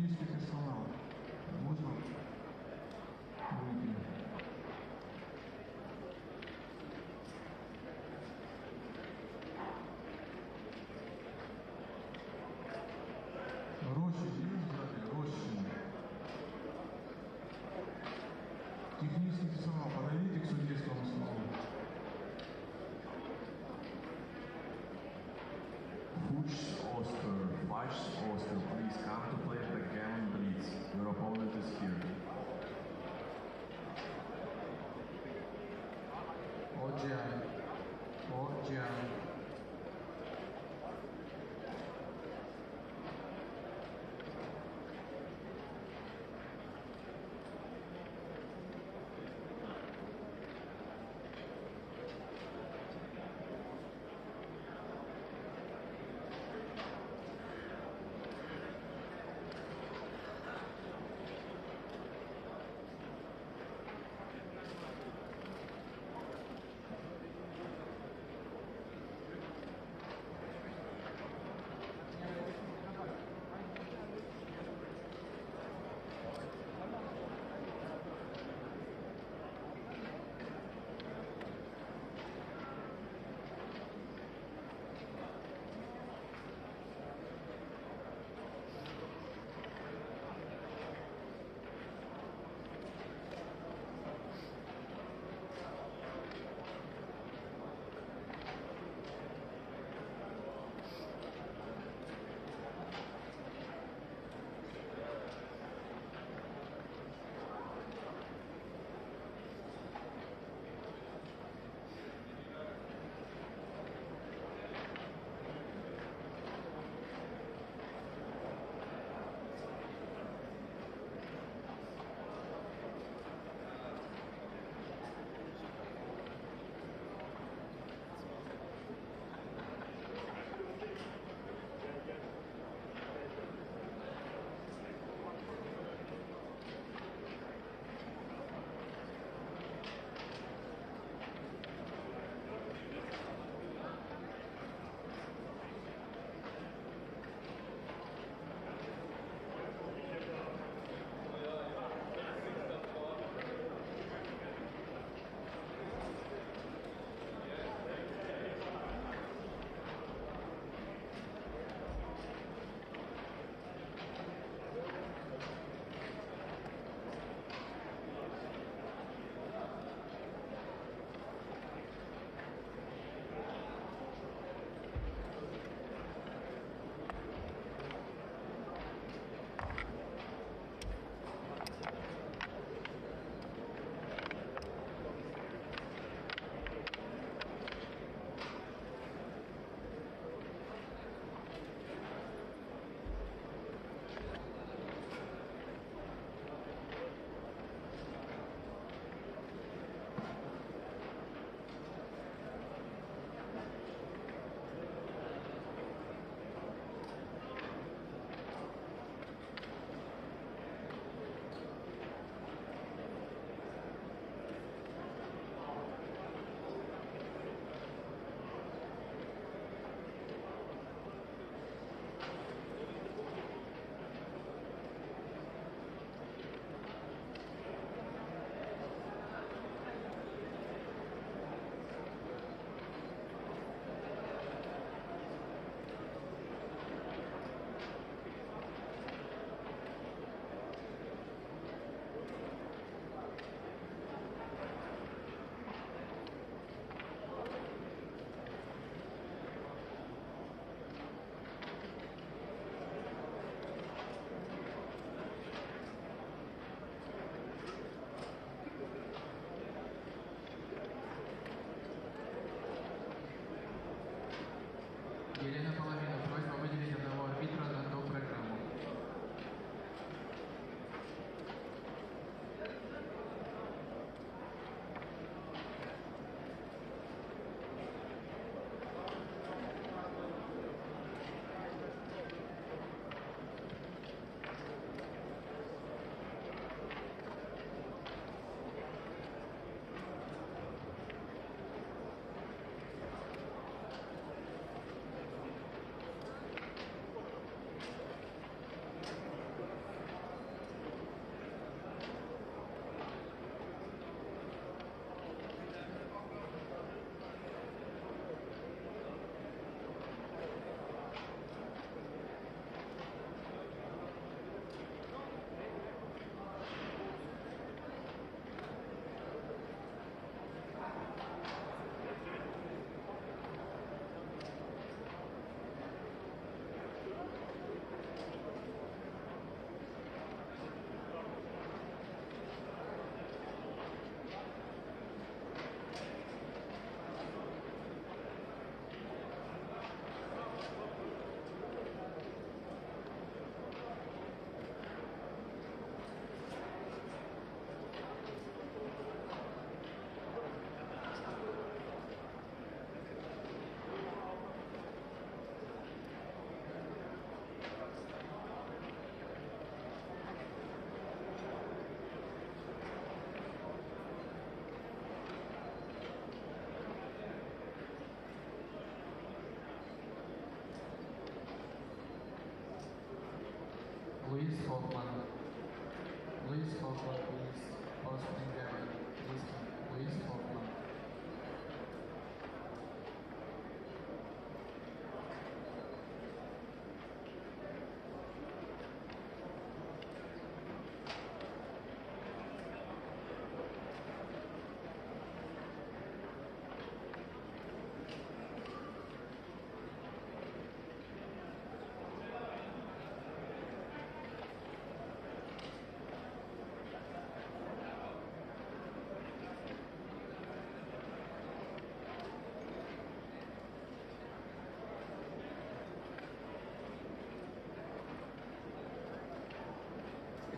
Технический персонал. Можно выйти. Рощи есть сзади? Рощи. Технический персонал, подойдите к судейскому столу. Fuchs Oster, please come to play the game. Luis Hoffman. Luis Hoffman, please. Post-spring gammon. Luis Hoffman.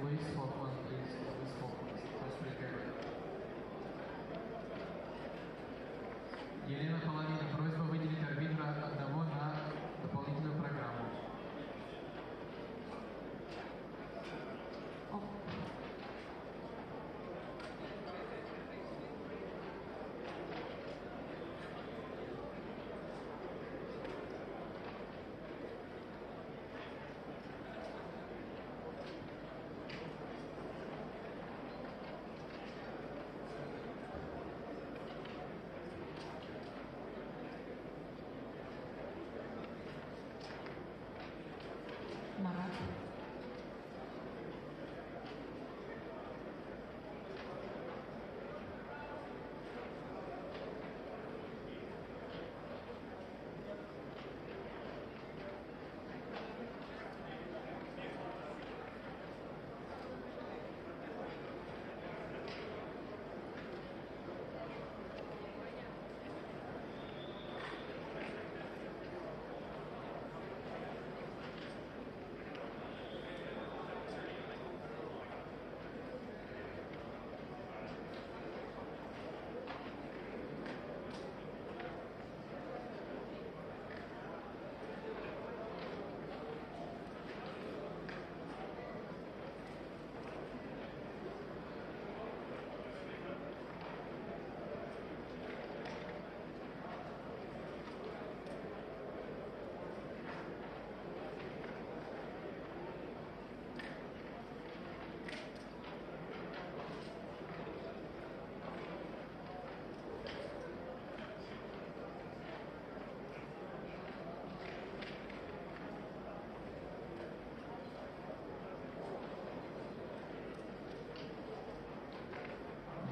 Luis Hoffman, please. Luis Hoffman. Post-spring gammon. Елена Половина, просьба выделить арбитра одного на дополнительную программу.
Марат.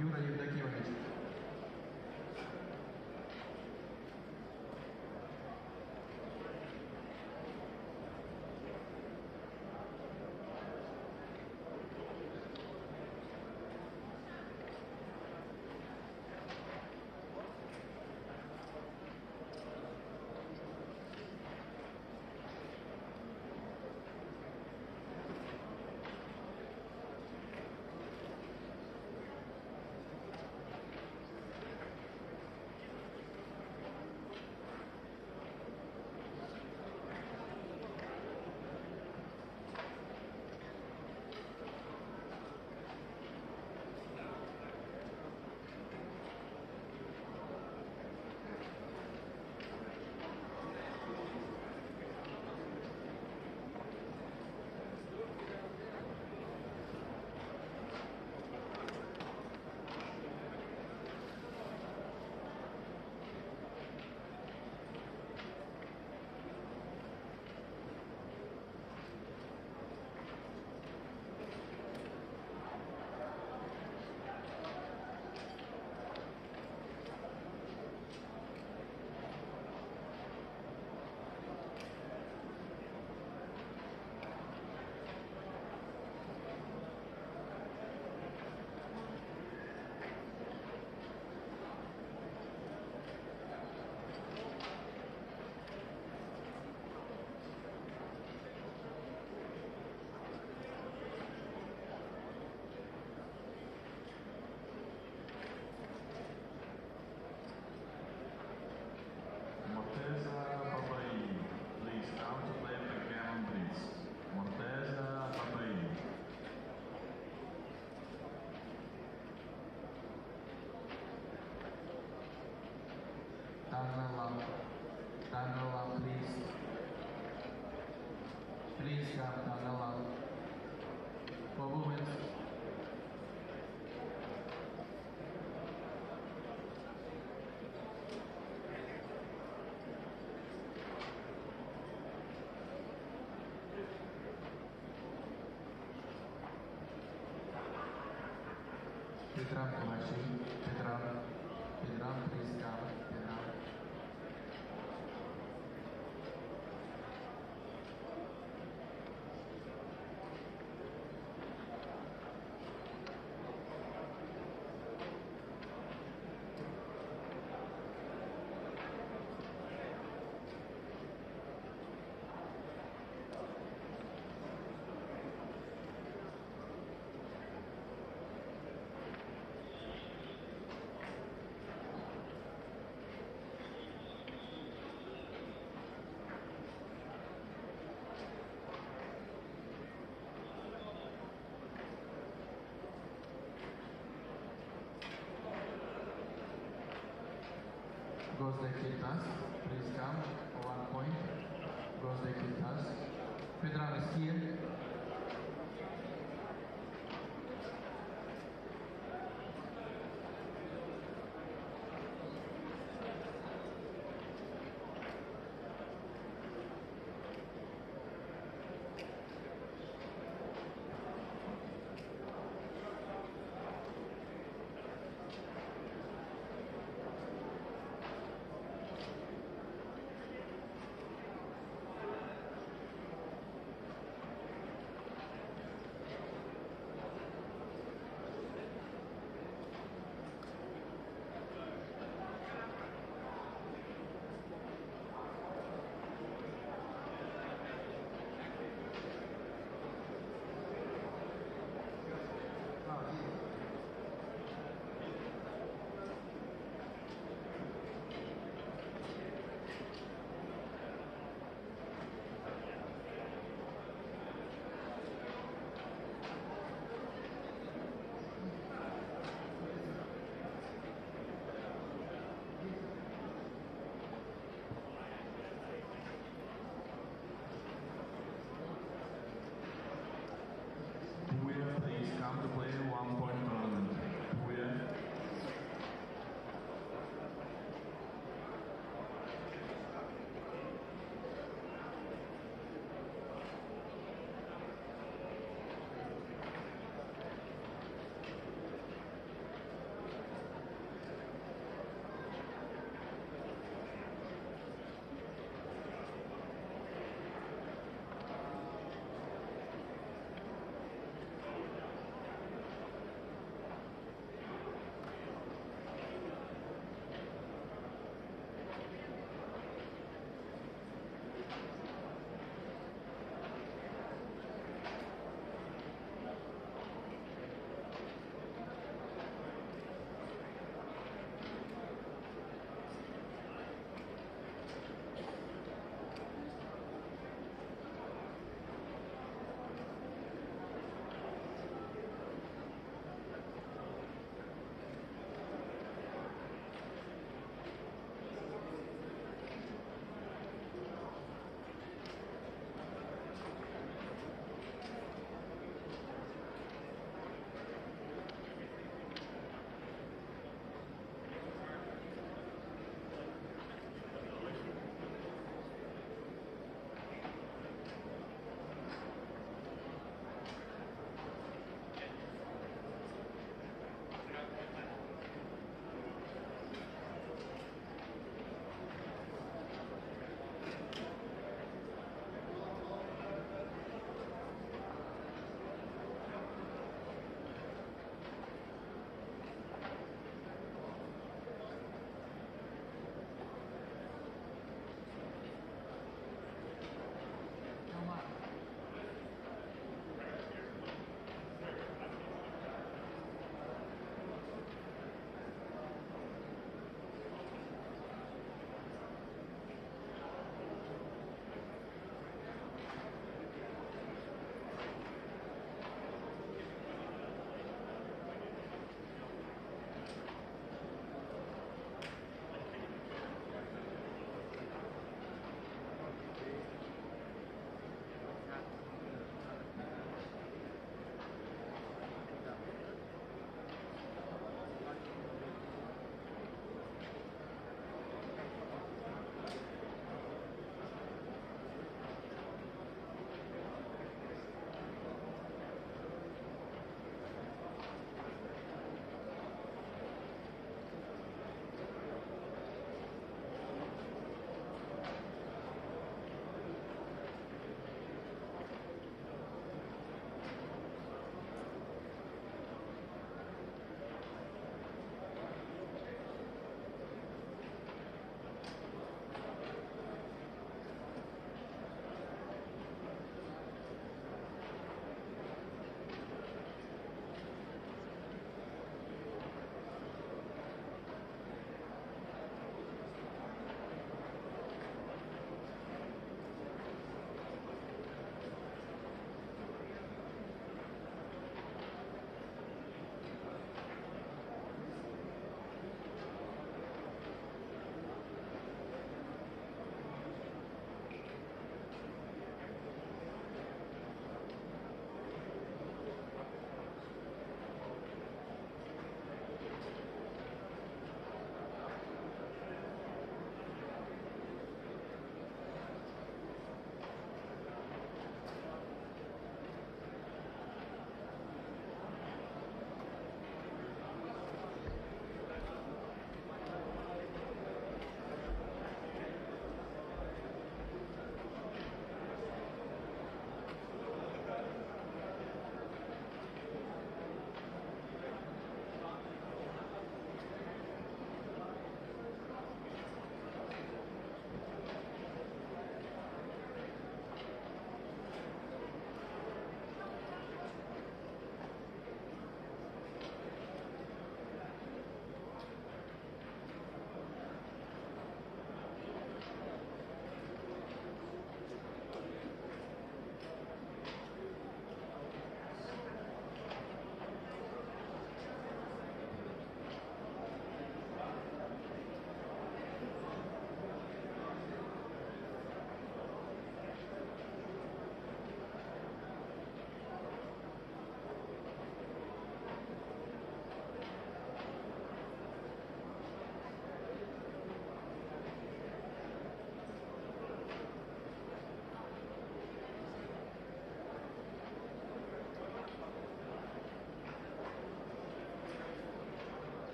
Юра Евдокимович. Please come down along. Pedram Kovaci, Pedram, please come, Pedram. Gosdek Kiltas, please come, 1 point. Gosdek Kiltas. Pedram is here.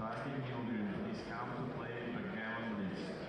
Fatih Yildirim is come to play backgammon list.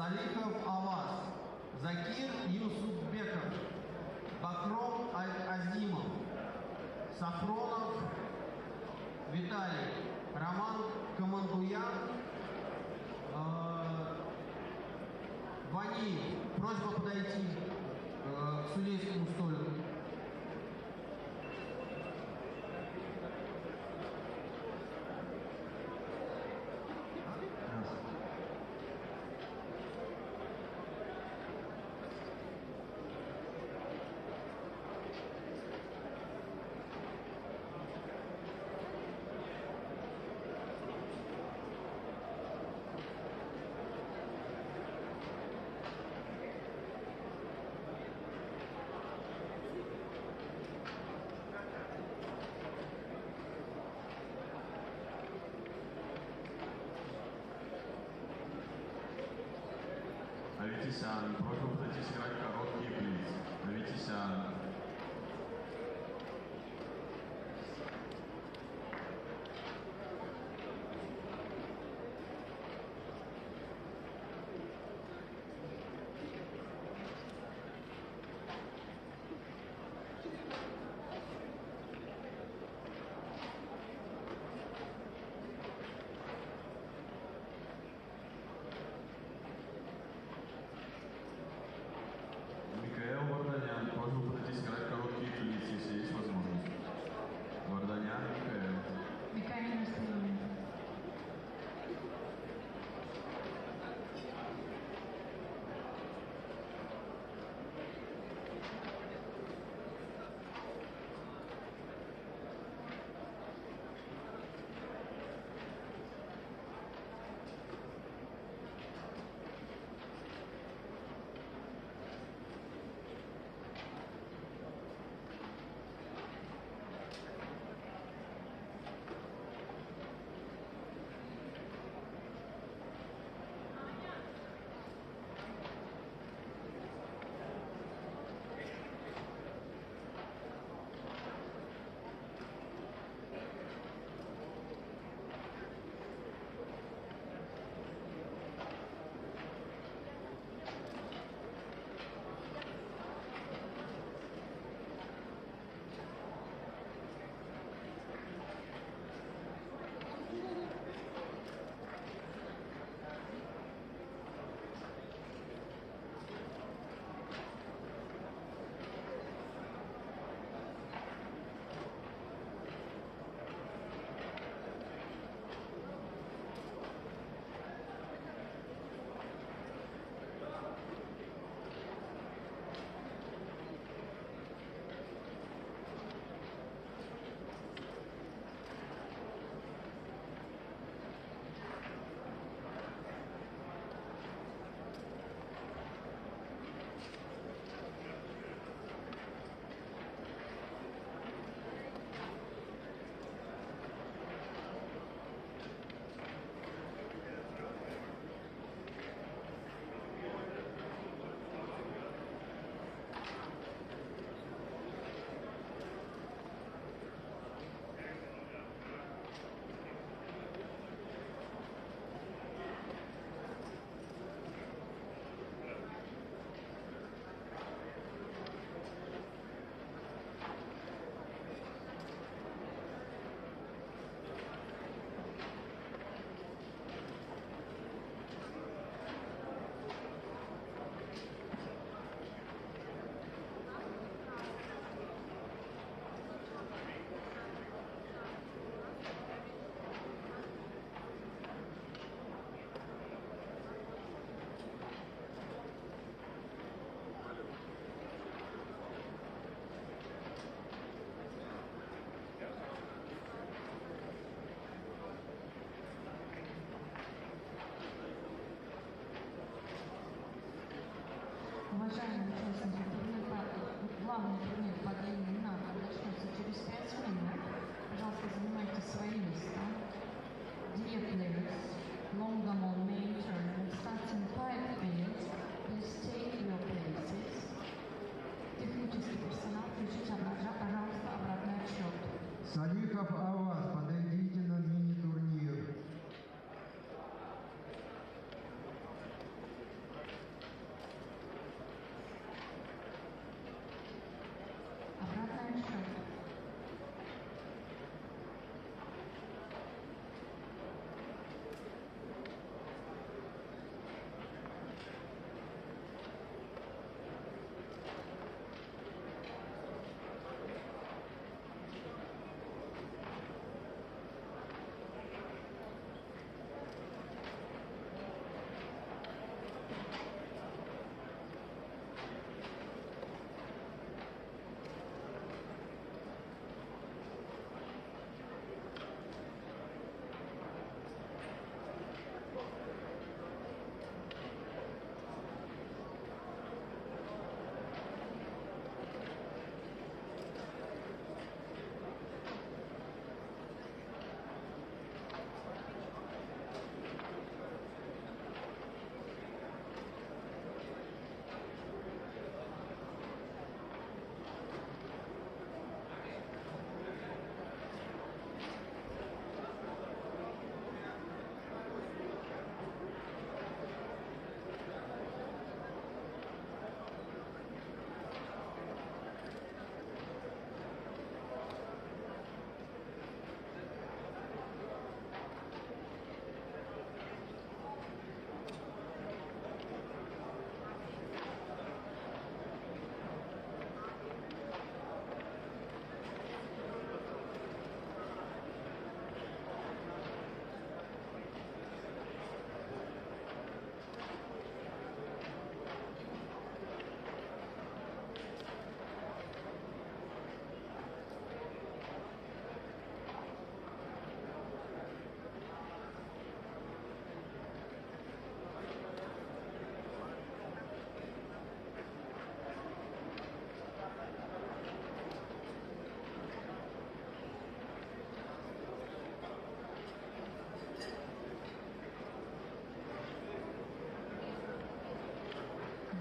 Салихов Аваз, Закир Юсупбеков, Бакров Азимов, Сафронов Виталий, Роман Командуян, Ваниев. Просьба подойти к судейскому столику.
Аветисян, просьба подойти сыграть короткий блиц. Аветисян.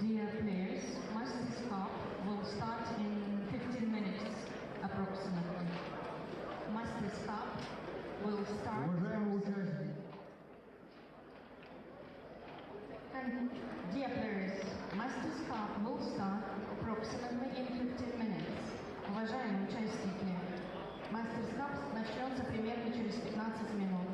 Dear players, Masters Cup will start in 15 minutes approximately. Masters Cup will start. And dear players, Masters Cup will start approximately in 15 minutes. Уважаемые участники, Masters Cup начнется примерно через 15 минут.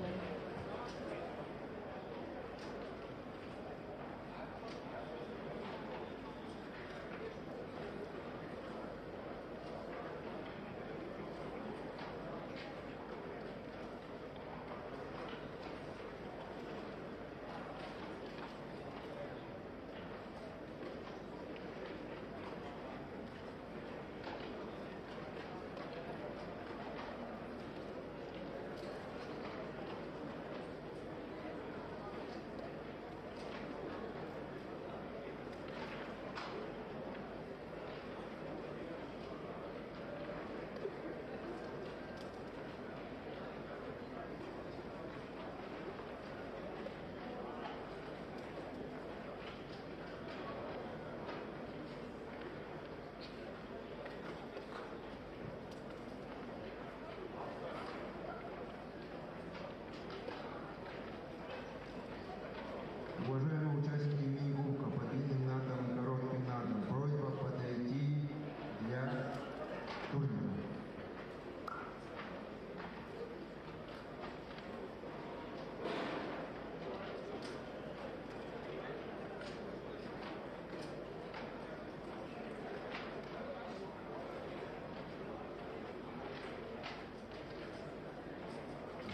Уважаемые участники мини-кубка, под длинным надом и коротким надом, просьба подойти для турнира.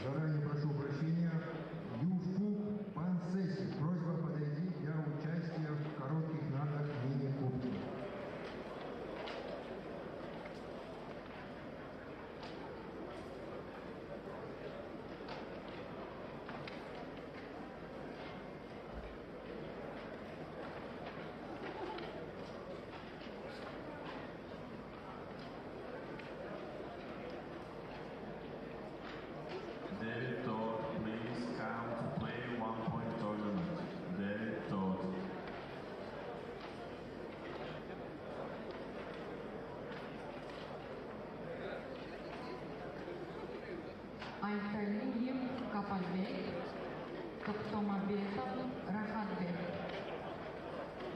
Заранее прошу прощения. Юфук Пансеси. Просьба подойти для участия в коротких надах мини-кубки.
David Todd, please come to play 1-point tournament. David Todd.
Айталиев Капальбек, Токтомабетов Рахатбек.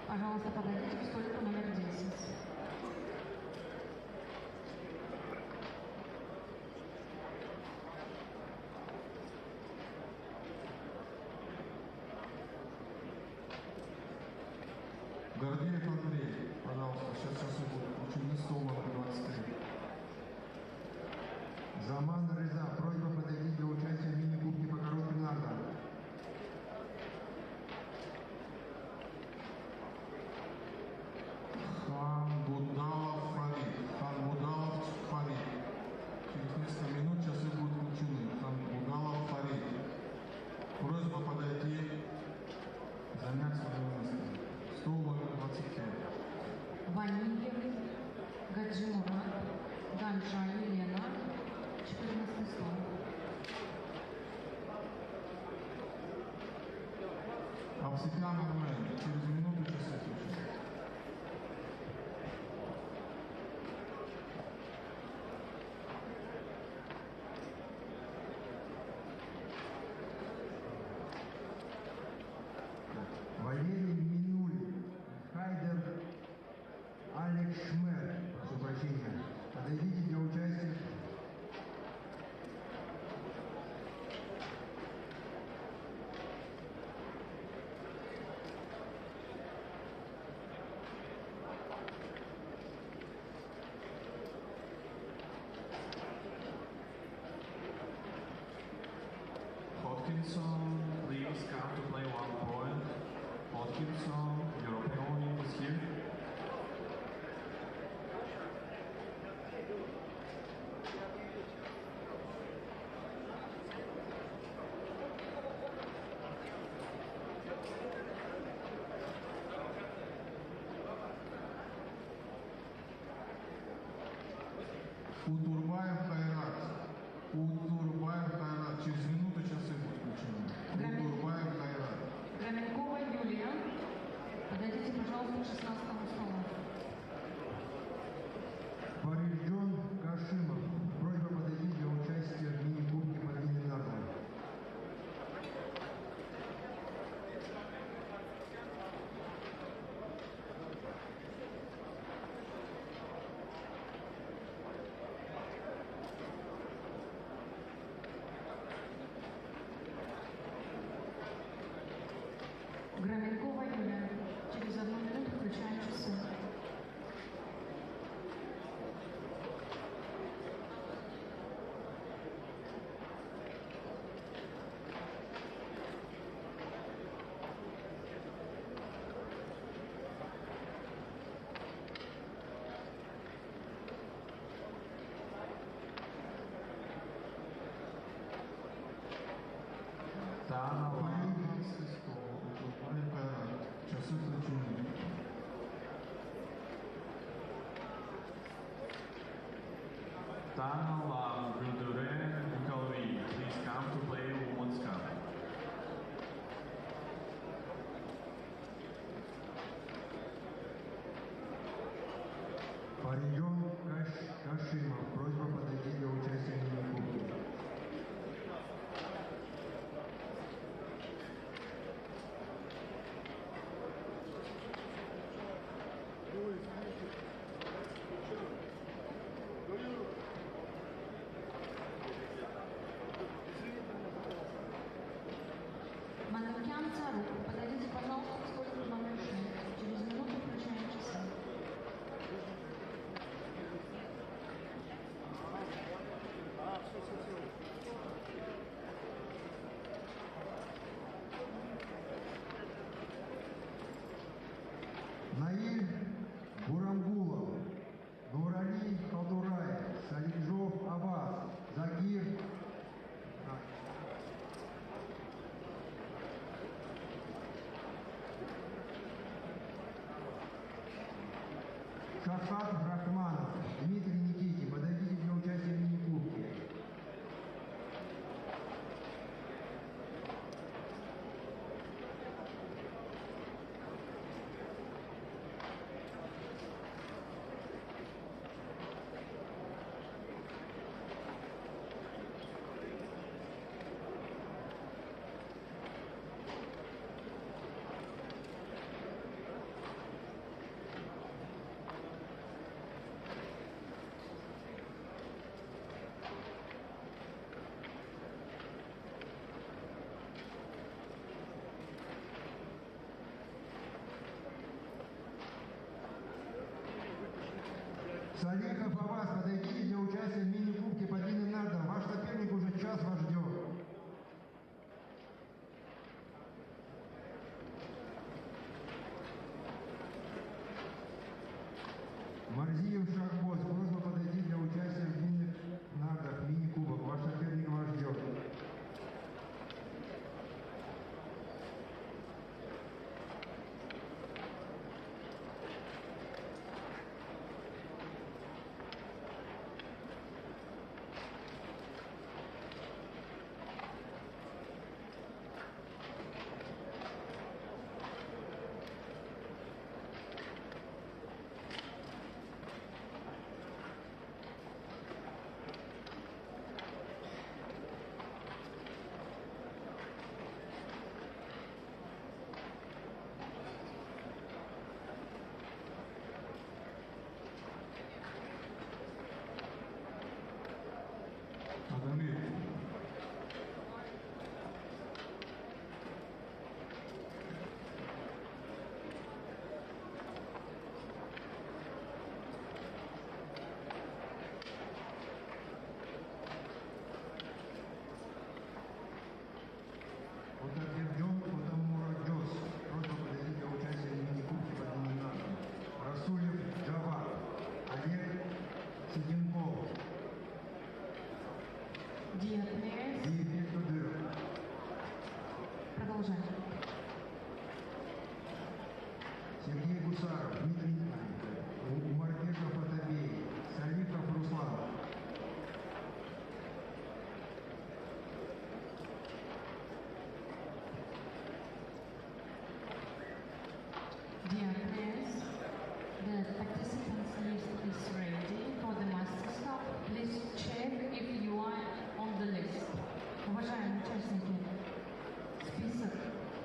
Пожалуйста, подойдите к столику номер 10.
Гордеев Андрей, пожалуйста, сейчас часы будут включены, стол номер 23. Заман Реза, просьба подойти для участия в мини-кубке по коротким надам. Ханбудалов Фарид. Через несколько минут часы будут включены. Ханбудалов Фарид. Просьба подойти, занять свое место. Стол номер 25.
Ванильев, Гаджимурат, Ганжа Елена, 14 стол.
Обсидиан Армен, через минуту часы включены. Валерий Минуль, Хайдер Алекс Шмер, прошу прощения. Подойдите для участия.
Hodkinson, please come to play 1 point. Hodkinson, your opponent is here.
Утурбаев Хайрат, через минуту часы будут включены. Утурбаев Хайрат.
Граменкова Юлия, подойдите, пожалуйста, к
Tanala Gulduren Kalvi, please come to play Women's Cup.
Паренек Кашимов, просьба подойти для участия в мини-кубке.
Манукян Цару, подойдите, пожалуйста, к столику номер 6. Через минуту включаем часы.
Наиль Бурамгулов, Нурали Халдурай, Салиджов Аббас, Загир. Шахат Рахманов, Дмитрий Никитин, подойдите для участия в мини-кубке. Салихов Аббас, подойдите для участия в мини-кубке по длинным нардам. Ваш соперник уже час вас ждет. Марзиев Шахбоз, просьба подойти для участия в длинных нардах мини-кубок. Ваш соперник вас ждет.
Продолжаем.
Сергей Гусаров, Дмитрий Умарбеков Атабей, Салихов Руслан.
Dear players, the participants list is ready for the Masters Cup. Please check if you are on the list. Уважаемые участники,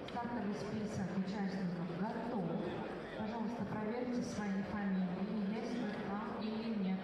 стартовый список участников готов. Пожалуйста, проверьте свои фамилии, есть ли там или нет.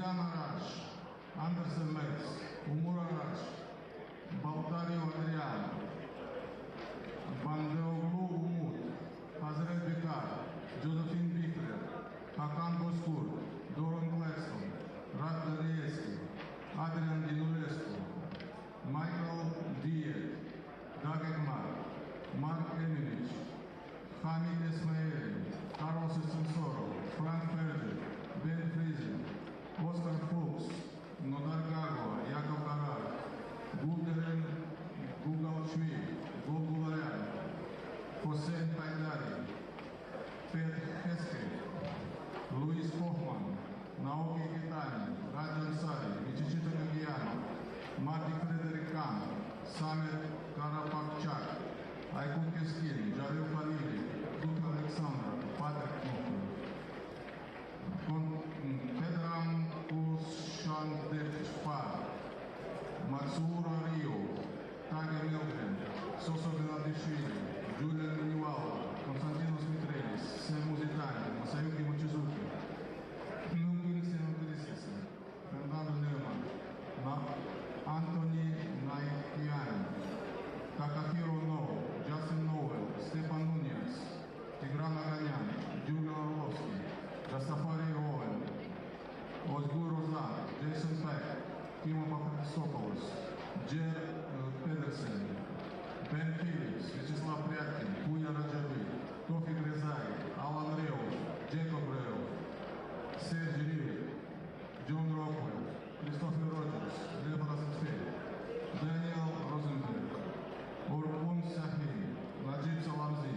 Узян Араш, Андерсен Мекс, Умур Араш, Балтарио Адриан, Бандеоглу Умут, Хазрет Бекар, Джозефин Бихлер, Хакан Боскур, Доран Клэкстон, Рад Дариевский, Адриан Динуреску, Майкл Диет, Дагегмар, Марк Эмилич, Хамид Эсмаэлин, Карлос Сенсоров, Франк Ферджи, Бен Фризин, Оскар Фукс, Нодар Гагова, Яков Гарар, Гулдерен Гугалшви, Гулгуларян, Хосейн Пайдари, Пет Хеске, Луис Хофман, Наоки Китани, Раджан Сари, Вичичита Гагияна, Марти Фредерикан, Самет Карапакчак, Айкун Кескин, Джалил Халили, Дух Александра, Патрик Кухин, Педрам Кушандечпа, Мацура Рио, Тага Милгрен, Сосо Геннадишвили, Джулиан Мануала, Константинос Митрелис, Сэм Музитани, Масаюки Мачизуки, Нунгурисен Гурисиса, Фернандо Нейман, Антони Найкиани, Такахиро Ноу, Джастин Ноуэлл, Степан Нуньес, Тигран Аганян, Юлиан Орловский, Растафари Оуэн, Озгур Розан, Джейсон Пэк, Тима Пападисополос, Джер Педерсен, Бен Филлипс, Вячеслав Пряткин, Пуя Раджаби, Тофик Резай, Алан Рео, Джейкоб Рео, Серджи Ривик, Джон Роквелл, Кристофер Роджерс, Лев Розенфельд, Дэниел Розенберг, Оркун Сахин, Наджиб Саламзи,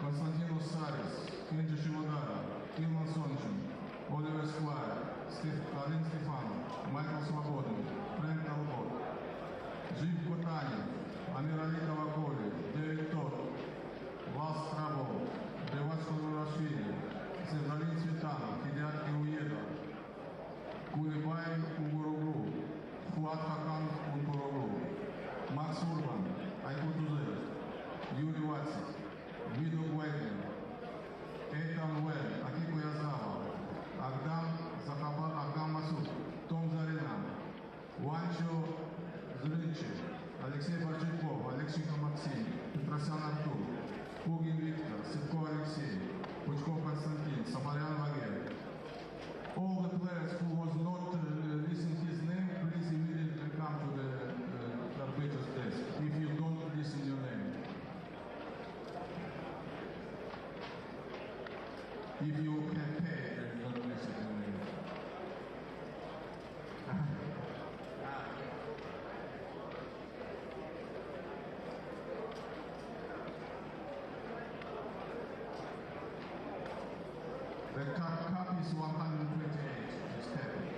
Константинос Сарис, Кинджи Шиводара, Илман Сончин, Оливер Сквайр, Калин Стефанов, Майкл Свободный, Фрэнк Талбот, Жив Кутанин, Амирали Каваколи, Дэвид Тот, Вал Страбов, Девачко Нурашвили, Сезалин Цветанов, Хидиат Киуеда, Кулибай Угуругу, Фуат Хакан Ункуругу, Макс Урбан, Айкут Узель, Юрий Вацик, Видо Гуэйден, Эйтан Уэлл, Акико Язава, Агдам Захабар Агдам Масуд, Том Заринан, Ванчо Зрынчи, Алексей Борчаков, Алексеенко Максим, Петросян Артур, Пугин Виктор, Ситко Алексей, Пучков Константин, Сафарян Вагер. All the players who was not listening his name, please immediately come to the arbitrator's desk if you don't listen your name. If you can pay, then you don't listen your name. The cup is 128, it's heavy.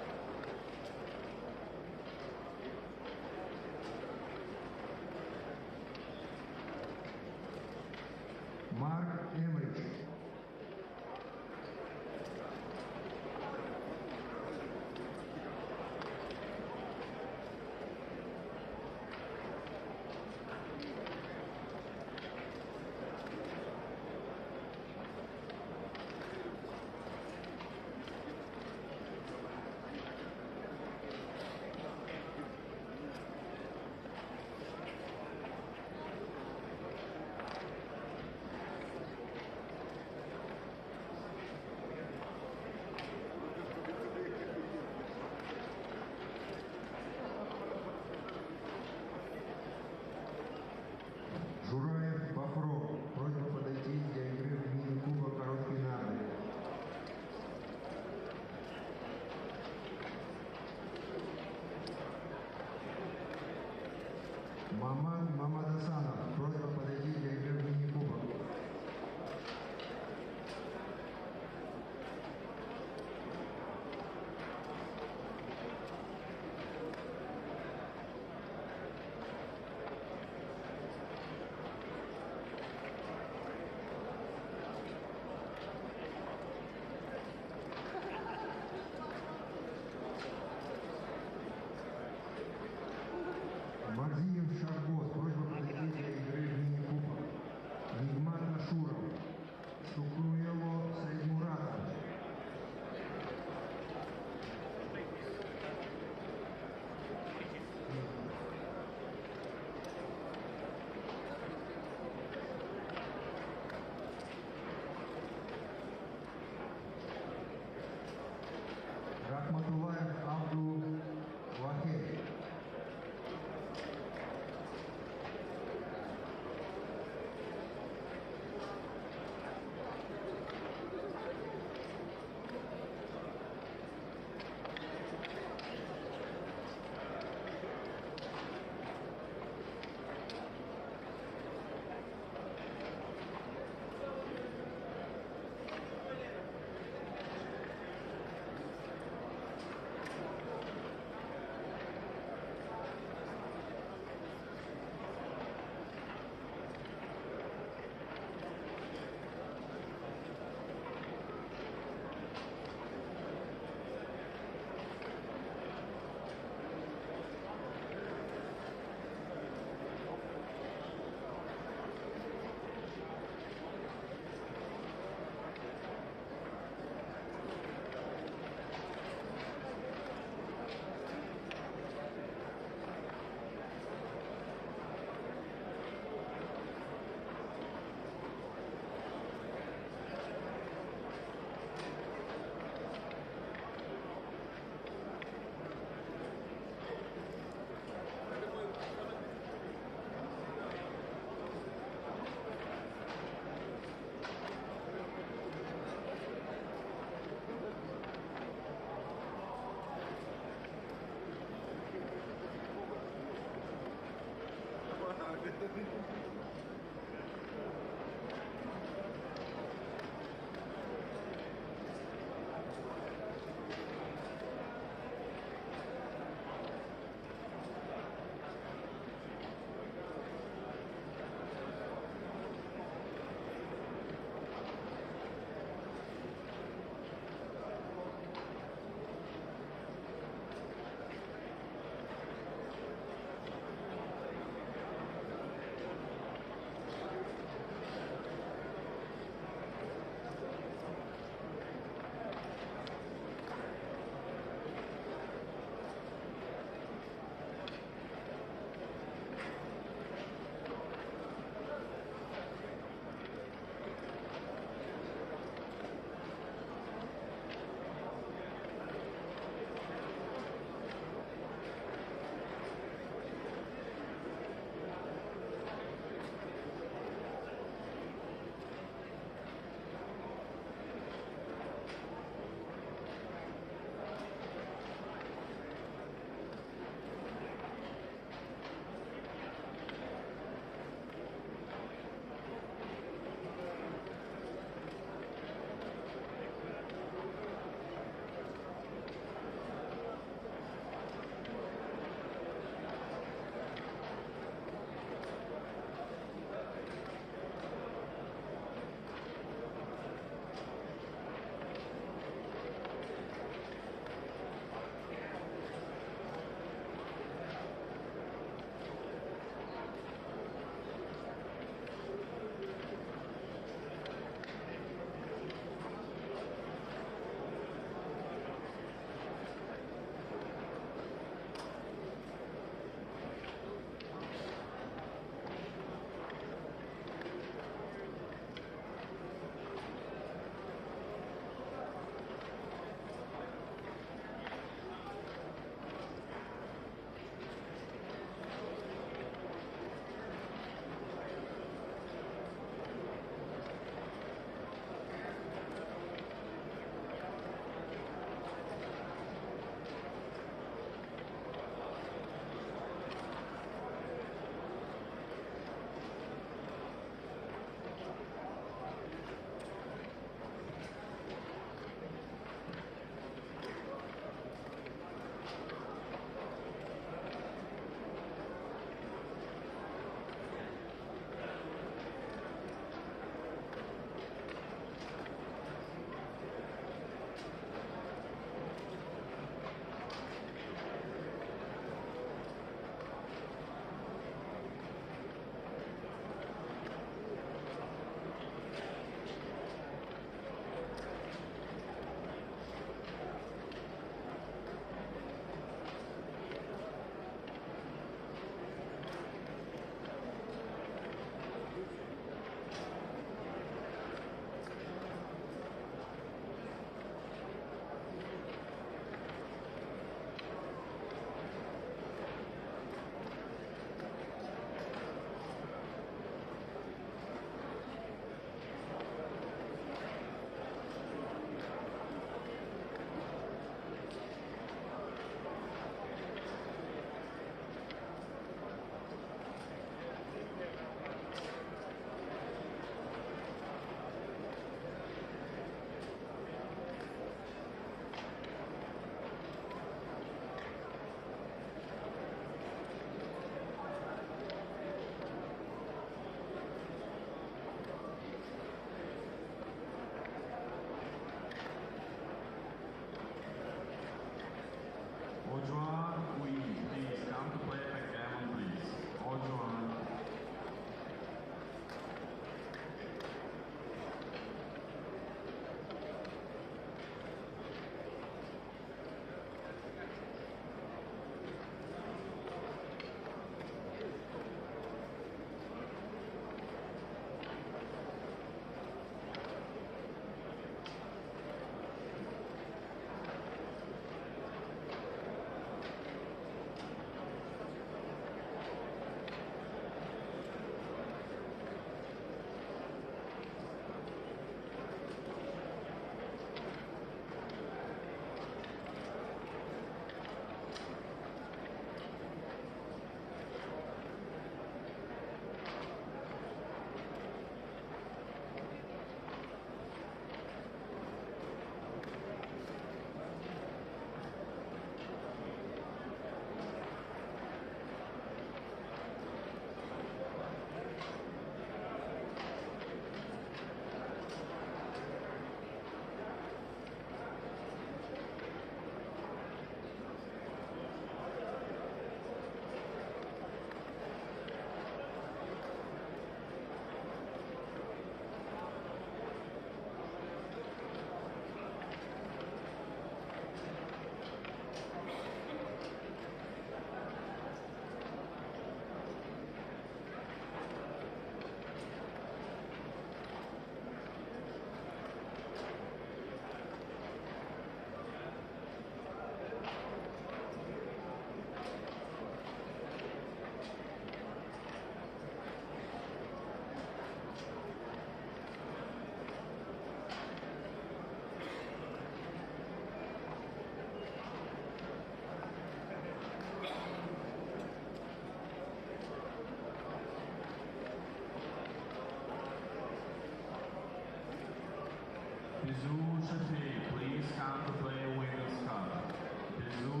Bizou Shafi, please come to play Winners' Cup. Bizou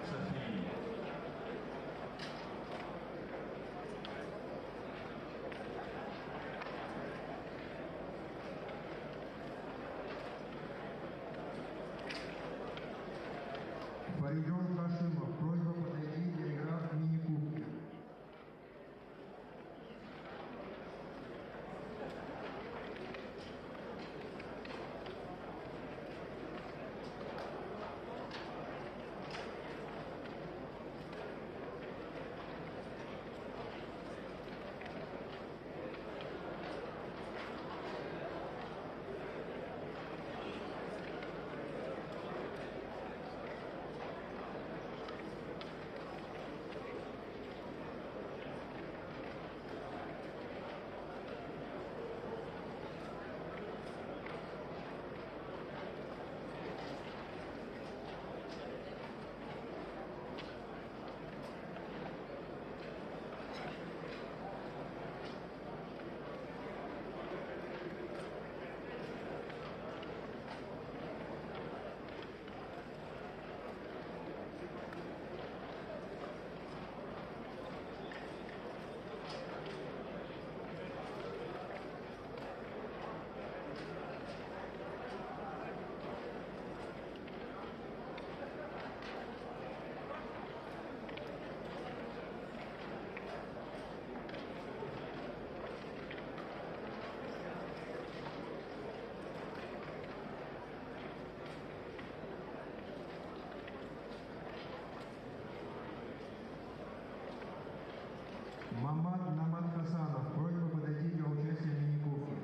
Shafi.
Фаридон Кашимов, просьба подойти для игры в мини-кубки. Мамад Намад Хасанов, просьба подойти для участия в мини-кубке.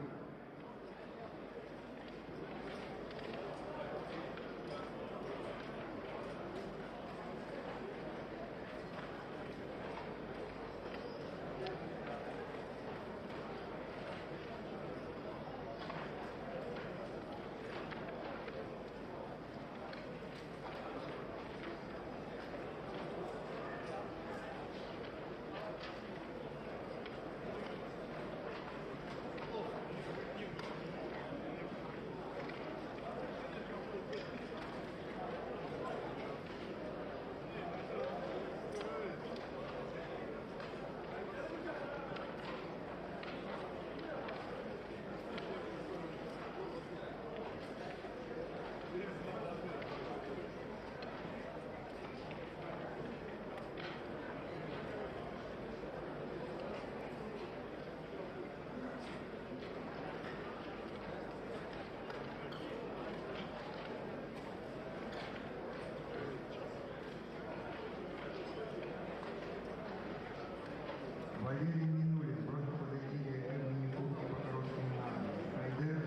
Валерий Минулин, просьба подойти для игры в мини-кубке по коротким нагам. Хайдер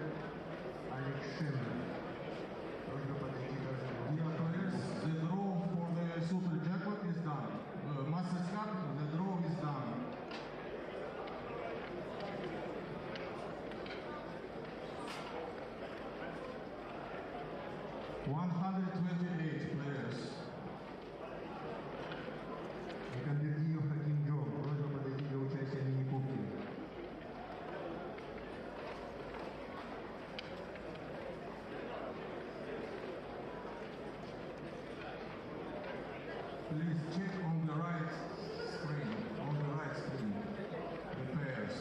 Александр, просьба подойти также. Dear players, the draw for the super jackpot is done. Masters Cup, the draw is done. $128 players. Экандердиев Хаким Джо, просьба подойти для участия в мини-кубке. Please check on the right screen, the pairs.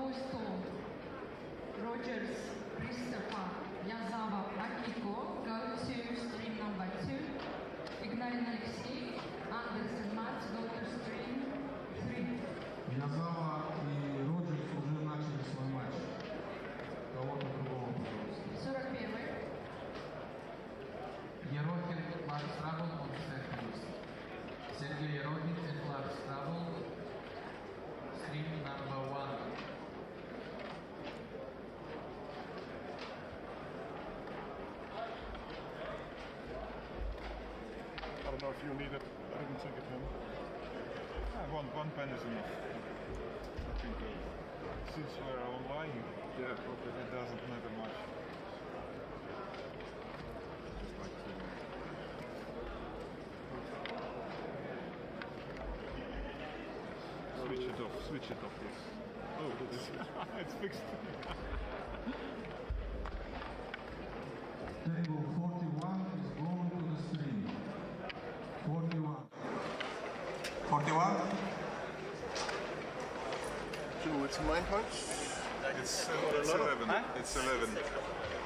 Augusto, Rogers, Christopher, Yazava, Akiko go to stream number 2. Ignatin Alexei, Anderson, Mats go to stream 3.
Язава и Роджерс уже начали свой матч. Кого-то другого, пожалуйста.
41.
Ерохин, Clark Struggle on second list. Sergey Ерохин and Clark Struggle, stream number 1.
I don't know if you need it. I didn't think of him. One pen is enough. I think since we're online, yeah, it doesn't matter much. Just like to switch it off, yes. Oh, it's fixed.
Table 41 is going to the stream. 41.
41? So it's 9 points? It's 11. Huh? It's 11.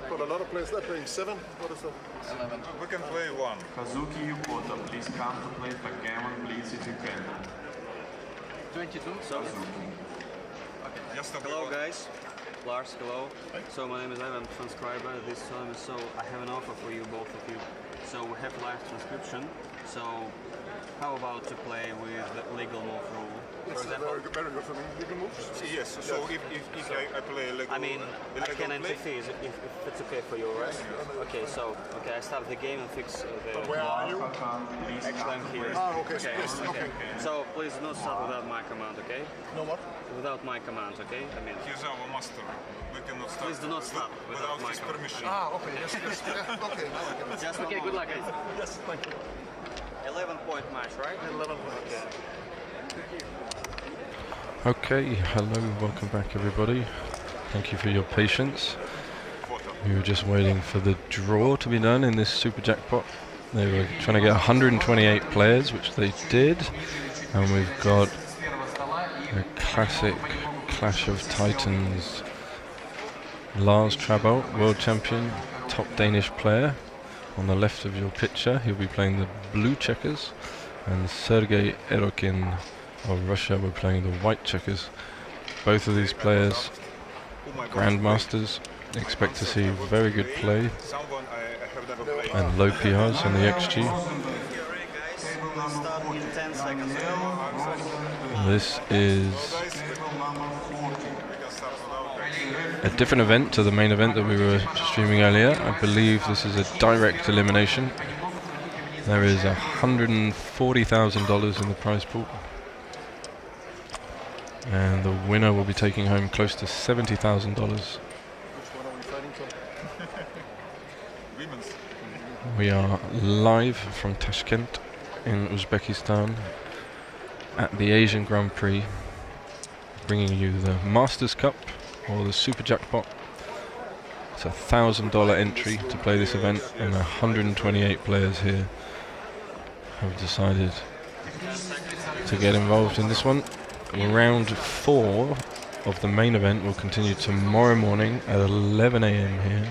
But a lot of players, they're playing 7. What is that? 11. We can play 1.
Kazuki Yukota, please come to play backgammon, please, if you can.
22, so.
Yes,
hello guys, Lars, hello. So my name is Ivan, transcriber this time, so I have an offer for you, both of you. So we have live transcription, so how about to play with the legal move rule?
Yes,
For example,
very good for me. Legal moves? Yes, so if I play legal
I mean, I can
play?
interfere if it's okay for you, right? Okay, so, I start the game and fix the...
But where are you?
Actually, I'm here.
Ah, okay, yes, okay.
So please do not start without my command, okay?
No what?
Without my command, okay? I mean...
He's our master. We cannot start.
Please do not start without my
his
command.
permission. Ah, okay, yes, yes. Yeah, okay, now I can.
Just okay, good luck, guys.
Yes, thank you.
11-point match, right?
11 points.
Okay.
Okay, hello, welcome back everybody. Thank you for your patience. We were just waiting for the draw to be done in this super jackpot. They were trying to get 128 players, which they did. And we've got a classic Clash of Titans. Lars Trabolt, world champion, top Danish player. On the left of your picture, he'll be playing the blue checkers. And Sergey Erokin of Russia were playing the white checkers. Both of these players, grandmasters. Expect to see very good play and low PRs on the XG. This is a different event to the main event that we were streaming earlier. I believe this is a direct elimination. There is $140,000 in the prize pool. And the winner will be taking home close to $70,000. We are live from Tashkent in Uzbekistan at the Asian Grand Prix, bringing you the Masters Cup or the Super Jackpot. It's a $1,000 entry to play this event, and 128 players here have decided to get involved in this one. Round 4 of the main event will continue tomorrow morning at 11 AM here.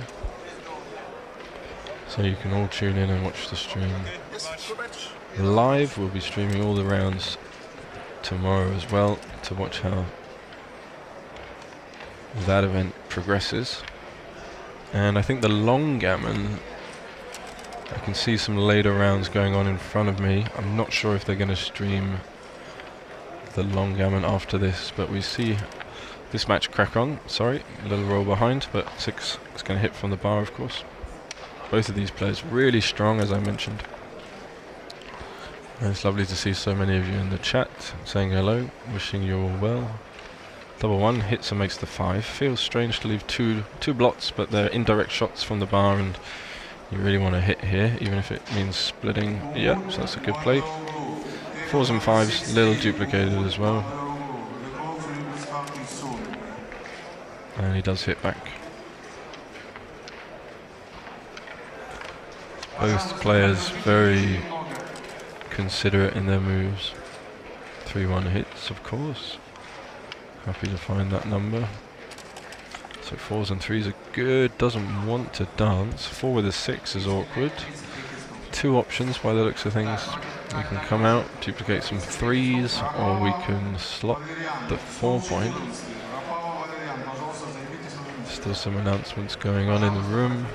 So you can all tune in and watch the stream. Live, we'll be streaming all the rounds tomorrow as well to watch how that event progresses. And I think the long gammon, I can see some later rounds going on in front of me. I'm not sure if they're going to stream the long gammon after this, but we see this match crack on. Sorry, a little roll behind, but 6 is going to hit from the bar, of course. Both of these players really strong, as I mentioned. And it's lovely to see so many of you in the chat saying hello, wishing you all well. Double one hits and makes the 5. Feels strange to leave two blots, but they're indirect shots from the bar, and you really want to hit here, even if it means splitting. Yeah, so that's a good play. 4s and 5s, little duplicated as well. And he does hit back. Both players very considerate in their moves. 3-1 hits, of course. Happy to find that number. So 4s and 3s are good. Doesn't want to dance. 4 with a 6 is awkward. 2 options by the looks of things. We can come out, duplicate some 3s, or we can slot the 4 point. Still some announcements going on in the room.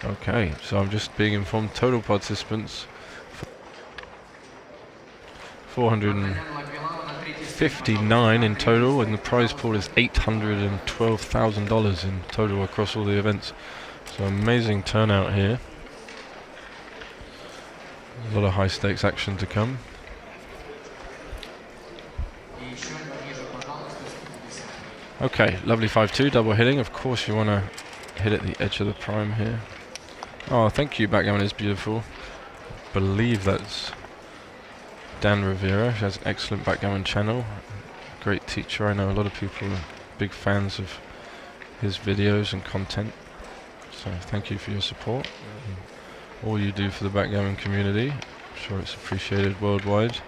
Okay, so I'm just being informed total participants 459 in total, and the prize pool is $812,000 in total across all the events. So amazing turnout here. A lot of high stakes action to come. Okay, lovely 5-2 double hitting. Of course you want to hit at the edge of the prime here. Oh, thank you, backgammon is beautiful. I believe that's Dan Rivera. He has an excellent backgammon channel. Great teacher. I know a lot of people are big fans of his videos and content. So thank you for your support. All you do for the backgammon community. I'm sure it's appreciated worldwide.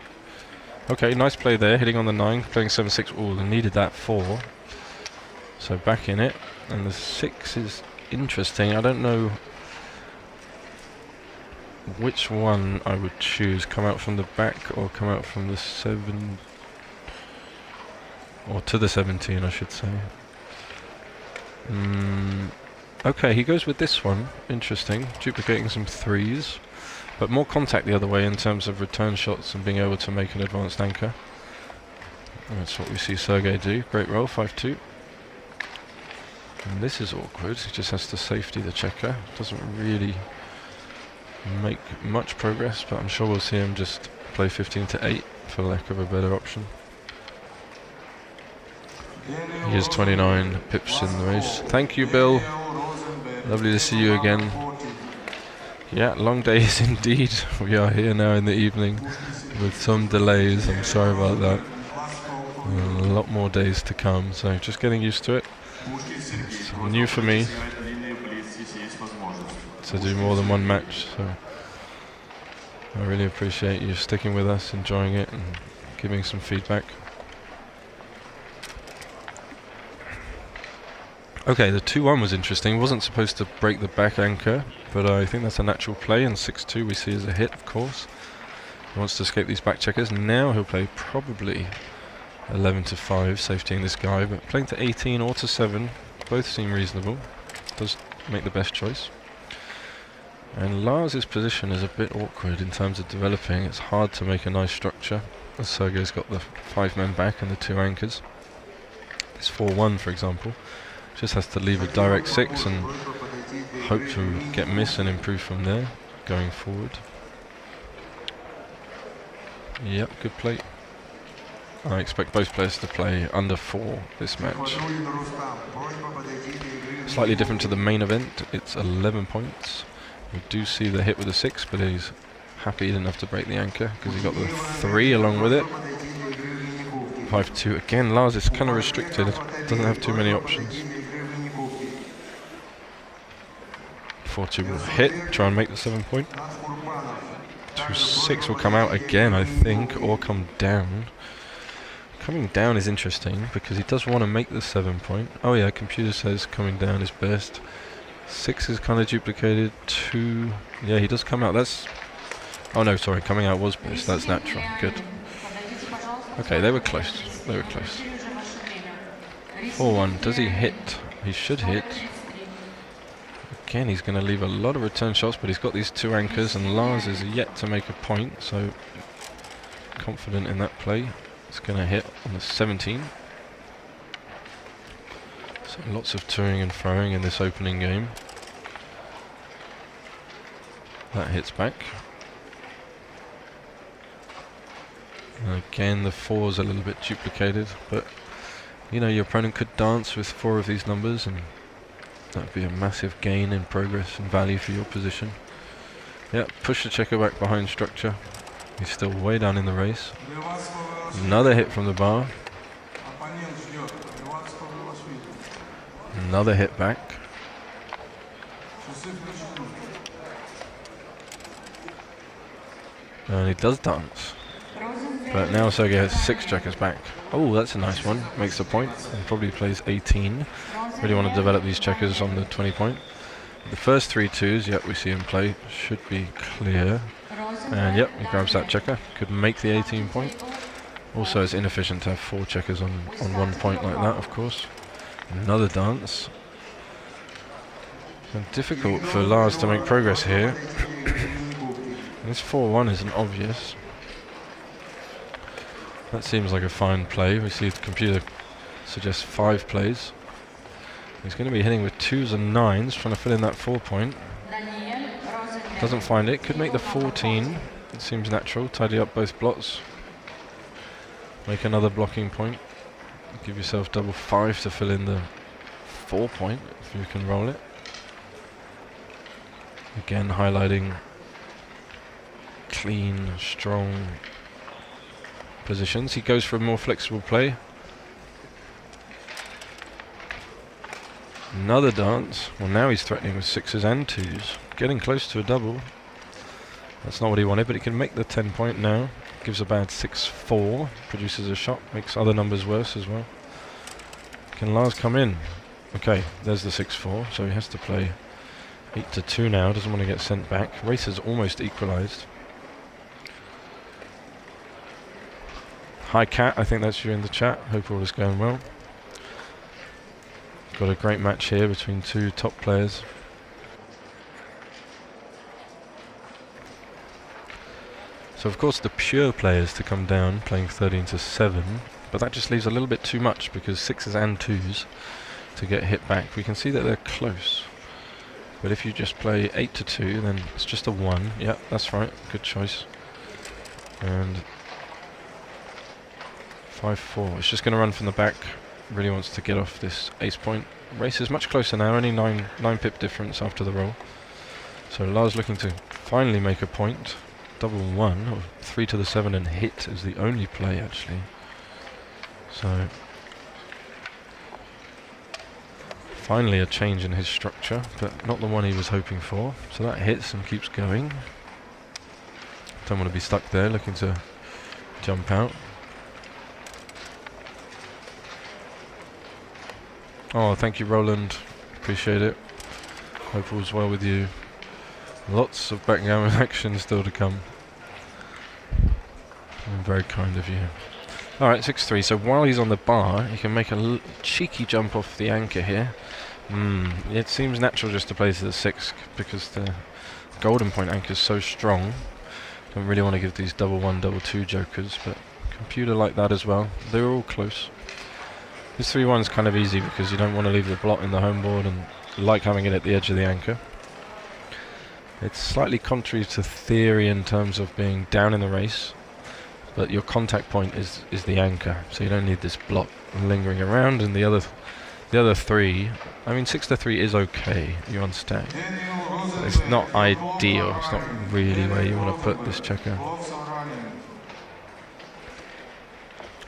Okay, nice play there, hitting on the 9, playing 7-6. Oh, they needed that 4. So back in it. And the 6 is interesting. I don't know which one I would choose. Come out from the back or come out from the 7, or to the 17 I should say. Okay, he goes with this one. Interesting. Duplicating some 3s, but more contact the other way in terms of return shots and being able to make an advanced anchor. And that's what we see Sergey do. Great roll, 5-2. And this is awkward. He just has to safety the checker. Doesn't really make much progress, but I'm sure we'll see him just play 15-8 for lack of a better option. He is 29 pips in the race. Thank you, Bill. Lovely to see you again. Yeah, long days indeed. We are here now in the evening with some delays. I'm sorry about that. A lot more days to come, so just getting used to it. It's new for me to do more than one match, so I really appreciate you sticking with us, enjoying it and giving some feedback. Okay, the 2-1 was interesting. Wasn't supposed to break the back anchor, but I think that's a natural play, and 6-2 we see as a hit, of course. He wants to escape these back checkers. Now he'll play probably 11-5, safetying this guy, but playing to 18 or to 7, both seem reasonable. Does make the best choice. And Lars' position is a bit awkward in terms of developing. It's hard to make a nice structure, as Sergey's got the 5 men back and the 2 anchors. This 4-1, for example, just has to leave a direct 6 and hope to get miss and improve from there going forward. Yep, good play. I expect both players to play under 4 this match. Slightly different to the main event, it's 11 points. We do see the hit with the 6, but he's happy enough to break the anchor because he got the 3 along with it. 5-2 again. Lars is kind of restricted, doesn't have too many options. 4-2 will hit, try and make the 7 point. 2-6 will come out again, I think, or come down. Coming down is interesting because he does want to make the 7 point. Oh yeah, computer says coming down is best. 6 is kind of duplicated. 2, yeah, he does come out. That's, oh no, sorry, coming out was best. That's natural. Good. Okay, they were close. They were close. 4-1. Does he hit? He should hit. Again, he's going to leave a lot of return shots, but he's got these 2 anchors, and Lars is yet to make a point, so confident in that play. It's going to hit on the 17. So lots of toing and throwing in this opening game. That hits back. And again, the 4's a little bit duplicated, but you know, your opponent could dance with 4 of these numbers, and that'd be a massive gain in progress and value for your position. Yeah, push the checker back behind structure. He's still way down in the race. Another hit from the bar. Another hit back. And he does dance. But now Sergey has 6 checkers back. Oh, that's a nice one. Makes a point. And probably plays 18. Really want to develop these checkers on the 20 point. The first 3 twos, yep, we see him play. Should be clear. And yep, he grabs that checker. Could make the 18 point. Also, it's inefficient to have 4 checkers on 1 point like that, of course. Another dance. And difficult for Lars to make progress here. This 4-1 isn't obvious. That seems like a fine play. We see the computer suggests 5 plays. He's going to be hitting with 2s and 9s, trying to fill in that 4 point. Doesn't find it. Could make the 14. It seems natural. Tidy up both blocks. Make another blocking point. Give yourself double 5 to fill in the 4 point, if you can roll it. Again, highlighting clean, strong positions. He goes for a more flexible play. Another dance. Well, now he's threatening with 6s and 2s. Getting close to a double. That's not what he wanted, but he can make the 10 point now. Gives a bad 6-4. Produces a shot. Makes other numbers worse as well. Can Lars come in? Okay, there's the 6-4. So he has to play 8-2 now. Doesn't want to get sent back. Race is almost equalized. Hi Cat, I think that's you in the chat. Hope all is going well. Got a great match here between 2 top players. So of course the pure players to come down playing 13-7, but that just leaves a little bit too much because 6s and 2s to get hit back. We can see that they're close. But if you just play 8-2, then it's just a 1. Yeah, that's right. Good choice. And 5-4. It's just going to run from the back. Really wants to get off this ace point. Race is much closer now. Only 9 pip difference after the roll. So Lars looking to finally make a point. Double 1 or 3-7 and hit is the only play actually. So finally a change in his structure, but not the one he was hoping for. So that hits and keeps going. Don't want to be stuck there looking to jump out. Oh, thank you Roland, appreciate it. Hope all's well with you. Lots of backgammon action still to come. Very kind of you. Alright, 6-3, so while he's on the bar, he can make a cheeky jump off the anchor here. It seems natural just to play to the 6 because the golden point anchor is so strong. Don't really want to give these double 1, double 2 jokers, but computer like that as well. They're all close. This 3-1 is kind of easy because you don't want to leave the blot in the home board and like having it at the edge of the anchor. It's slightly contrary to theory in terms of being down in the race, but your contact point is the anchor, so you don't need this blot lingering around. And the other 3, I mean 6-3 is okay, you understand. It's not ideal, it's not really where you want to put this checker.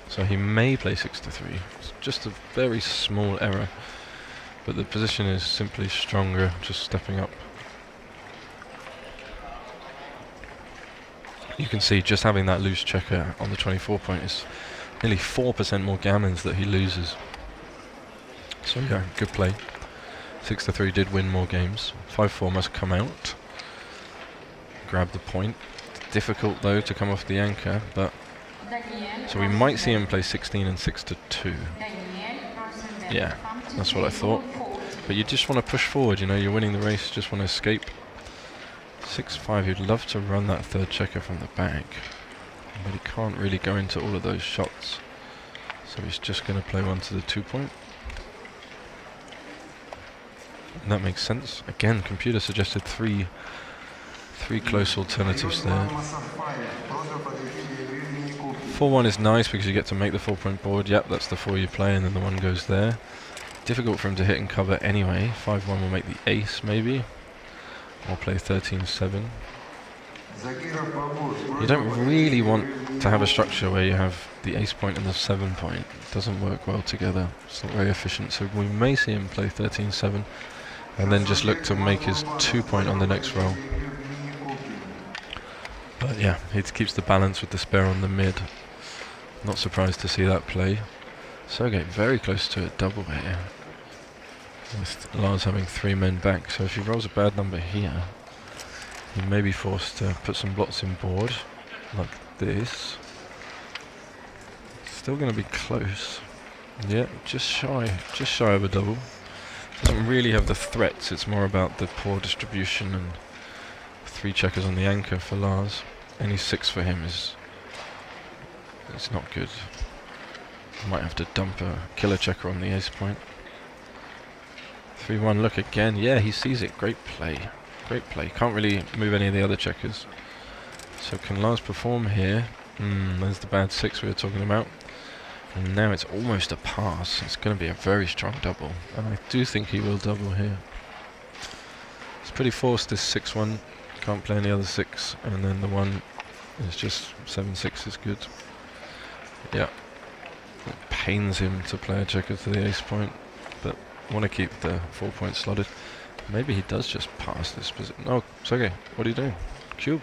So he may play 6-3. It's just a very small error, but the position is simply stronger, just stepping up. You can see just having that loose checker on the 24 point is nearly 4% more gammons that he loses. So yeah, good play. 6-3 did win more games. 5-4 must come out. Grab the point. Difficult though to come off the anchor, but so we might see him play 16 and 6-2. Yeah, that's what I thought. But you just want to push forward, you know, you're winning the race, just want to escape. 6-5, you'd love to run that third checker from the back, but he can't really go into all of those shots. So he's just going to play one to the 2 point. And that makes sense. Again, computer suggested three close alternatives there. 4-1 is nice because you get to make the 4 point board. Yep, that's the 4 you play, and then the 1 goes there. Difficult for him to hit and cover anyway. 5-1 will make the ace maybe. Or play 13-7. You don't really want to have a structure where you have the ace point and the 7 point. It doesn't work well together. It's not very efficient. So we may see him play 13-7 and then just look to make his 2 point on the next roll. But yeah, he keeps the balance with the spare on the mid. Not surprised to see that play. Sergei very close to a double here, with Lars having 3 men back. So if he rolls a bad number here, he may be forced to put some blots in board, like this. Still going to be close. Yeah, just shy of a double. Doesn't really have the threats, it's more about the poor distribution and 3 checkers on the anchor for Lars. Any 6 for him is not good. Might have to dump a killer checker on the ace point. 3-1, look again. Yeah, he sees it. Great play. Great play. Can't really move any of the other checkers. So can Lars perform here? There's the bad 6 we were talking about. And now it's almost a pass. It's going to be a very strong double. And I do think he will double here. It's pretty forced, this 6-1. Can't play any other 6. And then the 1 is just 7-6 is good. Yeah. It pains him to play a checker to the ace point, but want to keep the 4 point slotted. Maybe he does just pass this position. Oh, it's okay. What are you doing? Cube.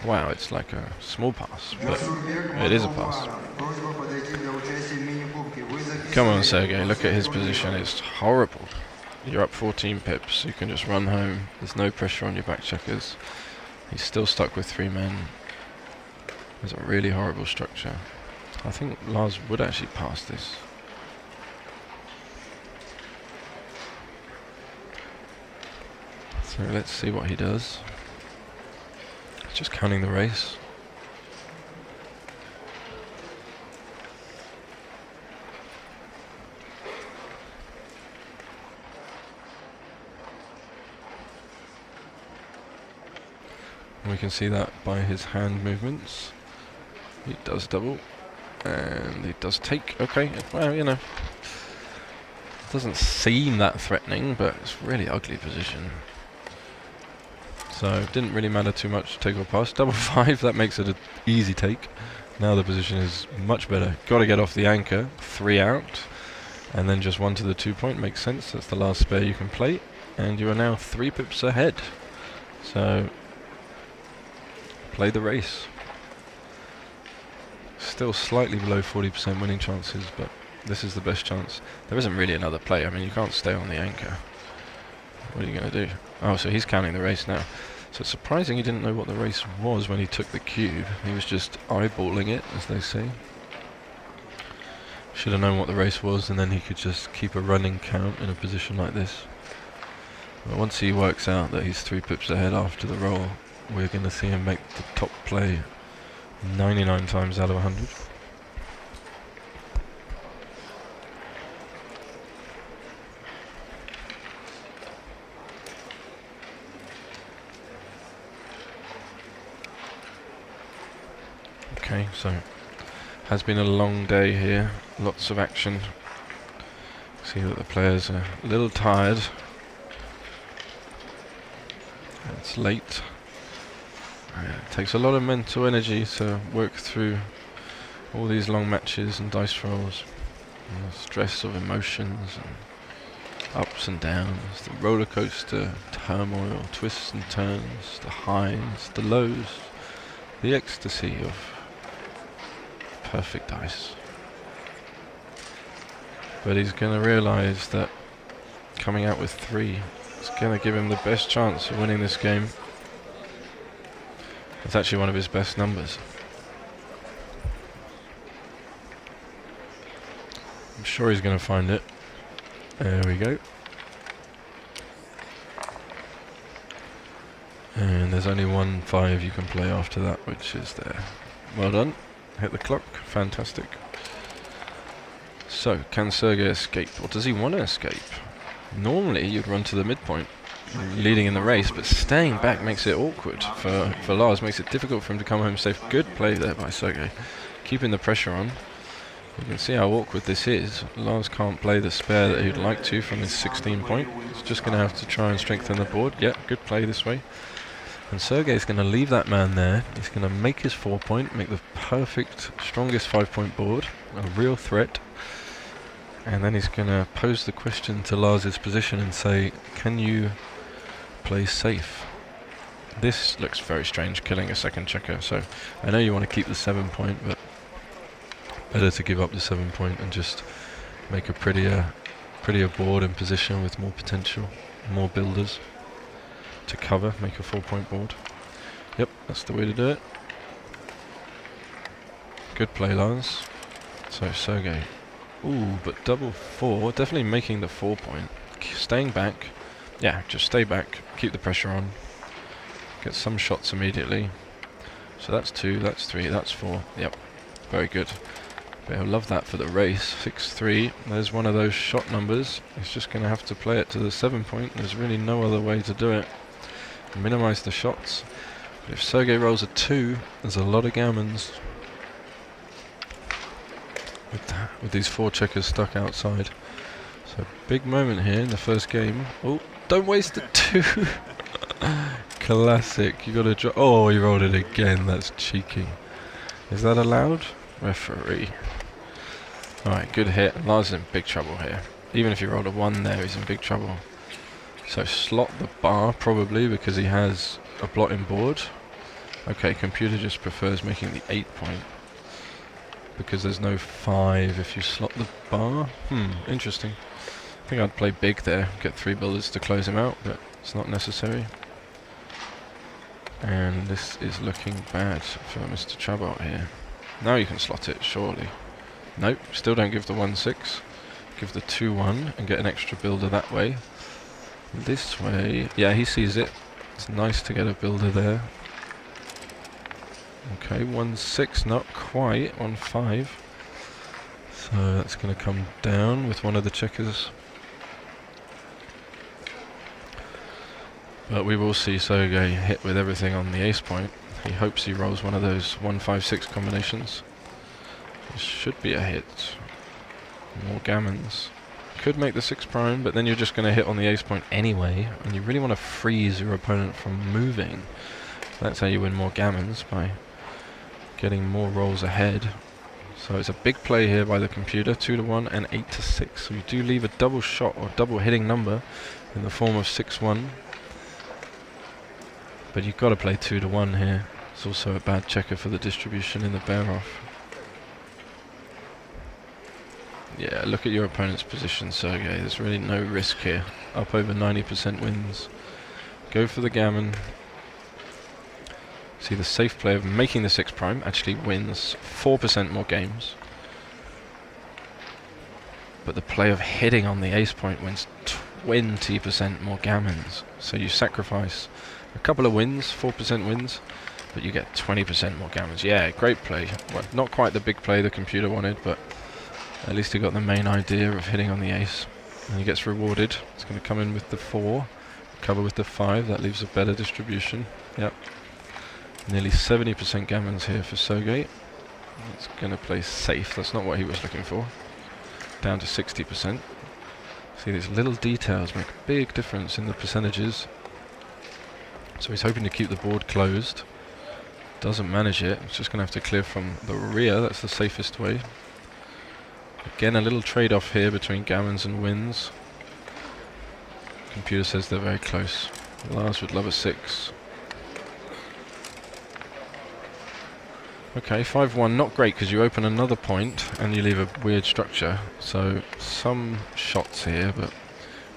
Wow, it's like a small pass, but it is a pass. Come on, Sergei, look at his position. It's horrible. You're up 14 pips. You can just run home. There's no pressure on your back checkers. He's still stuck with 3 men. It's a really horrible structure. I think Lars would actually pass this. So let's see what he does. He's just counting the race. And we can see that by his hand movements. He does double. And he does take. Okay, well, you know, it doesn't seem that threatening, but it's really ugly position. So it didn't really matter too much, take or pass. Double 5, that makes it an easy take. Now the position is much better. Got to get off the anchor, 3 out, and then just 1 to the 2 point makes sense. That's the last spare you can play, and you are now 3 pips ahead. So play the race. Still slightly below 40% winning chances, but this is the best chance. There isn't really another play. I mean, you can't stay on the anchor. What are you going to do? Oh, so he's counting the race now. So it's surprising he didn't know what the race was when he took the cube. He was just eyeballing it, as they say. Should have known what the race was, and then he could just keep a running count in a position like this. But once he works out that he's 3 pips ahead after the roll, we're going to see him make the top play 99 times out of 100. Okay, so has been a long day here, lots of action. See that the players are a little tired. It's late. It takes a lot of mental energy to work through all these long matches and dice rolls. And the stress of emotions and ups and downs, the roller coaster, turmoil, twists and turns, the highs, the lows, the ecstasy of perfect dice. But he's going to realise that coming out with 3 is going to give him the best chance of winning this game. It's actually one of his best numbers. I'm sure he's going to find it. There we go. And there's only 1 5 you can play after that, which is there. Well done. Hit the clock. Fantastic. So, can Sergei escape? Or does he want to escape? Normally, you'd run to the midpoint, leading in the race, but staying back makes it awkward for Lars, makes it difficult for him to come home safe. Good play there by Sergei, keeping the pressure on. You can see how awkward this is. Lars can't play the spare that he'd like to from his 16 point. He's just going to have to try and strengthen the board. Yeah, good play this way. And Sergei's going to leave that man there. He's going to make his 4-point, make the perfect, strongest 5-point board, a real threat. And then he's going to pose the question to Lars's position and say, can you play safe? This looks very strange, killing a second checker. So I know you want to keep the 7-point, but better to give up the 7-point and just make a prettier board and position with more potential, more builders to cover, make a 4-point board. Yep, that's the way to do it. Good play, Lars. So Sergei. Ooh, but double 4, definitely making the 4-point. Staying back. Yeah, just stay back, keep the pressure on. Get some shots immediately. So that's 2, that's 3, that's 4. Yep, very good. But I love that for the race. 6-3, there's one of those shot numbers. He's just going to have to play it to the 7-point. There's really no other way to do it. Minimize the shots. But if Sergei rolls a 2, there's a lot of gammons. With these 4 checkers stuck outside. So big moment here in the first game. Oh, don't waste the 2. Classic. You got to drop. Oh, he rolled it again. That's cheeky. Is that allowed? Referee. Alright, good hit. Lars is in big trouble here. Even if he rolled a 1 there, he's in big trouble. So slot the bar, probably, because he has a blotting board. Okay, computer just prefers making the 8-point. Because there's no 5 if you slot the bar. Interesting. I think I'd play big there, get 3 builders to close him out, but it's not necessary. And this is looking bad for Mr. Chabot here. Now you can slot it, surely. Nope, still don't give the 1-6. Give the 2-1 and get an extra builder that way. This way, yeah, he sees it. It's nice to get a builder there. Okay, 1-6, not quite, 1-5. So that's going to come down with one of the checkers. But we will see Sergei hit with everything on the ace point. He hopes he rolls one of those 1-5-6 combinations. This should be a hit. More gammons. Could make the 6 prime, but then you're just going to hit on the ace point anyway, and you really want to freeze your opponent from moving. That's how you win more gammons, by getting more rolls ahead. So it's a big play here by the computer, 2-1 and 8-6. So you do leave a double shot or double hitting number in the form of 6-1. But you've got to play 2-1 here. It's also a bad checker for the distribution in the bear off. Yeah, look at your opponent's position, Sergei. There's really no risk here. Up over 90% wins. Go for the gammon. See, the safe play of making the 6 prime actually wins 4% more games. But the play of hitting on the ace point wins 20% more gammons. So you sacrifice a couple of wins, 4% wins, but you get 20% more gammons. Yeah, great play. Well, not quite the big play the computer wanted, but at least he got the main idea of hitting on the ace. And he gets rewarded. It's going to come in with the 4, cover with the 5. That leaves a better distribution. Yep. Nearly 70% gammons here for Sergei. It's going to play safe. That's not what he was looking for. Down to 60%. See, these little details make a big difference in the percentages. So he's hoping to keep the board closed. Doesn't manage it. It's just going to have to clear from the rear. That's the safest way. Again, a little trade-off here between gammons and wins. Computer says they're very close. Lars would love a 6. Okay, 5-1, not great because you open another point and you leave a weird structure. So some shots here, but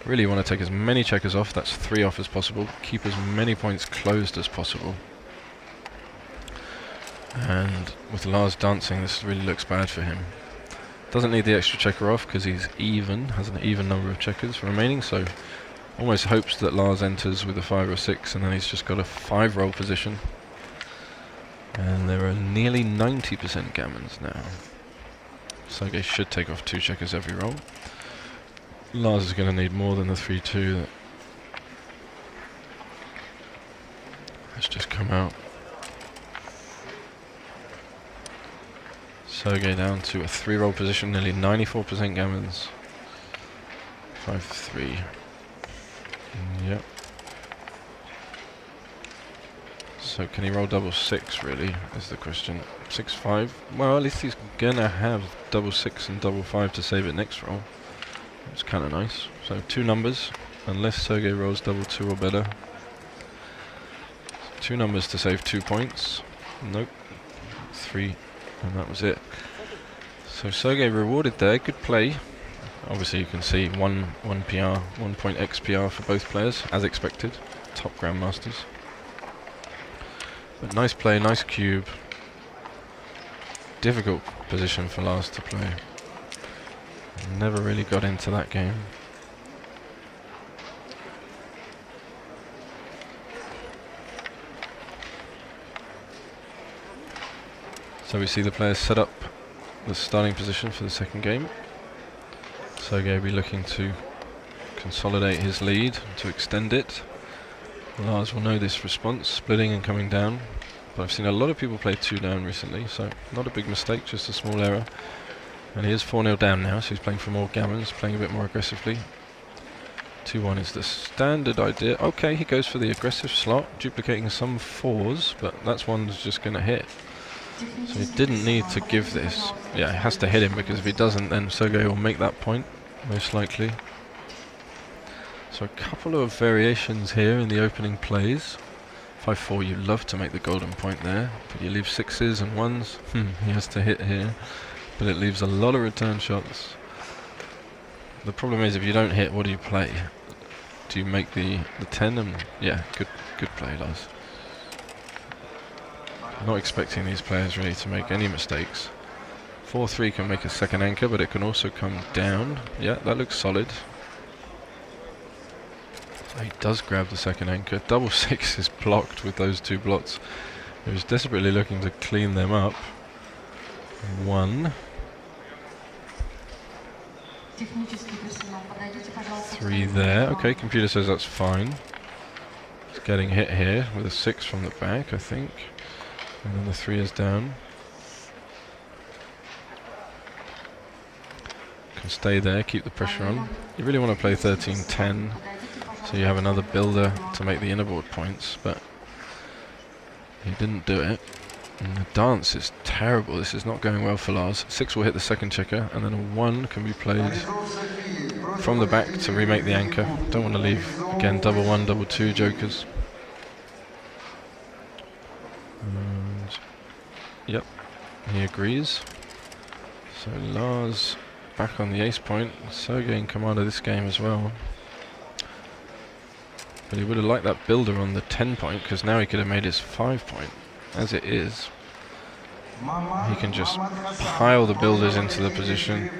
really you want to take as many checkers off. That's 3 off as possible. Keep as many points closed as possible. And with Lars dancing, this really looks bad for him. Doesn't need the extra checker off because he's even, has an even number of checkers remaining, so almost hopes that Lars enters with a 5 or 6 and then he's just got a 5 roll position. And there are nearly 90% gammons now. Sergei should take off 2 checkers every roll. Lars is going to need more than the 3-2 that has just come out. Sergei down to a 3 roll position, nearly 94% gammons. 5-3. Yep. So can he roll double 6, really, is the question. 6-5. Well, at least he's gonna have double 6 and double 5 to save it next roll. It's kind of nice. So 2 numbers, unless Sergey rolls double 2 or better. 2 numbers to save 2 points. Nope. 3, and that was it. So Sergey rewarded there. Good play. Obviously you can see one PR, 1 point XPR for both players, as expected. Top grandmasters. But nice play, nice cube. Difficult position for Lars to play. Never really got into that game. So we see the players set up the starting position for the second game. Sergey will be looking to consolidate his lead, to extend it. Lars will know this response, splitting and coming down. But I've seen a lot of people play 2 down recently, so not a big mistake, just a small error. And he is 4-0 down now, so he's playing for more gammons, playing a bit more aggressively. 2-1 is the standard idea. Okay, he goes for the aggressive slot, duplicating some 4s, but that's one that's just going to hit. So he didn't need to give this. Yeah, he has to hit him, because if he doesn't, then Sergey will make that point, most likely. So a couple of variations here in the opening plays. 5-4, you love to make the golden point there, but you leave 6s and 1s. He has to hit here, but it leaves a lot of return shots. The problem is, if you don't hit, what do you play? Do you make the 10? And yeah, good play, Lars. Not expecting these players really to make any mistakes. 4-3 can make a second anchor, but it can also come down. Yeah, that looks solid. So he does grab the second anchor. Double 6 is blocked with those 2 blots. He was desperately looking to clean them up. 1. 3 there. Okay, computer says that's fine. He's getting hit here with a 6 from the back, I think. And then the 3 is down. Can stay there, keep the pressure on. You really want to play 13-10, so you have another builder to make the innerboard points, but he didn't do it. And the dance is terrible. This is not going well for Lars. 6 will hit the second checker, and then a 1 can be played from the back to remake the anchor. Don't want to leave, again, double 1, double 2 jokers. And yep, he agrees. So Lars back on the ace point. Sergey in command of this game as well. But he would have liked that builder on the 10 point, because now he could have made his 5 point. As it is, he can just pile the builders into the position.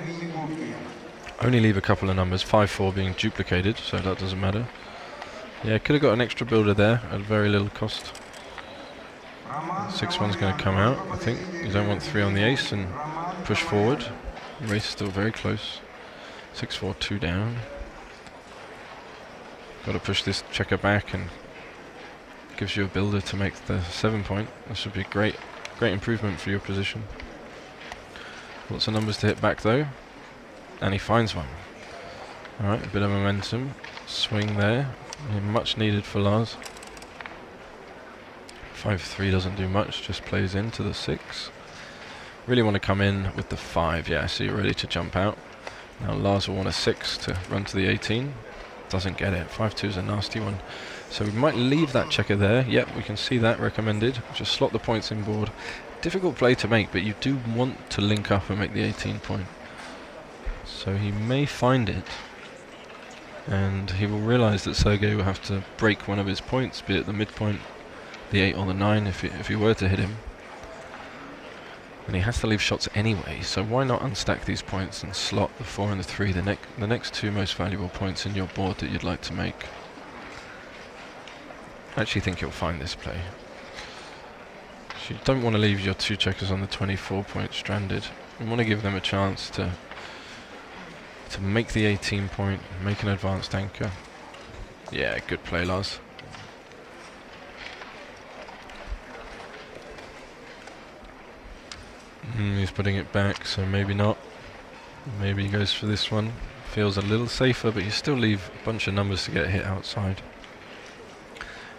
Only leave a couple of numbers, 5-4 being duplicated, so that doesn't matter. Yeah, could have got an extra builder there at very little cost. 6-1's going to come out, I think. You don't want 3 on the ace and push forward. Race still very close. 6-4, 2 down. Got to push this checker back, and gives you a builder to make the 7 point. This would be great improvement for your position. Lots of numbers to hit back though, and he finds one. Alright, a bit of momentum. Swing there. Much needed for Lars. 5-3 doesn't do much, just plays into the 6. Really want to come in with the 5. Yeah, so you're ready to jump out. Now Lars will want a 6 to run to the 18. Doesn't get it. 5-2 is a nasty one. So we might leave that checker there. Yep, we can see that recommended. Just slot the points in board. Difficult play to make, but you do want to link up and make the 18 point. So he may find it, and he will realize that Sergey will have to break one of his points, be it the midpoint, the 8 or the 9 if he were to hit him. And he has to leave shots anyway, so why not unstack these points and slot the 4 and the 3, the next 2 most valuable points in your board that you'd like to make. I actually think you'll find this play. You don't want to leave your 2 checkers on the 24 point stranded. You want to give them a chance to make the 18 point, make an advanced anchor. Yeah, good play, Lars. He's putting it back, so maybe not. Maybe he goes for this one. Feels a little safer, but you still leave a bunch of numbers to get hit outside.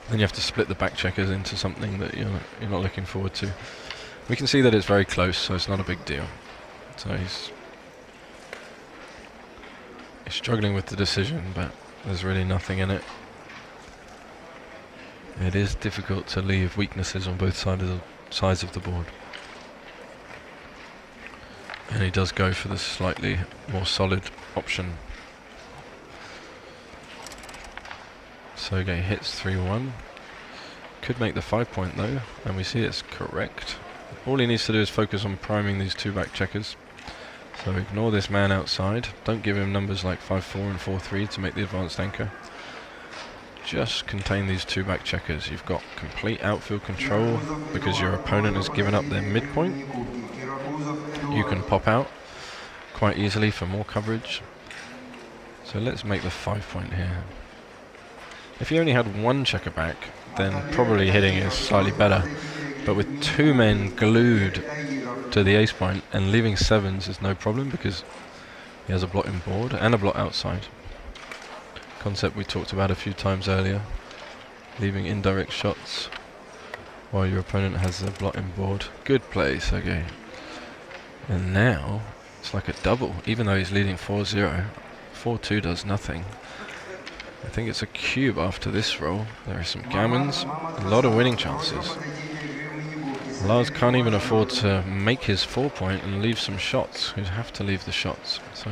then you have to split the back checkers into something that you're not looking forward to. We can see that it's very close, so it's not a big deal. So he's struggling with the decision, but there's really nothing in it. It is difficult to leave weaknesses on both sides of the board. And he does go for the slightly more solid option. Sergey hits 3-1. Could make the 5-point though, and we see it's correct. All he needs to do is focus on priming these two back checkers. So ignore this man outside. Don't give him numbers like 5-4 and 4-3 to make the advanced anchor. Just contain these two back checkers. You've got complete outfield control because your opponent has given up their midpoint. You can pop out quite easily for more coverage. So let's make the 5-point here. If you only had one checker back, then probably hitting is slightly better. But with two men glued to the ace point and leaving sevens is no problem because he has a blot in board and a blot outside. Concept we talked about a few times earlier. Leaving indirect shots while your opponent has a blot in board. Good play, Sergey. And now it's like a double, even though he's leading 4-0. 4-2 does nothing. I think it's a cube after this roll. There are some gammons, a lot of winning chances. Lars can't even afford to make his 4-point and leave some shots. He'd have to leave the shots. So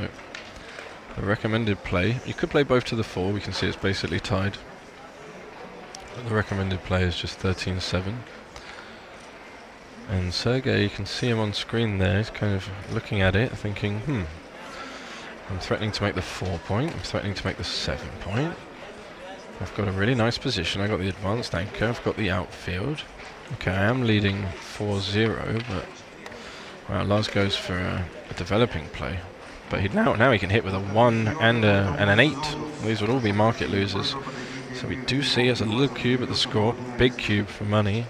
the recommended play, you could play both to the 4. We can see it's basically tied. But the recommended play is just 13-7. And Sergey, you can see him on screen there. He's kind of looking at it, thinking, I'm threatening to make the 4-point. I'm threatening to make the 7-point. I've got a really nice position. I've got the advanced anchor. I've got the outfield. Okay, I am leading 4-0, but well, Lars goes for a developing play. But now he can hit with a 1 and an 8. These would all be market losers. So we do see as a little cube at the score. Big cube for money.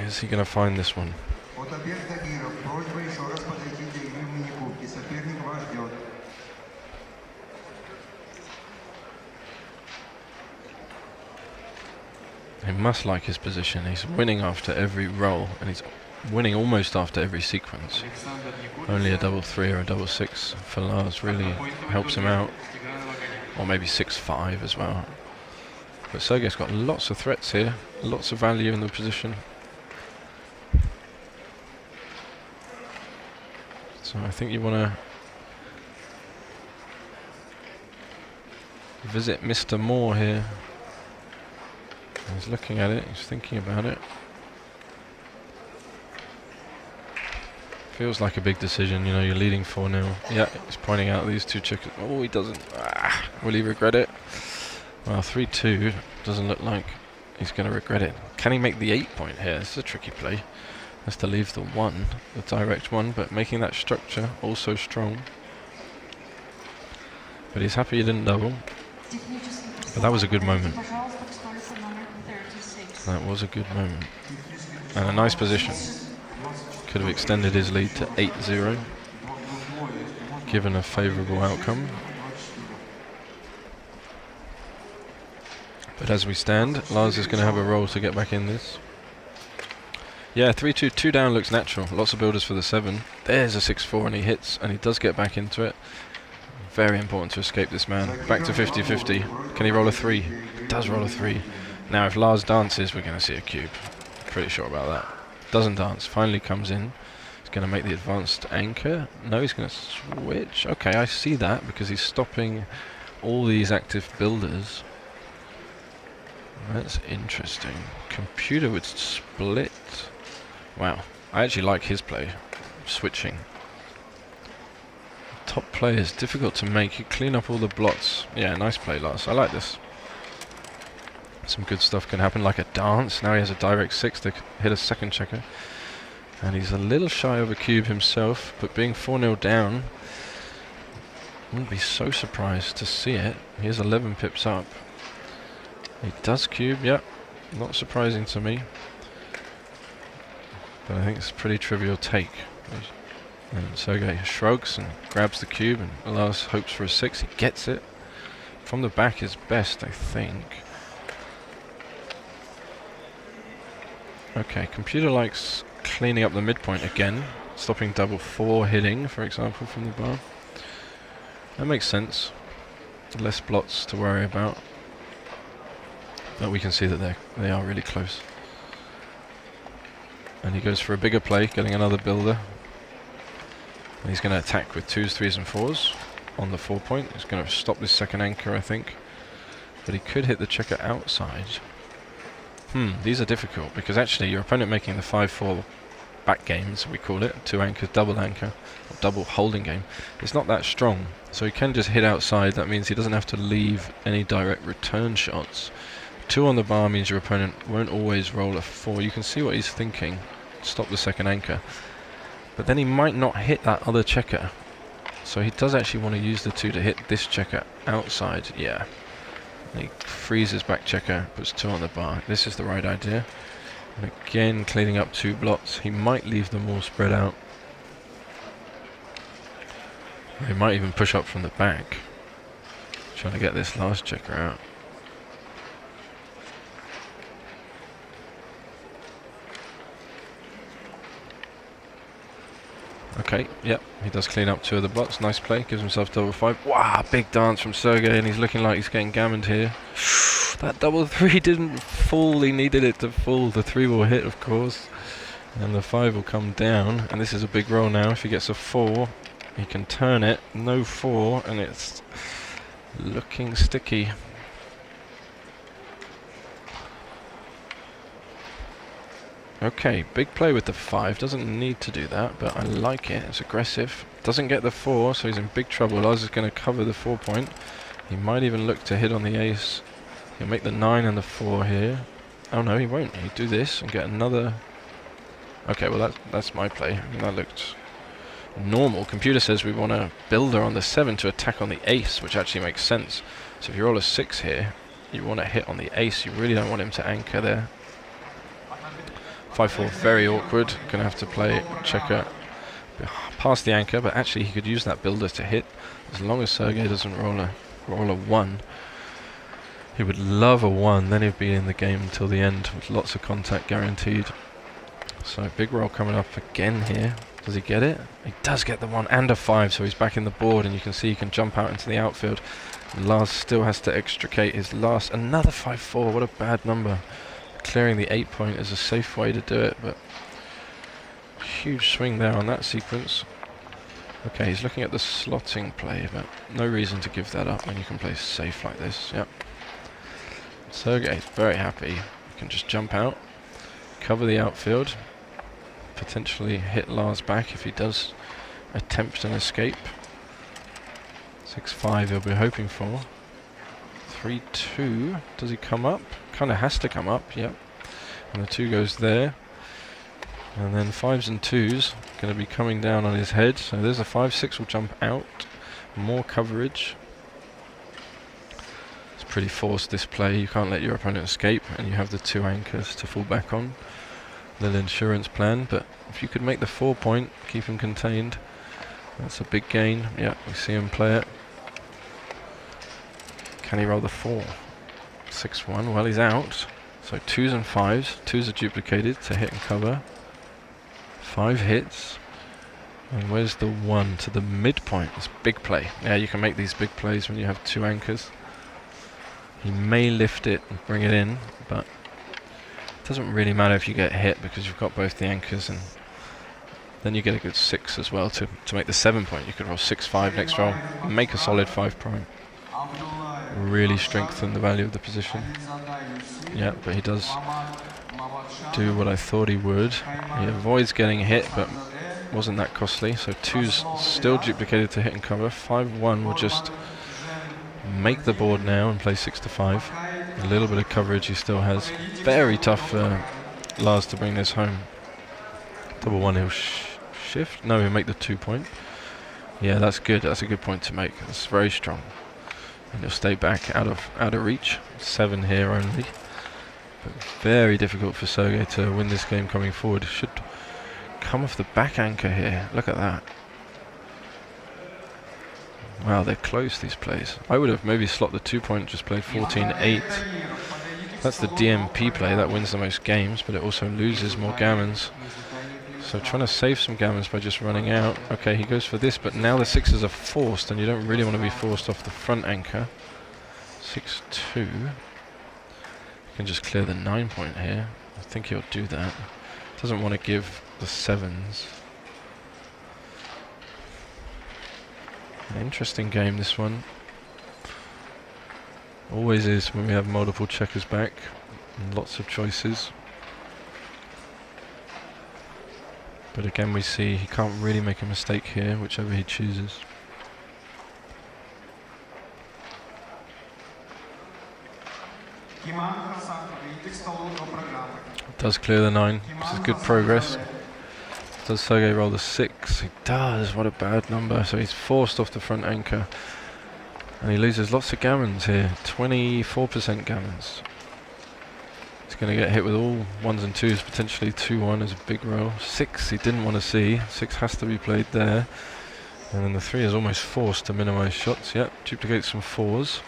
Is he going to find this one? He must like his position. He's winning after every roll, and he's winning almost after every sequence. Only a double 3 or a double 6 for Lars really helps him out. Or maybe 6-5 as well. But Sergey's got lots of threats here, lots of value in the position. So I think you want to visit Mr. Moore here. He's looking at it, he's thinking about it. Feels like a big decision, you know, you're leading 4-0. Yeah, he's pointing out these two checkers. Oh, he doesn't. Will he regret it? Well, 3-2 doesn't look like he's going to regret it. Can he make the 8-point here? This is a tricky play. Has to leave the 1, the direct 1, but making that structure also strong. But he's happy he didn't double. But that was a good moment. That was a good moment. And a nice position. Could have extended his lead to 8-0, given a favourable outcome. But as we stand, Lars is going to have a roll to get back in this. Yeah, 3-2, 2 down looks natural. Lots of builders for the 7. There's a 6-4 and he hits, and he does get back into it. Very important to escape this man. Back to 50-50. Can he roll a 3? He does roll a 3. Now if Lars dances, we're going to see a cube. Pretty sure about that. Doesn't dance. Finally comes in. He's going to make the advanced anchor. No, he's going to switch. Okay, I see that because he's stopping all these active builders. That's interesting. Computer would split. Wow. I actually like his play. Switching. Top play is difficult to make. You clean up all the blots. Yeah, nice play, Lars. I like this. Some good stuff can happen, like a dance. Now he has a direct 6 to hit a second checker. And he's a little shy of a cube himself, but being 4-0 down, wouldn't be so surprised to see it. Here's 11 pips up. He does cube, yep. Not surprising to me. But I think it's a pretty trivial take. And Sergey shrugs and grabs the cube, and Lars hopes for a 6. He gets it. From the back is best, I think. Okay, computer likes cleaning up the midpoint again, stopping double 4 hitting, for example, from the bar. That makes sense. Less blots to worry about. But we can see that they are really close. And he goes for a bigger play, getting another builder. And he's going to attack with 2s, 3s and 4s on the 4 point. He's going to stop this second anchor, I think. But he could hit the checker outside. These are difficult, because actually your opponent making the 5-4 back games, we call it, 2 anchors, double anchor, or double holding game, it's not that strong. So he can just hit outside. That means he doesn't have to leave any direct return shots. 2 on the bar means your opponent won't always roll a 4. You can see what he's thinking. Stop the second anchor. But then he might not hit that other checker. So he does actually want to use the 2 to hit this checker outside. Yeah. And he freezes back checker, puts 2 on the bar. This is the right idea. And again, cleaning up 2 blots. He might leave them all spread out. He might even push up from the back, trying to get this last checker out. Okay, yep, he does clean up 2 of the blots. Nice play, gives himself double 5. Wow, big dance from Sergey, and he's looking like he's getting gammoned here. That double 3 didn't fall, he needed it to fall. The 3 will hit, of course, and the 5 will come down. And this is a big roll now. If he gets a 4, he can turn it. No 4, and it's looking sticky. Okay, big play with the 5. Doesn't need to do that, but I like it. It's aggressive. Doesn't get the 4, so he's in big trouble. Lars is going to cover the 4 point. He might even look to hit on the ace. He'll make the 9 and the 4 here. Oh no, he won't. He'll do this and get another. Okay, well that's my play. That looked normal. Computer says we want a builder on the 7 to attack on the ace, which actually makes sense. So if you roll a 6 here, you want to hit on the ace. You really don't want him to anchor there. 5-4, very awkward. Gonna have to play checker past the anchor, but actually he could use that builder to hit as long as Sergey doesn't roll a 1. He would love a 1, then he'd be in the game until the end with lots of contact guaranteed. So big roll coming up again here. Does he get it? He does get the 1 and a 5, so he's back in the board, and you can see he can jump out into the outfield. And Lars still has to extricate his last. Another 5-4, what a bad number. Clearing the 8 point is a safe way to do it, but huge swing there on that sequence. Okay, he's looking at the slotting play, but no reason to give that up when you can play safe like this. Yep. Sergey's very happy. You can just jump out, cover the outfield, potentially hit Lars back if he does attempt an escape. 6-5 he'll be hoping for. 3-2, does he come up? Kind of has to come up, yep. And the 2 goes there. And then 5s and 2s going to be coming down on his head. So there's a 5-6 will jump out. More coverage. It's pretty forced, this play. You can't let your opponent escape, and you have the 2 anchors to fall back on. Little insurance plan, but if you could make the 4 point, keep him contained, that's a big gain. Yeah, we see him play it. Can he roll the 4? 6-1, well he's out. So 2s and 5s. 2s are duplicated to hit and cover. 5 hits. And where's the 1 to the midpoint? It's big play. Yeah, you can make these big plays when you have 2 anchors. He may lift it and bring it in, but it doesn't really matter if you get hit because you've got both the anchors, and then you get a good 6 as well to make the 7 point. You could roll 6-5 next roll, make a solid 5 prime. Really strengthen the value of the position. Yeah, but he does do what I thought he would. He avoids getting hit, but wasn't that costly. So 2's still duplicated to hit and cover. 5-1 will just make the board now and play 6-5. A little bit of coverage he still has. Very tough for Lars to bring this home. Double 1 he'll shift. No, he'll make the 2 point. Yeah, that's good. That's a good point to make. That's very strong. And he'll stay back out of reach. 7 here only. But very difficult for Sergey to win this game coming forward. Should come off the back anchor here. Look at that. Wow, they're close, these plays. I would have maybe slot the 2 point, just played 14-8. That's the DMP play that wins the most games, but it also loses more gammons. So trying to save some gammons by just running out. Okay, he goes for this, but now the sixes are forced, and you don't really want to be forced off the front anchor. 6-2. You can just clear the 9 point here. I think he'll do that. Doesn't want to give the sevens. An interesting game, this one. Always is when we have multiple checkers back and lots of choices. But again, we see he can't really make a mistake here, whichever he chooses. Does clear the 9, which is good progress. Does Sergei roll the 6? He does, what a bad number. So he's forced off the front anchor. And he loses lots of gammons here, 24% gammons. He's going to get hit with all 1s and 2s, potentially 2-1 is a big roll. 6 he didn't want to see, 6 has to be played there. And then the 3 is almost forced to minimize shots. Yep, duplicate some 4s.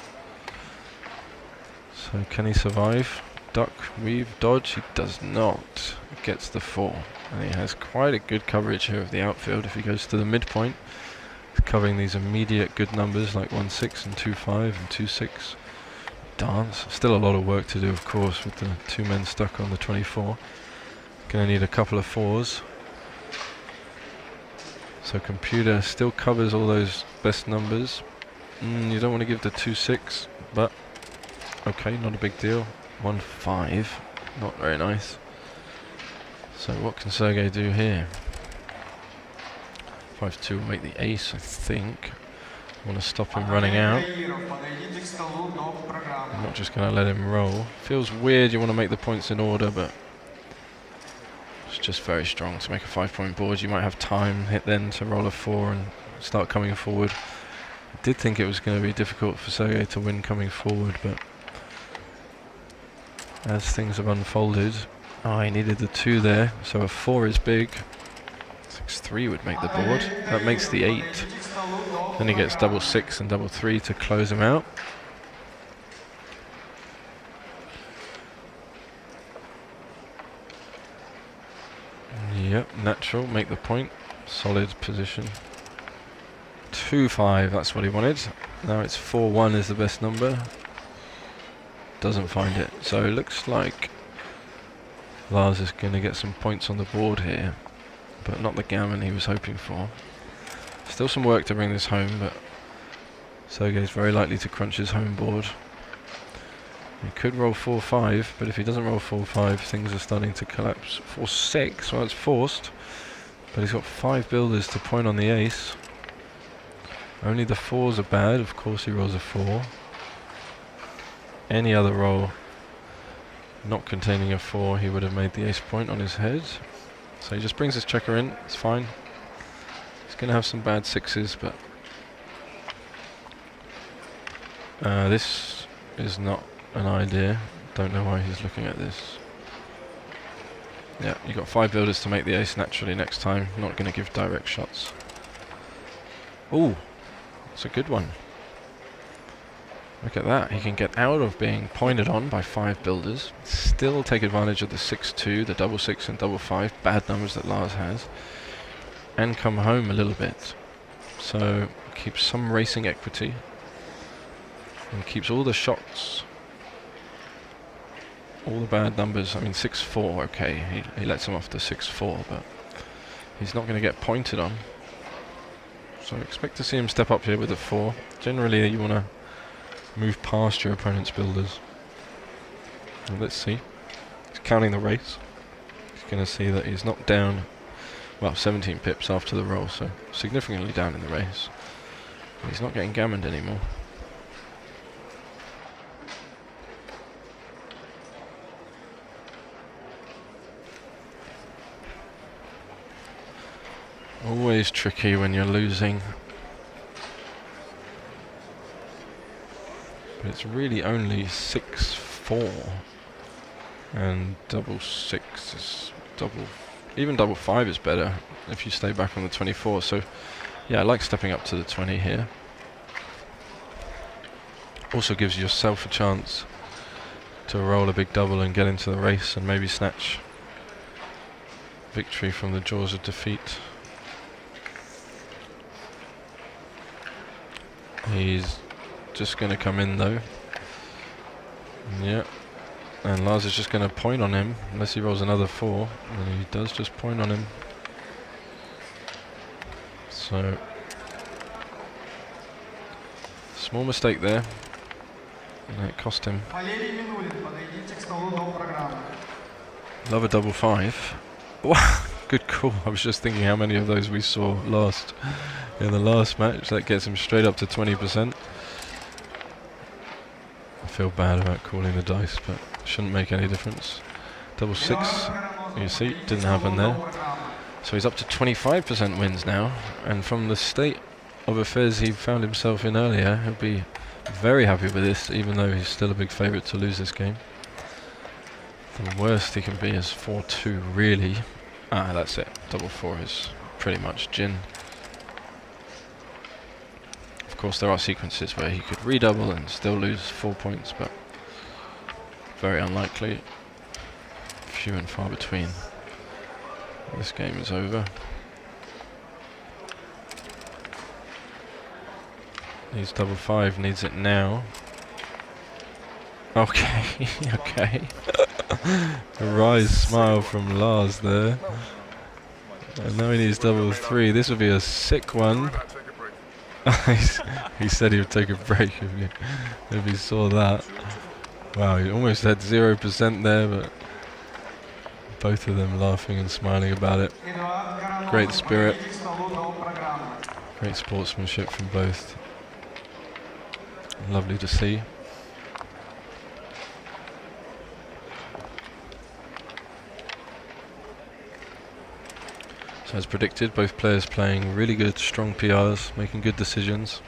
So can he survive? Duck, weave, dodge, he does not. Gets the 4. And he has quite a good coverage here of the outfield if he goes to the midpoint. Covering these immediate good numbers like 1-6 and 2-5 and 2-6. Dance. Still a lot of work to do, of course, with the 2 men stuck on the 24. Gonna need a couple of 4s. So computer still covers all those best numbers. You don't want to give the 2-6, but okay, not a big deal. 1-5, not very nice. So what can Sergei do here? 5-2 will make the ace, I think. I want to stop him running out. I'm not just going to let him roll. Feels weird, you want to make the points in order, but it's just very strong to make a 5-point board. You might have time hit then to roll a 4 and start coming forward. I did think it was going to be difficult for Sergei to win coming forward, but as things have unfolded, he needed the 2 there, so a 4 is big. 6-3 would make the board. That makes the 8. Then he gets double 6 and double 3 to close him out. Yep, natural, make the point. Solid position. 2-5, that's what he wanted. Now it's 4-1 is the best number. Doesn't find it. So it looks like Lars is going to get some points on the board here, but not the gammon he was hoping for. Still some work to bring this home, but Sergei's very likely to crunch his home board. He could roll 4-5, but if he doesn't roll 4-5, things are starting to collapse. 4-6, well, it's forced, but he's got 5 builders to point on the ace. Only the 4s are bad, of course he rolls a 4. Any other roll not containing a 4, he would have made the ace point on his head. So he just brings his checker in, it's fine. He's going to have some bad 6s, but this is not an idea. Don't know why he's looking at this. Yeah, you got 5 builders to make the ace naturally next time. Not going to give direct shots. Ooh, that's a good one. Look at that, he can get out of being pointed on by 5 builders, still take advantage of the 6-2, the double 6 and double 5, bad numbers that Lars has, and come home a little bit. So keeps some racing equity, and keeps all the shots, all the bad numbers. I mean 6-4, okay, he lets him off the 6-4, but he's not going to get pointed on. So expect to see him step up here with a 4. Generally you want to move past your opponent's builders. And let's see. He's counting the race. He's going to see that he's not down, well, 17 pips after the roll, so significantly down in the race. But he's not getting gammoned anymore. Always tricky when you're losing. But it's really only 6-4, and double 6 is even double 5 is better if you stay back on the 24. So yeah, I like stepping up to the 20 here. Also gives yourself a chance to roll a big double and get into the race and maybe snatch victory from the jaws of defeat. He's just going to come in though. Yeah. And Lars is just going to point on him unless he rolls another 4. And he does just point on him. So small mistake there. And it cost him. Love a double 5. Wow, good call. I was just thinking how many of those we saw last in the last match. That gets him straight up to 20%. I feel bad about calling the dice, but shouldn't make any difference. Double 6, you see, didn't happen there. So he's up to 25% wins now, and from the state of affairs he found himself in earlier, he'll be very happy with this, even though he's still a big favourite to lose this game. The worst he can be is 4-2, really. Ah, that's it. Double 4 is pretty much gin. Of course, there are sequences where he could redouble and still lose 4 points, but very unlikely. Few and far between. This game is over. Needs double 5, needs it now. Okay, okay. A wry smile from Lars there. And now he needs double 3. This would be a sick one. He said he would take a break if he saw that. Wow, he almost had 0% there, but both of them laughing and smiling about it. Great spirit. Great sportsmanship from both. Lovely to see. So as predicted, both players playing really good, strong PRs, making good decisions.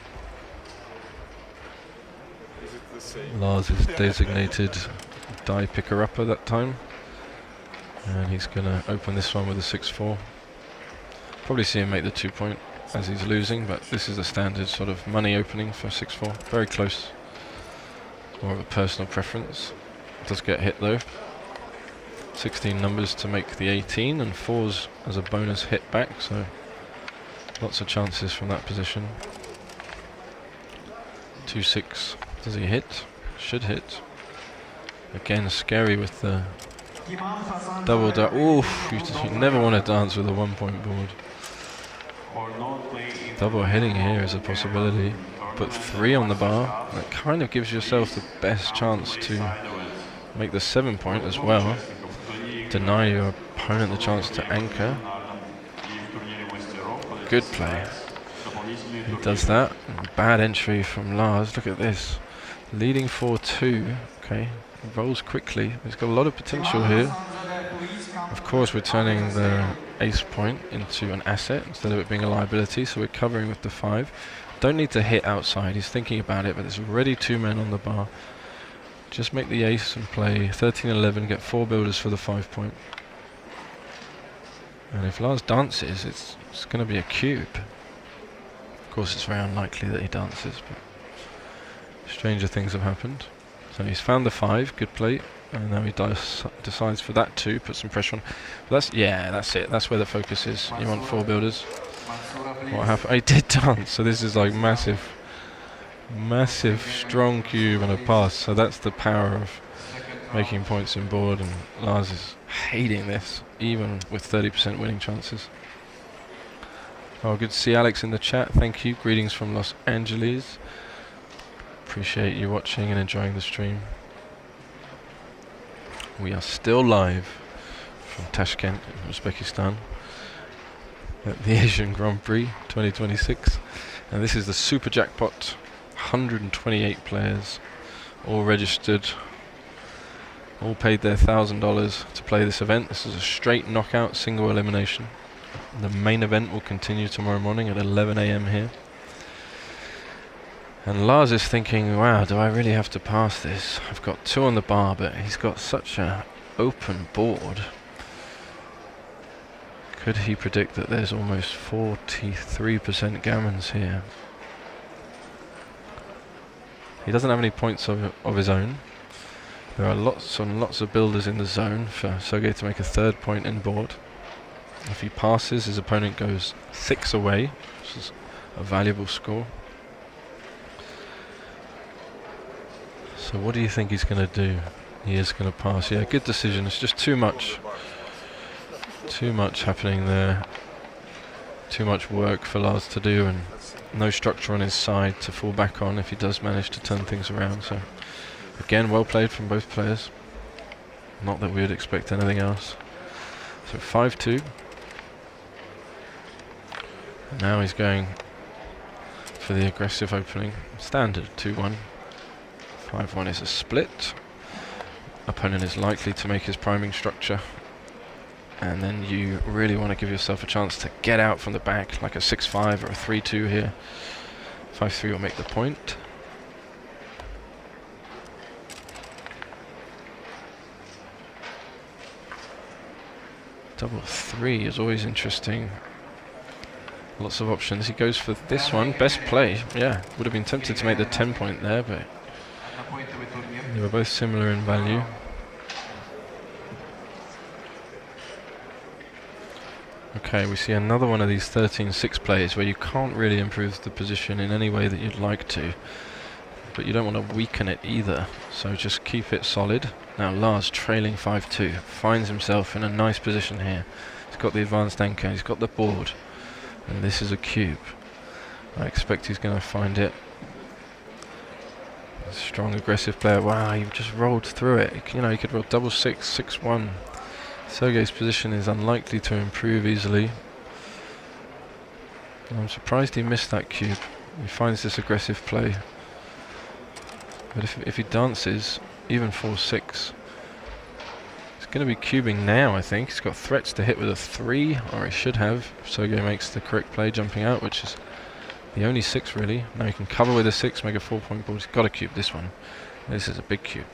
Lars is designated die picker-upper that time. And he's going to open this one with a 6-4. Probably see him make the 2 point as he's losing, but this is a standard sort of money opening for 6-4. Very close. It's more of a personal preference. It does get hit though. 16 numbers to make the 18 and 4s as a bonus hit back, so lots of chances from that position. 2-6. Does he hit? Should hit. Again, scary with the double dance. Oof, you never want to dance with a 1 point board. Double hitting here is a possibility. Put 3 on the bar. That kind of gives yourself the best chance to make the 7 point as well. Deny your opponent the chance to anchor. Good play. He does that. Bad entry from Lars. Look at this. Leading 4-2. Okay. Rolls quickly. He's got a lot of potential here. Of course, we're turning the ace point into an asset instead of it being a liability, so we're covering with the 5. Don't need to hit outside. He's thinking about it, but there's already 2 men on the bar. Just make the ace and play 13-11, get 4 builders for the 5 point. And if Lars dances, it's going to be a cube. Of course, it's very unlikely that he dances, but stranger things have happened. So he's found the 5, good play, and now he decides for that 2, put some pressure on. But that's it. That's where the focus is. You want 4 builders. What happened? He did dance, so this is like massive, strong cube and a pass. So that's the power of making points in board, and Lars is hating this, even with 30% winning chances. Oh, good to see Alex in the chat. Thank you. Greetings from Los Angeles. Appreciate you watching and enjoying the stream. We are still live from Tashkent in Uzbekistan at the Asian Grand Prix 2026, and this is the super jackpot. 128 players, all registered, all paid their $1,000 to play this event. This is a straight knockout, single elimination. The main event will continue tomorrow morning at 11 AM here. And Lars is thinking, wow, do I really have to pass this? I've got 2 on the bar, but he's got such an open board. Could he predict that there's almost 43% gammons here? He doesn't have any points of his own, There are lots and lots of builders in the zone for Sergei to make a third point inboard. If he passes, his opponent goes 6 away, which is a valuable score. So what do you think he's going to do? He is going to pass. Yeah, good decision. It's just too much happening there. Too much work for Lars to do, and no structure on his side to fall back on if he does manage to turn things around. So again, well played from both players. Not that we would expect anything else. So 5-2. Now he's going for the aggressive opening. Standard 2-1. 5-1 is a split. Opponent is likely to make his priming structure, and then you really want to give yourself a chance to get out from the back, like a 6-5 or a 3-2 here. 5-3 will make the point. Double 3 is always interesting. Lots of options. He goes for this one. Best play. Yeah, would have been tempted to make the 10 point there, but they were both similar in value. Okay, we see another one of these 13-6 plays where you can't really improve the position in any way that you'd like to, but you don't want to weaken it either, so just keep it solid. Now Lars, trailing 5-2, finds himself in a nice position here. He's got the advanced anchor, he's got the board, and this is a cube. I expect he's going to find it. A strong, aggressive player. Wow, you've just rolled through it. You know, you could roll double 6, 6-1. Sergei's position is unlikely to improve easily. I'm surprised he missed that cube. He finds this aggressive play. But if he dances, even 4-6, he's going to be cubing now, I think. He's got threats to hit with a 3, or he should have. If Sergei makes the correct play jumping out, which is the only 6 really. Now he can cover with a 6, make a 4-point board. He's got to cube this one. This is a big cube.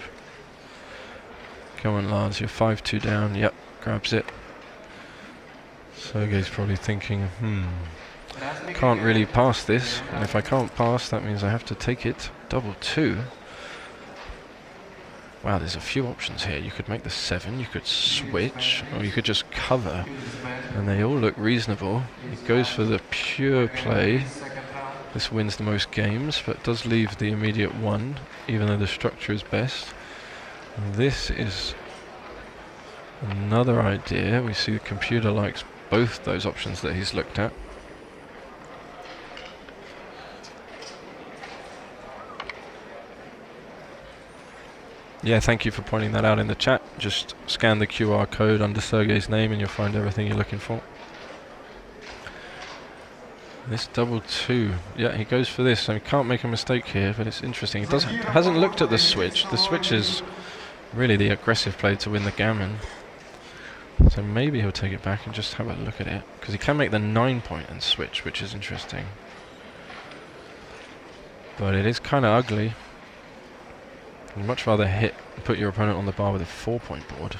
Come on, Lars, you're 5-2 down. Yep, grabs it. Sergei's probably thinking, can't really pass this. And if I can't pass, that means I have to take it. Double 2. Wow, there's a few options here. You could make the 7, you could switch, or you could just cover. And they all look reasonable. He goes for the pure play. This wins the most games, but does leave the immediate 1, even though the structure is best. This is another idea. We see the computer likes both those options that he's looked at. Yeah, thank you for pointing that out in the chat. Just scan the QR code under Sergei's name and you'll find everything you're looking for. This double 2, yeah, he goes for this, so he can't make a mistake here, but it's interesting. He hasn't looked at the switch. The switch is really the aggressive play to win the gammon. So maybe he'll take it back and just have a look at it, because he can make the 9 point and switch, which is interesting. But it is kind of ugly. I'd much rather hit and put your opponent on the bar with a 4-point board.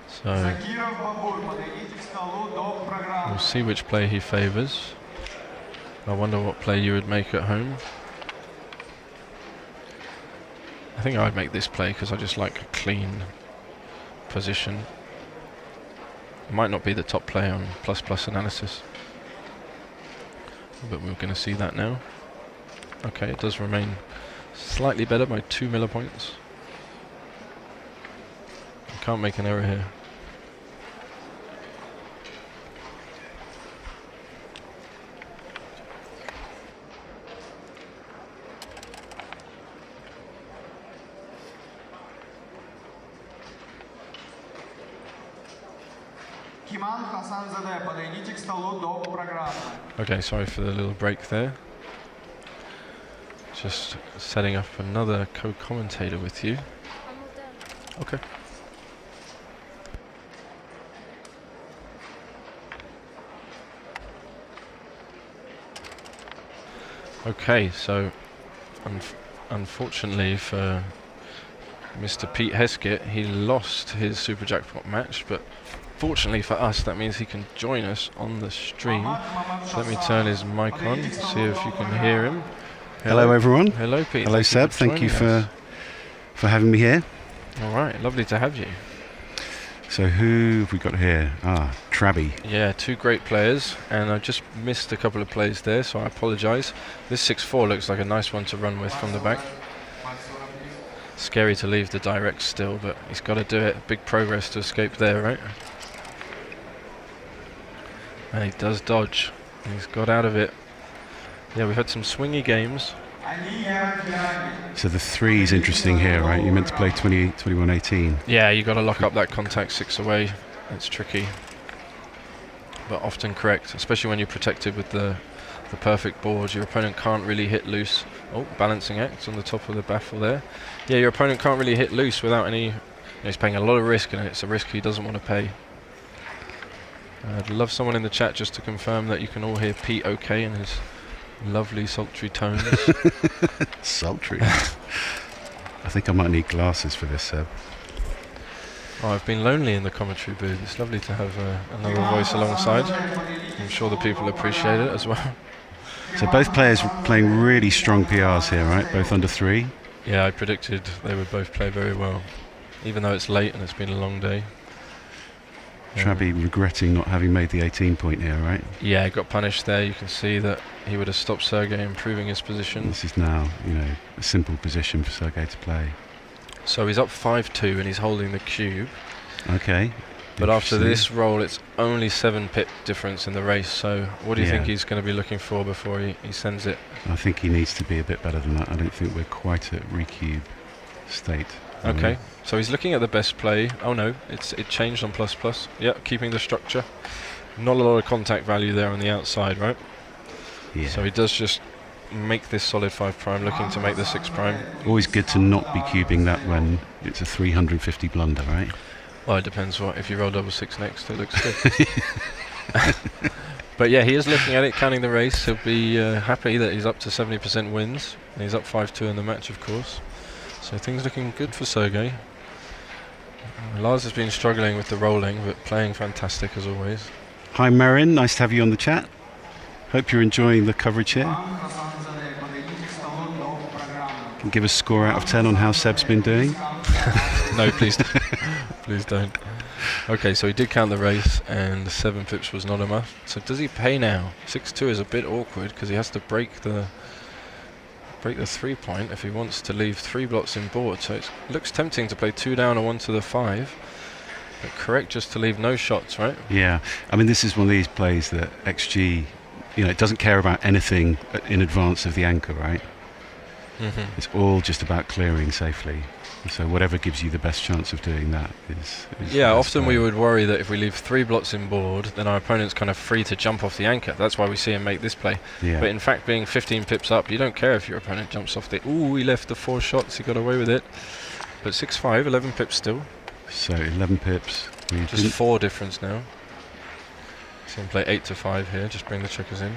So we'll see which play he favors. I wonder what play you would make at home. I think I'd make this play because I just like a clean position. It might not be the top play on ++ analysis, but we're going to see that now. Okay, it does remain slightly better by 2 millipoints. You can't make an error here. Okay, sorry for the little break there. Just setting up another co-commentator with you. Okay. Okay, so unfortunately for Mr. Pete Heskett, he lost his Super Jackpot match, but fortunately for us, that means he can join us on the stream. So let me turn his mic on, see if you can hear him.
Hello everyone.
Hello Pete.
Hello Seb. Thank you for having me here.
All right, lovely to have you.
So who have we got here? Trabby.
Yeah, two great players, and I just missed a couple of plays there, so I apologise. This 6-4 looks like a nice one to run with from the back. Scary to leave the direct still, but he's got to do it. Big progress to escape there, right? And he does dodge. He's got out of it. Yeah, we've had some swingy games.
So the 3 is interesting here, right? You're meant to play 21-18.
Yeah, you got to lock up that contact 6 away. It's tricky, but often correct, especially when you're protected with the perfect board. Your opponent can't really hit loose. Oh, balancing act on the top of the baffle there. Yeah, your opponent can't really hit loose without any... he's paying a lot of risk, and it's a risk he doesn't want to pay. I'd love someone in the chat just to confirm that you can all hear Pete okay in his lovely sultry tones.
Sultry. I think I might need glasses for this, Seb.
Oh, I've been lonely in the commentary booth. It's lovely to have another voice alongside. I'm sure the people appreciate it as well.
So both players playing really strong PRs here, right? Both under 3.
Yeah, I predicted they would both play very well, even though it's late and it's been a long day.
Trabby regretting not having made the 18 point here, right?
Yeah, got punished there. You can see that he would have stopped Sergei improving his position.
This is now, a simple position for Sergei to play.
So he's up 5-2 and he's holding the cube.
Okay.
But after this roll, it's only 7 pip difference in the race. So what do you think he's going to be looking for before he sends it?
I think he needs to be a bit better than that. I don't think we're quite at recube state.
Okay, so he's looking at the best play. Oh no, it changed on ++. Yeah, keeping the structure. Not a lot of contact value there on the outside, right?
Yeah.
So he does just make this solid 5', looking to make the 6'.
Always good to not be cubing that when it's a 350 blunder, right?
Well, it depends what. If you roll 6 next, it looks good. But yeah, he is looking at it, counting the race. He'll be happy that he's up to 70% wins. And he's up 5-2 in the match, of course. So things looking good for Sergei. Lars has been struggling with the rolling, but playing fantastic as always.
Hi Marin, nice to have you on the chat. Hope you're enjoying the coverage here. Can give a score out of 10 on how Seb's been doing.
No, please, please don't. Okay, so he did count the race, and 7 pips was not enough. So does he pay now? 6-2 is a bit awkward because he has to break the 3 point if he wants to leave 3 blocks in board. So it looks tempting to play 2 down and 1 to the 5, but correct just to leave no shots, right?
Yeah, I mean this is one of these plays that XG, it doesn't care about anything in advance of the anchor, right? It's all just about clearing safely. So whatever gives you the best chance of doing that is
yeah, often we would worry that if we leave 3 blocks in board, then our opponent's kind of free to jump off the anchor. That's why we see him make this play.
Yeah.
But in fact, being 15 pips up, you don't care if your opponent jumps off the... Ooh, he left the 4 shots, he got away with it. But 6-5, 11 pips still.
So 11 pips.
Just 4 difference now. So we can play 8-5 here, just bring the checkers in.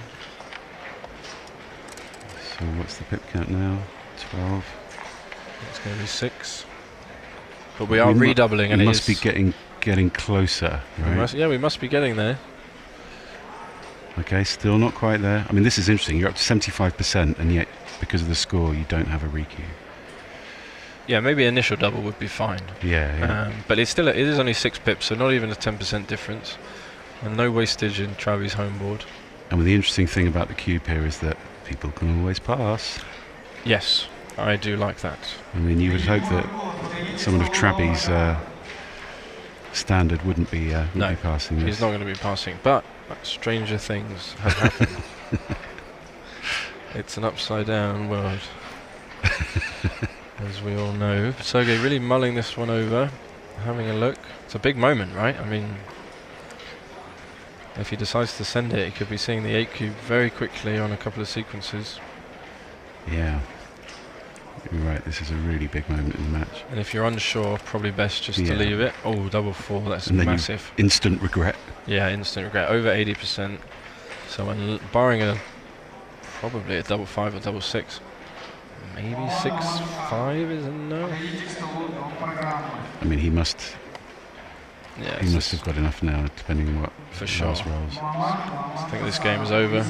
So what's the pip count now? 12.
It's going to be 6. But we are redoubling, and
it must be getting closer, right?
We must be getting there.
Okay, still not quite there. I mean, this is interesting. You're up to 75%, and yet because of the score, you don't have a requeue.
Yeah, maybe initial double would be fine.
Yeah.
But it is only 6 pips, so not even a 10% difference, and no wastage in Travi's home board.
And the interesting thing about the cube here is that people can always pass.
Yes, I do like that.
I mean, you would hope that someone of Trabby's standard wouldn't be passing this.
He's not going to be passing, but stranger things have happened. It's an upside down world, as we all know. Sergei really mulling this one over, having a look. It's a big moment, right? I mean, if he decides to send it, he could be seeing the 8 cube very quickly on a couple of sequences.
Yeah. You're right, this is a really big moment in the match.
And if you're unsure, probably best just to leave it. Oh, double 4, that's
and
massive.
Instant regret.
Yeah, instant regret, over 80%. So barring probably a double 5 or double 6, maybe 6-5 is a no.
I mean, he must have got enough now, depending on what rolls.
I think this game is over.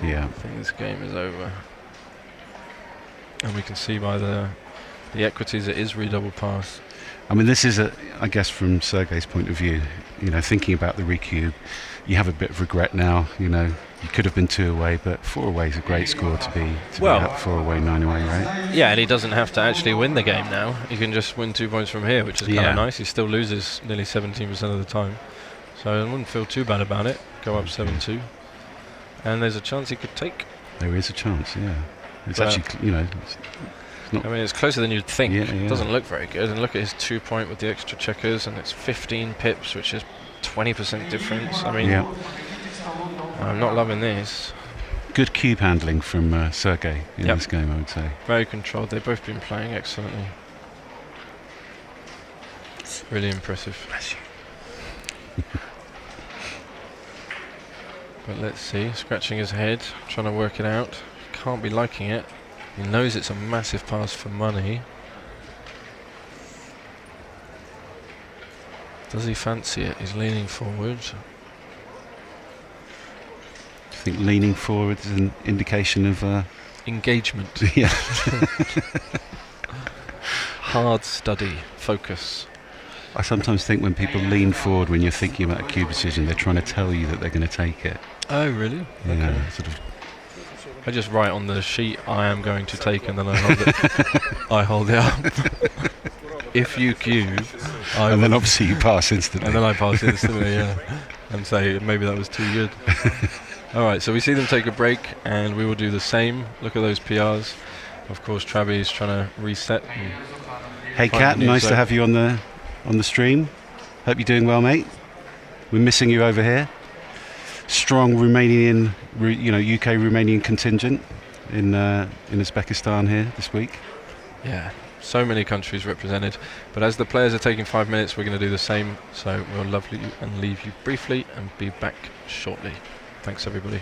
Yeah.
I think this game is over. And we can see by the equities it is redouble pass.
I mean, this is, I guess, from Sergei's point of view, thinking about the recube, you have a bit of regret now. You could have been 2 away, but 4 away is a great score to be at 4 away, 9 away, right?
Yeah, and he doesn't have to actually win the game now. He can just win 2 points from here, which is kind of nice. He still loses nearly 17% of the time. So I wouldn't feel too bad about it. Go up 7-2. And there's a chance he could take.
There is a chance, yeah. It's actually, it's not,
I mean, it's closer than you'd think.
Yeah.
It doesn't look very good. And look at his 2 point with the extra checkers, and it's 15 pips, which is 20% difference. I mean, I'm not loving this.
Good cube handling from Sergei in this game, I would say.
Very controlled. They've both been playing excellently. Really impressive. But let's see. Scratching his head, trying to work it out. Can't be liking it. He knows it's a massive pass for money. Does he fancy it? He's leaning forward.
I think leaning forward is an indication of
engagement.
Yeah.
Hard study, focus.
I sometimes think when people lean forward when you're thinking about a cube decision, they're trying to tell you that they're going to take it.
Oh, really?
Yeah,
okay.
sort of.
I just write on the sheet, I am going to take, and then I hold it. I hold it up. If you cube,
and then obviously you pass instantly.
And then I pass instantly, yeah. And say, maybe that was too good. Alright, so we see them take a break, and we will do the same. Look at those PRs. Of course, Travi's trying to reset.
Hey, Kat, nice to have you on the stream. Hope you're doing well, mate. We're missing you over here. Strong Romanian, UK Romanian contingent in Uzbekistan here this week.
Yeah, so many countries represented. But as the players are taking 5 minutes, we're going to do the same. So we'll leave you briefly and be back shortly. Thanks, everybody.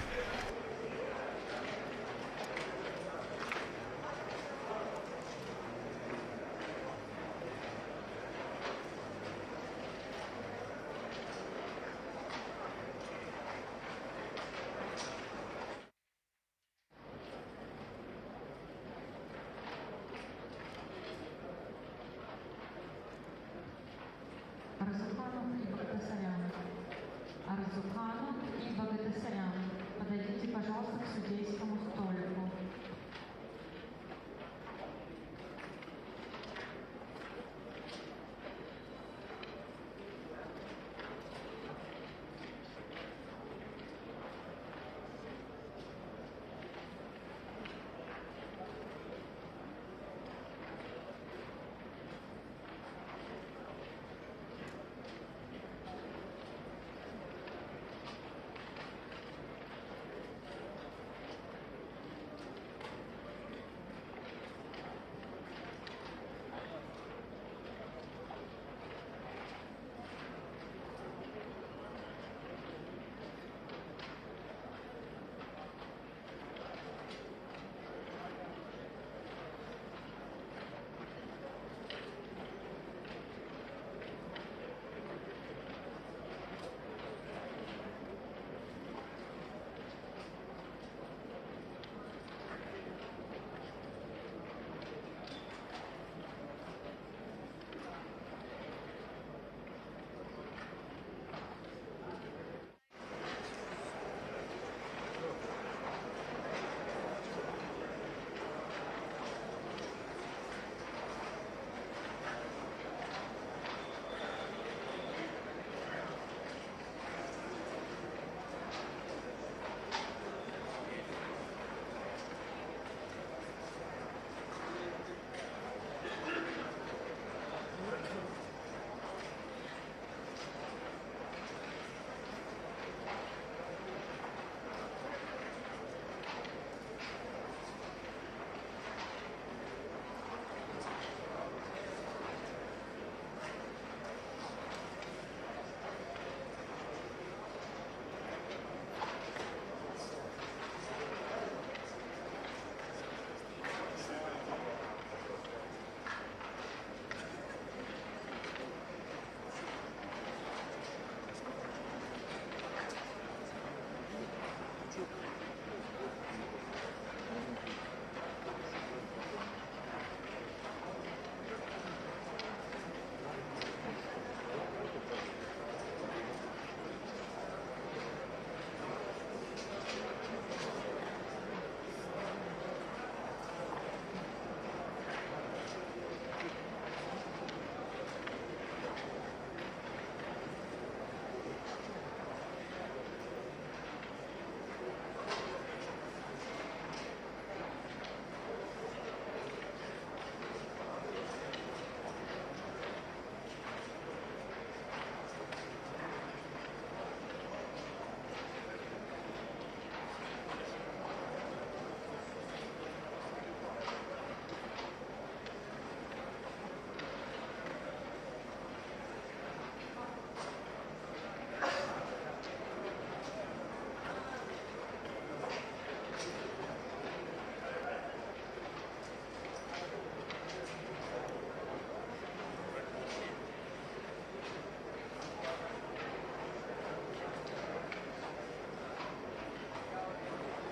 Подойдите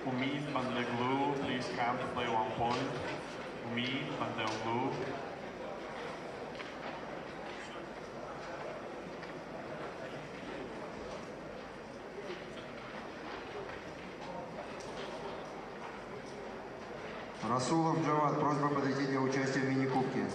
Umid Bandeglu, please come to play 1 point. Umid Bandeglu.
Расулов Джавад, просьба подойти для участия в мини-кубке.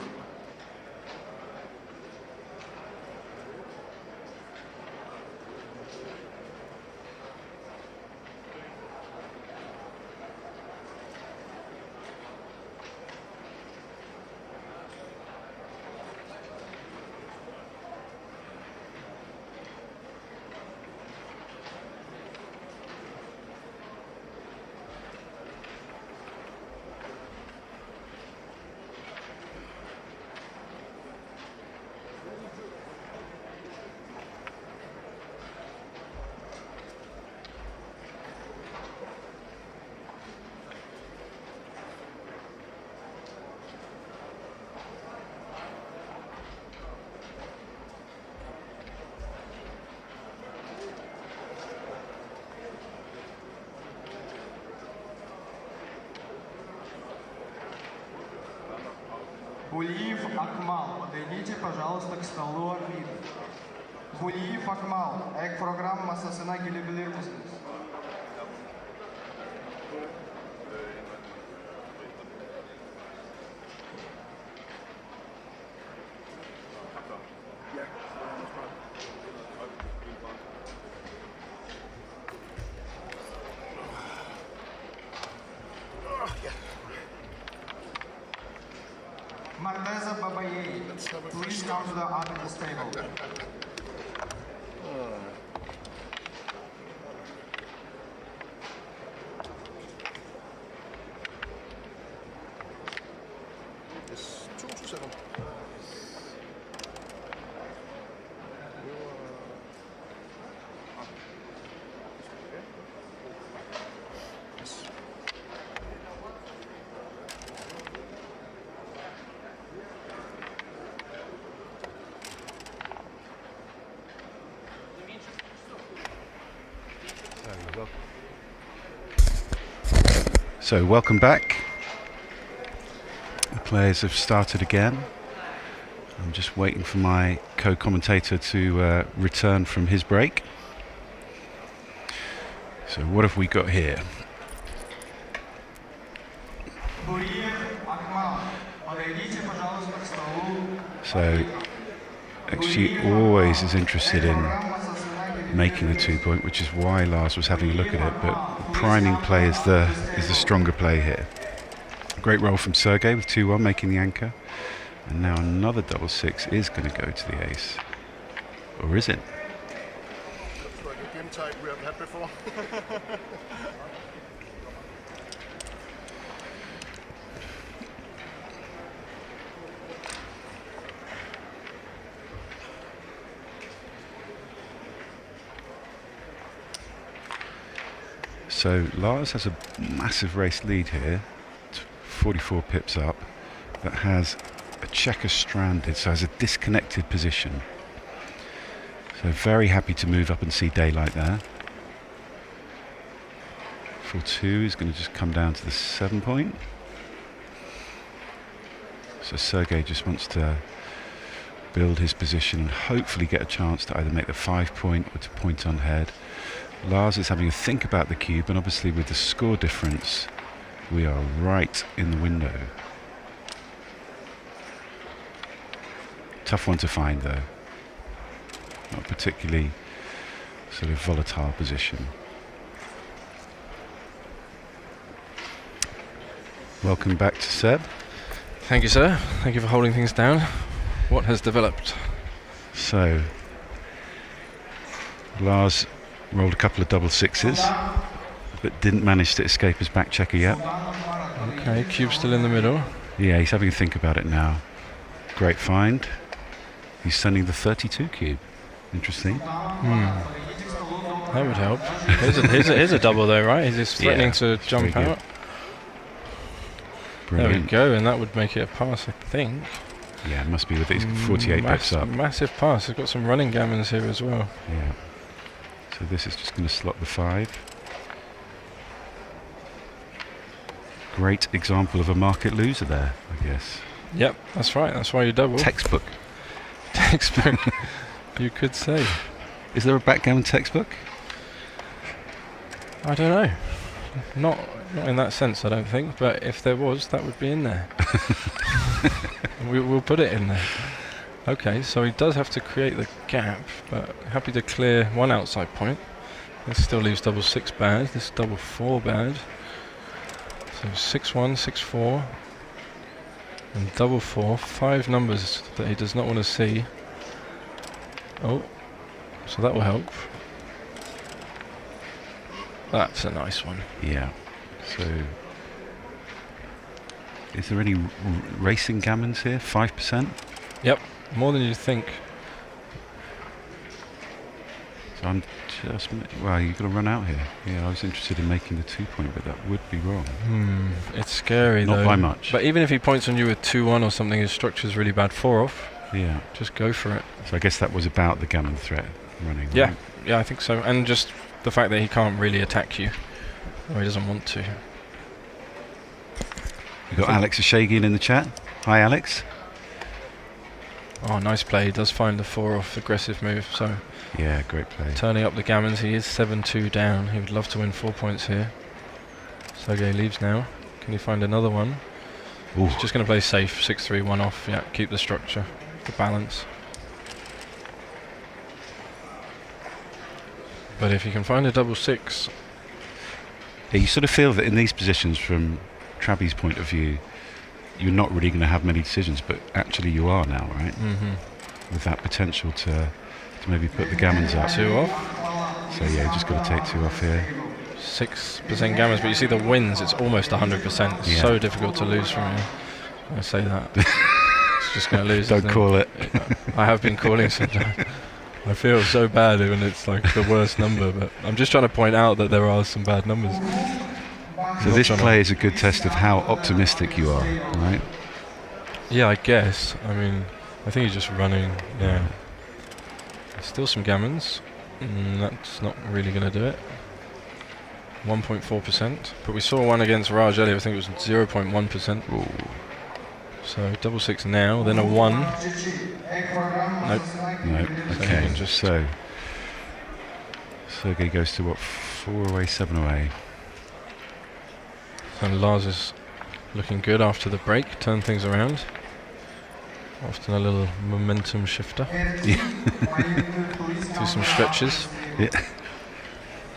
Булиев Акмал, подойдите, пожалуйста, к столу арбитра. Булиев Акмал, ek program masasına gelebilir misiniz? Marteza Babaye, please come to the arbiters table.
So welcome back. The players have started again. I'm just waiting for my co-commentator to return from his break. So what have we got here? So XG always is interested in making the 2 point, which is why Lars was having a look at it, but priming play is the stronger play here. Great roll from Sergei with 2-1 making the anchor, and now another double six is going to go to the ace, or is it?
Looks like a game type we haven't had before.
So Lars has a massive race lead here, 44 pips up, but has a checker stranded, so has a disconnected position. So very happy to move up and see daylight there. 4-2 is going to just come down to the 7 point. So Sergei just wants to build his position and hopefully get a chance to either make the 5 point or to point on head. Lars is having a think about the cube, and obviously with the score difference we are right in the window. Tough one to find though. Not particularly sort of volatile position. Welcome back to Seb.
Thank you, sir. Thank you for holding things down. What has developed?
So Lars rolled a couple of double sixes, but didn't manage to escape his back checker yet.
Okay, cube's still in the middle.
Yeah, he's having a think about it now. Great find. He's sending the 32 cube. Interesting.
That would help. Here's a double though, right? He's just threatening to jump out.
Brilliant.
There we go, and that would make it a pass, I think.
Yeah, it must be with these 48 pips up.
Massive pass. I've got some running gammons here as well.
Yeah. So this is just going to slot the 5. great example of a market loser there, I guess.
Yep, that's right. That's why you double.
Textbook.
Textbook. You could say.
Is there a backgammon textbook?
I don't know. Not in that sense, I don't think. But if there was, that would be in there. We'll put it in there. Okay, so he does have to create the gap, but happy to clear one outside point. This still leaves double 6 bad. This double 4 bad. So 6-1, 6-4, and double 4. 5 numbers that he does not want to see. Oh, so that will help. That's a nice one.
Yeah. So, is there any racing gammons here? 5%?
Yep, more than you think.
So I'm just... Well, you've got to run out here. Yeah, I was interested in making the 2-point, but that would be wrong.
It's scary,
Not
though.
by much.
But even if he points on you with 2-1 or something, his structure's really bad. 4 off.
Yeah.
Just go for it.
So I guess that was about the gammon threat running.
Yeah,
right?
yeah, I think so. And just the fact that he can't really attack you, or he doesn't want to.
We've got Alex Ashagian in the chat. Hi, Alex.
Oh, nice play. He does find the 4 off aggressive move. So
yeah, great play.
Turning up the gammons. He is 7-2 down. He would love to win 4 points here. Sergey leaves now. Can he find another one?
Ooh.
He's just going to play safe. 6-3, 1 off. Yeah, keep the structure, the balance. But if you can find a double 6,
yeah, you sort of feel that in these positions, from Traby's point of view, you're not really going to have many decisions, but actually you are now, right? With that potential to maybe put the gammons up.
2 off.
So yeah, you just got to take 2 off here.
6% gammons, but you see the wins, it's almost 100%. It's so difficult to lose from here. I say that. It's just going to lose.
Don't call it.
I have been calling sometimes. I feel so bad when it's like the worst number, but I'm just trying to point out that there are some bad numbers.
So this play is a good test of how optimistic you are, right?
Yeah, I guess. I mean, I think he's just running now. Still some gammons. That's not really going to do it. 1.4%. But we saw one against Raj earlier, I think it was 0.1%. So double 6 now, then a 1. Nope.
Nope. Okay, so Sergey goes to what, 4 away, 7 away.
And Lars is looking good after the break, turn things around. Often a little momentum shifter. Do some stretches.
Yeah.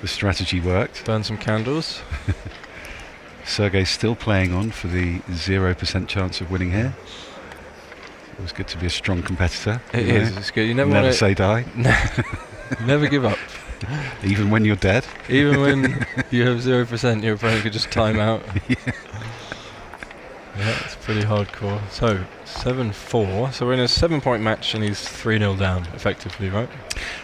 The strategy worked.
Burn some candles.
Sergey's still playing on for the 0% chance of winning here. It was good to be a strong competitor.
It is, it's good. You
never say die.
Never give up.
Even when you're dead.
Even when you have 0%, your opponent could just time out. Yeah, it's pretty hardcore. So 7-4. So we're in a 7-point match, and he's 3-0 down, effectively, right?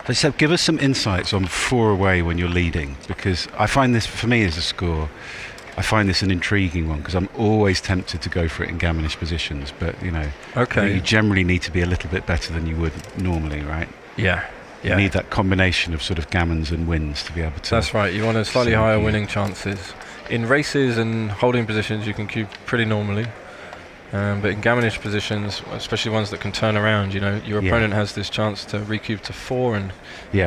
So Seb, give us some insights on 4 away when you're leading, because I find this, for me as a score, I find this an intriguing one, because I'm always tempted to go for it in gammonish positions, but you know, you generally need to be a little bit better than you would normally, right?
Yeah.
You need that combination of sort of gammons and wins to be able to...
That's right, you want a slightly higher winning chances. In races and holding positions you can keep pretty normally, but in gammonish positions, especially ones that can turn around, you know, your opponent has this chance to recoup to 4 and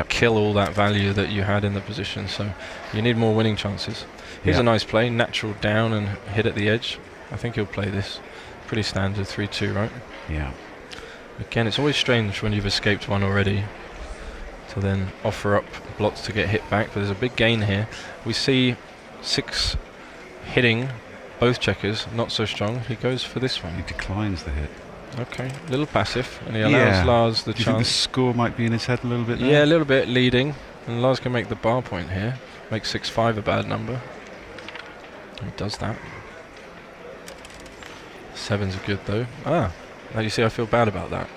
kill all that value that you had in the position, so you need more winning chances. Here's a nice play, natural down and hit at the edge. I think he'll play this. Pretty standard, 3-2, right?
Yeah.
Again, it's always strange when you've escaped one already to then offer up blocks to get hit back, but there's a big gain here. We see 6 hitting both checkers, not so strong. He goes for this one.
He declines the hit.
Okay, a little passive, and he allows Lars the
Do you
chance.
think the score might be in his head a little bit there?
Yeah, a little bit leading, and Lars can make the bar point here. Make 6-5 a bad number. He does that. 7's good though. Now you see I feel bad about that.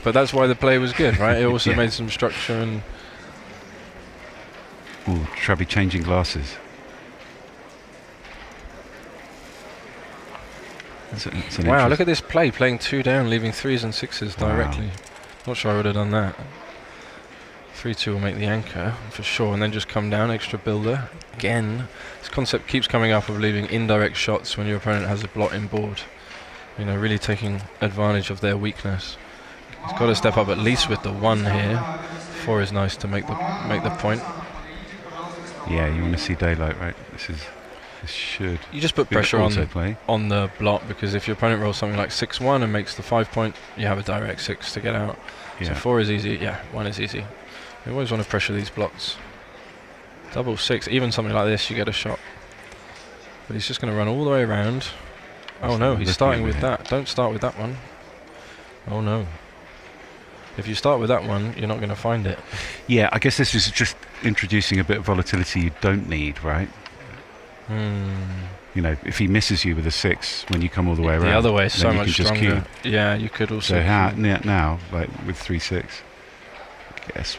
But that's why the play was good, right? It also made some structure and...
Ooh, Traby changing glasses.
Wow, look at this play, playing 2 down, leaving 3s and 6s directly. Not sure I would have done that. 3-2 will make the anchor for sure, and then just come down, extra builder. Again, this concept keeps coming up of leaving indirect shots when your opponent has a blot in board. You know, really taking advantage of their weakness. He's got to step up at least with the 1 here. 4 is nice to make the point.
Yeah, you want to see daylight, right? This should.
You just put pressure on the blot, because if your opponent rolls something like 6-1 and makes the 5 point, you have a direct 6 to get out.
Yeah.
So 4 is easy. Yeah, 1 is easy. You always want to pressure these blots. Double 6, even something like this, you get a shot. But he's just going to run all the way around. Oh no, he's starting with that. Don't start with that one. Oh no. If you start with that one, you're not going to find it.
Yeah, I guess this is just introducing a bit of volatility you don't need, right? You know, if he misses you with a 6 when you come all the way around,
the other way is so much
just
stronger.
cube.
Yeah, you could also.
So now, like with 3-6, I guess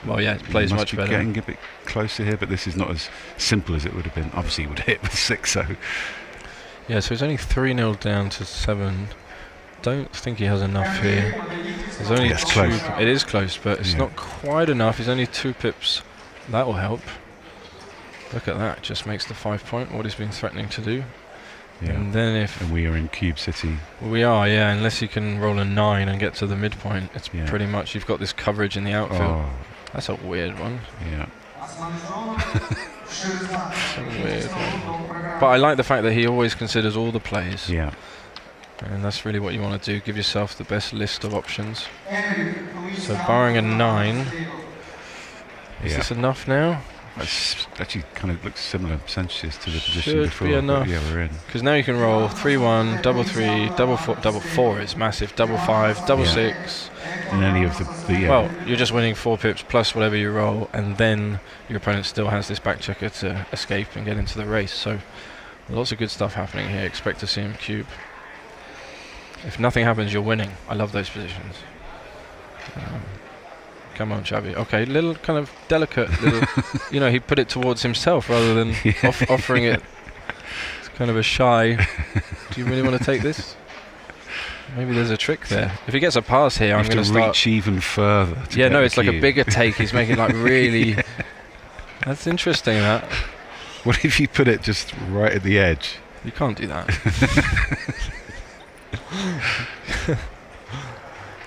well, yeah, it plays much better.
Getting a bit closer here, but this is not as simple as it would have been. Obviously, he would hit with 6, so.
Yeah, so he's only 3-0 down to 7. Don't think he has enough here. There's only
it's close.
It is close, but it's not quite enough. He's only 2 pips. That will help. Look at that, just makes the 5 point, what he's been threatening to do.
Yeah.
And then
and we are in Cube City.
We are, yeah, unless you can roll a 9 and get to the midpoint. It's pretty much, you've got this coverage in the outfield.
Oh.
That's a weird one.
Yeah.
That's a weird one. But I like the fact that he always considers all the plays.
Yeah.
And that's really what you want to do, give yourself the best list of options. So barring a 9, is this enough now?
It's actually kind of looks similar percentages to the position
Should
before.
be enough.
Yeah, we're in.
Because now you can roll 3-1, double 3, double 4. Double 4 is massive. Double 5, double 6.
And any of the
well, you're just winning 4 pips plus whatever you roll, and then your opponent still has this back checker to escape and get into the race. So lots of good stuff happening here. Expect to see him cube. If nothing happens, you're winning. I love those positions. Come on, Xavi. Okay, little kind of delicate, little, you know, he put it towards himself rather than offering it. It's kind of a shy, do you really want to take this? Maybe there's a trick there. If he gets a pass here, I'm going to start...
reach even further.
Yeah, no, it's like a bigger take. He's making like really... That's interesting, that.
What if you put it just right at the edge?
You can't do that.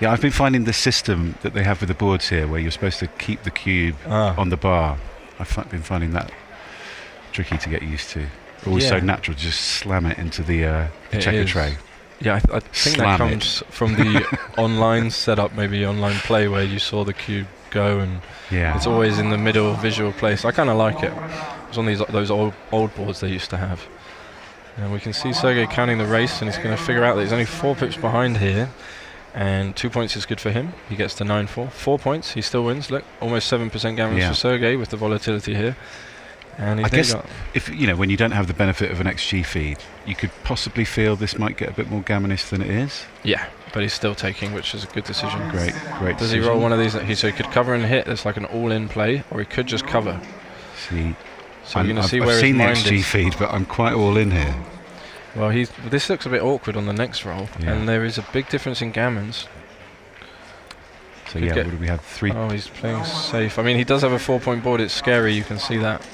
Yeah, I've been finding the system that they have with the boards here, where you're supposed to keep the cube on the bar. I've been finding that tricky to get used to. Always so natural to just slam it into the checker tray.
Yeah, I think that comes from the online setup, maybe online play, where you saw the cube go, and it's always in the middle visual place. I kind of like it. It's on those old boards they used to have. And we can see Sergey counting the race, and he's going to figure out that he's only 4 pips behind here. And 2 points is good for him. He gets to 9-4. 4 points, he still wins. Look, almost 7% gammons for Sergey with the volatility here. And he's
I guess if when you don't have the benefit of an XG feed, you could possibly feel this might get a bit more gammonish than it is.
Yeah, but he's still taking, which is a good decision.
Great
Does
decision.
he roll one of these? So he could cover and hit. It's like an all-in play, or he could just cover.
See,
so we're going to see
I've
where
seen the
his mind
XG
is.
feed, but I'm quite all in here.
Well, this looks a bit awkward on the next roll, and there is a big difference in gammons.
So what do we have? 3?
Oh, he's playing safe. I mean, he does have a 4-point board. It's scary, you can see that.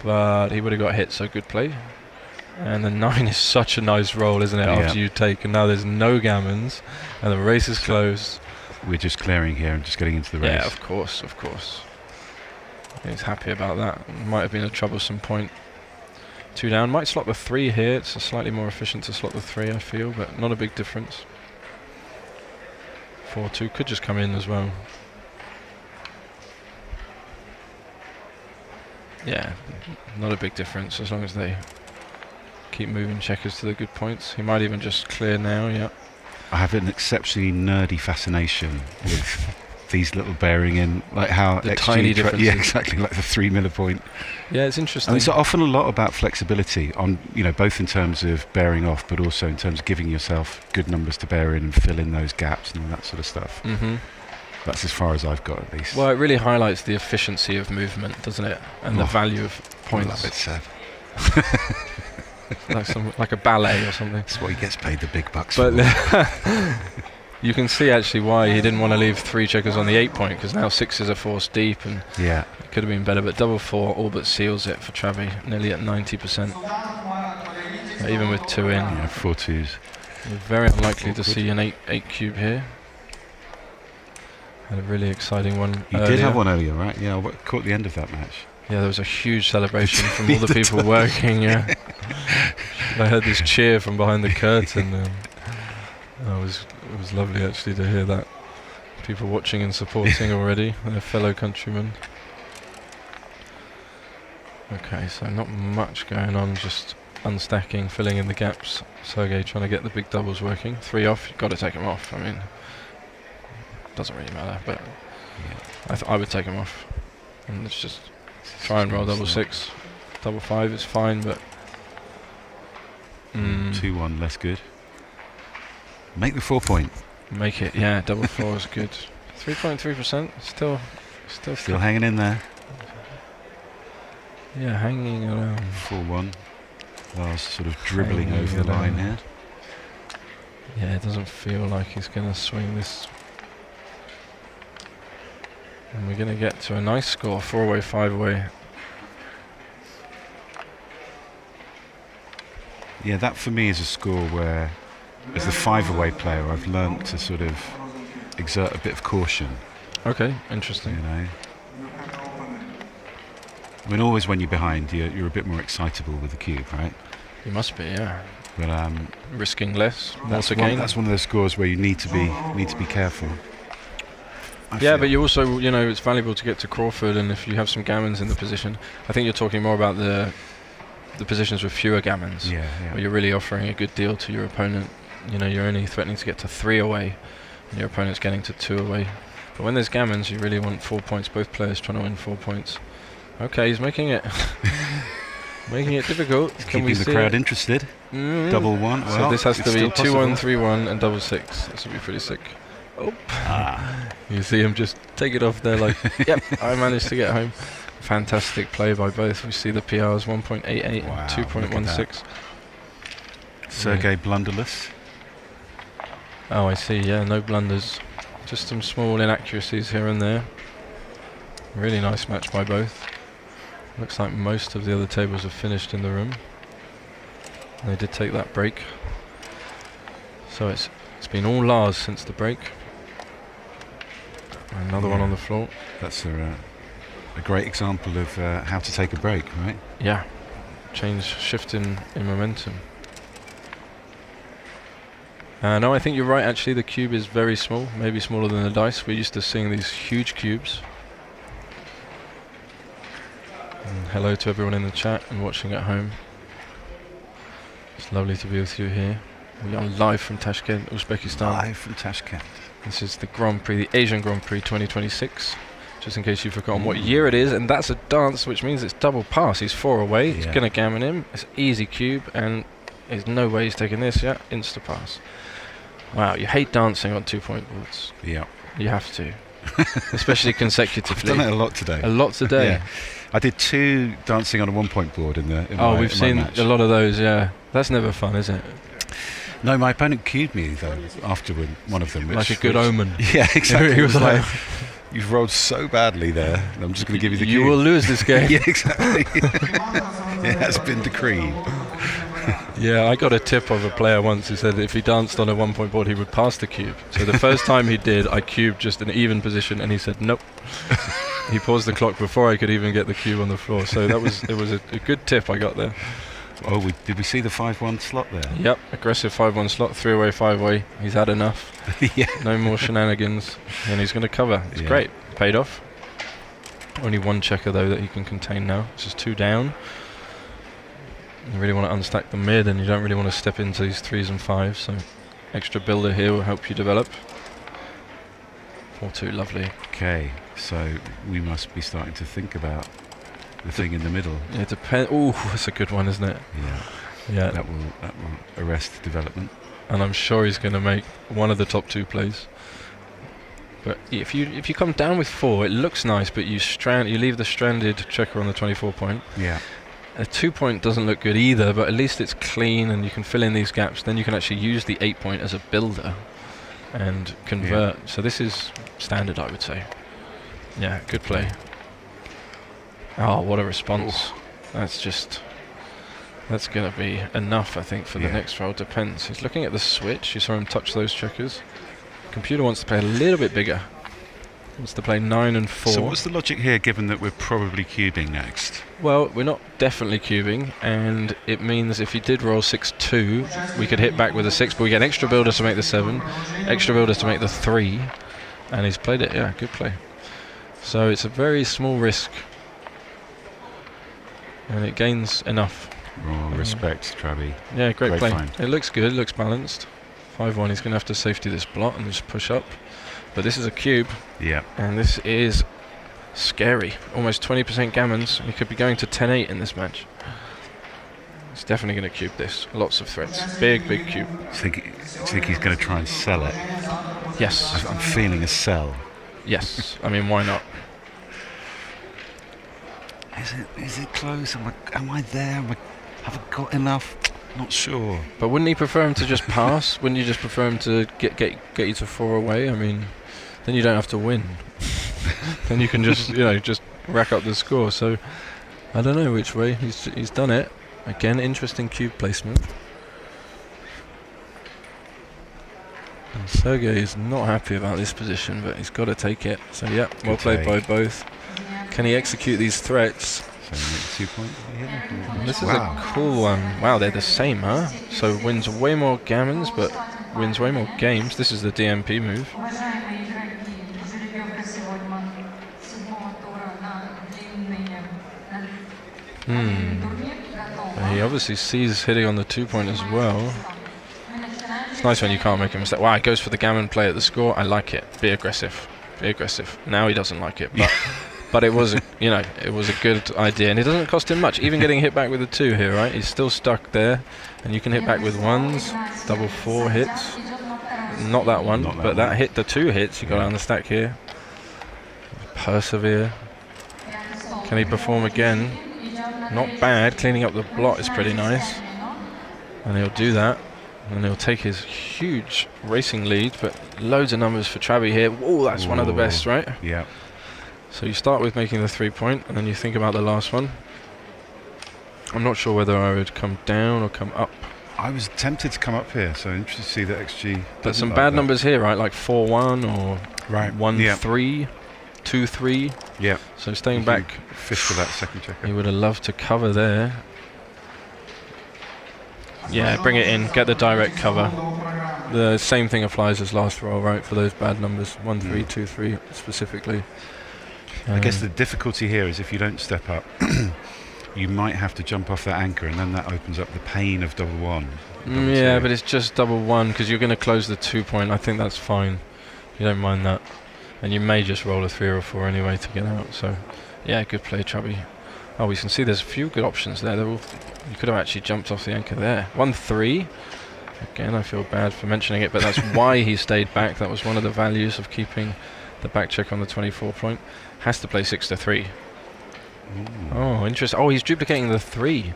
But he would have got hit, so good play. And the 9 is such a nice roll, isn't it, after you take, and now there's no gammons, and the race is closed.
We're just clearing here and just getting into the race.
Yeah, of course. He's happy about that. Might have been a troublesome point. 2 down. Might slot the 3 here. It's slightly more efficient to slot the 3, I feel, but not a big difference. 4-2 could just come in as well. Yeah, not a big difference as long as they keep moving checkers to the good points. He might even just clear now, yeah.
I have an exceptionally nerdy fascination with these little bearing in, like how
the
XG
tiny differences.
Yeah, exactly, like the 3 millipoint.
Yeah, it's interesting.
And it's often a lot about flexibility on, both in terms of bearing off, but also in terms of giving yourself good numbers to bear in and fill in those gaps and all that sort of stuff.
Mm-hmm.
That's as far as I've got, at least.
Well, it really highlights the efficiency of movement, doesn't it? And the value of points.
I love it, Seb.
like a ballet or something.
That's what he gets paid the big bucks
for. You can see actually why he didn't want to leave 3 checkers on the 8 point, because now 6s are forced deep, and
yeah,
it could have been better. But double 4 all but seals it for Travi, nearly at 90%. Even with 2 in,
4 twos.
You're very unlikely to see an 8 cube here. Had a really exciting one.
You did have one earlier, right? Yeah, I caught the end of that match.
Yeah, there was a huge celebration from all the people working. Yeah, I heard this cheer from behind the curtain. It was lovely actually to hear that. People watching and supporting already, their fellow countrymen. Okay, so not much going on, just unstacking, filling in the gaps. Sergey trying to get the big doubles working. 3 off, you've got to take them off. I mean, doesn't really matter, but I would take them off. And let's just try and roll double 6. Double 5 is fine, but
2-1, less good. Make the 4 point.
Make it, yeah. Double 4 is good. 3.3%, still
hanging in there.
Yeah, hanging around.
4-1. Lars sort of dribbling over the line here.
Yeah, it doesn't feel like he's going to swing this. And we're going to get to a nice score, 4 away, 5 away.
Yeah, that for me is a score where, as the 5 away player, I've learnt to sort of exert a bit of caution.
Okay, interesting.
You know, I mean, always when you're behind, you're a bit more excitable with the cube, right?
You must be, yeah.
But
risking less, more to gain.
That's one of those scores where you need to be careful.
Yeah, but you also, you know, it's valuable to get to Crawford, and if you have some gammons in the position, I think you're talking more about the positions with fewer gammons, where you're really offering a good deal to your opponent. You know, you're only threatening to get to 3 away, and your opponent's getting to 2 away. But when there's gammons, you really want 4 points. Both players trying to win 4 points. Okay, he's making it making it difficult.
Can we see the crowd interested? Double 1. Well,
so this has to be 2-1, 3-1, and double 6. This would be pretty sick. Oh, you see him just take it off there like, yep, I managed to get home. Fantastic play by both. We see the PRs 1.88,
wow,
2.16.
Sergey blunderless.
Oh, I see. Yeah, no blunders. Just some small inaccuracies here and there. Really nice match by both. Looks like most of the other tables have finished in the room. And they did take that break. So it's been all Lars since the break. Another one on the floor.
That's a great example of how to take a break, right?
Yeah. Shift in momentum. No, I think you're right actually. The cube is very small, maybe smaller than the dice. We're used to seeing these huge cubes. And hello to everyone in the chat and watching at home. It's lovely to be with you here. We are live from Tashkent, Uzbekistan.
Live from Tashkent.
This is the Grand Prix, the Asian Grand Prix 2026. Just in case you've forgotten what year it is, and that's a dance, which means it's double pass. He's 4 away. He's going to gammon him. It's easy cube, and there's no way he's taking this yet. Insta pass. Wow, you hate dancing on 2 point boards.
Yeah.
You have to. Especially consecutively.
I've done it a lot today.
A lot today.
Yeah. I did 2 dancing on a 1 point board in
we've seen a lot of those, yeah. That's never fun, is it?
No, my opponent cued me though after one of them.
Like a good omen.
Yeah, exactly. He was like, "You've rolled so badly there. I'm just going to give you the cue.
You will lose this game."
Yeah, exactly. It has been decreed.
Yeah, I got a tip of a player once who said if he danced on a 1 point board, he would pass the cube. So the first time he did, I cubed just an even position, and he said nope. He paused the clock before I could even get the cube on the floor. So it was a good tip I got there.
Oh, did we see the 5-1 slot there?
Yep, aggressive 5-1 slot, 3 away, 5 away. He's had enough.
Yeah.
No more shenanigans, and he's going to cover. It's great. Paid off. Only 1 checker though that he can contain now. This is 2 down. You really want to unstack the mid, and you don't really want to step into these 3s and 5s. So extra builder here will help you develop. 4-2, lovely.
Okay, so we must be starting to think about the thing in the middle.
It depends. Oh, that's a good one, isn't it? Yeah.
That will arrest development.
And I'm sure he's going to make one of the top 2 plays. But if you come down with 4, it looks nice, but you leave the stranded checker on the 24 point.
Yeah.
A 2 point doesn't look good either, but at least it's clean and you can fill in these gaps. Then you can actually use the 8 point as a builder. and convert. So this is standard, I would say. Yeah, good play. Oh, what a response. That's going to be enough, I think, for the next roll. Depends. He's looking at the switch. You saw him touch those checkers. Computer wants to play a little bit bigger. Wants to play 9 and 4.
So what's the logic here, given that we're probably cubing next?
Well, we're not definitely cubing, and it means if he did roll 6-2, we could hit back with a 6, but we get extra builder to make the 7, extra builder to make the 3, and he's played it. Yeah, good play. So it's a very small risk, and it gains enough.
Oh, respect, Travi.
Yeah, great play.
Find.
It looks good, it looks balanced. 5-1, he's going to have to safety this blot and just push up. But this is a cube.
Yeah.
And this is scary. Almost 20% gammons. He could be going to 10-8 in this match. He's definitely going to cube this. Lots of threats. Big, big cube.
Do you think he's going to try and sell it?
Yes.
I'm feeling a sell.
Yes. I mean, why not?
Is it close? Am I there? Have I got enough? Not sure.
But wouldn't he prefer him to just pass? Wouldn't you just prefer him to get you to 4 away? I mean, then you don't have to win. Then you can just just rack up the score. So I don't know which way he's done it. Again, interesting cube placement. And Sergey is not happy about this position, but he's got to take it. So yeah, well played by both. Can he execute these threats?
So 2 points.
This is a cool one. Wow, they're the same, huh? So wins way more gammons, but wins way more games. This is the DMP move. He obviously sees hitting on the 2-point as well. It's nice when you can't make a mistake. Wow, he goes for the gammon play at the score. I like it. Be aggressive. Be aggressive. Now he doesn't like it, but but it was it was a good idea, and it doesn't cost him much. Even getting hit back with a 2 here, right? He's still stuck there, and you can hit back with 1s, double 4 hits. Not that one, but that hit, the 2 hits. You got on the stack here. Persevere. Can he perform again? Not bad. Cleaning up the blot is pretty nice, and he'll do that. And he'll take his huge racing lead, but loads of numbers for Travi here. Oh, that's one of the best, right?
Yeah.
So you start with making the 3-point, and then you think about the last one. I'm not sure whether I would come down or come up.
I was tempted to come up here, so interested to see that XG.
But some bad numbers here, right? Like 4-1 or 1-3, 2-3.
Yeah.
So staying back.
Fish for that second checker.
He would have loved to cover there. Yeah, bring it in, get the direct cover. The same thing applies as last roll, right, for those bad numbers, 1-3, 2-3 specifically.
I guess the difficulty here is if you don't step up, you might have to jump off that anchor, and then that opens up the pain of double 1.
Yeah, but it's just double 1 because you're going to close the 2-point. I think that's fine. You don't mind that. And you may just roll a 3 or a 4 anyway to get out. So, yeah, good play, Travi. Oh, we can see there's a few good options there. You could have actually jumped off the anchor there. 1-3. Again, I feel bad for mentioning it, but that's why he stayed back. That was one of the values of keeping the back check on the 24-point. Has to play 6-3. Oh, interesting. Oh, he's duplicating the 3,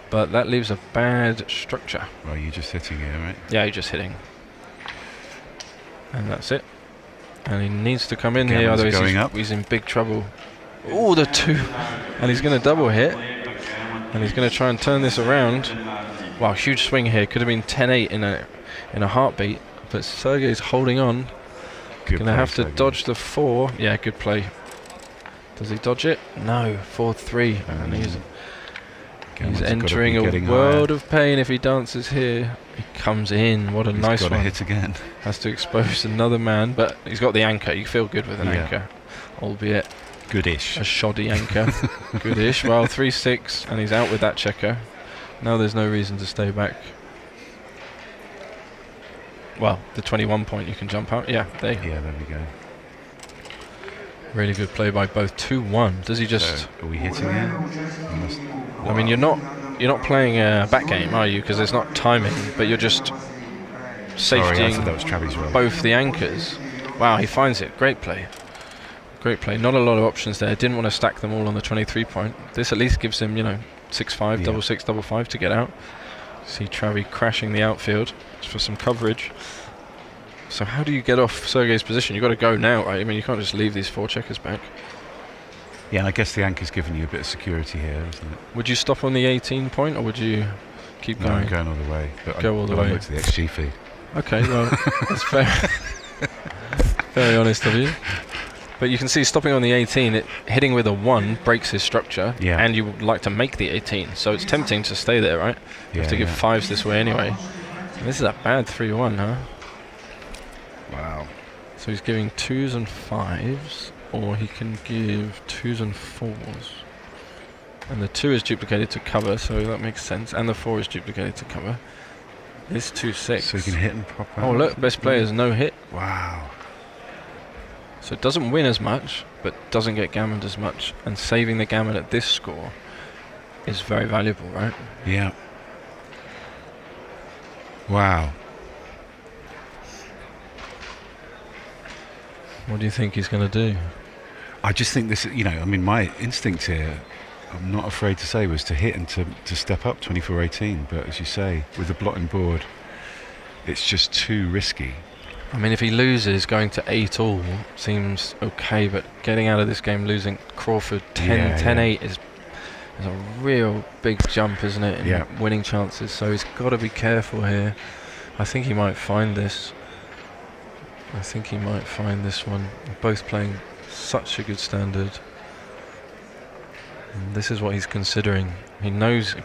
but that leaves a bad structure.
Well, you're just hitting here, right?
Yeah, you're just hitting. And that's it. And he needs to come in here, otherwise he's in big trouble. Oh, the 2. And he's going to double hit. And he's going to try and turn this around. Wow, huge swing here. Could have been 10-8 in a heartbeat. But Sergey's holding on. Going to have to dodge the 4. Yeah, good play. Does he dodge it? No, 4-3. And he's entering a world of pain if he dances here. He comes in. What a nice one.
He's got to hit again.
Has to expose another man, but he's got the anchor. You feel good with an anchor, albeit
goodish.
A shoddy anchor. Goodish. Well, 3-6, and he's out with that checker. Now there's no reason to stay back. Well, the 21-point you can jump out. Yeah, there
we go.
Really good play by both. 2-1. Does he just?
So are we hitting it?
I mean, you're not playing a back game, are you? Because there's not timing, but you're just safetying both the anchors. Wow, he finds it. Great play. Great play. Not a lot of options there. Didn't want to stack them all on the 23-point. This at least gives him, 6-5, double 6, double 5 to get out. See Travi crashing the outfield for some coverage. So how do you get off Sergei's position? You've got to go now, right? I mean, you can't just leave these 4 checkers back.
Yeah, I guess the anchor's given you a bit of security here, isn't it?
Would you stop on the 18 point, or would you keep going?
No, I'm going all the way. But
Go all the way.
I looked at the XG feed.
Okay, well, that's fair. Very honest of you. But you can see stopping on the 18, hitting with a 1 breaks his structure, and you would like to make the 18. So it's tempting to stay there, right? You have to give 5s this way anyway. And this is a bad 3-1, huh?
Wow.
So he's giving 2s and 5s, or he can give 2s and 4s. And the 2 is duplicated to cover, so that makes sense. And the 4 is duplicated to cover. This 2-6.
So you can hit and pop out.
Oh look, best player's no hit.
Wow.
So it doesn't win as much, but doesn't get gammoned as much. And saving the gammon at this score is very valuable, right?
Yeah. Wow.
What do you think he's going to do?
I just think this, you know, I mean, my instinct here, I'm not afraid to say, was to hit and to step up 24-18. But as you say, with the blotting board, it's just too risky.
I mean, if he loses, going to 8-all seems okay, but getting out of this game, losing Crawford 10-8 is a real big jump, isn't it, in winning chances. So he's got to be careful here. I think he might find this. I think he might find this one. Both playing such a good standard. And this is what he's considering. He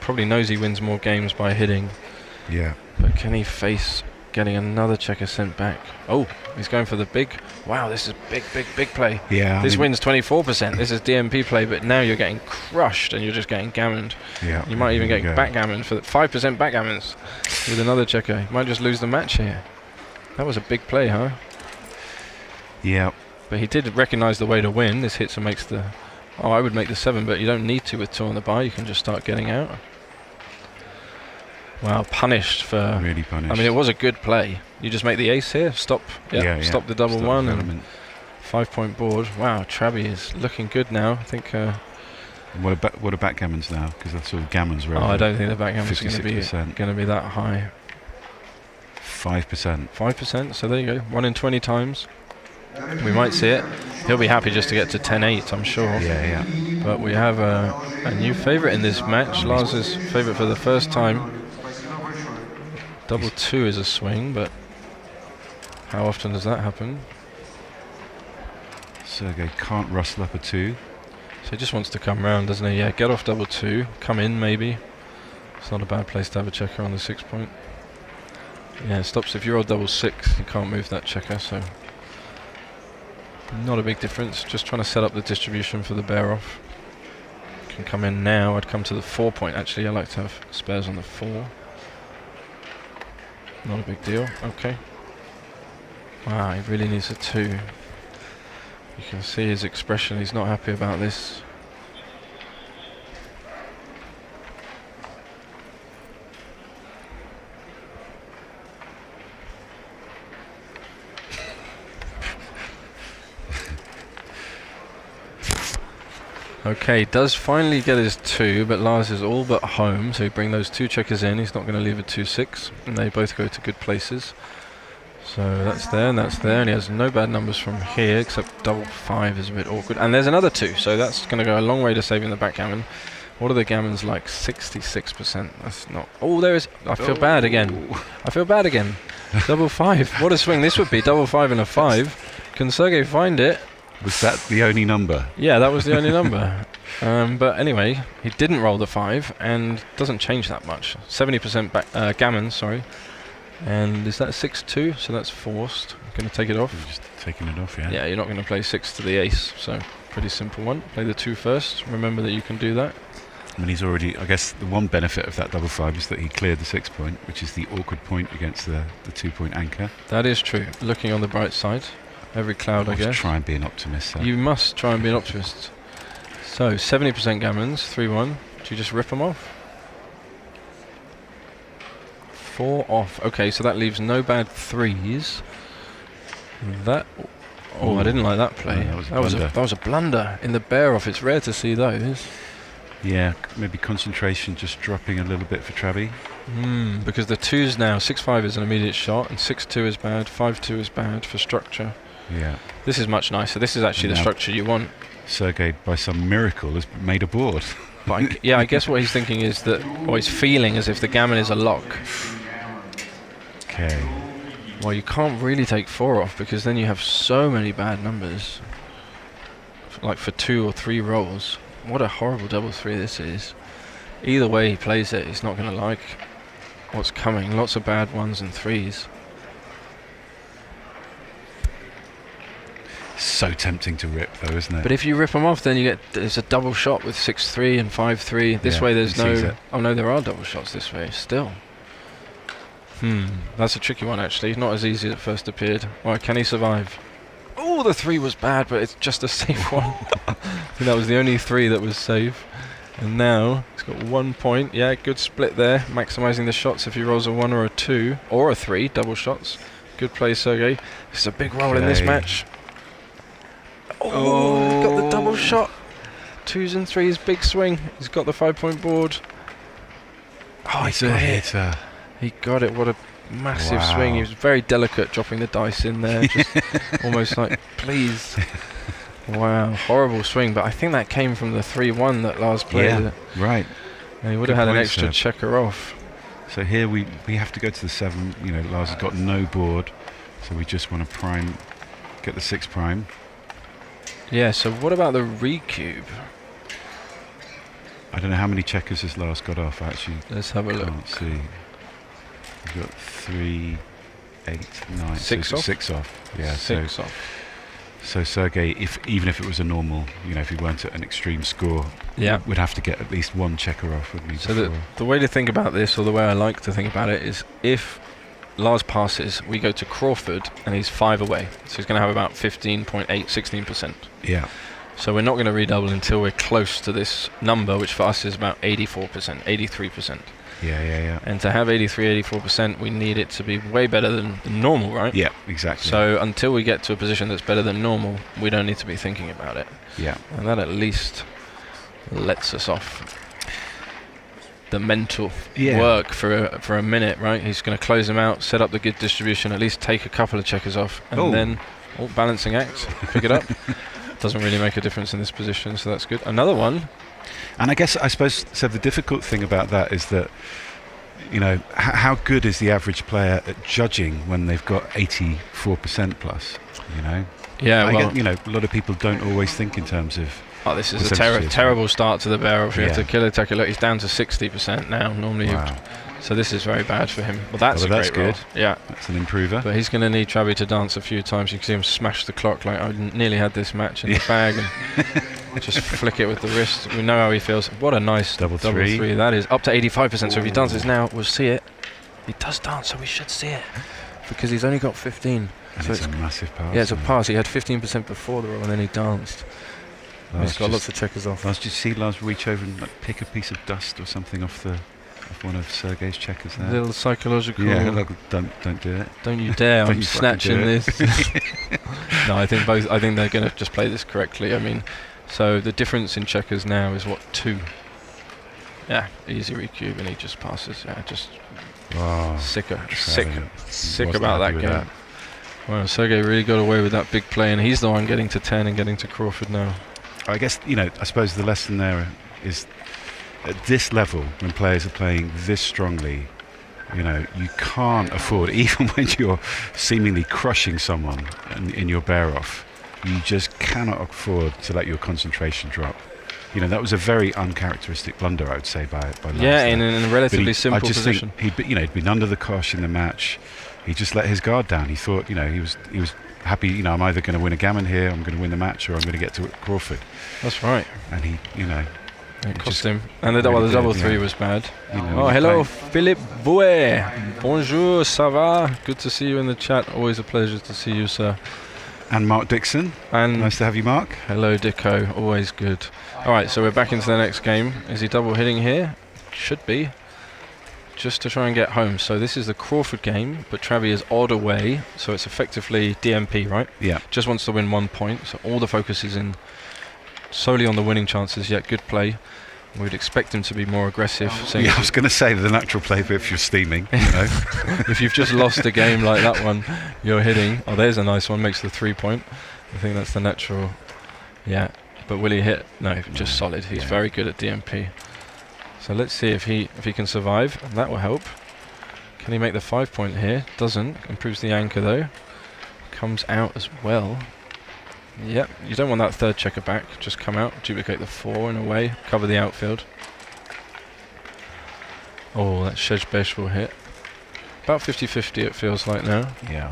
probably knows he wins more games by hitting.
Yeah.
But can he face getting another checker sent back? Oh, he's going for the big. Wow, this is big play.
Yeah.
This wins 24%. This is DMP play, but now you're getting crushed and you're just getting gammoned.
Yeah.
You might even get backgammoned for the 5% backgammons with another checker. You might just lose the match here. That was a big play, huh?
Yeah.
But he did recognise the way to win. This hits and makes the... Oh, I would make the 7, but you don't need to with 2 on the bar. You can just start getting out. Wow, punished for...
Really punished.
I mean, it was a good play. You just make the ace here, stop. Stop the double 1 and 5-point board. Wow, Traby is looking good now. I think...
what are backgammons now? Because that's sort of gammons, right?
Oh, I don't think the backgammon's going to be that high.
5%.
5%, so there you go. 1 in 20 times. We might see it. He'll be happy just to get to 10-8, I'm sure.
Yeah.
But we have a new favourite in this match. Lars' favourite for the first time. Double 2 is a swing, but how often does that happen?
Sergei can't rustle up a 2.
So he just wants to come round, doesn't he? Yeah, get off double 2, come in maybe. It's not a bad place to have a checker on the 6 point. Yeah, it stops if you're on double 6, you can't move that checker, so not a big difference. Just trying to set up the distribution for the bear off. Can come in now. I'd come to the 4 point actually. I like to have spares on the 4. Not a big deal. Okay. Wow, he really needs a 2. You can see his expression. He's not happy about this. Okay, does finally get his 2, but Lars is all but home, so you bring those 2 checkers in. He's not going to leave a 2-6, and they both go to good places. So that's there, and that's there, and he has no bad numbers from here, except double 5 is a bit awkward. And there's another 2, so that's going to go a long way to saving the backgammon. What are the gammons like? 66%. That's not... Oh, there is... I feel bad again. I feel bad again. Double 5. What a swing this would be. Double 5 and a 5. Can Sergei find it?
Was that the only number?
Yeah, that was the only number. But anyway, he didn't roll the 5 and doesn't change that much. 70% gammon, sorry. And is that 6-2? So that's forced. I'm going to take it off.
You're just taking it off, yeah.
Yeah, you're not going to play 6 to the ace, so pretty simple one. Play the 2 first. Remember that you can do that.
I mean, he's already... I guess the one benefit of that double 5 is that he cleared the 6 point, which is the awkward point against the 2 point anchor.
That is true. Looking on the bright side. Every cloud, I guess.
Try and be an optimist. So.
You must try and be an optimist. So, 70% gammons, 3-1. Do you just rip them off? 4 off. Okay, so that leaves no bad 3s. That... Oh, I didn't like that play.
No, that was a blunder
in the bear off. It's rare to see those.
Yeah, maybe concentration just dropping a little bit for Travi.
Because the 2s now, 6-5 is an immediate shot, and 6-2 is bad, 5-2 is bad for structure.
Yeah.
This is much nicer. This is actually the structure you want.
Sergei, by some miracle, has made a board.
But I guess what he's thinking is that, or he's feeling as if the gammon is a lock.
Okay.
Well, you can't really take 4 off because then you have so many bad numbers. Like for 2 or 3 rolls. What a horrible double 3 this is. Either way he plays it, he's not going to like what's coming. Lots of bad 1s and 3s.
So tempting to rip though, isn't it?
But if you rip them off, then there's a double shot with 6-3 and 5-3. This way there's no... Oh no, there are double shots this way still. That's a tricky one actually. Not as easy as it first appeared. Alright, can he survive? Oh, the 3 was bad, but it's just a safe one. I think that was the only 3 that was safe. And now he's got 1 point. Yeah, good split there. Maximising the shots if he rolls a 1 or a 2 or a 3, double shots. Good play, Sergei. This is a big roll in this match. Oh, got the double shot. 2s and 3s, big swing. He's got the 5-point board. Oh,
it's a hitter.
He got it. What a massive swing. He was very delicate dropping the dice in there. Just almost like, please. Wow, horrible swing. But I think that came from the 3-1 that Lars played.
Yeah, right.
And he would have had an extra checker off.
So here we have to go to the 7. You know, Lars has got no board. So we just want to prime, get the 6 prime.
Yeah, so what about the recube?
I don't know how many checkers has Lars got off, actually.
Let's have a look.
Can't see. He's got 3, 8, 9.
6 off?
6 off. Yeah,
6 off.
So Sergei, even if it was a normal, you know, if he weren't at an extreme score, would have to get at least 1 checker off, wouldn't he?
So the way to think about this, or the way I like to think about it, is if Lars passes, we go to Crawford, and he's 5 away. So he's going to have about 15.8, 16%.
Yeah.
So we're not going to redouble until we're close to this number, which for us is about 84%, 83%.
Yeah.
And to have 83, 84%, we need it to be way better than normal, right?
Yeah, exactly.
So until we get to a position that's better than normal, we don't need to be thinking about it.
Yeah.
And that at least lets us off the mental work for a minute, right? He's going to close him out, set up the good distribution, at least take a couple of checkers off, and then balancing act, pick it up. Doesn't really make a difference in this position, so that's good. Another one.
And I suppose, so the difficult thing about that is that, you know, how good is the average player at judging when they've got 84% plus, you know?
Yeah,
I get, you know, a lot of people don't always think in terms of...
Oh, this is a terrible start to the barrel. You have to kill it, take a look. He's down to 60% now. Normally, so this is very bad for him. Well, that's great
good.
Roll. Yeah,
that's an improver.
But he's going to need Travi to dance a few times. You can see him smash the clock. Like I nearly had this match in the bag, and just flick it with the wrist. We know how he feels. What a nice double 3. That is up to 85%. So if he dances now, we'll see it. He does dance, so we should see it because he's only got 15.
And so it's a massive pass.
Yeah, it's a pass. He had 15% before the roll, and then he danced. He's got lots of checkers off.
Did you see Lars reach over and pick a piece of dust or something off one of Sergei's checkers there?
A little psychological.
Yeah, like, don't do it.
Don't you dare! I'm snatching this. No, I think they're going to just play this correctly. I mean, so the difference in checkers now is what, 2. Yeah, easy recube, and he just passes. Yeah, just sick about that game. Well, Sergei really got away with that big play, and he's the one getting to 10 and getting to Crawford now.
I guess, you know, I suppose the lesson there is at this level, when players are playing this strongly, you know, you can't afford, even when you're seemingly crushing someone in your bear off, you just cannot afford to let your concentration drop. You know, that was a very uncharacteristic blunder, I would say, by Lars.
Yeah, in a relatively simple position.
He'd been under the cosh in the match. He just let his guard down. He thought, you know, he was happy, you know, I'm either going to win a gammon here, I'm going to win the match, or I'm going to get to Crawford.
That's right.
And he, you know...
It cost him. And the double 3 was bad. You know, hello, Philippe Bouet. Bonjour, ça va? Good to see you in the chat. Always a pleasure to see you, sir.
And Mark Dixon.
And
nice to have you, Mark.
Hello, Dicko. Always good. All right, so we're back into the next game. Is he double hitting here? Should be. Just to try and get home. So this is the Crawford game, but Travi is odd away, so it's effectively DMP, right?
Yeah.
Just wants to win 1 point, so all the focus is in solely on the winning chances, yet good play. We'd expect him to be more aggressive.
Yeah, I was going to say the natural play if you're steaming, you know.
If you've just lost a game like that one, you're hitting. Oh, there's a nice one, makes the 3-point. I think that's the natural. Yeah, but will he hit? No, just solid. He's very good at DMP. So let's see if he can survive. That will help. Can he make the 5-point here? Doesn't. Improves the anchor though. Comes out as well. Yep, you don't want that third checker back. Just come out, duplicate the 4 in a way, cover the outfield. Oh, that Shejbesh will hit. About 50-50 it feels like now.
Yeah.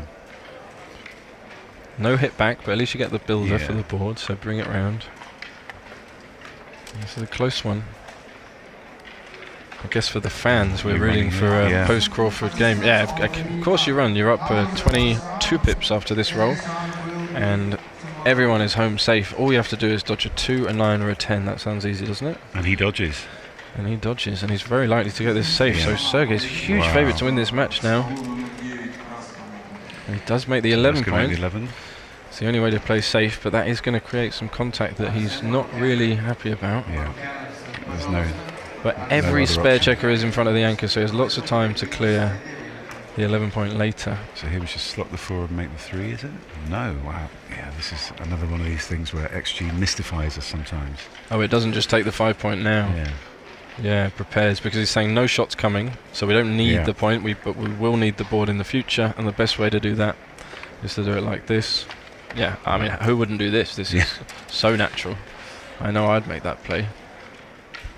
No hit back, but at least you get the builder for the board, so bring it round. This is a close one. I guess for the fans, we're rooting for a post-Crawford game. Yeah, of course you run. You're up 22 pips after this roll. And everyone is home safe. All you have to do is dodge a 2, a 9 or a 10. That sounds easy, doesn't it?
And he dodges.
And he dodges, and he's very likely to get this safe. So Sergey's a huge favourite to win this match now. And he does make the 11 point.
11.
It's the only way to play safe, but that is going to create some contact that he's not really happy about.
Yeah. There's no...
But every spare checker is in front of the anchor, so he has lots of time to clear the 11 point later.
So here we should slot the 4 and make the 3, is it? No, wow. Yeah, this is another one of these things where XG mystifies us sometimes.
Oh, it doesn't just take the 5 point now.
Yeah.
Yeah, it prepares, because he's saying no shots coming, so we don't need the point, but we will need the board in the future, and the best way to do that is to do it like this. Yeah, I mean, who wouldn't do this? This is so natural. I know I'd make that play.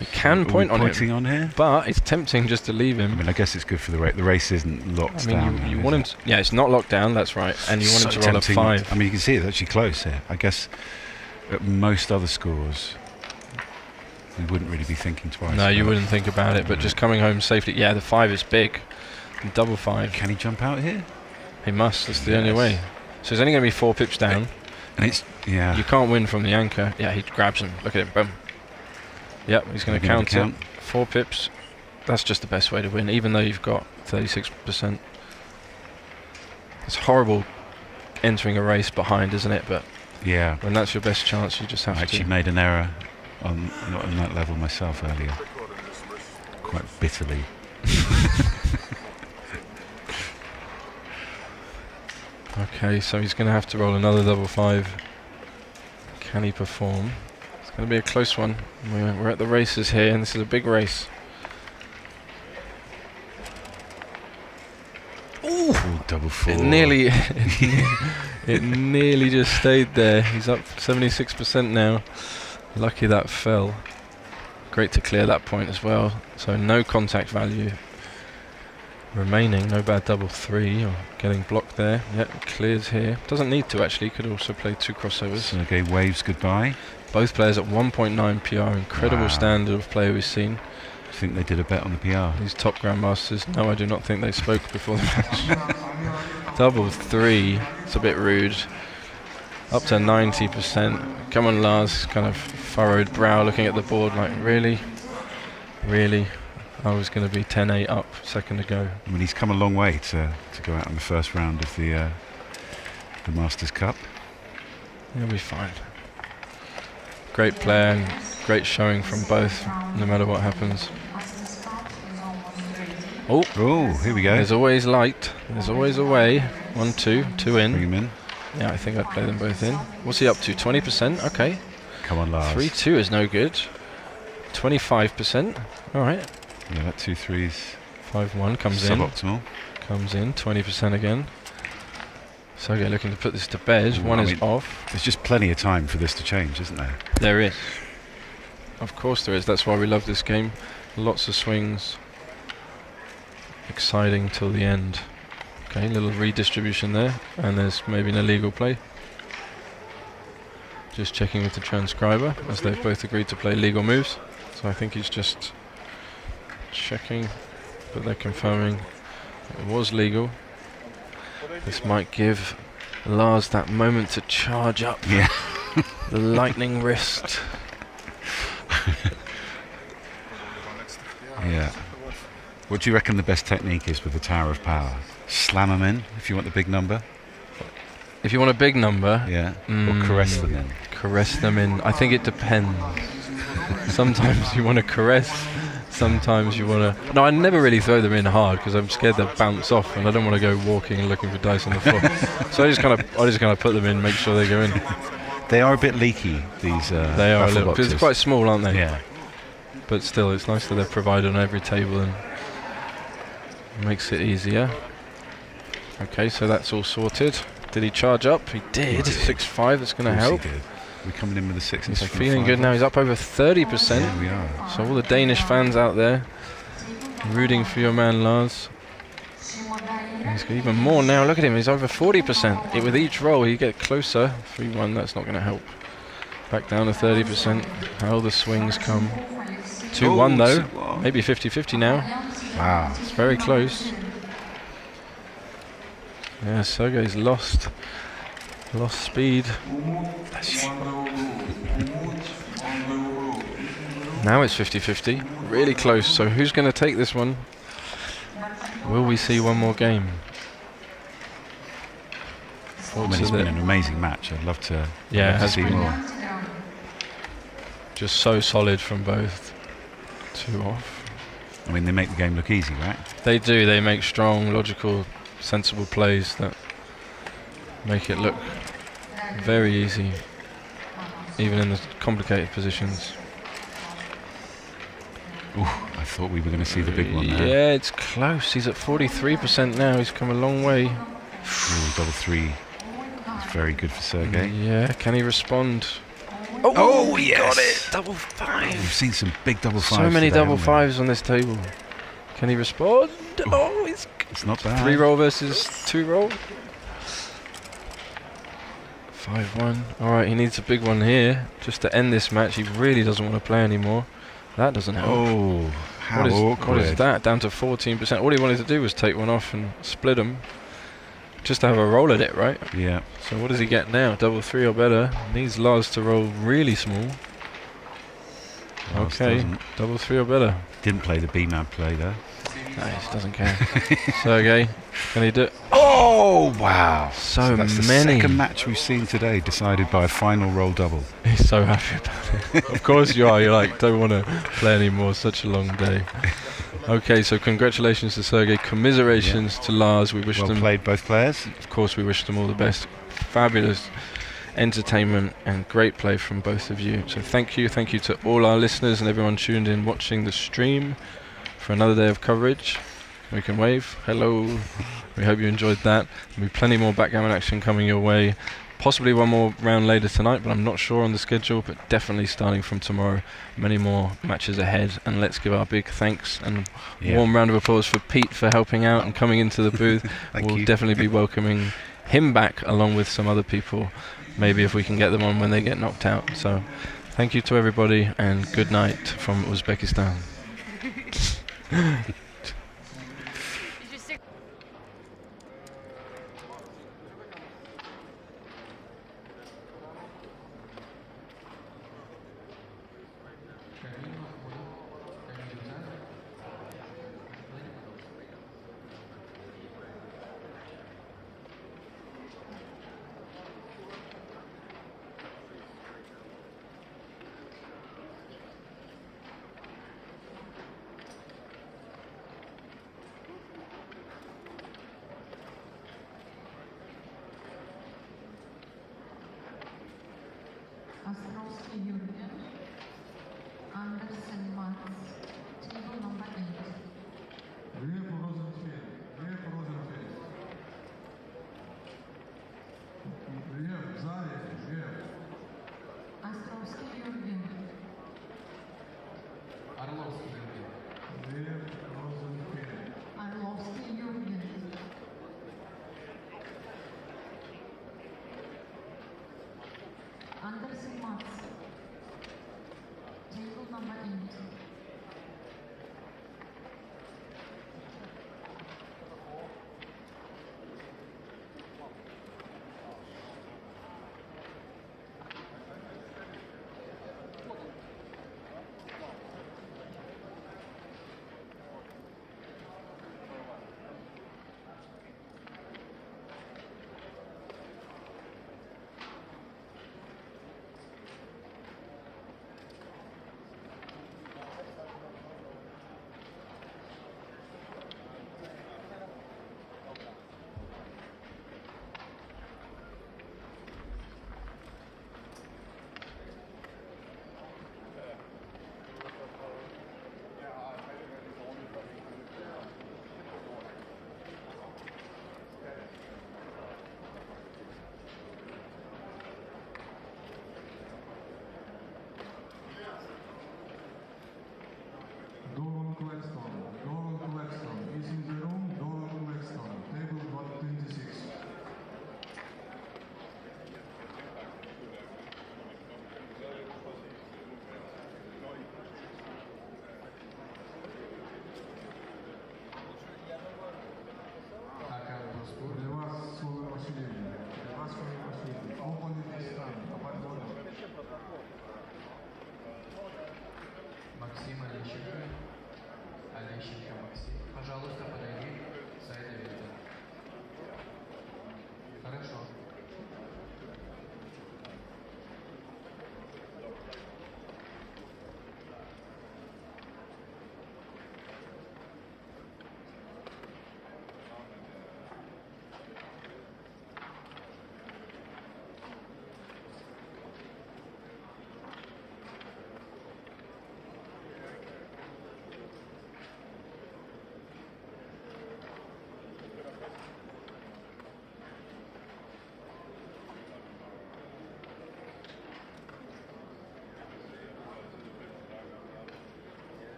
We can point on
pointing
him,
on here,
but it's tempting just to leave him.
I mean, I guess it's good for the race. The race isn't locked down.
You want him to, yeah, it's not locked down, that's right, and you want him to roll a 5.
I mean, you can see it's actually close here. I guess at most other scores, we wouldn't really be thinking twice.
No, you wouldn't think about it, but just coming home safely. Yeah, the 5 is big. And double 5.
Can he jump out here?
He must, that's the only way. So he's only going to be 4 pips down.
And it's,
you can't win from the anchor. Yeah, he grabs him. Look at him, boom. Yep, he's going to count it. 4 pips. That's just the best way to win, even though you've got 36%. It's horrible entering a race behind, isn't it? But
yeah,
when that's your best chance, you just have to.
I actually made an error not on that level myself earlier, quite bitterly.
Okay, so he's going to have to roll another double 5. Can he perform? It's going to be a close one. We're at the races here, and this is a big race.
Ooh, double 4.
It nearly just stayed there. He's up 76% now. Lucky that fell. Great to clear that point as well. So no contact value remaining. No bad double 3 or getting blocked there. Yep, clears here. Doesn't need to actually. Could also play 2 crossovers.
So okay, waves goodbye.
Both players at 1.9 PR. Incredible standard of play we've seen.
I think they did a bet on the PR.
These top grandmasters. No, I do not think they spoke before the match. Double 3. It's a bit rude. Up to 90%. Come on, Lars. Kind of furrowed brow looking at the board like, really? Really? I was going to be 10-8 up a second ago.
I mean, he's come a long way to go out in the first round of the Masters Cup.
He'll be fine. Great player and great showing from both, no matter what happens. Oh,
here we go.
There's always light. There's always a way. 1, 2, 2 in.
Bring him in.
Yeah, I think I'd play them both in. What's he up to? 20%? Okay.
Come on, Lars.
3-2 is no good. 25%. All right.
Yeah, that 2-3's
5-1 comes in.
Suboptimal.
Comes in. 20% again. Sergey looking to put this to bed. One is off.
There's just plenty of time for this to change, isn't there?
There is. Of course there is. That's why we love this game. Lots of swings. Exciting till the end. Okay, little redistribution there. And there's maybe an illegal play. Just checking with the transcriber, as they've both agreed to play legal moves. So I think he's just checking, but they're confirming it was legal. This might give Lars that moment to charge up.
Yeah.
The lightning wrist.
Yeah. What do you reckon the best technique is with the Tower of Power? Slam them in if you want the big number?
If you want a big number,
yeah. Or caress them in?
Caress them in. I think it depends. Sometimes you want to caress. Sometimes you want to. No, I never really throw them in hard because I'm scared they'll bounce off, and I don't want to go walking and looking for dice on the floor. So I just kind of put them in, make sure they go in.
They are a bit leaky. These.
They are a little because it's quite small, aren't they?
Yeah.
But still, it's nice that they're provided on every table and makes it easier. Okay, so that's all sorted. Did he charge up? He did. 6-5. That's going to help.
We're coming in with a 6 and
He's feeling good now. He's up over 30%.
Yeah, we are.
So all the Danish fans out there rooting for your man Lars. He's got even more now. Look at him. He's over 40%. With each roll, he get closer. 3-1. That's not going to help. Back down to 30%. How the swings come. 2-1 though. Maybe 50-50 now.
Wow.
It's very close. Yeah, Sergei's lost speed. Now it's 50-50. Really close. So who's going to take this one? Will we see one more game?
I mean, it's been an amazing match. I'd love to, see more.
Just so solid from both. 2 off.
I mean, they make the game look easy, right?
They do. They make strong, logical, sensible plays that make it look very easy, even in the complicated positions.
Ooh, I thought we were going to see the big one there.
Yeah, it's close. He's at 43% now. He's come a long way.
Ooh, double 3. It's very good for Sergei.
Yeah, can he respond?
Oh,
yes!
got
it! Double 5.
We've seen some big double 5s.
So many
today,
double 5s on this table. Can he respond? Oh,
it's not bad.
3 roll versus 2 roll. 5-1. Alright, he needs a big one here just to end this match. He really doesn't want to play anymore. That doesn't help.
Oh, how awkward.
What is that? Down to 14%. All he wanted to do was take one off and split them. Just to have a roll at it, right?
Yeah.
So what does he get now? Double 3 or better. Needs Lars to roll really small. Okay, double 3 or better.
Didn't play the B-man play there.
No, he just doesn't care. Sergei, can he do it?
Oh, wow.
So
that's
many.
The second match we've seen today decided by a final roll double.
He's so happy about it. Of course you are. You're like, don't want to play anymore. Such a long day. Okay, so congratulations to Sergei. Commiserations to Lars. We wish them...
Well played, both players.
Of course, we wish them all the best. Fabulous entertainment and great play from both of you. So thank you to all our listeners and everyone tuned in watching the stream for another day of coverage. We can wave. Hello. We hope you enjoyed that. There'll be plenty more backgammon action coming your way. Possibly one more round later tonight, but I'm not sure on the schedule, but definitely starting from tomorrow. Many more matches ahead, and let's give our big thanks and warm round of applause for Pete for helping out and coming into the booth. We'll definitely be welcoming him back along with some other people, maybe if we can get them on when they get knocked out. So thank you to everybody, and good night from Uzbekistan.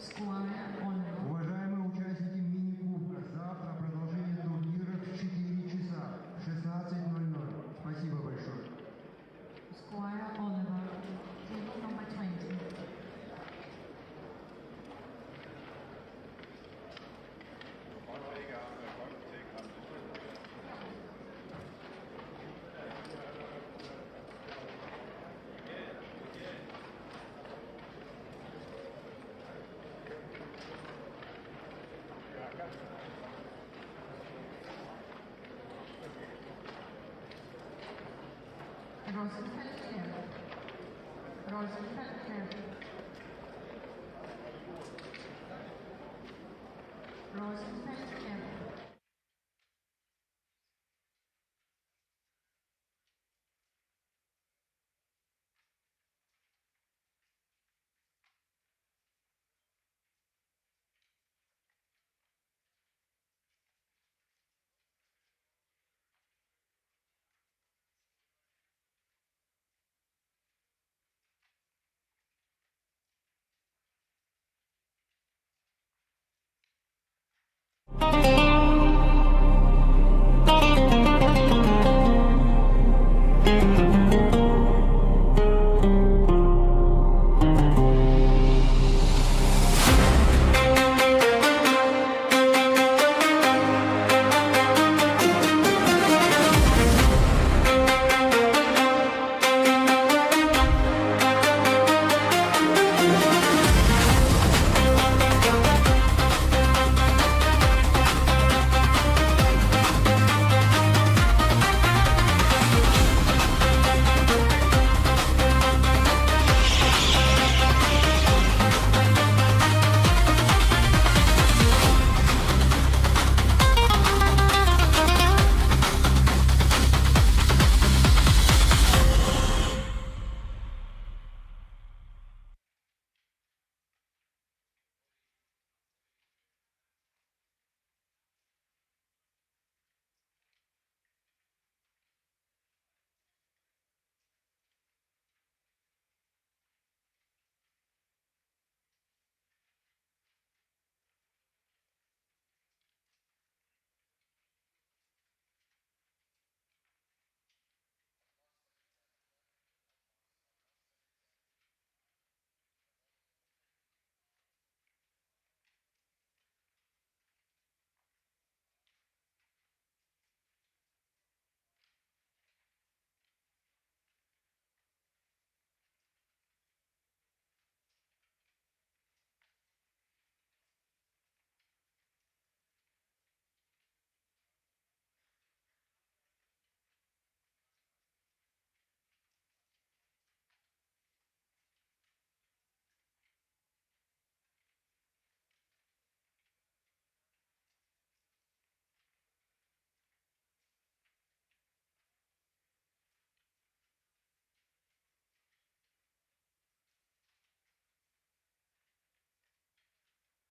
Squire Oliver.
Уважаемые участники мини-кубка, завтра продолжение турнира в 4 часа, в 16:00. Спасибо большое.
Squire Oliver, table number 20. Rosenfeld left. Rosenfeld left. Rosenfeld